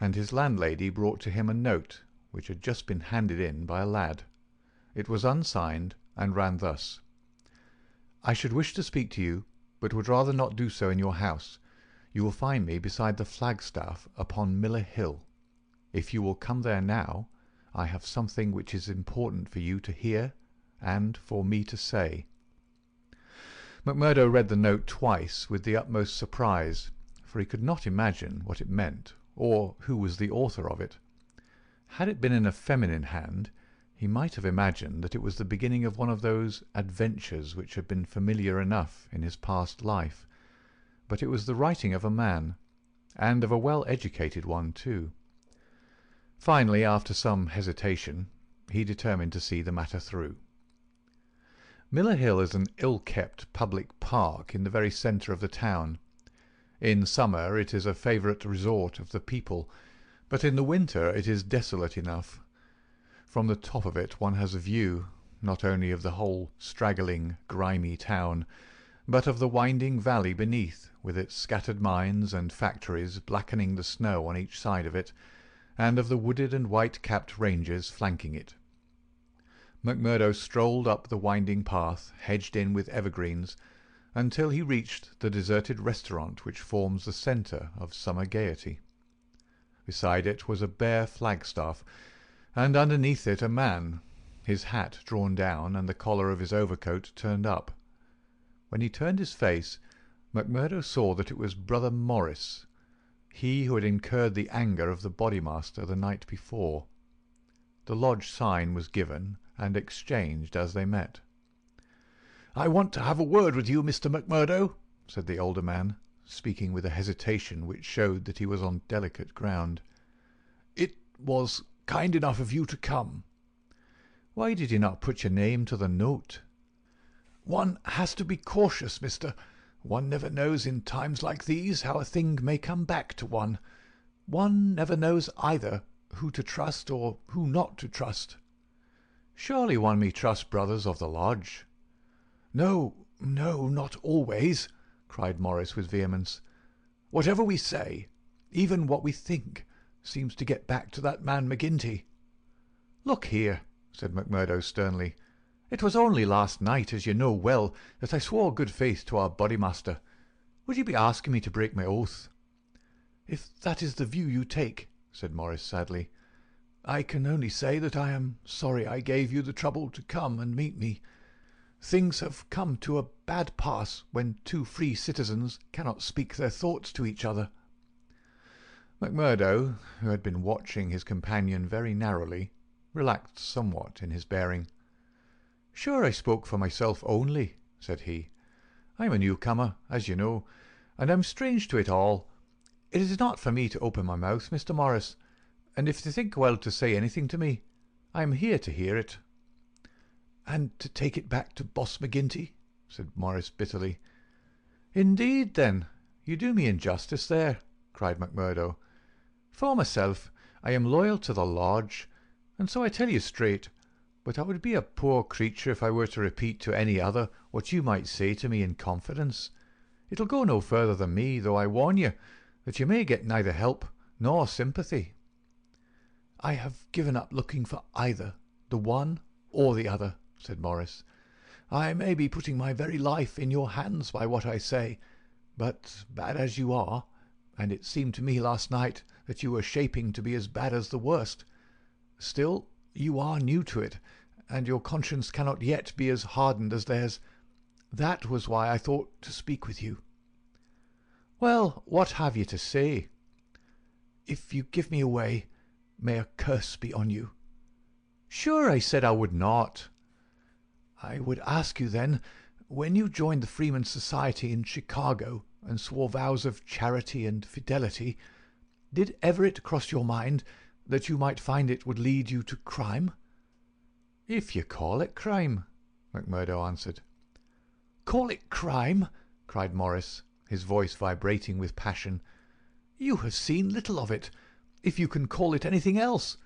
and his landlady brought to him a note which had just been handed in by a lad. It was unsigned, and ran thus: "I should wish to speak to you, but would rather not do so in your house. You will find me beside the flagstaff upon Miller Hill. If you will come there now, I have something which is important for you to hear and for me to say." McMurdo read the note twice with the utmost surprise, for he could not imagine what it meant, or who was the author of it. Had it been in a feminine hand, he might have imagined that it was the beginning of one of those adventures which had been familiar enough in his past life, but it was the writing of a man, and of a well-educated one too. Finally, after some hesitation, he determined to see the matter through. Miller Hill is an ill-kept public park in the very centre of the town. In summer it is a favourite resort of the people, but in the winter it is desolate enough. From the top of it one has a view, not only of the whole straggling, grimy town, but of the winding valley beneath, with its scattered mines and factories blackening the snow on each side of it, and of the wooded and white-capped ranges flanking it. McMurdo strolled up the winding path, hedged in with evergreens, until he reached the deserted restaurant which forms the centre of summer gaiety. Beside it was a bare flagstaff, and underneath it a man, his hat drawn down and the collar of his overcoat turned up. When he turned his face, McMurdo saw that it was Brother Morris, he who had incurred the anger of the Bodymaster the night before. The lodge sign was given and exchanged as they met. "I want to have a word with you, Mr. McMurdo," said the older man, speaking with a hesitation which showed that he was on delicate ground. "It was kind enough of you to come." "Why did you not put your name to the note?" "One has to be cautious, mister. One never knows in times like these how a thing may come back to one. One never knows either who to trust or who not to trust." "Surely one may trust brothers of the lodge." "No, no, not always," cried Morris with vehemence. "Whatever we say, even what we think, seems to get back to that man McGinty." "Look here," said McMurdo sternly. "It was only last night, as you know well, that I swore good faith to our Bodymaster. Would you be asking me to break my oath?" "If that is the view you take," said Morris sadly, I can only say that I am sorry I gave you the trouble to come and meet me. Things have come to a bad pass when two free citizens cannot speak their thoughts to each other." MacMurdo, who had been watching his companion very narrowly, relaxed somewhat in his bearing. "Sure, I spoke for myself only," said he. "I am a newcomer, as you know, and am strange to it all. It is not for me to open my mouth, Mr. Morris, and if you think well to say anything to me, I am here to hear it." "And to take it back to Boss McGinty?" said Morris bitterly. "Indeed, then, you do me injustice there," cried MacMurdo. "For myself, I am loyal to the lodge, and so I tell you straight, but I would be a poor creature if I were to repeat to any other what you might say to me in confidence. It'll go no further than me, though I warn you that you may get neither help nor sympathy." "I have given up looking for either the one or the other," said Morris. "I may be putting my very life in your hands by what I say, but bad as you are, and it seemed to me last night that you were shaping to be as bad as the worst, still you are new to it, and your conscience cannot yet be as hardened as theirs. That was why I thought to speak with you." "Well, what have you to say?" "If you give me away, may a curse be on you." "Sure, I said I would not." "I would ask you then, when you joined the Freemen's Society in Chicago and swore vows of charity and fidelity, did ever it cross your mind that you might find it would lead you to crime?" "If you call it crime," MacMurdo answered. "Call it crime!" cried Morris, his voice vibrating with passion. "You have seen little of it, if you can call it anything else.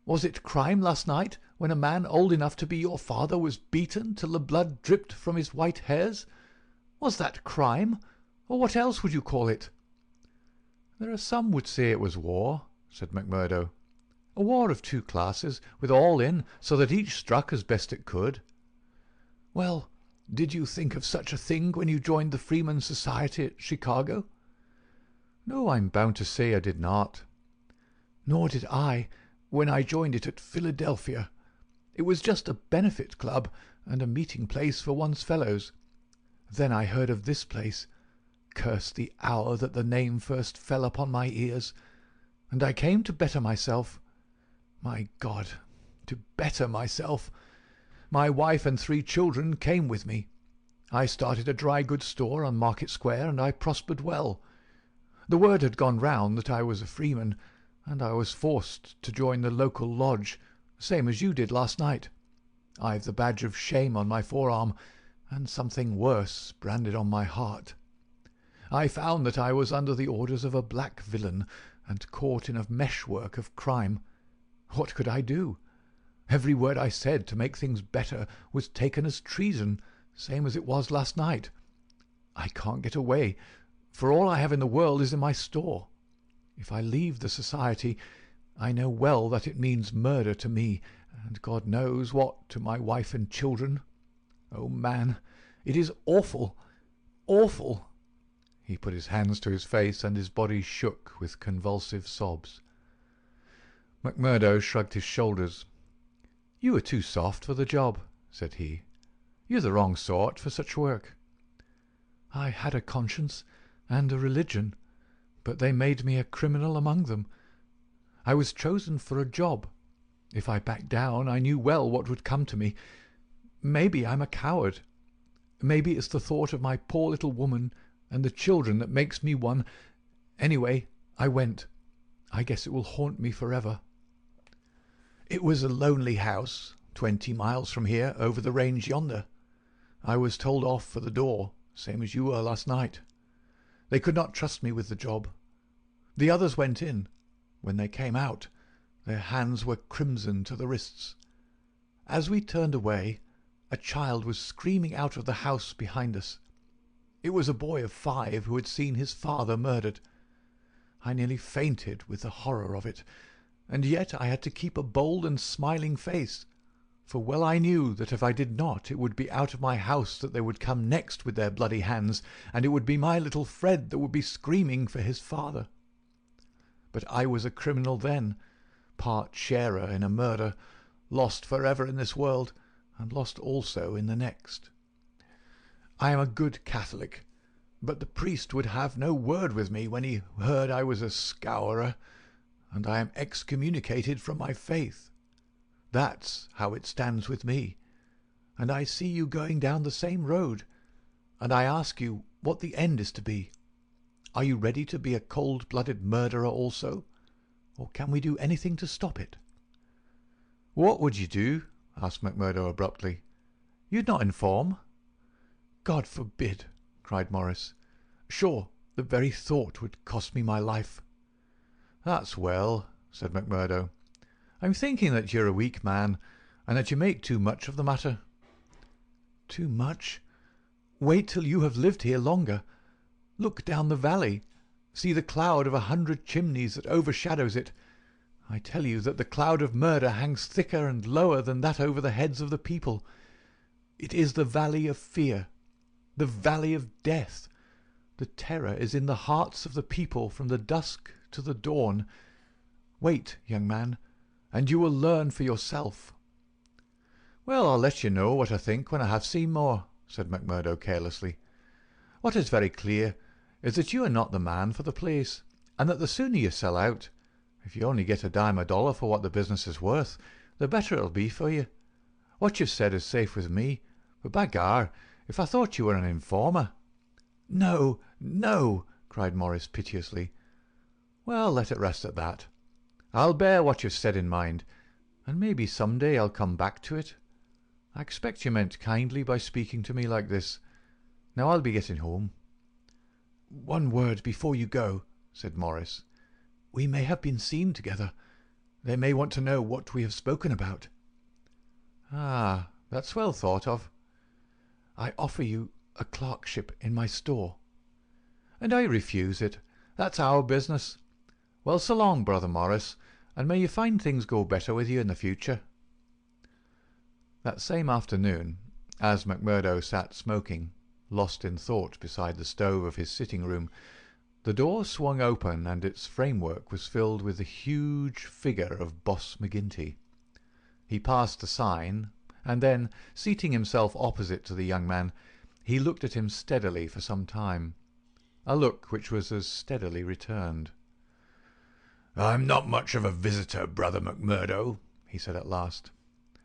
Was it crime last night when a man old enough to be your father was beaten till the blood dripped from his white hairs? Was that crime, or what else would you call it?" "There are some would say it was war," said MacMurdo. "A war of two classes, with all in, so that each struck as best it could." "Well, did you think of such a thing when you joined the Freemen's Society at Chicago?" "No, I'm bound to say I did not." "Nor did I when I joined it at Philadelphia. It was just a benefit club and a meeting place for one's fellows. Then I heard of this place. Curse the hour that the name first fell upon my ears, and I came to better myself. My God, to better myself! My wife and 3 children came with me. I started a dry goods store on Market Square, and I prospered well. The word had gone round that I was a freeman, and I was forced to join the local lodge, same as you did last night. I've the badge of shame on my forearm, and something worse branded on my heart. I found that I was under the orders of a black villain, and caught in a meshwork of crime. What could I do? Every word I said to make things better was taken as treason, same as it was last night. I can't get away, for all I have in the world is in my store. If I leave the society, I know well that it means murder to me, and God knows what to my wife and children. Oh, man, it is awful, awful!" He put his hands to his face, and his body shook with convulsive sobs. MacMurdo shrugged his shoulders. "You are too soft for the job," said he. "You're the wrong sort for such work." "I had a conscience and a religion, but they made me a criminal among them. I was chosen for a job. If I backed down, I knew well what would come to me. Maybe I'm a coward. Maybe it's the thought of my poor little woman and the children that makes me one. Anyway, I went. I guess it will haunt me forever. It was a lonely house, 20 miles from here, over the range yonder. I was told off for the door, same as you were last night. They could not trust me with the job. The others went in. When they came out, their hands were crimson to the wrists. As we turned away, a child was screaming out of the house behind us. It was a boy of 5 who had seen his father murdered. I nearly fainted with the horror of it, and yet I had to keep a bold and smiling face, for well I knew that if I did not, it would be out of my house that they would come next with their bloody hands, and it would be my little Fred that would be screaming for his father. But I was a criminal then, part sharer in a murder, lost for ever in this world, and lost also in the next. I am a good Catholic, but the priest would have no word with me when he heard I was a scourer, and I am excommunicated from my faith. That's how it stands with me, and I see you going down the same road, and I ask you what the end is to be. Are you ready to be a cold-blooded murderer also, or can we do anything to stop it?" "What would you do?" asked McMurdo abruptly. "You'd not inform?" "God forbid!" cried Morris. "Sure, the very thought would cost me my life." "That's well," said McMurdo. "I'm thinking that you're a weak man, and that you make too much of the matter." "Too much? Wait till you have lived here longer. Look down the valley. See the cloud of 100 chimneys that overshadows it. I tell you that the cloud of murder hangs thicker and lower than that over the heads of the people. It is the valley of fear, the valley of death. The terror is in the hearts of the people from the dusk to the dawn. Wait, young man, and you will learn for yourself." "Well, I'll let you know what I think when I have seen more," said McMurdo carelessly. "What is very clear is that you are not the man for the place, and that the sooner you sell out, if you only get a dime a dollar for what the business is worth, the better it'll be for you. What you've said is safe with me, but by gar, if I thought you were an informer—" "No, no!" cried Morris piteously. "Well, let it rest at that. I'll bear what you've said in mind, and maybe some day I'll come back to it. I expect you meant kindly by speaking to me like this. Now I'll be getting home." "One word before you go," said Morris. "We may have been seen together. They may want to know what we have spoken about." "Ah, that's well thought of." "I offer you a clerkship in my store." "And I refuse it. That's our business. Well, so long, Brother Morris, and may you find things go better with you in the future." That same afternoon, as McMurdo sat smoking, lost in thought beside the stove of his sitting-room, the door swung open and its framework was filled with the huge figure of Boss McGinty. He passed the sign, and then, seating himself opposite to the young man, he looked at him steadily for some time, a look which was as steadily returned. "I'm not much of a visitor, Brother McMurdo," he said at last.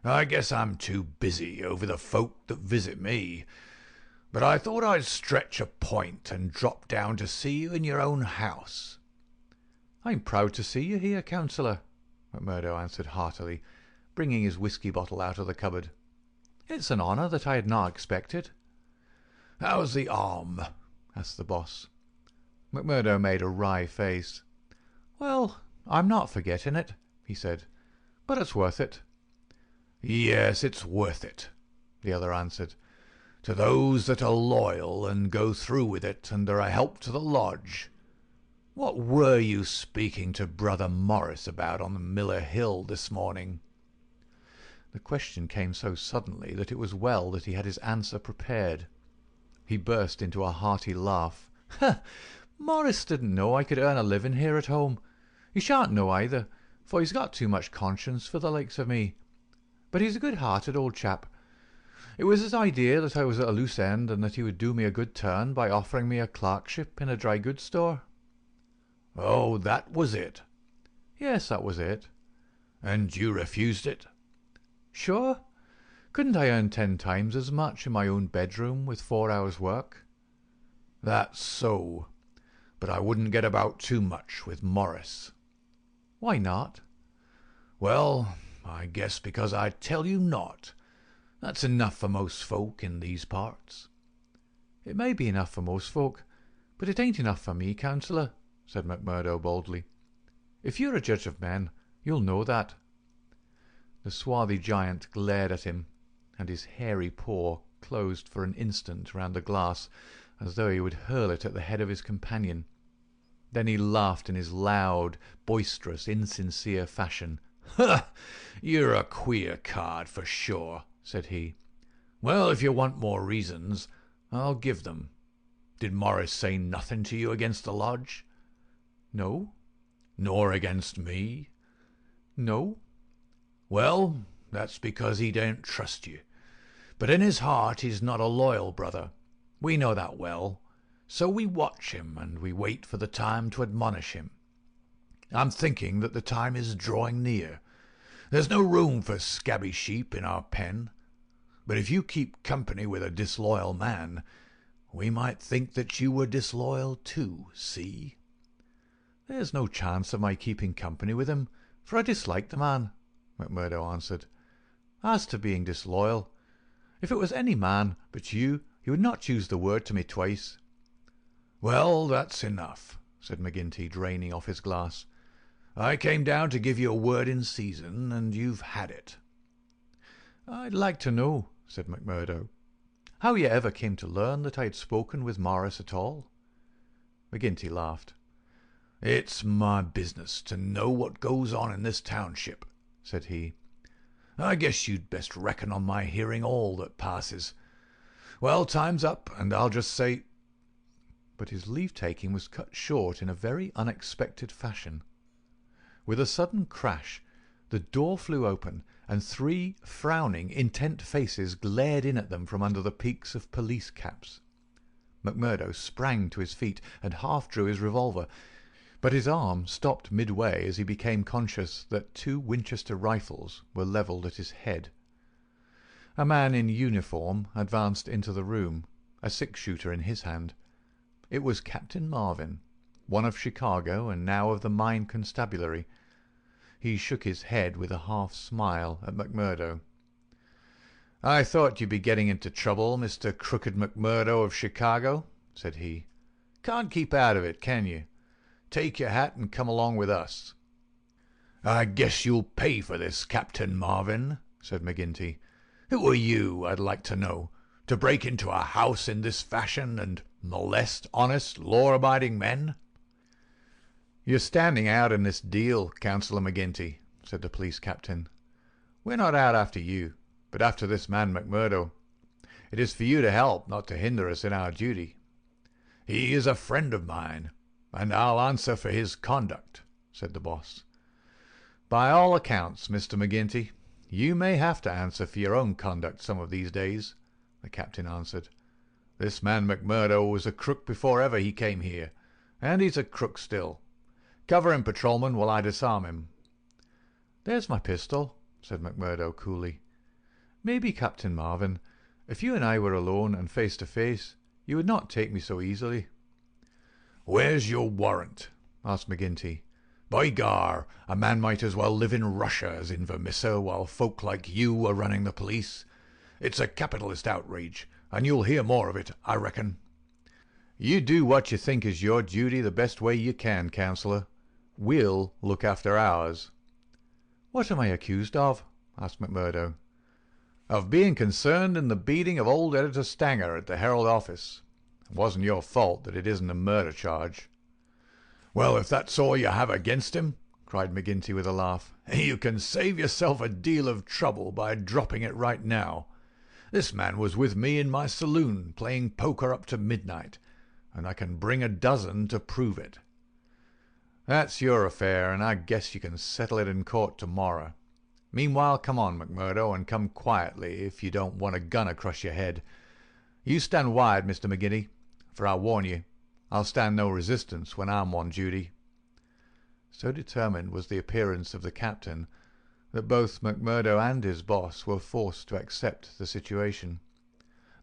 "I guess I'm too busy over the folk that visit me. But I thought I'd stretch a point and drop down to see you in your own house." "I'm proud to see you here, Councillor," McMurdo answered heartily, bringing his whisky bottle out of the cupboard. "It's an honour that I had not expected." "How's the arm?" asked the boss. McMurdo made a wry face. "Well, I'm not forgetting it," he said, "but it's worth it." "Yes, it's worth it," the other answered, "to those that are loyal and go through with it and are a help to the lodge. What were you speaking to Brother Morris about on the Miller Hill this morning?" The question came so suddenly that it was well that he had his answer prepared. He burst into a hearty laugh. "Morris didn't know I could earn a living here at home. He shan't know either, for he's got too much conscience for the likes of me. But he's a good-hearted old chap. It was his idea that I was at a loose end and that he would do me a good turn by offering me a clerkship in a dry goods store." "Oh, that was it?" "Yes, that was it." "And you refused it?" "Sure. Couldn't I earn 10 times as much in my own bedroom with 4 hours' work?" "That's so. But I wouldn't get about too much with Morris." "Why not?" "Well, I guess because I tell you not. That's enough for most folk in these parts." "It may be enough for most folk, but it ain't enough for me, Councillor," said McMurdo boldly. "If you're a judge of men, you'll know that." The swarthy giant glared at him, and his hairy paw closed for an instant round the glass as though he would hurl it at the head of his companion. Then he laughed in his loud, boisterous, insincere fashion. "Ha! You're a queer card for sure," said he. "Well, if you want more reasons, I'll give them. Did Morris say nothing to you against the lodge?" "No." "Nor against me?" No. Well, that's because he don't trust you. But in his heart he's not a loyal brother. We know that well. So we watch him, and we wait for the time to admonish him. I'm thinking that the time is drawing near. There's no room for scabby sheep in our pen. But if you keep company with a disloyal man, we might think that you were disloyal too, see? There's no chance of my keeping company with him, for I dislike the man, McMurdo answered. As to being disloyal, if it was any man but you, he would not choose the word to me twice. Well, that's enough, said McGinty, draining off his glass. I came down to give you a word in season, and you've had it. I'd like to know, said McMurdo, how you ever came to learn that I had spoken with Morris at all. McGinty laughed. It's my business to know what goes on in this township, said he. I guess you'd best reckon on my hearing all that passes. Well, time's up, and I'll just say— But his leave-taking was cut short in a very unexpected fashion. With a sudden crash, the door flew open, and 3 frowning, intent faces glared in at them from under the peaks of police caps. McMurdo sprang to his feet and half drew his revolver, but his arm stopped midway as he became conscious that 2 Winchester rifles were levelled at his head. A man in uniform advanced into the room, a 6-shooter in his hand. It was Captain Marvin, one of Chicago and now of the Mine Constabulary. He shook his head with a half-smile at McMurdo. "I thought you'd be getting into trouble, Mr. Crooked McMurdo of Chicago," said he. "Can't keep out of it, can you? Take your hat and come along with us." "I guess you'll pay for this, Captain Marvin," said McGinty. "Who are you, I'd like to know, to break into a house in this fashion and molest honest, law-abiding men?" "You're standing out in this deal, Councillor McGinty," said the police captain. "We're not out after you, but after this man McMurdo. It is for you to help, not to hinder us in our duty." "He is a friend of mine, and I'll answer for his conduct," said the boss. "By all accounts, Mr. McGinty, you may have to answer for your own conduct some of these days," the captain answered. "This man McMurdo was a crook before ever he came here, and he's a crook still. Cover him, patrolman, while I disarm him." "There's my pistol," said McMurdo coolly. "Maybe, Captain Marvin, if you and I were alone and face to face, you would not take me so easily." "Where's your warrant?" asked McGinty. "By gar, a man might as well live in Russia as in Vermissa while folk like you are running the police. It's a capitalist outrage, and you'll hear more of it, I reckon." "You do what you think is your duty the best way you can, Councillor. We'll look after ours." "What am I accused of?" asked McMurdo. "Of being concerned in the beating of old Editor Stanger at the Herald office. It wasn't your fault that it isn't a murder charge." "Well, if that's all you have against him," cried McGinty with a laugh, "you can save yourself a deal of trouble by dropping it right now. This man was with me in my saloon playing poker up to midnight, and I can bring a dozen to prove it." "That's your affair, and I guess you can settle it in court tomorrow. Meanwhile, come on, McMurdo, and come quietly if you don't want a gun across your head. You stand wide, Mr. McGinty, for I warn you, I'll stand no resistance when I'm on duty." So determined was the appearance of the captain that both McMurdo and his boss were forced to accept the situation.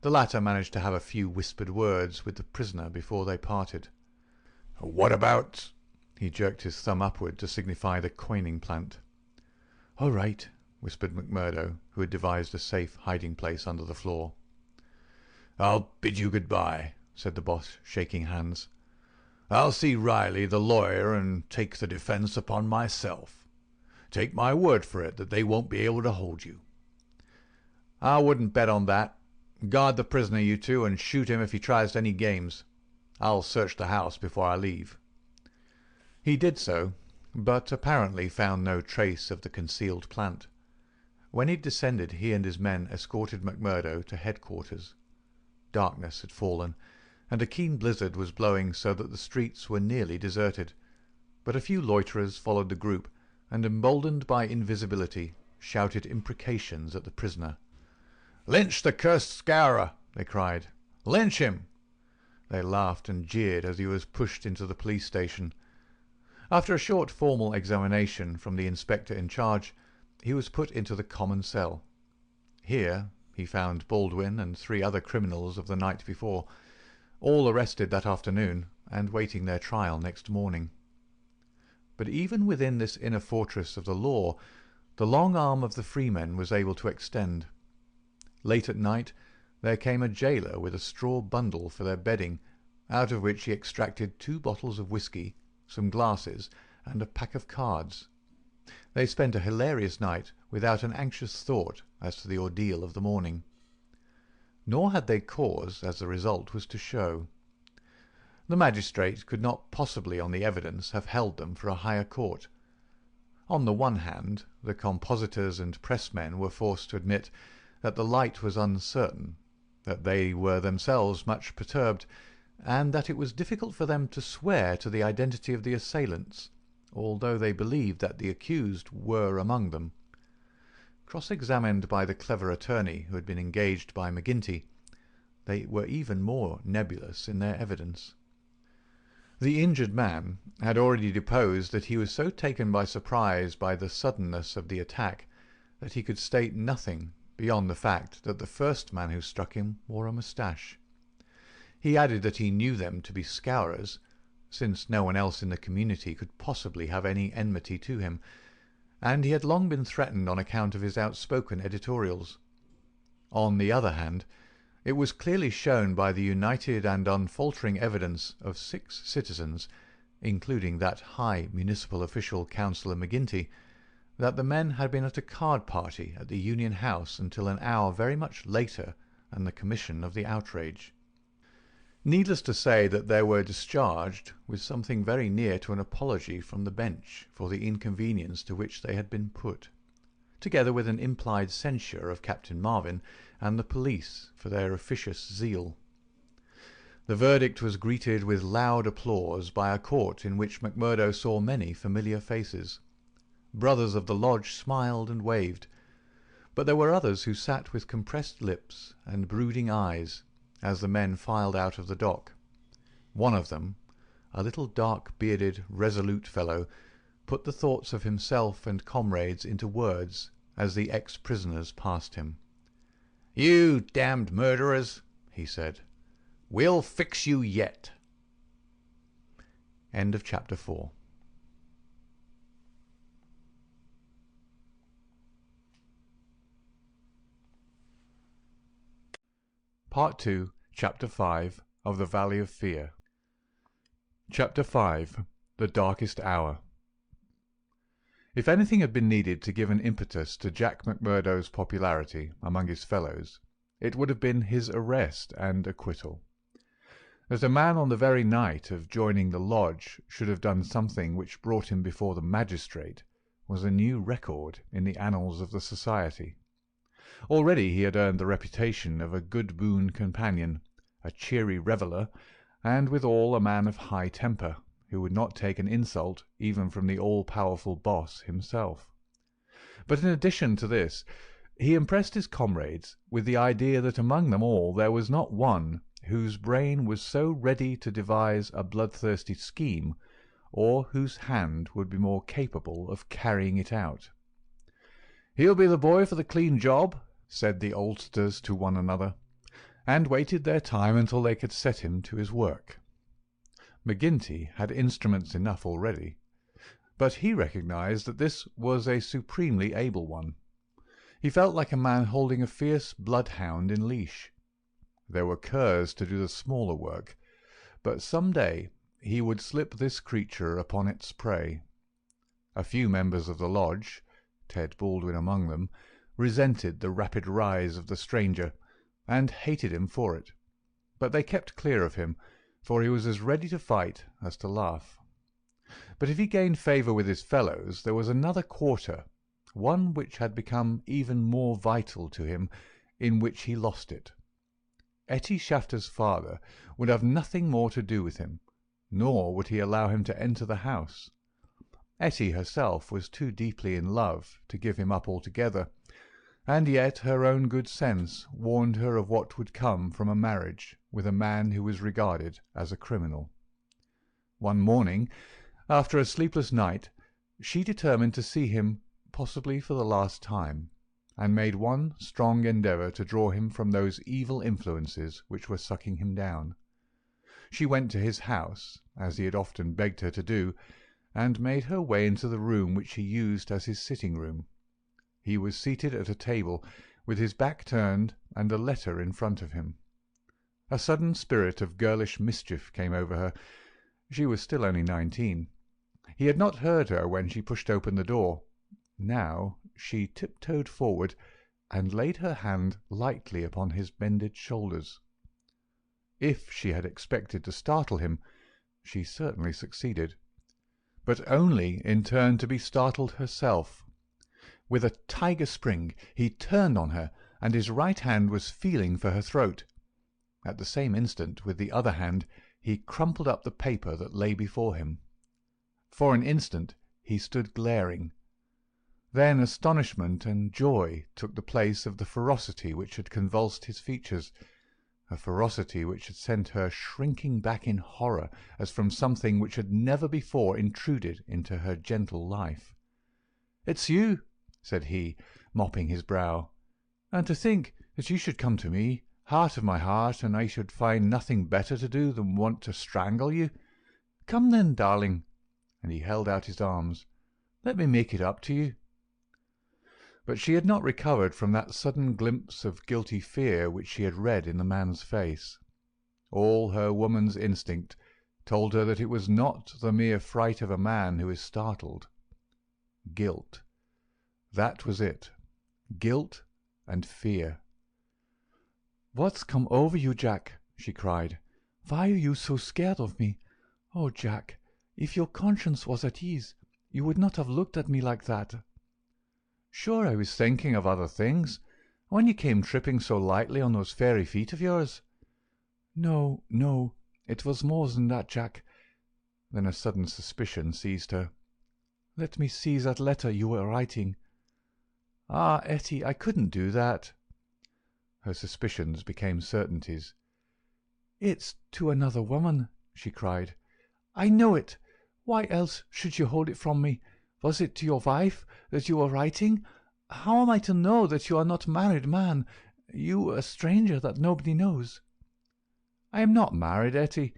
The latter managed to have a few whispered words with the prisoner before they parted. "What about—" He jerked his thumb upward to signify the coining plant. "All right," whispered McMurdo, who had devised a safe hiding-place under the floor. "I'll bid you good-bye," said the boss, shaking hands. "I'll see Riley, the lawyer, and take the defence upon myself. Take my word for it that they won't be able to hold you." "I wouldn't bet on that. Guard the prisoner, you two, and shoot him if he tries any games. I'll search the house before I leave." He did so, but apparently found no trace of the concealed plant. When he descended, he and his men escorted McMurdo to headquarters. Darkness had fallen, and a keen blizzard was blowing so that the streets were nearly deserted, but a few loiterers followed the group, and, emboldened by invisibility, shouted imprecations at the prisoner. "Lynch the cursed scourer!" they cried. "Lynch him!" They laughed and jeered as he was pushed into the police station. After a short formal examination from the inspector in charge, he was put into the common cell. Here he found Baldwin and 3 other criminals of the night before, all arrested that afternoon and waiting their trial next morning. But even within this inner fortress of the law, the long arm of the freemen was able to extend. Late at night there came a jailer with a straw bundle for their bedding, out of which he extracted 2 bottles of whisky, some glasses, and a pack of cards. They spent a hilarious night without an anxious thought as to the ordeal of the morning. Nor had they cause, as the result was to show. The magistrate could not possibly on the evidence have held them for a higher court. On the one hand, the compositors and pressmen were forced to admit that the light was uncertain, that they were themselves much perturbed, and that it was difficult for them to swear to the identity of the assailants, although they believed that the accused were among them. Cross-examined by the clever attorney who had been engaged by McGinty, they were even more nebulous in their evidence. The injured man had already deposed that he was so taken by surprise by the suddenness of the attack that he could state nothing beyond the fact that the first man who struck him wore a moustache. He added that he knew them to be scourers, since no one else in the community could possibly have any enmity to him, and he had long been threatened on account of his outspoken editorials. On the other hand, it was clearly shown by the united and unfaltering evidence of 6 citizens, including that high municipal official, Councillor McGinty, that the men had been at a card party at the Union House until an hour very much later than the commission of the outrage. Needless to say that they were discharged with something very near to an apology from the bench for the inconvenience to which they had been put, together with an implied censure of Captain Marvin and the police for their officious zeal. The verdict was greeted with loud applause by a court in which McMurdo saw many familiar faces. Brothers of the lodge smiled and waved, but there were others who sat with compressed lips and brooding eyes as the men filed out of the dock. One of them, a little dark-bearded, resolute fellow, put the thoughts of himself and comrades into words as the ex-prisoners passed him. "You damned murderers," he said, "we'll fix you yet." End of chapter 4. Part 2, Chapter 5 of The Valley of Fear. Chapter 5, The Darkest Hour. If anything had been needed to give an impetus to Jack McMurdo's popularity among his fellows, it would have been his arrest and acquittal. That a man on the very night of joining the lodge should have done something which brought him before the magistrate was a new record in the annals of the society. Already he had earned the reputation of a good boon companion, a cheery reveller, and withal a man of high temper, who would not take an insult even from the all-powerful boss himself. But in addition to this, he impressed his comrades with the idea that among them all there was not one whose brain was so ready to devise a bloodthirsty scheme, or whose hand would be more capable of carrying it out. "He'll be the boy for the clean job," said the oldsters to one another, and waited their time until they could set him to his work. McGinty had instruments enough already, but he recognized that this was a supremely able one. He felt like a man holding a fierce bloodhound in leash. There were curs to do the smaller work, but some day he would slip this creature upon its prey. A few members of the lodge, Ted Baldwin among them, resented the rapid rise of the stranger, and hated him for it, but they kept clear of him, for he was as ready to fight as to laugh. But if he gained favour with his fellows, there was another quarter, one which had become even more vital to him, in which he lost it. Etty Shafter's father would have nothing more to do with him, nor would he allow him to enter the house. Etty herself was too deeply in love to give him up altogether, and yet her own good sense warned her of what would come from a marriage with a man who was regarded as a criminal. One morning, after a sleepless night, she determined to see him, possibly for the last time, and made one strong endeavour to draw him from those evil influences which were sucking him down. She went to his house, as he had often begged her to do, and made her way into the room which he used as his sitting-room. He was seated at a table, with his back turned and a letter in front of him. A sudden spirit of girlish mischief came over her. She was still only 19. He had not heard her when she pushed open the door. Now she tiptoed forward and laid her hand lightly upon his bended shoulders. If she had expected to startle him, she certainly succeeded, but only in turn to be startled herself. With a tiger spring he turned on her, and his right hand was feeling for her throat. At the same instant, with the other hand, he crumpled up the paper that lay before him. For an instant he stood glaring. Then astonishment and joy took the place of the ferocity which had convulsed his features, a ferocity which had sent her shrinking back in horror as from something which had never before intruded into her gentle life. "It's you," said he, mopping his brow. "And to think that you should come to me, heart of my heart, and I should find nothing better to do than want to strangle you. Come then, darling," and he held out his arms. "Let me make it up to you." But she had not recovered from that sudden glimpse of guilty fear which she had read in the man's face. All her woman's instinct told her that it was not the mere fright of a man who is startled. Guilt. That was it. Guilt and fear. "What's come over you, Jack?" she cried. "Why are you so scared of me? Oh, Jack, if your conscience was at ease, you would not have looked at me like that." "Sure, I was thinking of other things, when you came tripping so lightly on those fairy feet of yours." "No, no, it was more than that, Jack." Then a sudden suspicion seized her. "Let me see that letter you were writing." "Ah, Etty, I couldn't do that." Her suspicions became certainties. "It's to another woman," she cried. "I know it. Why else should you hold it from me? Was it to your wife that you were writing? How am I to know that you are not a married man, you a stranger that nobody knows?" "I am not married, Etty.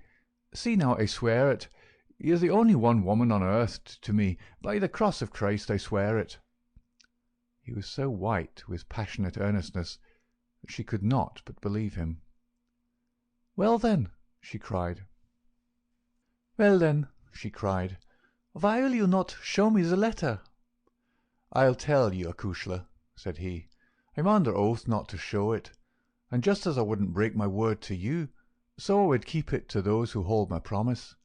See now, I swear it. You're the only one woman on earth to me. By the cross of Christ, I swear it." He was so white with passionate earnestness that she could not but believe him. "Well then," she cried. "Well then," she cried, "why will you not show me the letter?" "I'll tell you, acushla," said he. "I'm under oath not to show it, and just as I wouldn't break my word to you, so I would keep it to those who hold my promise.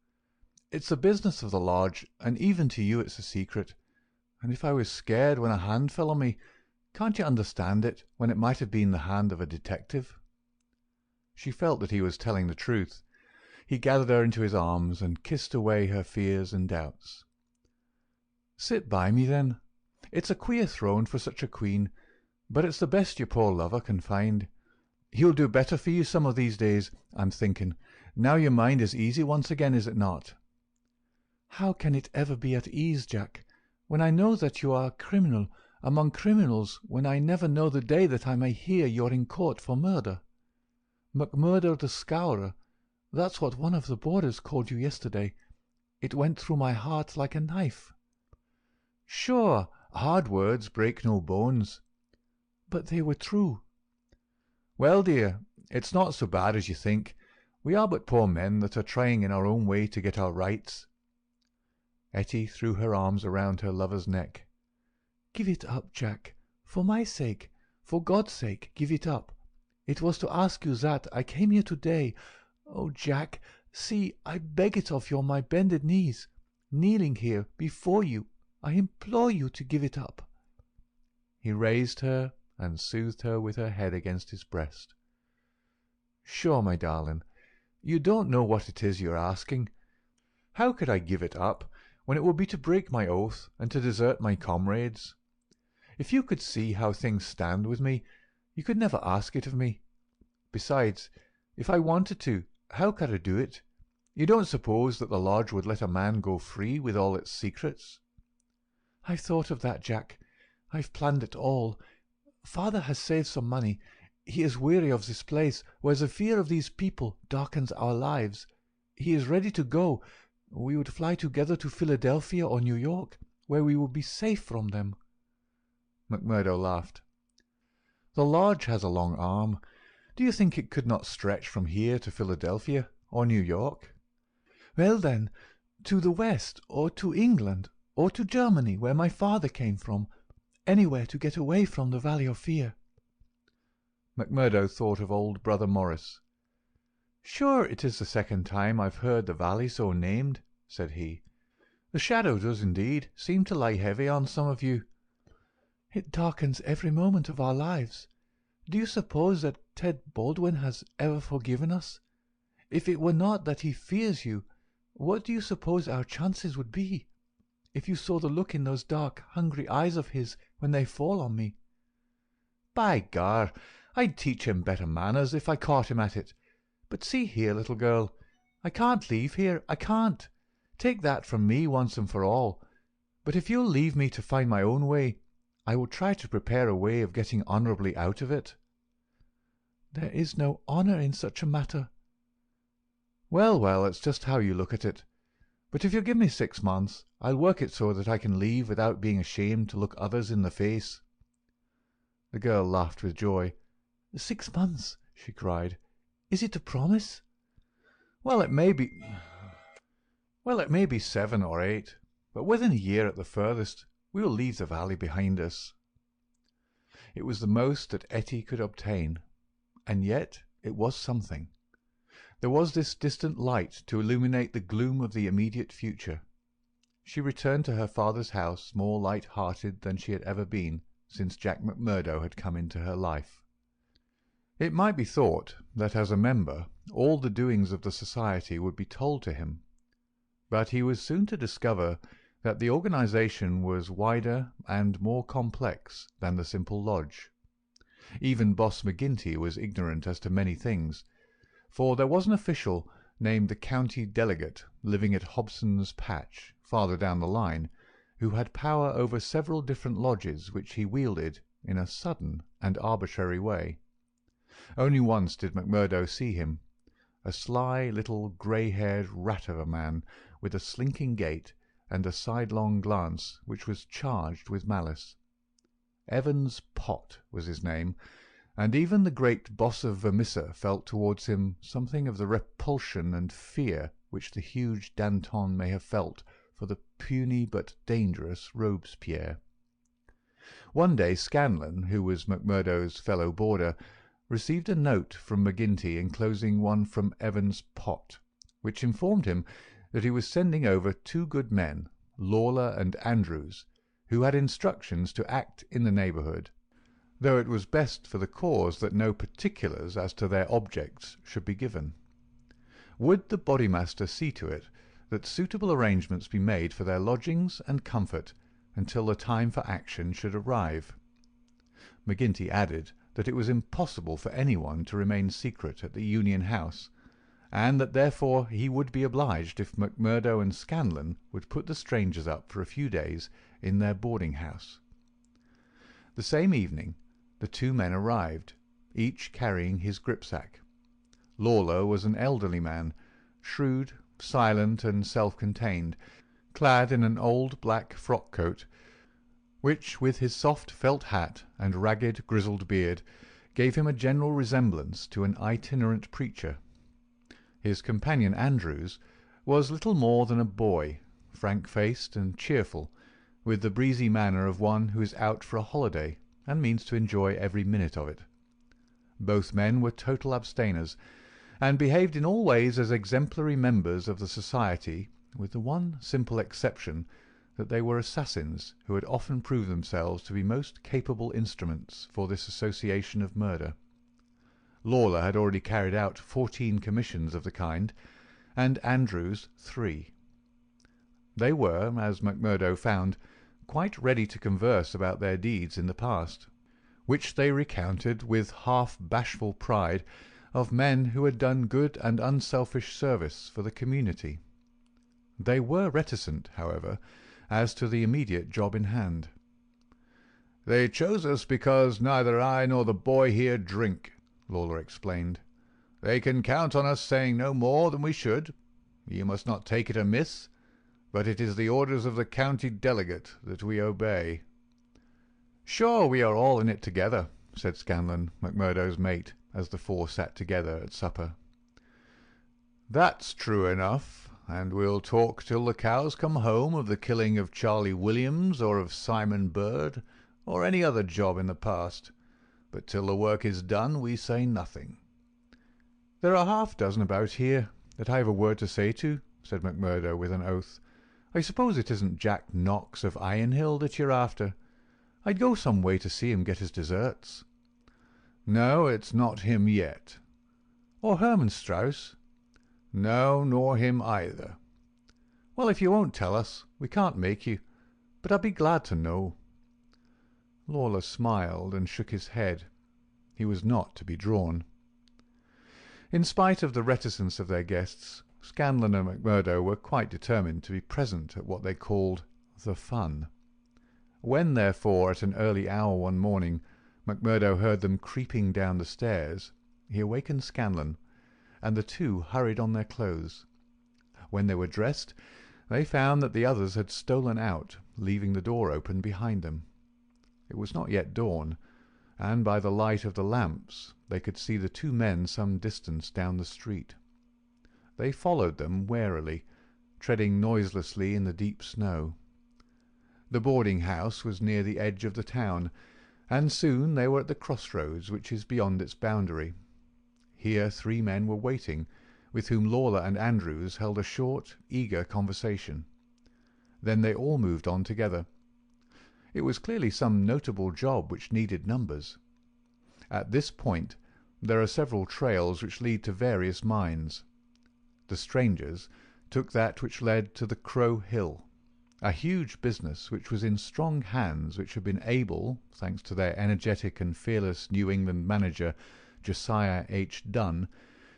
It's the business of the lodge, and even to you it's a secret, and if I was scared when a hand fell on me, can't you understand it when it might have been the hand of a detective?" She felt that he was telling the truth. He gathered her into his arms and kissed away her fears and doubts. "Sit by me, then. It's a queer throne for such a queen, but it's the best your poor lover can find. He'll do better for you some of these days, I'm thinking. Now your mind is easy once again, is it not?" "How can it ever be at ease, Jack, when I know that you are a criminal among criminals, when I never know the day that I may hear you're in court for murder? McMurdo the Scourer, that's what one of the boarders called you yesterday. It went through my heart like a knife." "Sure, hard words break no bones." "But they were true." "Well, dear, it's not so bad as you think. We are but poor men that are trying in our own way to get our rights." Etty threw her arms around her lover's neck. "Give it up, Jack. For my sake, for God's sake, give it up. It was to ask you that I came here today. Oh, Jack, see, I beg it of you on my bended knees, kneeling here before you. I implore you to give it up." He raised her and soothed her with her head against his breast. "Sure, my darling, you don't know what it is you're asking. How could I give it up when it would be to break my oath and to desert my comrades. If you could see how things stand with me, you could never ask it of me. Besides, if I wanted to, how could I do it? You don't suppose that the lodge would let a man go free with all its secrets?" "I've thought of that, Jack. I've planned it all. Father has saved some money. He is weary of this place, where the fear of these people darkens our lives. He is ready to go. We would fly together to Philadelphia or New York, where we would be safe from them." McMurdo laughed. "The lodge has a long arm. Do you think it could not stretch from here to Philadelphia or New York?" "Well, then, to the West, or to England, or to Germany, where my father came from. Anywhere to get away from the Valley of Fear." McMurdo thought of old Brother Morris. "Sure, it is the second time I've heard the valley so named," said he. "The shadow does indeed seem to lie heavy on some of you." "It darkens every moment of our lives. Do you suppose that Ted Baldwin has ever forgiven us? If it were not that he fears you, what do you suppose our chances would be? If you saw the look in those dark, hungry eyes of his when they fall on me." "By gar, I'd teach him better manners if I caught him at it. But see here, little girl, I can't leave here, I can't. Take that from me once and for all. But if you'll leave me to find my own way, I will try to prepare a way of getting honourably out of it." "There is no honour in such a matter." Well, well, it's just how you look at it. But if you'll give me 6 months, I'll work it so that I can leave without being ashamed to look others in the face." The girl laughed with joy. 6 months!" she cried. "Is it a promise?" Well, it may be 7 or 8, but within a year at the furthest we will leave the valley behind us." It was the most that Etty could obtain, and yet it was something. There was this distant light to illuminate the gloom of the immediate future. She returned to her father's house more light-hearted than she had ever been since Jack McMurdo had come into her life. It might be thought that as a member all the doings of the society would be told to him, but he was soon to discover that the organization was wider and more complex than the simple lodge. Even Boss McGinty was ignorant as to many things, for there was an official named the county delegate living at Hobson's Patch, farther down the line, who had power over several different lodges which he wielded in a sudden and arbitrary way. Only once did McMurdo see him, a sly little grey-haired rat of a man with a slinking gait and a sidelong glance which was charged with malice. Evans Pott was his name, and even the great boss of Vermissa felt towards him something of the repulsion and fear which the huge Danton may have felt for the puny but dangerous Robespierre. One day Scanlon, who was McMurdo's fellow boarder, received a note from McGinty enclosing one from Evans Pott, which informed him that he was sending over 2 good men, Lawler and Andrews, who had instructions to act in the neighbourhood, though it was best for the cause that no particulars as to their objects should be given. Would the Bodymaster see to it that suitable arrangements be made for their lodgings and comfort until the time for action should arrive? McGinty added that it was impossible for anyone to remain secret at the Union House, and that therefore he would be obliged if McMurdo and Scanlon would put the strangers up for a few days in their boarding-house. The same evening the 2 men arrived, each carrying his gripsack. Lawler was an elderly man, shrewd, silent, and self-contained, clad in an old black frock-coat, which, with his soft felt hat and ragged grizzled beard, gave him a general resemblance to an itinerant preacher. His companion Andrews was little more than a boy, frank-faced and cheerful, with the breezy manner of one who is out for a holiday and means to enjoy every minute of it. Both men were total abstainers, and behaved in all ways as exemplary members of the society, with the one simple exception that they were assassins who had often proved themselves to be most capable instruments for this association of murder. Lawler had already carried out 14 commissions of the kind, and Andrews 3. They were, as McMurdo found, quite ready to converse about their deeds in the past, which they recounted with half-bashful pride of men who had done good and unselfish service for the community. They were reticent, however, as to the immediate job in hand. "They chose us because neither I nor the boy here drink," Lawler explained. "They can count on us saying no more than we should. You must not take it amiss, but it is the orders of the county delegate that we obey." "Sure, we are all in it together," said Scanlon, McMurdo's mate, as the four sat together at supper. "That's true enough, and we'll talk till the cows come home of the killing of Charlie Williams or of Simon Bird, or any other job in the past, but till the work is done we say nothing." "There are half-dozen about here that I have a word to say to," said McMurdo with an oath. "I suppose it isn't Jack Knox of Ironhill that you're after? I'd go some way to see him get his deserts." "No, it's not him yet." "Or Herman Strauss?" "No, nor him either." "Well, if you won't tell us, we can't make you, but I'd be glad to know." Lawler smiled and shook his head. He was not to be drawn. In spite of the reticence of their guests, Scanlon and McMurdo were quite determined to be present at what they called the fun. When, therefore, at an early hour one morning, McMurdo heard them creeping down the stairs, he awakened Scanlon, and the two hurried on their clothes. When they were dressed, they found that the others had stolen out, leaving the door open behind them. It was not yet dawn, and by the light of the lamps they could see the two men some distance down the street. They followed them warily, treading noiselessly in the deep snow. The boarding-house was near the edge of the town, and soon they were at the crossroads which is beyond its boundary. Here 3 men were waiting, with whom Lawler and Andrews held a short, eager conversation. Then they all moved on together. It was clearly some notable job which needed numbers. At this point there are several trails which lead to various mines. The strangers took that which led to the Crow Hill, a huge business which was in strong hands which had been able, thanks to their energetic and fearless New England manager, Josiah H. Dunn,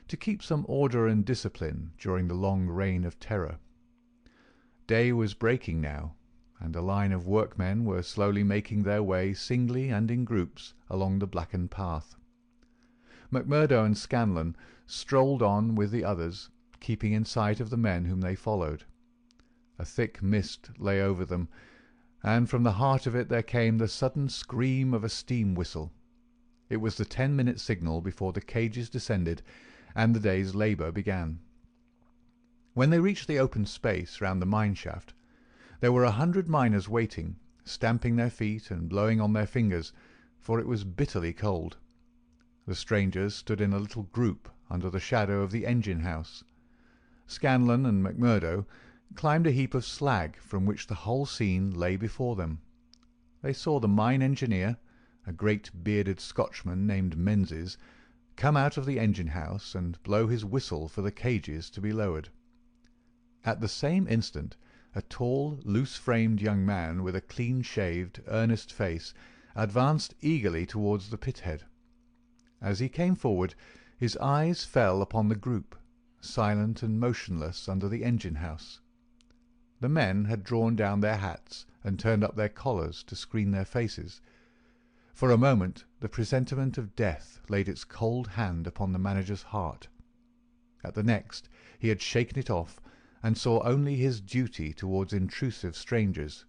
to keep some order and discipline during the long reign of terror. Day was breaking now, and a line of workmen were slowly making their way singly and in groups along the blackened path. McMurdo and Scanlon strolled on with the others, keeping in sight of the men whom they followed. A thick mist lay over them, and from the heart of it there came the sudden scream of a steam whistle. It was the 10-minute signal before the cages descended and the day's labour began. When they reached the open space round the mine shaft, there were 100 miners waiting, stamping their feet and blowing on their fingers, for it was bitterly cold. The strangers stood in a little group under the shadow of the engine-house. Scanlon and McMurdo climbed a heap of slag from which the whole scene lay before them. They saw the mine engineer, a great bearded Scotchman named Menzies, come out of the engine-house and blow his whistle for the cages to be lowered. At the same instant a tall, loose-framed young man with a clean-shaved, earnest face advanced eagerly towards the pit-head. As he came forward, his eyes fell upon the group, silent and motionless under the engine-house. The men had drawn down their hats and turned up their collars to screen their faces. For a moment the presentiment of death laid its cold hand upon the manager's heart. At the next he had shaken it off, and saw only his duty towards intrusive strangers.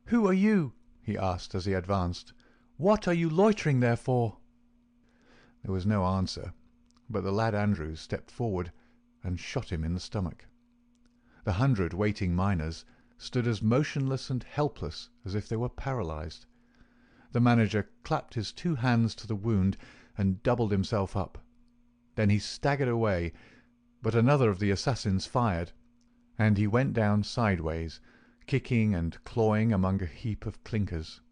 "Who are you?" he asked as he advanced. "What are you loitering there for?" There was no answer, but the lad Andrews stepped forward and shot him in the stomach. The 100 waiting miners stood as motionless and helpless as if they were paralyzed. The manager clapped his 2 hands to the wound and doubled himself up. Then he staggered away, but another of the assassins fired, and he went down sideways, kicking and clawing among a heap of clinkers.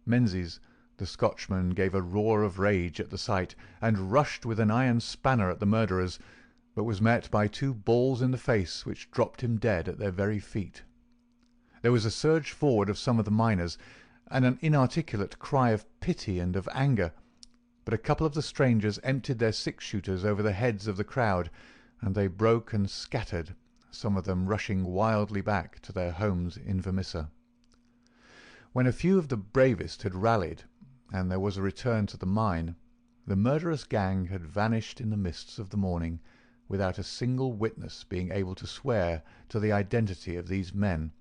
Menzies, the Scotchman, gave a roar of rage at the sight, and rushed with an iron spanner at the murderers, but was met by 2 balls in the face which dropped him dead at their very feet. There was a surge forward of some of the miners, and an inarticulate cry of pity and of anger, but a couple of the strangers emptied their 6-shooters over the heads of the crowd, and they broke and scattered, some of them rushing wildly back to their homes in Vermissa. When a few of the bravest had rallied, and there was a return to the mine, the murderous gang had vanished in the mists of the morning, without a single witness being able to swear to the identity of these men,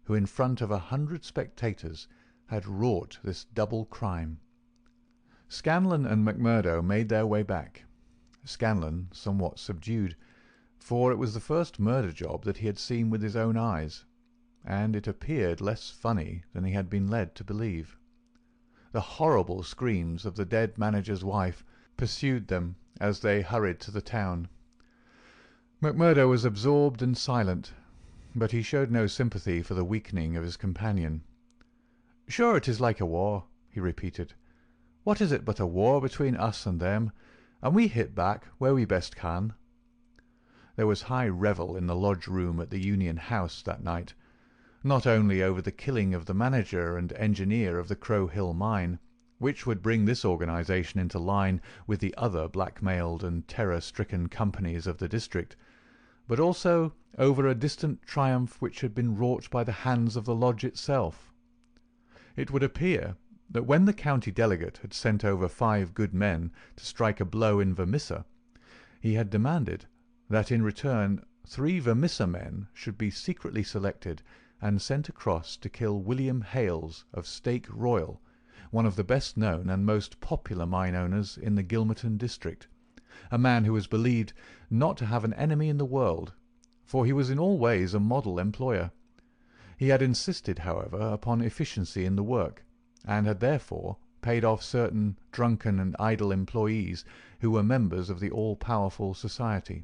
who in front of 100 spectators had wrought this double crime. Scanlon and McMurdo made their way back, Scanlon somewhat subdued, for it was the first murder job that he had seen with his own eyes, and it appeared less funny than he had been led to believe. The horrible screams of the dead manager's wife pursued them as they hurried to the town. McMurdo was absorbed and silent, but he showed no sympathy for the weakening of his companion. "Sure it is like a war," he repeated. "What is it but a war between us and them, and we hit back where we best can." There was high revel in the lodge room at the Union House that night, not only over the killing of the manager and engineer of the Crow Hill mine, which would bring this organization into line with the other blackmailed and terror-stricken companies of the district, but also over a distant triumph which had been wrought by the hands of the lodge itself. It would appear that when the county delegate had sent over 5 good men to strike a blow in Vermissa, he had demanded that in return 3 Vermissa men should be secretly selected and sent across to kill William Hales of Stake Royal, one of the best known and most popular mine owners in the Gilmerton district, a man who was believed not to have an enemy in the world, for he was in all ways a model employer. He had insisted, however, upon efficiency in the work, and had therefore paid off certain drunken and idle employees who were members of the all-powerful society.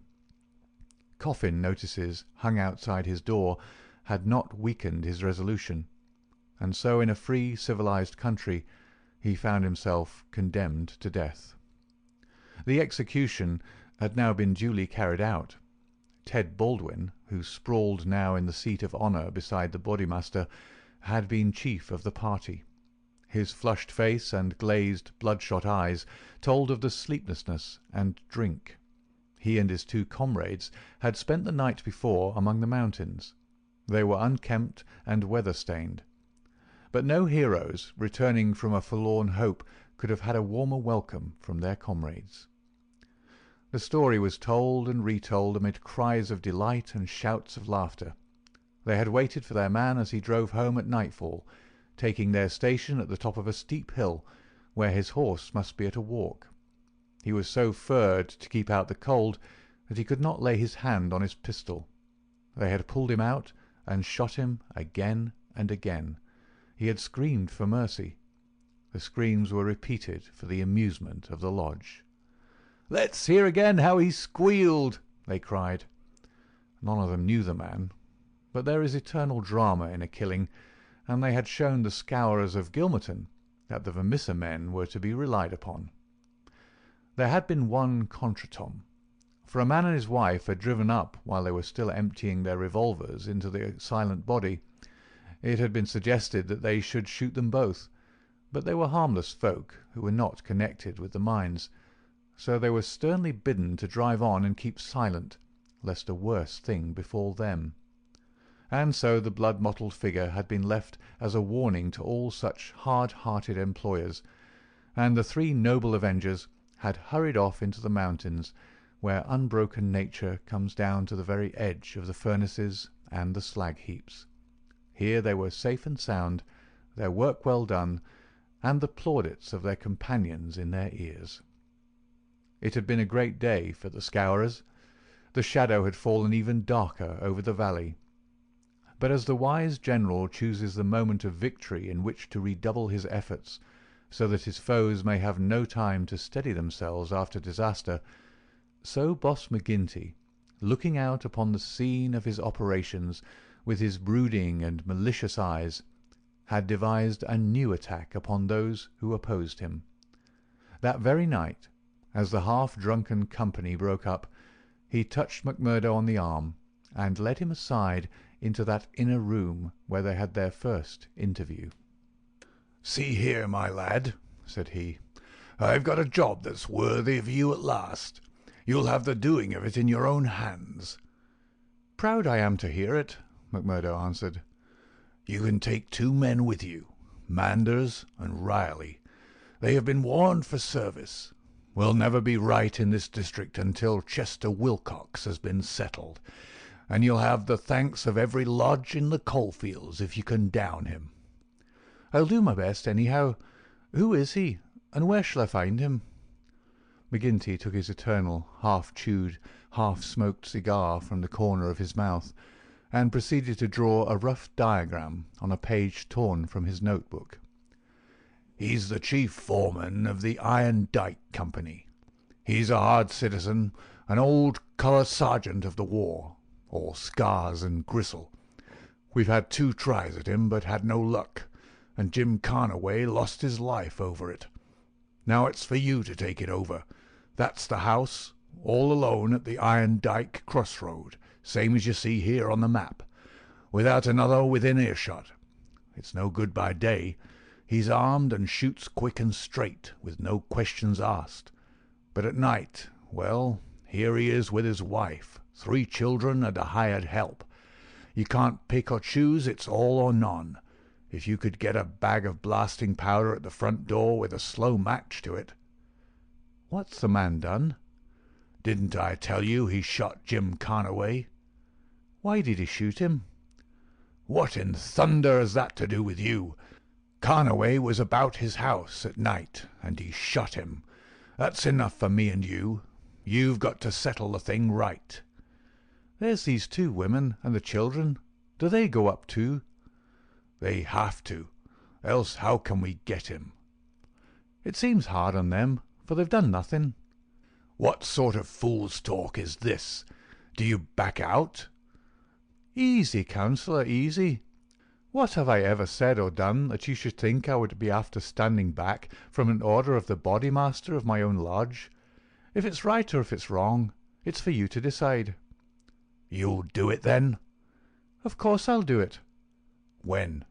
Coffin notices hung outside his door had not weakened his resolution, and so in a free, civilized country he found himself condemned to death. The execution had now been duly carried out. Ted Baldwin, who sprawled now in the seat of honour beside the Bodymaster, had been chief of the party. His flushed face and glazed, bloodshot eyes told of the sleeplessness and drink. He and his 2 comrades had spent the night before among the mountains. They were unkempt and weather-stained. But no heroes, returning from a forlorn hope, could have had a warmer welcome from their comrades. The story was told and retold amid cries of delight and shouts of laughter. They had waited for their man as he drove home at nightfall, taking their station at the top of a steep hill, where his horse must be at a walk. He was so furred to keep out the cold that he could not lay his hand on his pistol. They had pulled him out and shot him again and again. He had screamed for mercy. The screams were repeated for the amusement of the lodge. "Let's hear again how he squealed," they cried. None of them knew the man, but there is eternal drama in a killing, and they had shown the scourers of Gilmerton that the Vermissa men were to be relied upon. There had been one contretemps, for a man and his wife had driven up while they were still emptying their revolvers into the silent body. It had been suggested that they should shoot them both, but they were harmless folk who were not connected with the mines, so they were sternly bidden to drive on and keep silent, lest a worse thing befall them. And so the blood-mottled figure had been left as a warning to all such hard-hearted employers, and the 3 noble avengers had hurried off into the mountains, where unbroken nature comes down to the very edge of the furnaces and the slag-heaps. Here they were safe and sound, their work well done, and the plaudits of their companions in their ears. It had been a great day for the scourers. The shadow had fallen even darker over the valley. But as the wise general chooses the moment of victory in which to redouble his efforts, so that his foes may have no time to steady themselves after disaster, so Boss McGinty, looking out upon the scene of his operations with his brooding and malicious eyes, had devised a new attack upon those who opposed him. That very night, as the half-drunken company broke up, He touched McMurdo on the arm and led him aside into that inner room where they had their first interview. "See here, my lad," said he, "I've got a job that's worthy of you at last. You'll have the doing of it in your own hands." "Proud I am to hear it," McMurdo answered. "You can take 2 men with you, Manders and Riley. They have been warned for service. We'll never be right in this district until Chester Wilcox has been settled, and you'll have the thanks of every lodge in the coalfields if you can down him." "I'll do my best, anyhow. Who is he, and where shall I find him?" McGinty took his eternal, half-chewed, half-smoked cigar from the corner of his mouth, and proceeded to draw a rough diagram on a page torn from his notebook. "He's the chief foreman of the Iron Dyke Company. He's a hard citizen, an old colour sergeant of the war, all scars and gristle. We've had 2 tries at him, but had no luck, and Jim Carnaway lost his life over it. Now it's for you to take it over. That's the house, all alone at the Iron Dyke crossroad, same as you see here on the map, without another within earshot. It's no good by day. He's armed and shoots quick and straight, with no questions asked. But at night, well, here he is with his wife, 3 children and a hired help. You can't pick or choose, it's all or none. If you could get a bag of blasting powder at the front door with a slow match to it." "What's the man done?" "Didn't I tell you he shot Jim Carnaway?" "Why did he shoot him?" "What in thunder has that to do with you? Carnaway was about his house at night, and he shot him. That's enough for me and you. You've got to settle the thing right." "There's these 2 women and the children. Do they go up too?" "They have to. Else how can we get him?" "It seems hard on them, for they've done nothing." "What sort of fool's talk is this? Do you back out?" "Easy, councillor, easy. What have I ever said or done that you should think I would be after standing back from an order of the Bodymaster of my own lodge? If it's right or if it's wrong, it's for you to decide." "You'll do it, then?" "Of course I'll do it." "When?"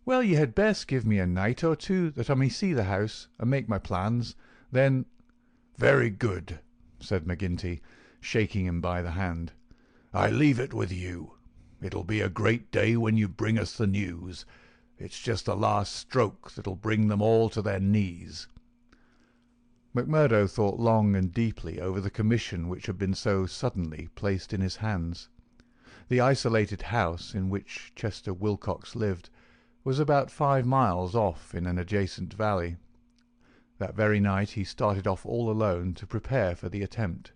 "Well, you had best give me a night or 2 that I may see the house and make my plans. Then—" "Very good," said McGinty, shaking him by the hand. "I leave it with you. It'll be a great day when you bring us the news. It's just the last stroke that'll bring them all to their knees." McMurdo thought long and deeply over the commission which had been so suddenly placed in his hands. The isolated house in which Chester Wilcox lived was about 5 miles off in an adjacent valley. That very night he started off all alone to prepare for the attempt.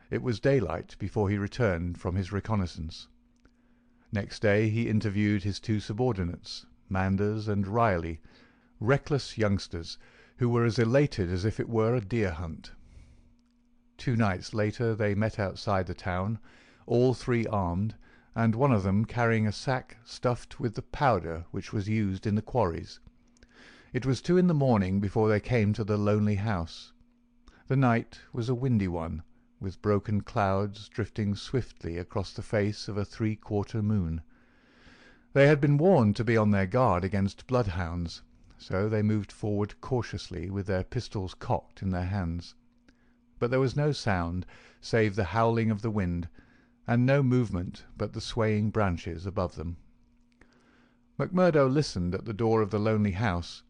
It was daylight before he returned from his reconnaissance. Next day he interviewed his 2 subordinates, Manders and Riley, reckless youngsters who were as elated as if it were a deer hunt. 2 nights later they met outside the town, all 3 armed, and one of them carrying a sack stuffed with the powder which was used in the quarries. It was 2 in the morning before they came to the lonely house. The night was a windy one, with broken clouds drifting swiftly across the face of a 3/4 moon. They had been warned to be on their guard against bloodhounds, so they moved forward cautiously with their pistols cocked in their hands. But there was no sound save the howling of the wind, and no movement but the swaying branches above them. McMurdo listened at the door of the lonely house,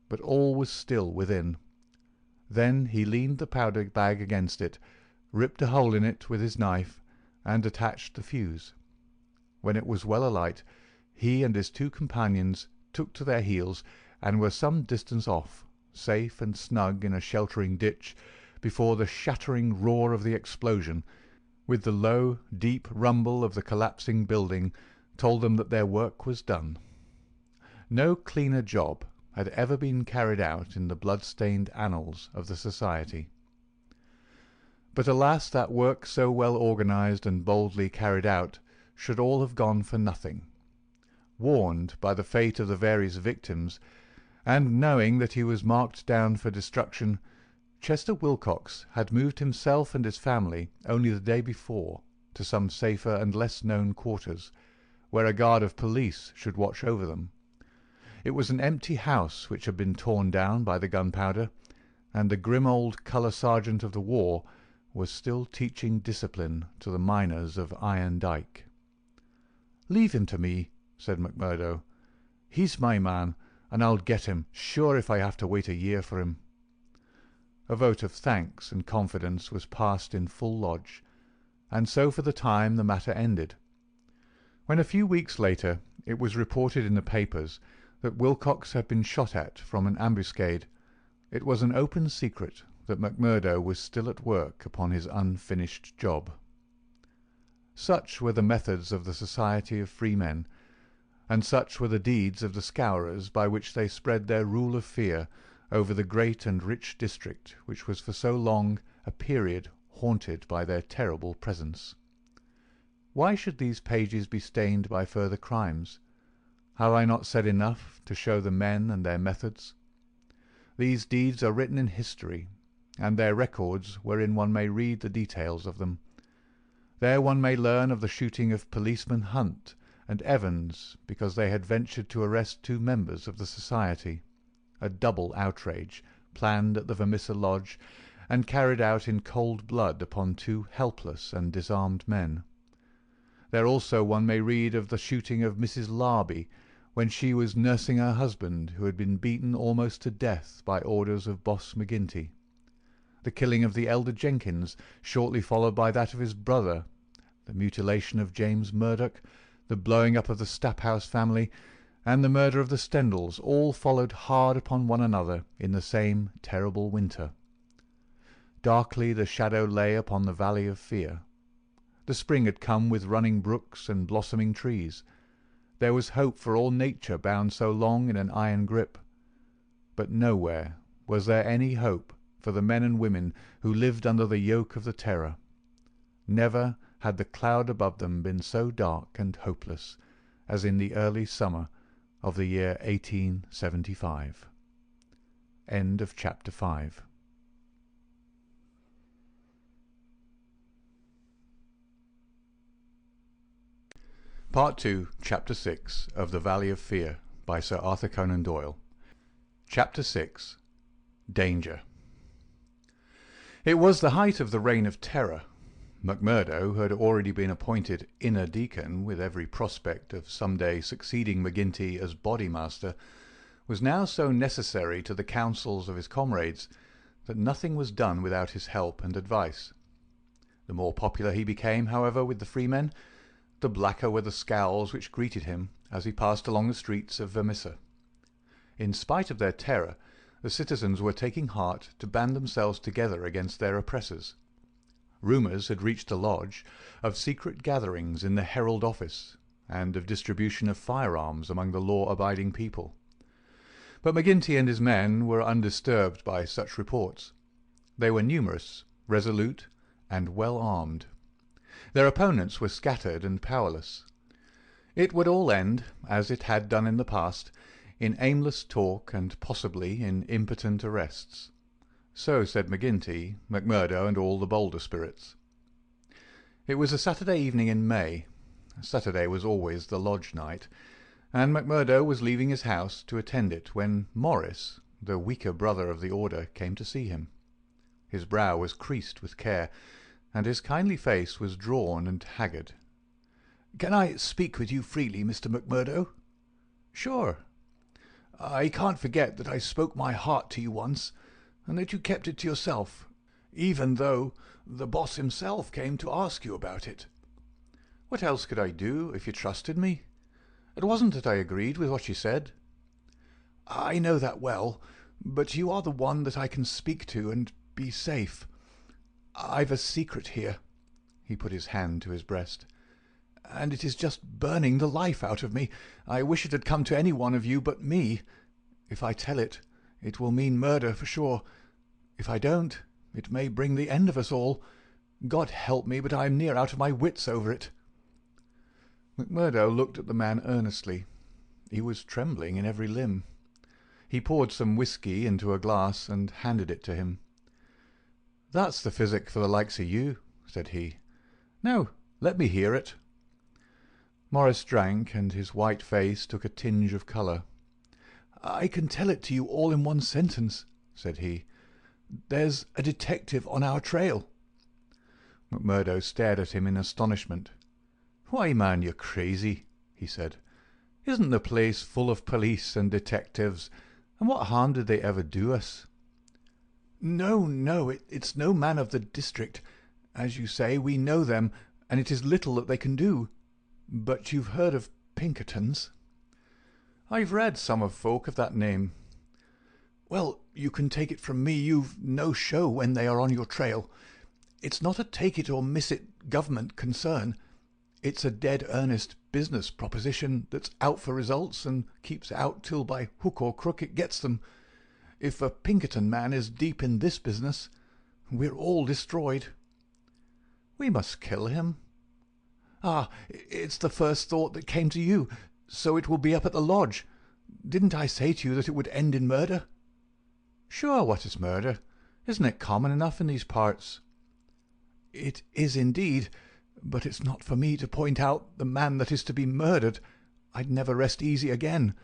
but all was still within. Then he leaned the powder bag against it, ripped a hole in it with his knife, and attached the fuse. When it was well alight, he and his 2 companions took to their heels and were some distance off, safe and snug in a sheltering ditch, before the shattering roar of the explosion, with the low, deep rumble of the collapsing building, told them that their work was done. No cleaner job had ever been carried out in the blood-stained annals of the society. But alas, that work so well organized and boldly carried out should all have gone for nothing. Warned by the fate of the various victims, and knowing that he was marked down for destruction, Chester Wilcox had moved himself and his family only the day before to some safer and less known quarters, where a guard of police should watch over them. It was an empty house which had been torn down by the gunpowder, and the grim old colour sergeant of the war was still teaching discipline to the miners of Iron Dyke. "Leave him to me," said McMurdo. "He's my man, and I'll get him, sure, if I have to wait a year for him." A vote of thanks and confidence was passed in full lodge, and so for the time the matter ended. When a few weeks later it was reported in the papers that Wilcox had been shot at from an ambuscade, it was an open secret that McMurdo was still at work upon his unfinished job. Such were the methods of the Society of Free Men, and such were the deeds of the Scourers by which they spread their rule of fear over the great and rich district which was for so long a period haunted by their terrible presence. Why should these pages be stained by further crimes? Have I not said enough to show the men and their methods? These deeds are written in history, and their records wherein one may read the details of them. There one may learn of the shooting of policemen Hunt and Evans because they had ventured to arrest 2 members of the society, a double outrage planned at the Vermissa lodge and carried out in cold blood upon 2 helpless and disarmed men. There also one may read of the shooting of Mrs. Larby when she was nursing her husband, who had been beaten almost to death by orders of Boss McGinty, the killing of the elder Jenkins, shortly followed by that of his brother, the mutilation of James Murdoch, the blowing up of the Staphouse family, and the murder of the Stendals, all followed hard upon one another in the same terrible winter. Darkly the shadow lay upon the valley of fear. The spring had come with running brooks and blossoming trees. There was hope for all nature bound so long in an iron grip. But nowhere was there any hope for the men and women who lived under the yoke of the terror. Never had the cloud above them been so dark and hopeless as in the early summer of the year 1875. End of chapter 5. Part 2, Chapter 6 of The Valley of Fear by Sir Arthur Conan Doyle. Chapter 6. Danger. It was the height of the Reign of Terror. McMurdo, who had already been appointed inner deacon with every prospect of some day succeeding McGinty as Bodymaster, was now so necessary to the counsels of his comrades that nothing was done without his help and advice. The more popular he became, however, with the freemen, the blacker were the scowls which greeted him as he passed along the streets of Vermissa. In spite of their terror, the citizens were taking heart to band themselves together against their oppressors. Rumours had reached the lodge of secret gatherings in the Herald office, and of distribution of firearms among the law-abiding people. But McGinty and his men were undisturbed by such reports. They were numerous, resolute, and well armed. Their opponents were scattered and powerless. It would all end, as it had done in the past, in aimless talk and possibly in impotent arrests. So said McGinty, McMurdo, and all the bolder spirits. It was a Saturday evening in May. Saturday was always the lodge night, and McMurdo was leaving his house to attend it when Morris, the weaker brother of the order, came to see him. His brow was creased with care, and his kindly face was drawn and haggard. "Can I speak with you freely, Mr. McMurdo?" "Sure." "I can't forget that I spoke my heart to you once, and that you kept it to yourself, even though the boss himself came to ask you about it." "What else could I do if you trusted me? It wasn't that I agreed with what you said." "I know that well, but you are the one that I can speak to and be safe. I've a secret here." He put his hand to his breast. "And it is just burning the life out of me. I wish it had come to any one of you but me. If I tell it, it will mean murder for sure. If I don't, it may bring the end of us all. God help me, but I am near out of my wits over it." McMurdo looked at the man earnestly. He was trembling in every limb. He poured some whisky into a glass and handed it to him. "That's the physic for the likes of you," said he. "Now, let me hear it." Morris drank, and his white face took a tinge of colour. "I can tell it to you all in one sentence," said he. "There's a detective on our trail." McMurdo stared at him in astonishment. "Why, man, you're crazy," he said. "Isn't the place full of police and detectives, and what harm did they ever do us?" No, it's no man of the district. As you say, we know them, and it is little that they can do. But you've heard of Pinkertons?" "I've read some of folk of that name." "Well, you can take it from me you've no show when they are on your trail. It's not a take-it-or-miss-it government concern. It's a dead earnest business proposition that's out for results and keeps out till by hook or crook it gets them. If a Pinkerton man is deep in this business, we're all destroyed." "We must kill him." "Ah, it's the first thought that came to you, so it will be up at the lodge. Didn't I say to you that it would end in murder?" "Sure, what is murder? Isn't it common enough in these parts?" "It is indeed, but it's not for me to point out the man that is to be murdered. I'd never rest easy again.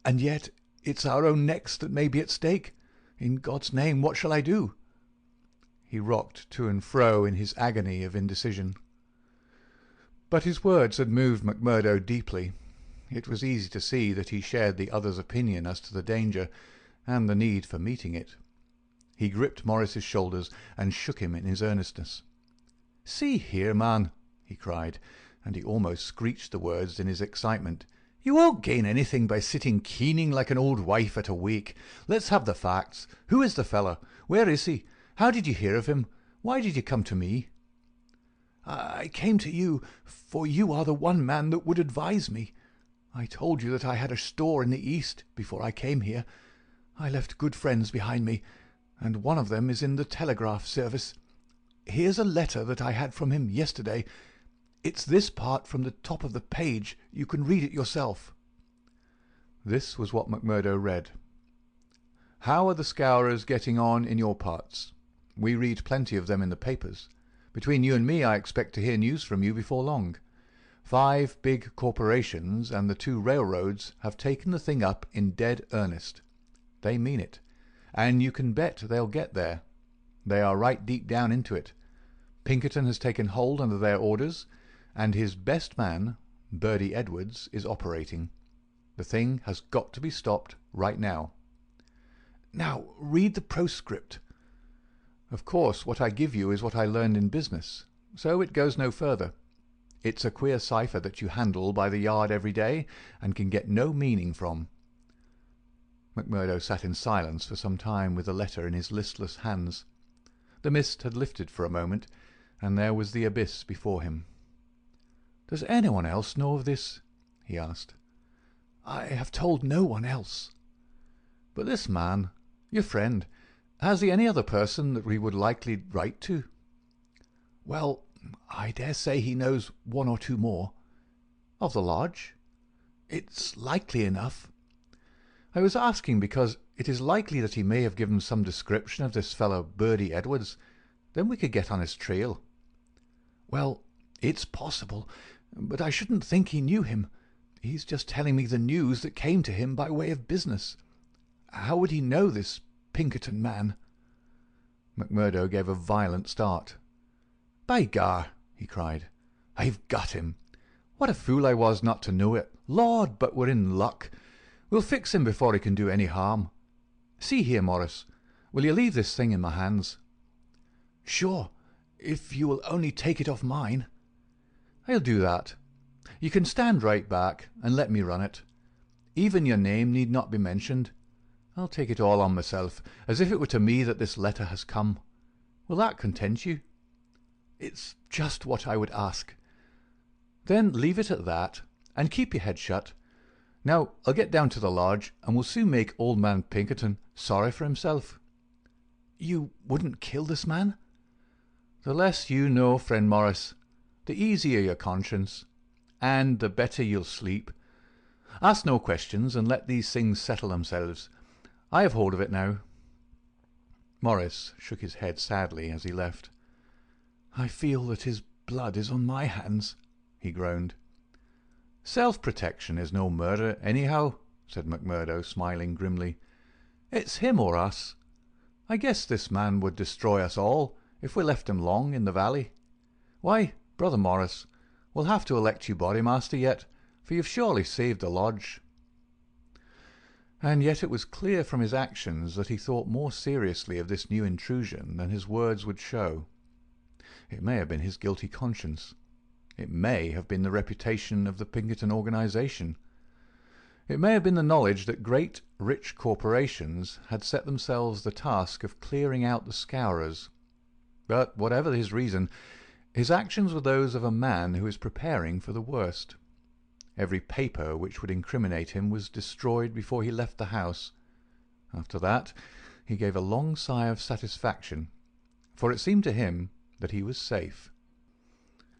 And yet it's our own necks that may be at stake. In God's name, what shall I do?" He rocked to and fro in his agony of indecision. But his words had moved McMurdo deeply. It was easy to see that he shared the other's opinion as to the danger and the need for meeting it. He gripped Morris's shoulders and shook him in his earnestness. "See here, man," he cried, and he almost screeched the words in his excitement. "You won't gain anything by sitting keening like an old wife at a wake. Let's have the facts. Who is the fellow? Where is he? How did you hear of him? Why did you come to me?" "I came to you, for you are the one man that would advise me. I told you that I had a store in the East before I came here. I left good friends behind me, and one of them is in the telegraph service. Here's a letter that I had from him yesterday. It's this part from the top of the page. You can read it yourself." This was what McMurdo read. "How are the Scourers getting on in your parts? We read plenty of them in the papers. Between you and me, I expect to hear news from you before long. 5 big corporations and the 2 railroads have taken the thing up in dead earnest. They mean it, and you can bet they'll get there. They are right deep down into it. Pinkerton has taken hold under their orders, and his best man, Birdy Edwards, is operating. The thing has got to be stopped right now." "Now read the postscript." "Of course, what I give you is what I learned in business, so it goes no further. It's a queer cypher that you handle by the yard every day and can get no meaning from." McMurdo sat in silence for some time with the letter in his listless hands. The mist had lifted for a moment, and there was the abyss before him. "Does anyone else know of this?" he asked. "I have told no one else." "But this man, your friend, has he any other person that we would likely write to?" "Well, I dare say he knows 1 or 2 more." "Of the lodge?" "It's likely enough." "I was asking because it is likely that he may have given some description of this fellow Birdy Edwards. Then we could get on his trail." "Well, it's possible, but I shouldn't think he knew him. He's just telling me the news that came to him by way of business. How would he know this Pinkerton man?" McMurdo gave a violent start. "By gar!" he cried. "I've got him. What a fool I was not to know it. Lord, but we're in luck. We'll fix him before he can do any harm. See here, Morris, will you leave this thing in my hands?" "Sure, if you will only take it off mine." "I'll do that. You can stand right back and let me run it. Even your name need not be mentioned. I'll take it all on myself, as if it were to me that this letter has come. Will that content you?" "It's just what I would ask." "Then leave it at that, and keep your head shut. Now I'll get down to the lodge, and we'll soon make old man Pinkerton sorry for himself." "You wouldn't kill this man?" "The less you know, friend Morris, the easier your conscience, and the better you'll sleep. Ask no questions, and let these things settle themselves. I have hold of it now." Morris shook his head sadly as he left. "I feel that his blood is on my hands," he groaned. "Self-protection is no murder, anyhow," said McMurdo, smiling grimly. "It's him or us. I guess this man would destroy us all if we left him long in the valley. Why, Brother Morris, we'll have to elect you Bodymaster yet, for you've surely saved the lodge." And yet it was clear from his actions that he thought more seriously of this new intrusion than his words would show. It may have been his guilty conscience. It may have been the reputation of the Pinkerton organization. It may have been the knowledge that great, rich corporations had set themselves the task of clearing out the scourers. But whatever his reason, his actions were those of a man who is preparing for the worst. Every paper which would incriminate him was destroyed before he left the house. After that he gave a long sigh of satisfaction, for it seemed to him that he was safe.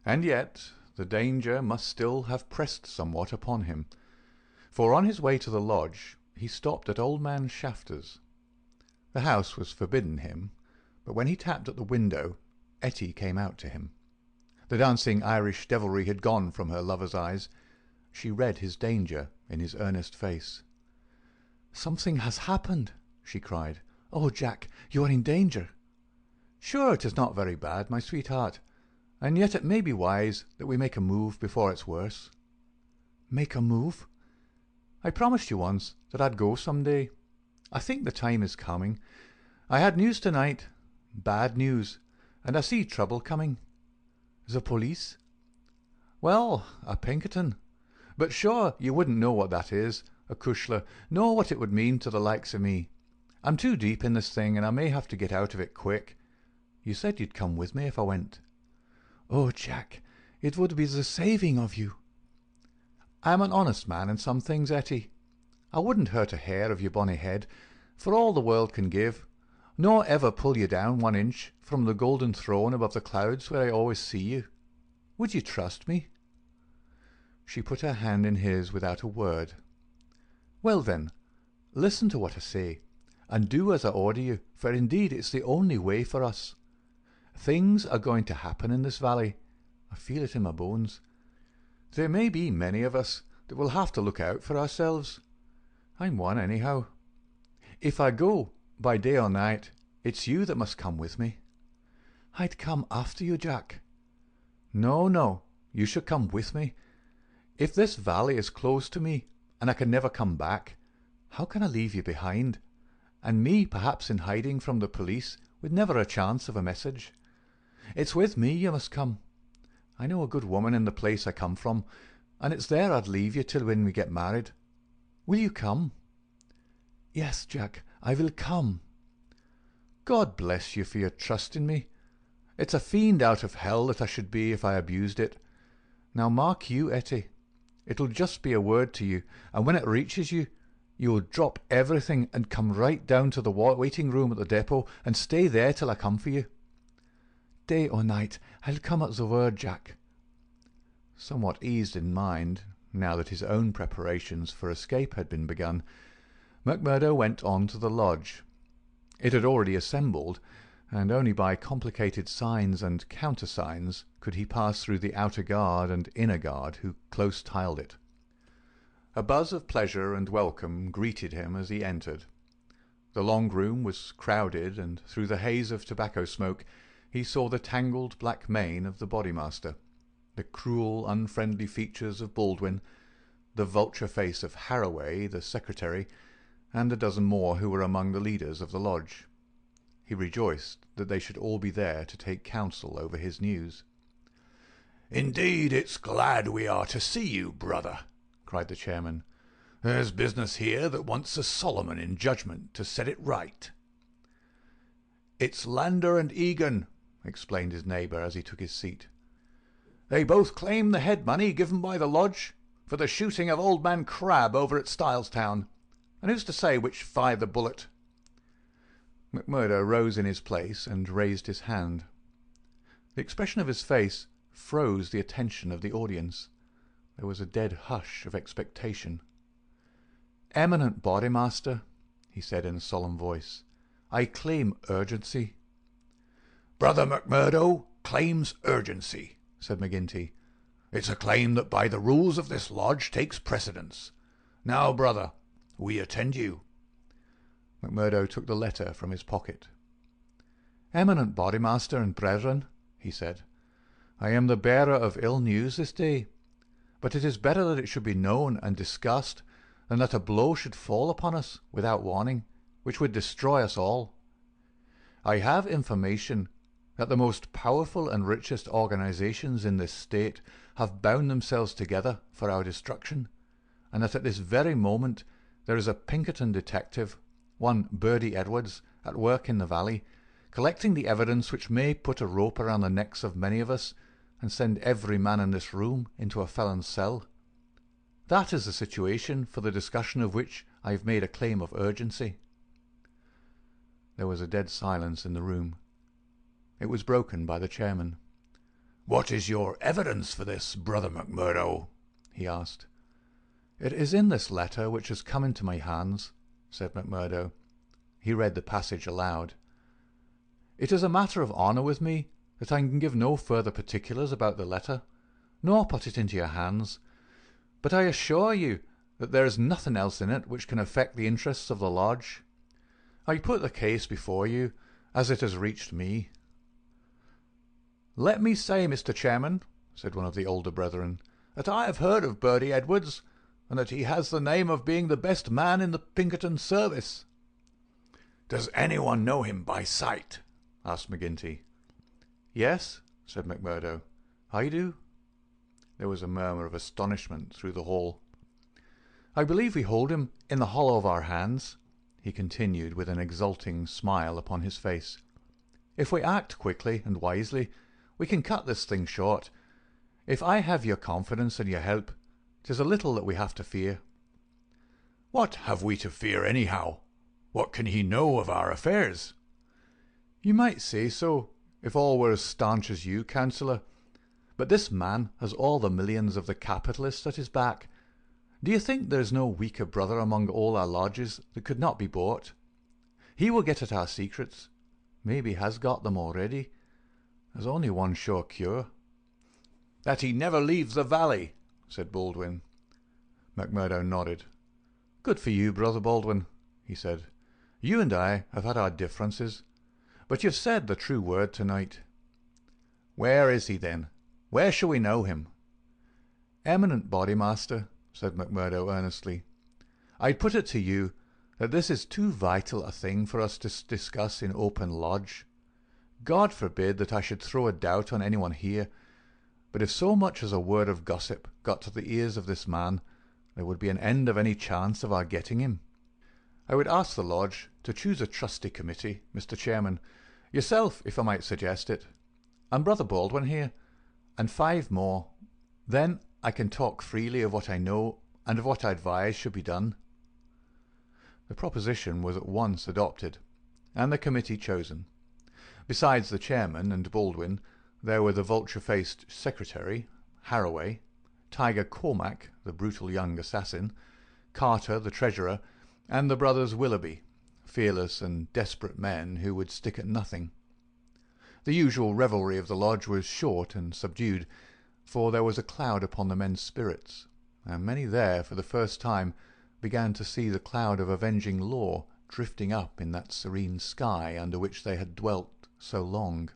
And yet the danger must still have pressed somewhat upon him, for on his way to the lodge he stopped at old man Shafter's. The house was forbidden him, but when he tapped at the window, Etty came out to him. The dancing Irish devilry had gone from her lover's eyes. She read his danger in his earnest face. "Something has happened," she cried. "Oh, Jack, you are in danger." "Sure, it is not very bad, my sweetheart, and yet it may be wise that we make a move before it's worse." "Make a move?" "I promised you once that I'd go some day. I think the time is coming. I had news tonight, bad news, and I see trouble coming." "The police?" "Well, a Pinkerton. But sure, you wouldn't know what that is, a cushla, know what it would mean to the likes of me. I'm too deep in this thing, and I may have to get out of it quick. You said you'd come with me if I went." "Oh, Jack, it would be the saving of you." "I'm an honest man in some things, Etty. I wouldn't hurt a hair of your bonny head for all the world can give, nor ever pull you down 1 inch from the golden throne above the clouds where I always see you. Would you trust me?" She put her hand in his without a word. "Well then, listen to what I say, and do as I order you, for indeed it's the only way for us. Things are going to happen in this valley. I feel it in my bones. There may be many of us that will have to look out for ourselves. I'm one, anyhow. If I go, by day or night, it's you that must come with me." "I'd come after you, Jack." "No, no, you should come with me. If this valley is closed to me, and I can never come back, how can I leave you behind, and me perhaps in hiding from the police with never a chance of a message? It's with me you must come. I know a good woman in the place I come from, and it's there I'd leave you till when we get married. Will you come?" "Yes, Jack, I will come." "God bless you for your trust in me. It's a fiend out of hell that I should be if I abused it. Now mark you, Etty. It'll just be a word to you, and when it reaches you, you will drop everything and come right down to the waiting room at the depot and stay there till I come for you." "Day or night, I'll come at the word, Jack." Somewhat eased in mind, now that his own preparations for escape had been begun, McMurdo went on to the lodge. It had already assembled, and only by complicated signs and countersigns could he pass through the outer guard and inner guard who close tiled it. A buzz of pleasure and welcome greeted him as he entered. The long room was crowded, and through the haze of tobacco smoke he saw the tangled black mane of the Bodymaster, the cruel, unfriendly features of Baldwin, the vulture face of Harroway, the secretary, and a dozen more who were among the leaders of the lodge. He rejoiced that they should all be there to take counsel over his news. "Indeed, it's glad we are to see you, brother," cried the chairman. "There's business here that wants a Solomon in judgment to set it right." "It's Lander and Egan," explained his neighbour as he took his seat. "They both claim the head money given by the lodge for the shooting of old man Crabbe over at Stylestown, and who's to say which fired the bullet?" McMurdo rose in his place and raised his hand. The expression of his face froze the attention of the audience. There was a dead hush of expectation. "Eminent Bodymaster," he said in a solemn voice, I claim urgency." "Brother McMurdo claims urgency," said McGinty. "It's a claim that by the rules of this lodge takes precedence. Now, brother, we attend you." McMurdo took the letter from his pocket. "Eminent Bodymaster and brethren," he said, "I am the bearer of ill news this day, but it is better that it should be known and discussed than that a blow should fall upon us without warning, which would destroy us all. I have information that the most powerful and richest organizations in this state have bound themselves together for our destruction, and that at this very moment there is a Pinkerton detective, one Birdy Edwards, at work in the valley, collecting the evidence which may put a rope around the necks of many of us and send every man in this room into a felon's cell. That is the situation for the discussion of which I have made a claim of urgency." There was a dead silence in the room. It was broken by the chairman. "What is your evidence for this, Brother McMurdo?" he asked. "It is in this letter which has come into my hands," said McMurdo. He read the passage aloud. "It is a matter of honour with me that I can give no further particulars about the letter, nor put it into your hands, but I assure you that there is nothing else in it which can affect the interests of the lodge. I put the case before you as it has reached me." "Let me say, Mr. Chairman," said one of the older brethren, "that I have heard of Birdy Edwards, and that he has the name of being the best man in the Pinkerton service." "Does anyone know him by sight?" asked McGinty. "Yes," said McMurdo, "I do." There was a murmur of astonishment through the hall. "I believe we hold him in the hollow of our hands," he continued with an exulting smile upon his face. "If we act quickly and wisely, we can cut this thing short. If I have your confidence and your help, 'tis a little that we have to fear." "What have we to fear anyhow? What can he know of our affairs?" "You might say so, if all were as staunch as you, counsellor. But this man has all the millions of the capitalists at his back. Do you think there is no weaker brother among all our lodges that could not be bought? He will get at our secrets, maybe has got them already. There's only one sure cure." "That he never leaves the valley," said Baldwin. McMurdo nodded. "Good for you, Brother Baldwin," he said. "You and I have had our differences, but you've said the true word tonight." "Where is he, then? Where shall we know him?" "Eminent Bodymaster," said McMurdo earnestly, "I put it to you that this is too vital a thing for us to discuss in open lodge. God forbid that I should throw a doubt on anyone here, but if so much as a word of gossip got to the ears of this man, there would be an end of any chance of our getting him. I would ask the lodge to choose a trusty committee, Mr. Chairman, yourself, if I might suggest it, and Brother Baldwin here, and 5 more. Then I can talk freely of what I know and of what I advise should be done." The proposition was at once adopted, and the committee chosen. Besides the chairman and Baldwin, there were the vulture-faced secretary, Harroway, Tiger Cormac, the brutal young assassin, Carter, the treasurer, and the brothers Willoughby, fearless and desperate men who would stick at nothing. The usual revelry of the lodge was short and subdued, for there was a cloud upon the men's spirits, and many there for the first time began to see the cloud of avenging law drifting up in that serene sky under which they had dwelt so long.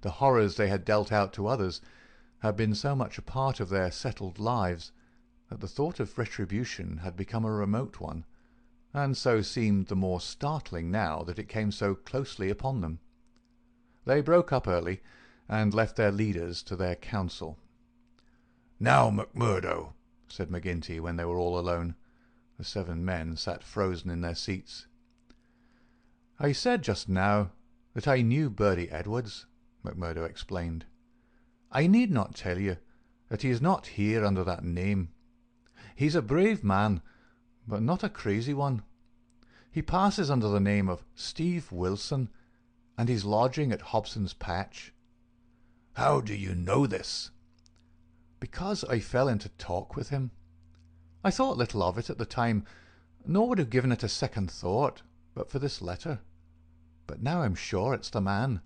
The horrors they had dealt out to others had been so much a part of their settled lives that the thought of retribution had become a remote one, and so seemed the more startling now that it came so closely upon them. They broke up early, and left their leaders to their counsel. "Now, McMurdo," said McGinty when they were all alone. The 7 men sat frozen in their seats. "I said just now that I knew Birdy Edwards," McMurdo explained. "I need not tell you that he is not here under that name. He's a brave man, but not a crazy one. He passes under the name of Steve Wilson, and he's lodging at Hobson's Patch." "How do you know this?" "Because I fell into talk with him. I thought little of it at the time, nor would have given it a second thought but for this letter. but now I'm sure it's the man.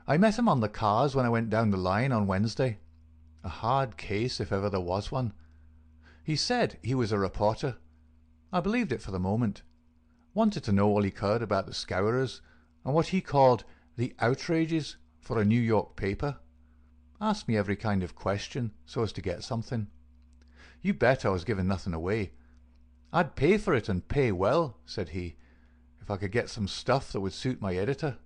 I met him on the cars when I went down the line on Wednesday. A hard case if ever there was one. He said he was a reporter. I believed it for the moment. Wanted to know all he could about the Scourers and what he called the outrages for a New York paper. Asked me every kind of question so as to get something. You bet I was giving nothing away. I'd pay for it and pay well, said he, if I could get some stuff that would suit my editor.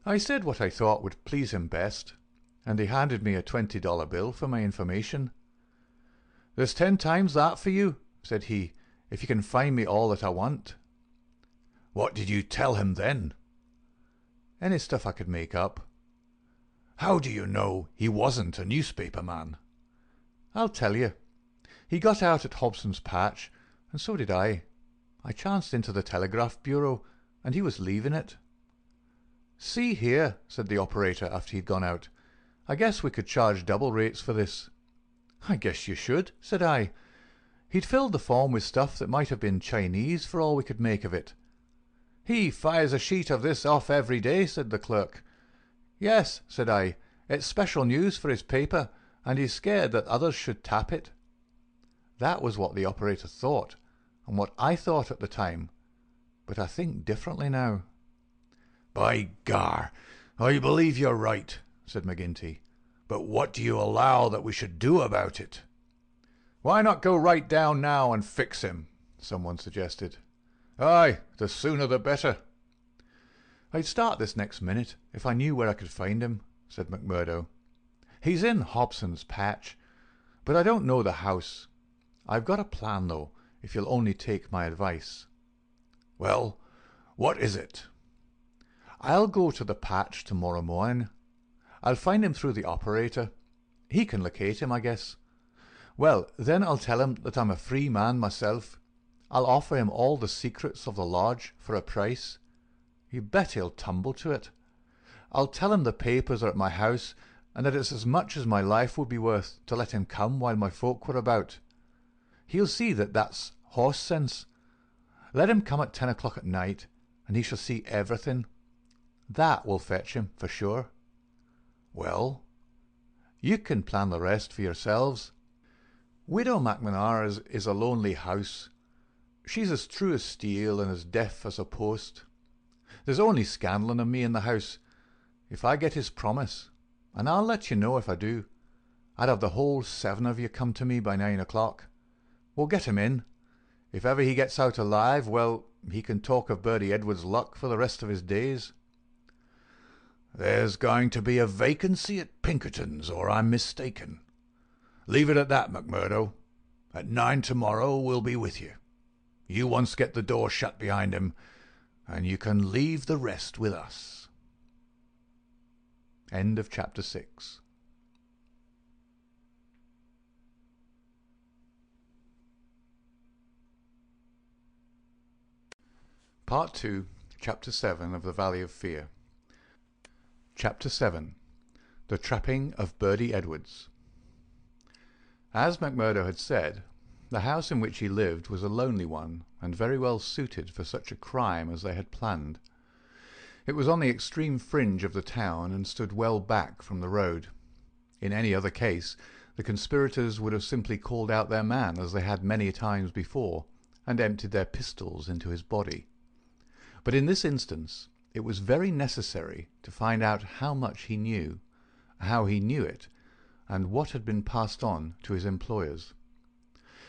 I said what I thought would please him best, and he handed me a $20 bill for my information. "There's 10 times that for you," said he, "if you can find me all that I want." "What did you tell him then?" "Any stuff I could make up." "How do you know he wasn't a newspaper man?" "I'll tell you. He got out at Hobson's Patch, and so did I. I chanced into the Telegraph Bureau, and he was leaving it." "See here," said the operator after he'd gone out, "I guess we could charge double rates for this." "I guess you should," said I. He'd filled the form with stuff that might have been Chinese for all we could make of it. "He fires a sheet of this off every day," said the clerk. "Yes," said I, "it's special news for his paper, and he's scared that others should tap it." That was what the operator thought, and what I thought at the time, but I think differently now. "By gar, I believe you're right," said McGinty. "But what do you allow that we should do about it?" "Why not go right down now and fix him?" someone suggested. "Aye, the sooner the better." "I'd start this next minute if I knew where I could find him," said McMurdo. "He's in Hobson's Patch, but I don't know the house. I've got a plan, though, if you'll only take my advice." "Well, what is it?" "I'll go to the patch tomorrow morning. I'll find him through the operator. He can locate him, I guess. Well, then I'll tell him that I'm a free man myself. I'll offer him all the secrets of the lodge for a price. You bet he'll tumble to it. I'll tell him the papers are at my house, and that it's as much as my life would be worth to let him come while my folk were about. He'll see that that's horse sense. Let him come at 10 o'clock at night, and he shall see everything. That will fetch him, for sure." "Well?" "You can plan the rest for yourselves. Widow McNamara's is a lonely house. She's as true as steel and as deaf as a post. There's only Scanlon and me in the house. If I get his promise, and I'll let you know if I do, I'd have the whole 7 of you come to me by 9 o'clock. We'll get him in. If ever he gets out alive, well, he can talk of Birdy Edwards' luck for the rest of his days." "There's going to be a vacancy at Pinkerton's, or I'm mistaken. Leave it at that, McMurdo. At 9 tomorrow we'll be with you. You once get the door shut behind him, and you can leave the rest with us." End of chapter 6. Part 2, Chapter 7 of The Valley of Fear. Chapter 7. The Trapping of Birdy Edwards. As McMurdo had said, the house in which he lived was a lonely one, and very well suited for such a crime as they had planned. It was on the extreme fringe of the town, and stood well back from the road. In any other case, the conspirators would have simply called out their man, as they had many times before, and emptied their pistols into his body. But in this instance it was very necessary to find out how much he knew, how he knew it, and what had been passed on to his employers.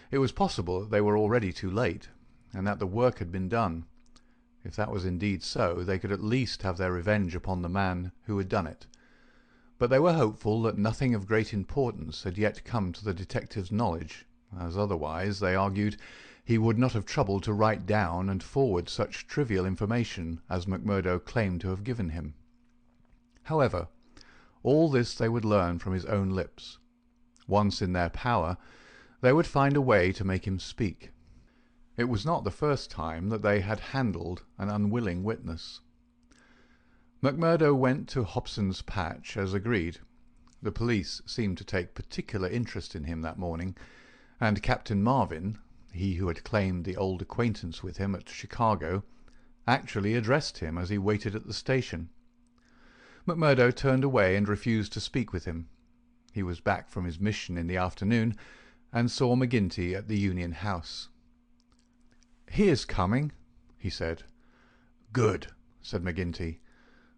It was possible that they were already too late, and that the work had been done. If that was indeed so, they could at least have their revenge upon the man who had done it. But they were hopeful that nothing of great importance had yet come to the detective's knowledge, as otherwise, they argued, he would not have troubled to write down and forward such trivial information as McMurdo claimed to have given him. However, all this they would learn from his own lips. Once in their power, they would find a way to make him speak. It was not the first time that they had handled an unwilling witness. McMurdo went to Hobson's Patch as agreed. The police seemed to take particular interest in him that morning, and Captain Marvin, he who had claimed the old acquaintance with him at Chicago, actually addressed him as he waited at the station. McMurdo turned away and refused to speak with him. He was back from his mission in the afternoon and saw McGinty at the Union House. "He is coming," he said. "Good," said McGinty.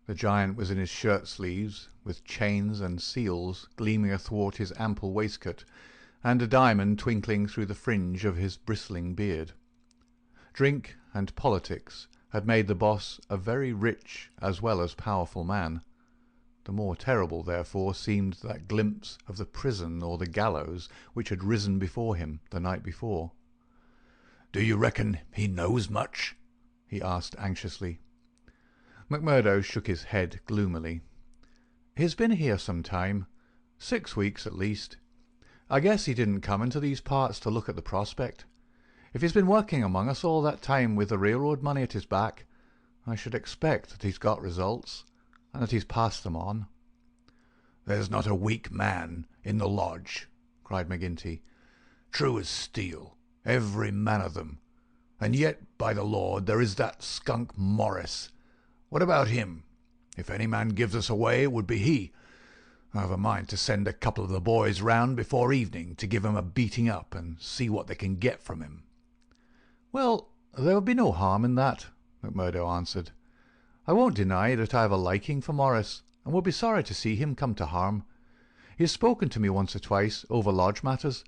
The giant was in his shirt-sleeves, with chains and seals gleaming athwart his ample waistcoat, and a diamond twinkling through the fringe of his bristling beard. Drink and politics had made the boss a very rich as well as powerful man. The more terrible, therefore, seemed that glimpse of the prison or the gallows which had risen before him the night before. "Do you reckon he knows much?" he asked anxiously. McMurdo shook his head gloomily. "He's been here some time, 6 weeks at least. I guess he didn't come into these parts to look at the prospect. If he's been working among us all that time with the railroad money at his back, I should expect that he's got results, and that he's passed them on." "There's not a weak man in the lodge," cried McGinty. "True as steel, every man of them. And yet, by the Lord, there is that skunk Morris. What about him? If any man gives us away, it would be he. I've a mind to send a couple of the boys round before evening to give him a beating up and see what they can get from him." "Well, there would be no harm in that," McMurdo answered. "I won't deny that I have a liking for Morris, and would be sorry to see him come to harm. He has spoken to me once or twice over lodge matters.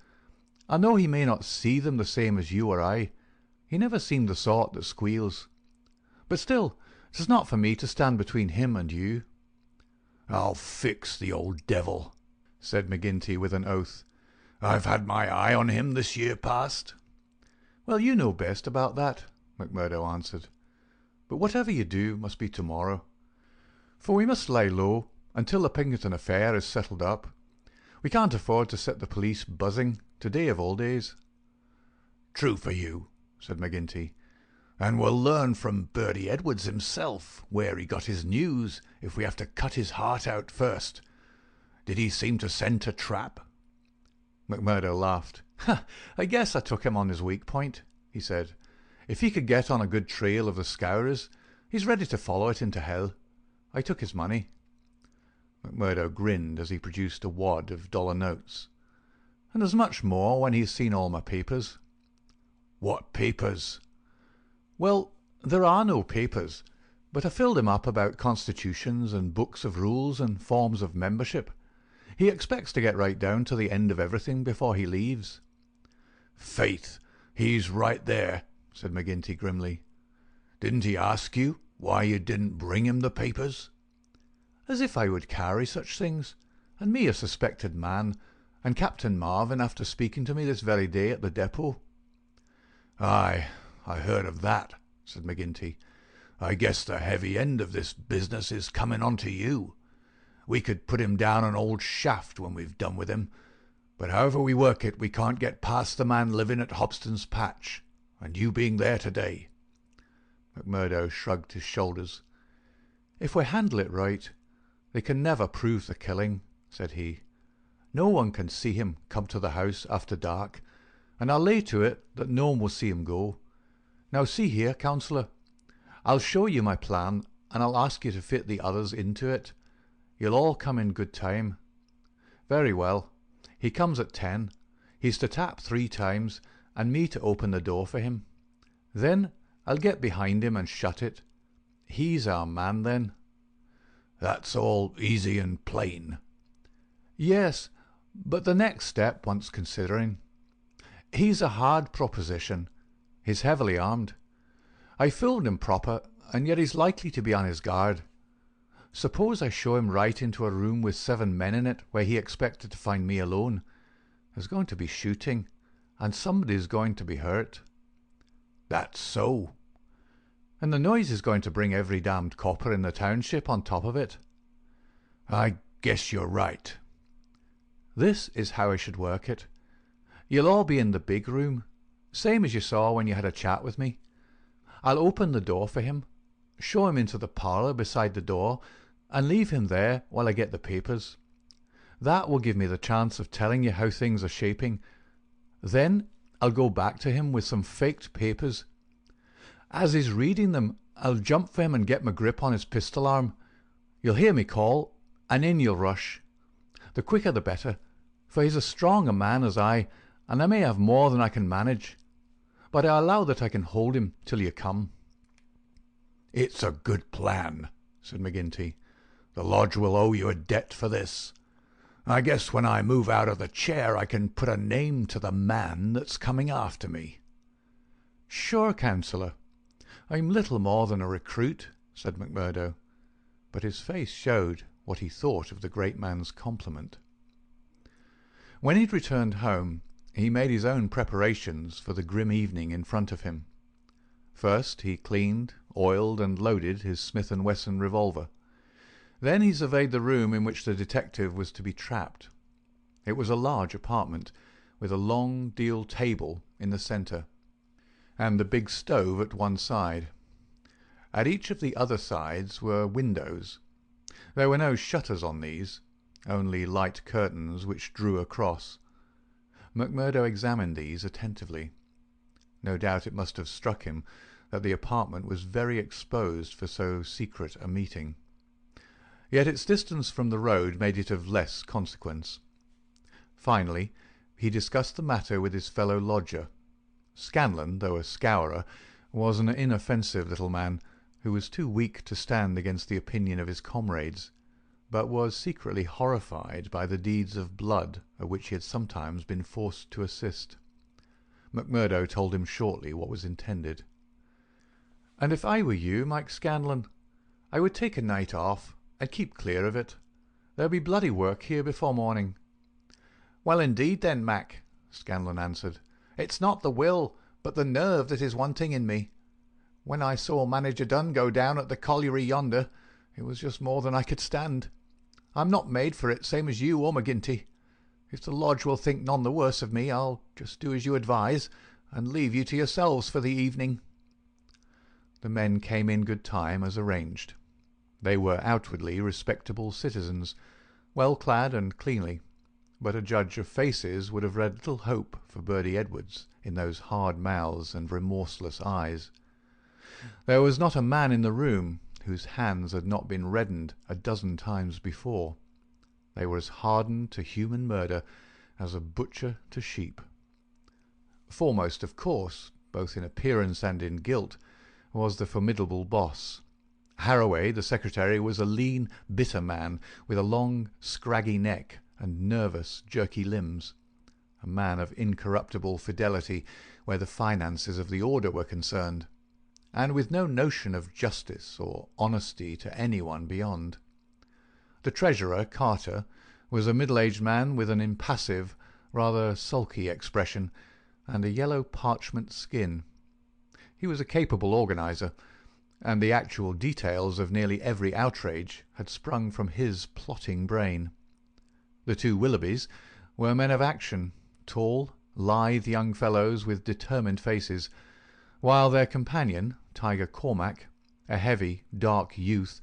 I know he may not see them the same as you or I. He never seemed the sort that squeals. But still, it is not for me to stand between him and you." "I'll fix the old devil," said McGinty with an oath. "I've had my eye on him this year past." "Well, you know best about that," McMurdo answered. "But whatever you do must be tomorrow. For we must lie low until the Pinkerton affair is settled up. We can't afford to set the police buzzing today of all days." "True for you," said McGinty. "And we'll learn from Birdy Edwards himself where he got his news if we have to cut his heart out first. Did he seem to scent a trap?" McMurdo laughed. "I guess I took him on his weak point," he said. "If he could get on a good trail of the scourers, he's ready to follow it into hell. I took his money." McMurdo grinned as he produced a wad of dollar notes. "And there's much more when he's seen all my papers." "What papers?" "Well, there are no papers, but I filled him up about constitutions and books of rules and forms of membership. He expects to get right down to the end of everything before he leaves." "Faith, he's right there," said McGinty grimly. "Didn't he ask you why you didn't bring him the papers?" "As if I would carry such things, and me a suspected man, and Captain Marvin after speaking to me this very day at the depot." "Aye, I heard of that," said McGinty. "I guess the heavy end of this business is coming on to you. We could put him down an old shaft when we've done with him, but however we work it, we can't get past the man living at Hobston's Patch, and you being there today." McMurdo shrugged his shoulders. "If we handle it right, they can never prove the killing," said he. "No one can see him come to the house after dark, and I'll lay to it that no one will see him go. Now see here, counsellor, I'll show you my plan, and I'll ask you to fit the others into it. You'll all come in good time. Very well. He comes at 10. He's to tap 3 times, and me to open the door for him. Then I'll get behind him and shut it. He's our man then." "That's all easy and plain." "Yes, but the next step wants considering. He's a hard proposition. He's heavily armed. I fooled him proper, and yet he's likely to be on his guard. Suppose I show him right into a room with 7 men in it where he expected to find me alone. There's going to be shooting, and somebody's going to be hurt." "That's so." "And the noise is going to bring every damned copper in the township on top of it." "I guess you're right." "This is how I should work it. You'll all be in the big room, same as you saw when you had a chat with me. I'll open the door for him, show him into the parlour beside the door, and leave him there while I get the papers. That will give me the chance of telling you how things are shaping. Then I'll go back to him with some faked papers. As he's reading them, I'll jump for him and get my grip on his pistol arm. You'll hear me call, and in you'll rush. The quicker the better, for he's as strong a man as I, and I may have more than I can manage. But I allow that I can hold him till you come." "It's a good plan," said McGinty. "The lodge will owe you a debt for this. I guess when I move out of the chair I can put a name to the man that's coming after me." "Sure, councillor. I'm little more than a recruit," said McMurdo, but his face showed what he thought of the great man's compliment. When he'd returned home, he made his own preparations for the grim evening in front of him. First he cleaned, oiled, and loaded his Smith & Wesson revolver. Then he surveyed the room in which the detective was to be trapped. It was a large apartment, with a long deal table in the centre, and the big stove at one side. At each of the other sides were windows. There were no shutters on these, only light curtains which drew across. McMurdo examined these attentively. No doubt it must have struck him that the apartment was very exposed for so secret a meeting. Yet its distance from the road made it of less consequence. Finally, he discussed the matter with his fellow lodger. Scanlon, though a scourer, was an inoffensive little man who was too weak to stand against the opinion of his comrades, but was secretly horrified by the deeds of blood at which he had sometimes been forced to assist. McMurdo told him shortly what was intended. "And if I were you, Mike Scanlon, I would take a night off and keep clear of it. There'll be bloody work here before morning." "Well, indeed then, Mac," Scanlon answered. "It's not the will, but the nerve that is wanting in me. When I saw Manager Dunn go down at the colliery yonder, it was just more than I could stand. I'm not made for it, same as you or McGinty. If the lodge will think none the worse of me, I'll just do as you advise, and leave you to yourselves for the evening." The men came in good time, as arranged. They were outwardly respectable citizens, well clad and cleanly, but a judge of faces would have read little hope for Birdy Edwards in those hard mouths and remorseless eyes. There was not a man in the room whose hands had not been reddened a dozen times before. They were as hardened to human murder as a butcher to sheep. Foremost, of course, both in appearance and in guilt, was the formidable boss. Harroway, the secretary, was a lean, bitter man with a long, scraggy neck and nervous, jerky limbs, a man of incorruptible fidelity where the finances of the order were concerned, and with no notion of justice or honesty to anyone beyond. The treasurer, Carter, was a middle-aged man with an impassive, rather sulky expression and a yellow parchment skin. He was a capable organizer, and the actual details of nearly every outrage had sprung from his plotting brain. The two Willoughbys were men of action, tall, lithe young fellows with determined faces, while their companion, Tiger Cormac, a heavy, dark youth,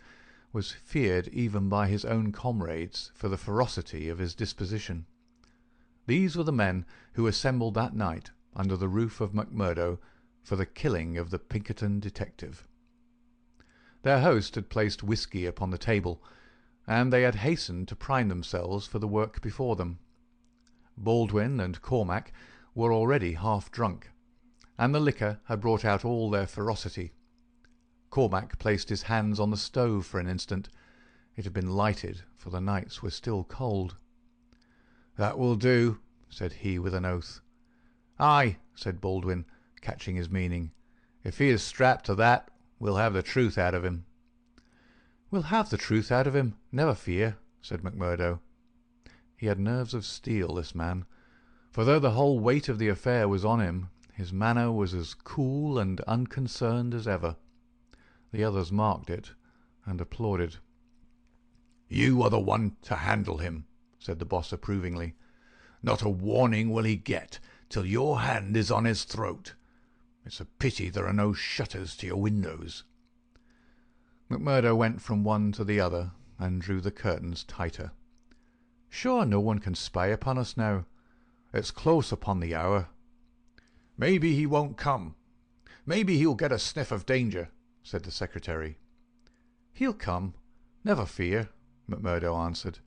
was feared even by his own comrades for the ferocity of his disposition. These were the men who assembled that night under the roof of McMurdo for the killing of the Pinkerton detective. Their host had placed whisky upon the table, and they had hastened to prime themselves for the work before them. Baldwin and Cormac were already half drunk, and the liquor had brought out all their ferocity. Cormac placed his hands on the stove for an instant. It had been lighted, for the nights were still cold. "That will do," said he with an oath. "Aye," said Baldwin, catching his meaning. "If he is strapped to that, we'll have the truth out of him." "We'll have the truth out of him, never fear," said McMurdo. He had nerves of steel, this man, for though the whole weight of the affair was on him, his manner was as cool and unconcerned as ever. The others marked it and applauded. "You are the one to handle him," said the boss approvingly. "Not a warning will he get till your hand is on his throat. It's a pity there are no shutters to your windows." McMurdo went from one to the other and drew the curtains tighter. "Sure no one can spy upon us now. It's close upon the hour." "Maybe he won't come. Maybe he'll get a sniff of danger. said the secretary. "He'll come, never fear," McMurdo answered.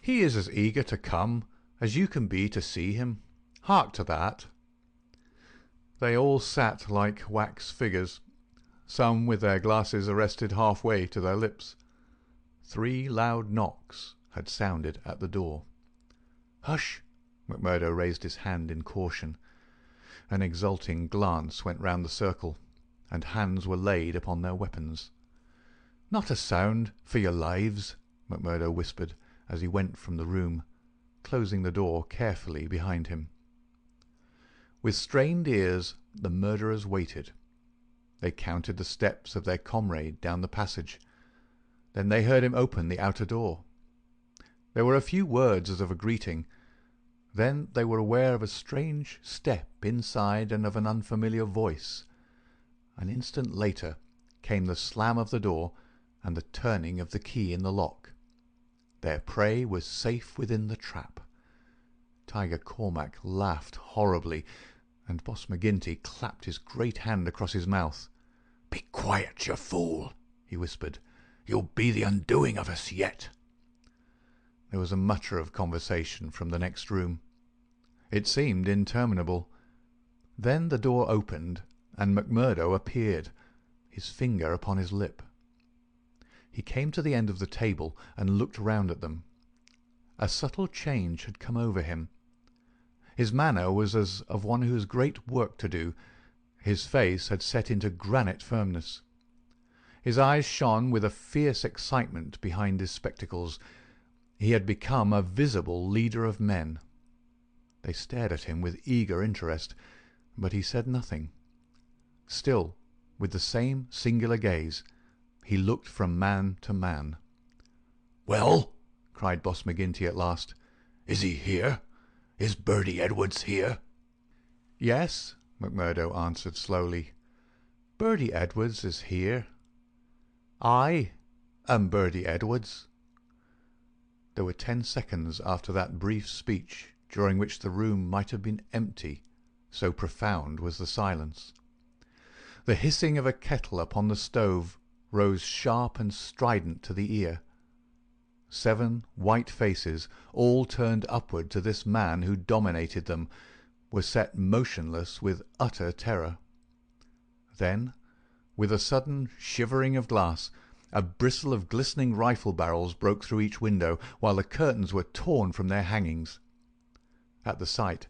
"He is as eager to come as you can be to see him. Hark to that." They all sat like wax figures, some with their glasses arrested halfway to their lips. 3 loud knocks had sounded at the door. "Hush!" McMurdo raised his hand in caution. An exulting glance went round the circle, and hands were laid upon their weapons. "Not a sound, for your lives," McMurdo whispered as he went from the room, closing the door carefully behind him. With strained ears the murderers waited. They counted the steps of their comrade down the passage. Then they heard him open the outer door. There were a few words as of a greeting. Then they were aware of a strange step inside and of an unfamiliar voice. An instant later came the slam of the door and the turning of the key in the lock. Their prey was safe within the trap. Tiger Cormac laughed horribly, and Boss McGinty clapped his great hand across his mouth. "Be quiet, you fool," he whispered. "You'll be the undoing of us yet." There was a mutter of conversation from the next room. It seemed interminable. Then the door opened, and McMurdo appeared, his finger upon his lip. He came to the end of the table and looked round at them. A subtle change had come over him. His manner was as of one who has great work to do. His face had set into granite firmness. His eyes shone with a fierce excitement behind his spectacles. He had become a visible leader of men. They stared at him with eager interest, but he said nothing. Still, with the same singular gaze, he looked from man to man. "Well," cried Boss McGinty at last, "is he here? Is Birdy Edwards here?" "Yes," McMurdo answered slowly. "Birdy Edwards is here. I am Birdy Edwards." There were 10 seconds after that brief speech during which the room might have been empty, so profound was the silence. The hissing of a kettle upon the stove rose sharp and strident to the ear. 7 white faces, all turned upward to this man who dominated them, were set motionless with utter terror. Then, with a sudden shivering of glass, a bristle of glistening rifle barrels broke through each window, while the curtains were torn from their hangings. At the sight,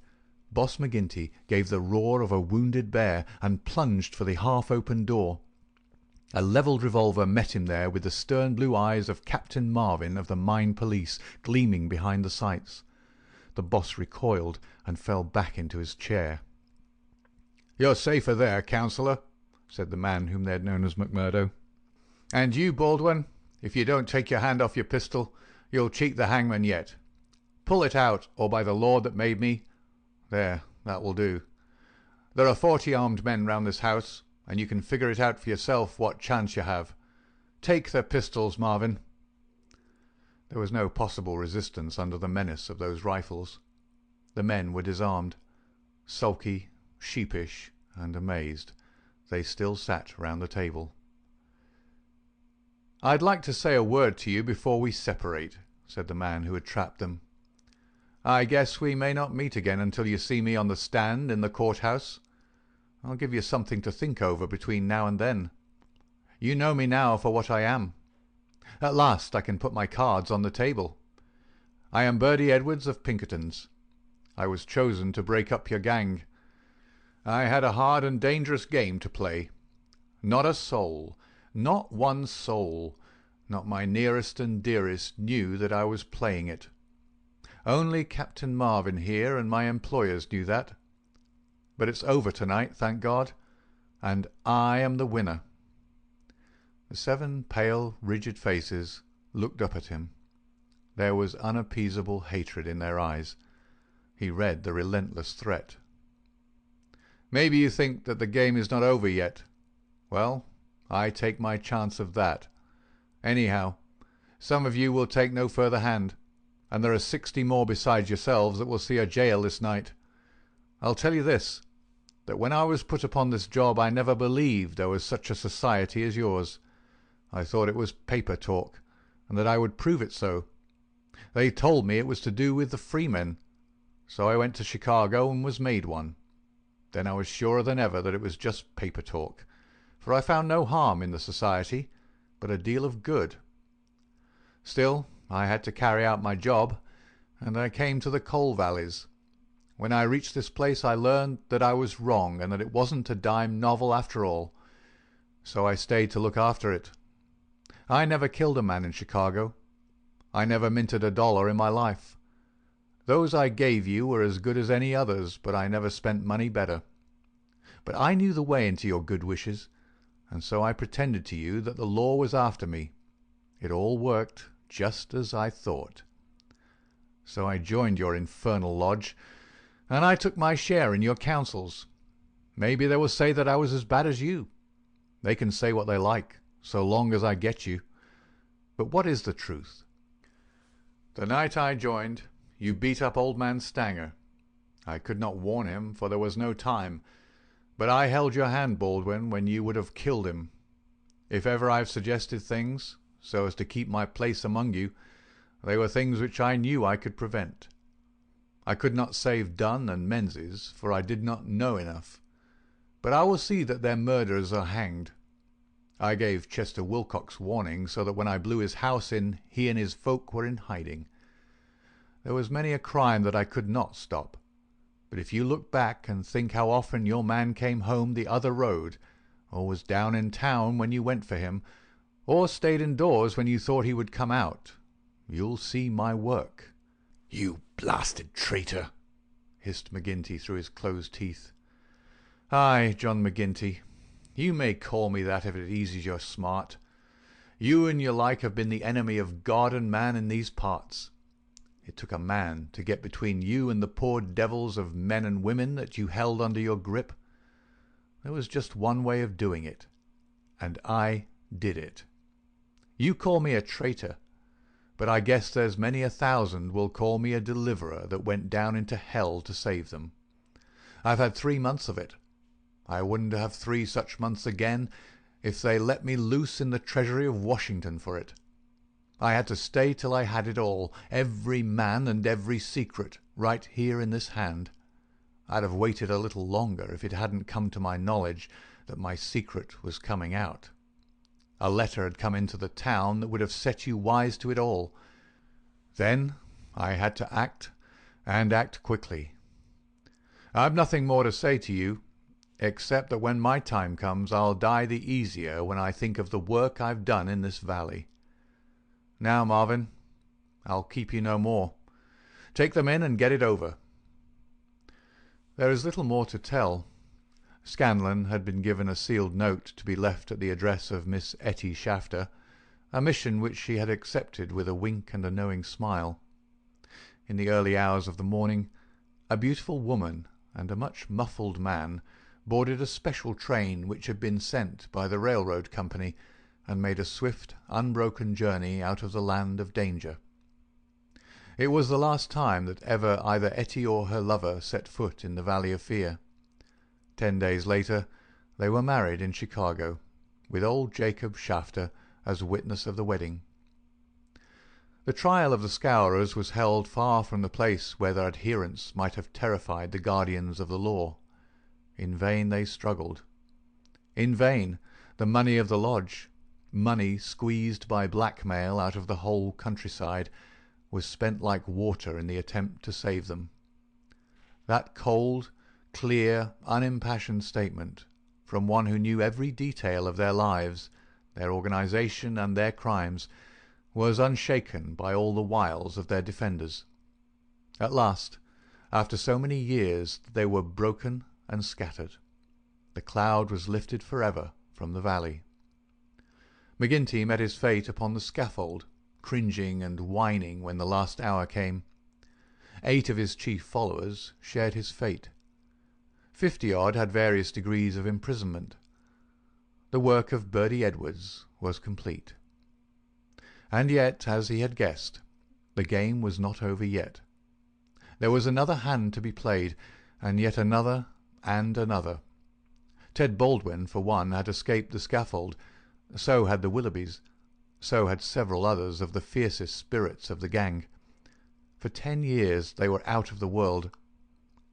Boss McGinty gave the roar of a wounded bear and plunged for the half-open door. A levelled revolver met him there, with the stern blue eyes of Captain Marvin of the Mine Police gleaming behind the sights. The boss recoiled and fell back into his chair. "You're safer there, councillor," said the man whom they had known as McMurdo. "And you, Baldwin, if you don't take your hand off your pistol, you'll cheat the hangman yet. Pull it out, or by the Lord that made me— There, that will do. There are 40 armed men round this house, and you can figure it out for yourself what chance you have. Take their pistols, Marvin." There was no possible resistance under the menace of those rifles. The men were disarmed. Sulky, sheepish, and amazed, they still sat round the table. "I'd like to say a word to you before we separate," said the man who had trapped them. "I guess we may not meet again until you see me on the stand in the courthouse. I'll give you something to think over between now and then. You know me now for what I am. At last I can put my cards on the table. I am Birdy Edwards of Pinkerton's. I was chosen to break up your gang. I had a hard and dangerous game to play. Not a soul, not one soul, not my nearest and dearest, knew that I was playing it. Only Captain Marvin here and my employers knew that. But it's over tonight, thank God, and I am the winner." The 7 pale, rigid faces looked up at him. There was unappeasable hatred in their eyes. He read the relentless threat. "Maybe you think that the game is not over yet. Well, I take my chance of that. Anyhow, some of you will take no further hand, and there are 60 more besides yourselves that will see a jail this night. I'll tell you this. that when I was put upon this job I never believed there was such a society as yours. I thought it was paper talk, and that I would prove it so. They told me it was to do with the freemen, so I went to Chicago and was made one. Then I was surer than ever that it was just paper talk, for I found no harm in the society, but a deal of good. Still, I had to carry out my job, and I came to the coal valleys. When I reached this place I learned that I was wrong and that it wasn't a dime novel after all. So I stayed to look after it. I never killed a man in Chicago. I never minted $1 in my life. Those I gave you were as good as any others, but I never spent money better. But I knew the way into your good wishes, and so I pretended to you that the law was after me. It all worked just as I thought. So I joined your infernal lodge, and I took my share in your councils. Maybe they will say that I was as bad as you. They can say what they like, so long as I get you. But what is the truth? The night I joined, you beat up old man Stanger. I could not warn him, for there was no time, but I held your hand, Baldwin, when you would have killed him. If ever I've suggested things, so as to keep my place among you, they were things which I knew I could prevent. I could not save Dunn and Menzies, for I did not know enough. But I will see that their murderers are hanged. I gave Chester Wilcox warning, so that when I blew his house in, he and his folk were in hiding. There was many a crime that I could not stop. But if you look back and think how often your man came home the other road, or was down in town when you went for him, or stayed indoors when you thought he would come out, you'll see my work." "You blasted traitor!" hissed McGinty through his closed teeth. "Aye, John McGinty, you may call me that if it eases your smart. You and your like have been the enemy of God and man in these parts. It took a man to get between you and the poor devils of men and women that you held under your grip. There was just one way of doing it, and I did it. You call me a traitor, but I guess there's many 1,000 will call me a deliverer that went down into hell to save them. I've had 3 months of it. I wouldn't have 3 such months again if they let me loose in the treasury of Washington for it. I had to stay till I had it all, every man and every secret, right here in this hand. I'd have waited a little longer if it hadn't come to my knowledge that my secret was coming out. A letter had come into the town that would have set you wise to it all. Then I had to act, and act quickly. I've nothing more to say to you, except that when my time comes I'll die the easier when I think of the work I've done in this valley. Now, Marvin, I'll keep you no more. Take them in and get it over." There is little more to tell. Scanlon had been given a sealed note to be left at the address of Miss Etty Shafter, a mission which she had accepted with a wink and a knowing smile. In the early hours of the morning, a beautiful woman and a much muffled man boarded a special train which had been sent by the railroad company, and made a swift, unbroken journey out of the land of danger. It was the last time that ever either Etty or her lover set foot in the Valley of Fear. 10 days later they were married in Chicago, with old Jacob Shafter as witness of the wedding. The trial of the Scourers was held far from the place where their adherents might have terrified the guardians of the law. In vain they struggled. In vain the money of the lodge, money squeezed by blackmail out of the whole countryside, was spent like water in the attempt to save them. That cold, clear, unimpassioned statement, from one who knew every detail of their lives, their organization, and their crimes, was unshaken by all the wiles of their defenders. At last, after so many years, they were broken and scattered. The cloud was lifted forever from the valley. McGinty met his fate upon the scaffold, cringing and whining when the last hour came. 8 of his chief followers shared his fate. 50-odd had various degrees of imprisonment. The work of Birdy Edwards was complete. And yet, as he had guessed, the game was not over yet. There was another hand to be played, and yet another and another. Ted Baldwin, for one, had escaped the scaffold. So had the Willoughbys. So had several others of the fiercest spirits of the gang. For 10 years they were out of the world,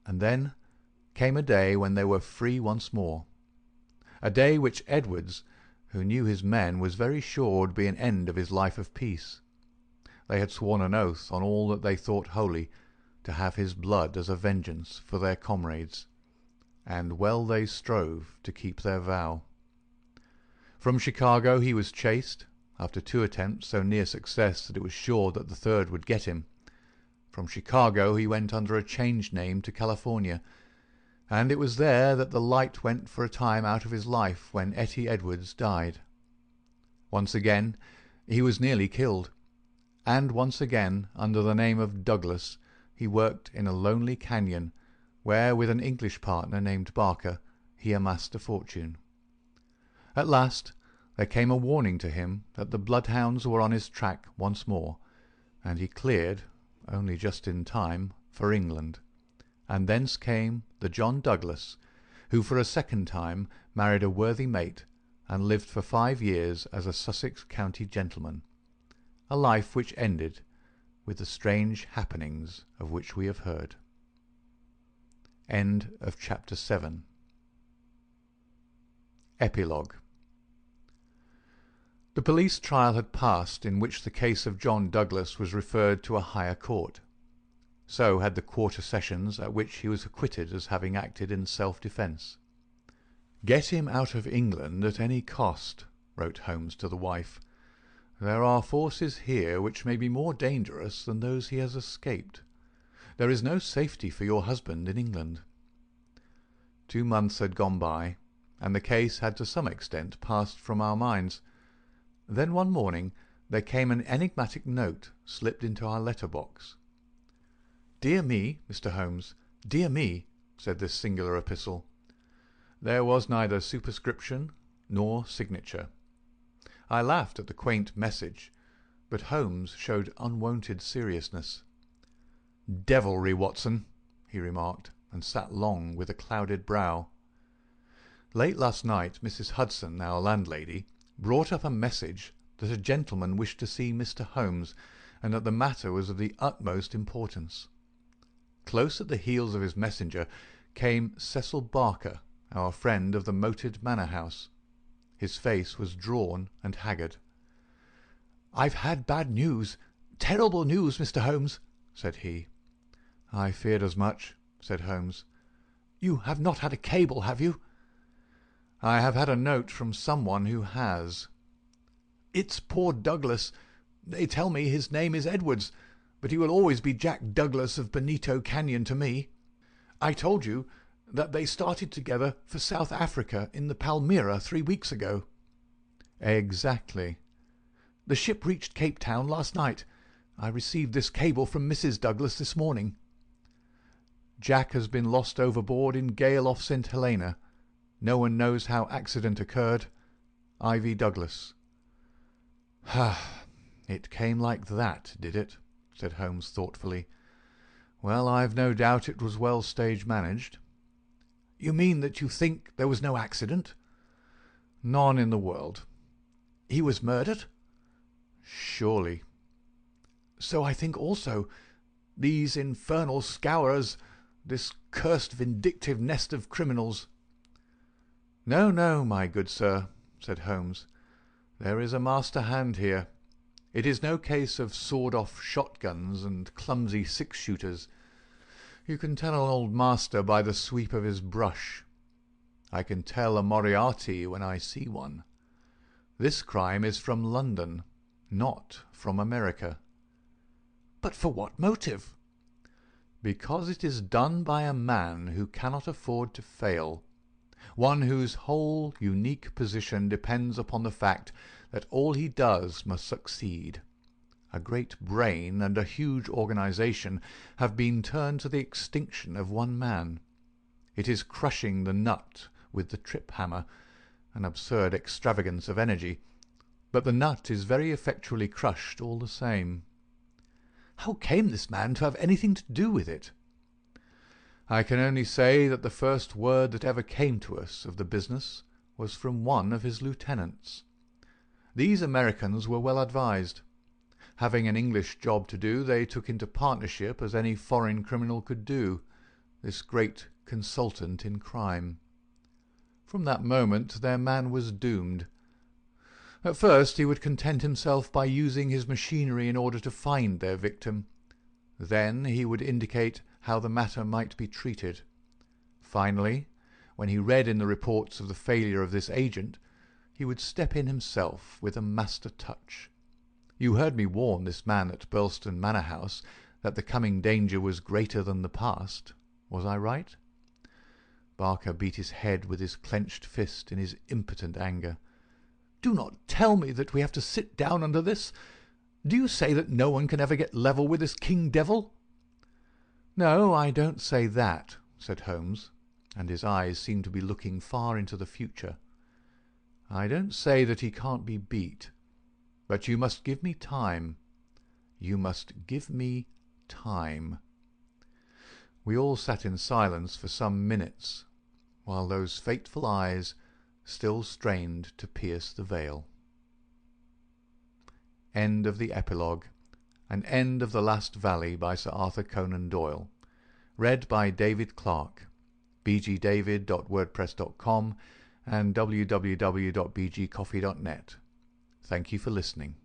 and then came a day when they were free once more. A day which Edwards, who knew his men, was very sure would be an end of his life of peace. They had sworn an oath on all that they thought holy, to have his blood as a vengeance for their comrades, and well they strove to keep their vow. From Chicago he was chased, after 2 attempts so near success that it was sure that the third would get him. From Chicago he went under a changed name to California, and it was there that the light went for a time out of his life when Etty Edwards died. Once again he was nearly killed, and once again, under the name of Douglas, he worked in a lonely canyon, where with an English partner named Barker he amassed a fortune. At last there came a warning to him that the bloodhounds were on his track once more, and he cleared, only just in time, for England, and thence came the John Douglas, who for a second time married a worthy mate, and lived for 5 years as a Sussex county gentleman, a life which ended with the strange happenings of which we have heard. End of Chapter 7. Epilogue. The police trial had passed, in which the case of John Douglas was referred to a higher court. So had the quarter sessions, at which he was acquitted as having acted in self-defence. "Get him out of England at any cost," wrote Holmes to the wife. "There are forces here which may be more dangerous than those he has escaped. There is no safety for your husband in England." 2 months had gone by, and the case had to some extent passed from our minds. Then one morning there came an enigmatic note slipped into our letter-box. "Dear me, Mr. Holmes, dear me," said this singular epistle. There was neither superscription nor signature. I laughed at the quaint message, but Holmes showed unwonted seriousness. "Devilry, Watson," he remarked, and sat long with a clouded brow. Late last night Mrs. Hudson, our landlady, brought up a message that a gentleman wished to see Mr. Holmes, and that the matter was of the utmost importance. Close at the heels of his messenger came Cecil Barker, our friend of the moated manor-house. His face was drawn and haggard. "I've had bad news, terrible news, Mr. Holmes," said he. "I feared as much," said Holmes. "You have not had a cable, have you?" "I have had a note from someone who has." "It's poor Douglas. They tell me his name is Edwards, but he will always be Jack Douglas of Bonito Canyon to me. I told you that they started together for South Africa in the Palmyra 3 weeks ago." "Exactly." "The ship reached Cape Town last night. I received this cable from Mrs. Douglas this morning." "Jack has been lost overboard in gale off St. Helena. No one knows how accident occurred. Ivy Douglas." "Ah, it came like that, did it?" said Holmes thoughtfully. "Well, I've no doubt it was well stage-managed." "You mean that you think there was no accident?" "None in the world." "He was murdered?" "Surely." "So I think also. These infernal scourers, this cursed vindictive nest of criminals." "No, no, my good sir," said Holmes. "There is a master hand here. It is no case of sawed-off shotguns and clumsy six-shooters. You can tell an old master by the sweep of his brush. I can tell a Moriarty when I see one. This crime is from London, not from America." "But for what motive?" "Because it is done by a man who cannot afford to fail, one whose whole unique position depends upon the fact that all he does must succeed. A great brain and a huge organization have been turned to the extinction of one man. It is crushing the nut with the trip-hammer, an absurd extravagance of energy, but the nut is very effectually crushed all the same." "How came this man to have anything to do with it?" I can only say that the first word that ever came to us of the business was from one of his lieutenants. These Americans were well advised. Having an English job to do, they took into partnership as any foreign criminal could do, this great consultant in crime. From that moment their man was doomed. At first he would content himself by using his machinery in order to find their victim. Then he would indicate how the matter might be treated. Finally, when he read in the reports of the failure of this agent, he would step in himself with a master touch. You heard me warn this man at Birlstone Manor House that the coming danger was greater than the past. Was I right?" Barker beat his head with his clenched fist in his impotent anger. "Do not tell me that we have to sit down under this. Do you say that no one can ever get level with this king devil?" "No, I don't say that," said Holmes, and his eyes seemed to be looking far into the future. "I don't say that he can't be beat. But you must give me time. You must give me time." We all sat in silence for some minutes, while those fateful eyes still strained to pierce the veil. End of the epilogue, and end of The Last Valley by Sir Arthur Conan Doyle. Read by David Clarke. bgdavid.wordpress.com and www.bgcoffee.net. Thank you for listening.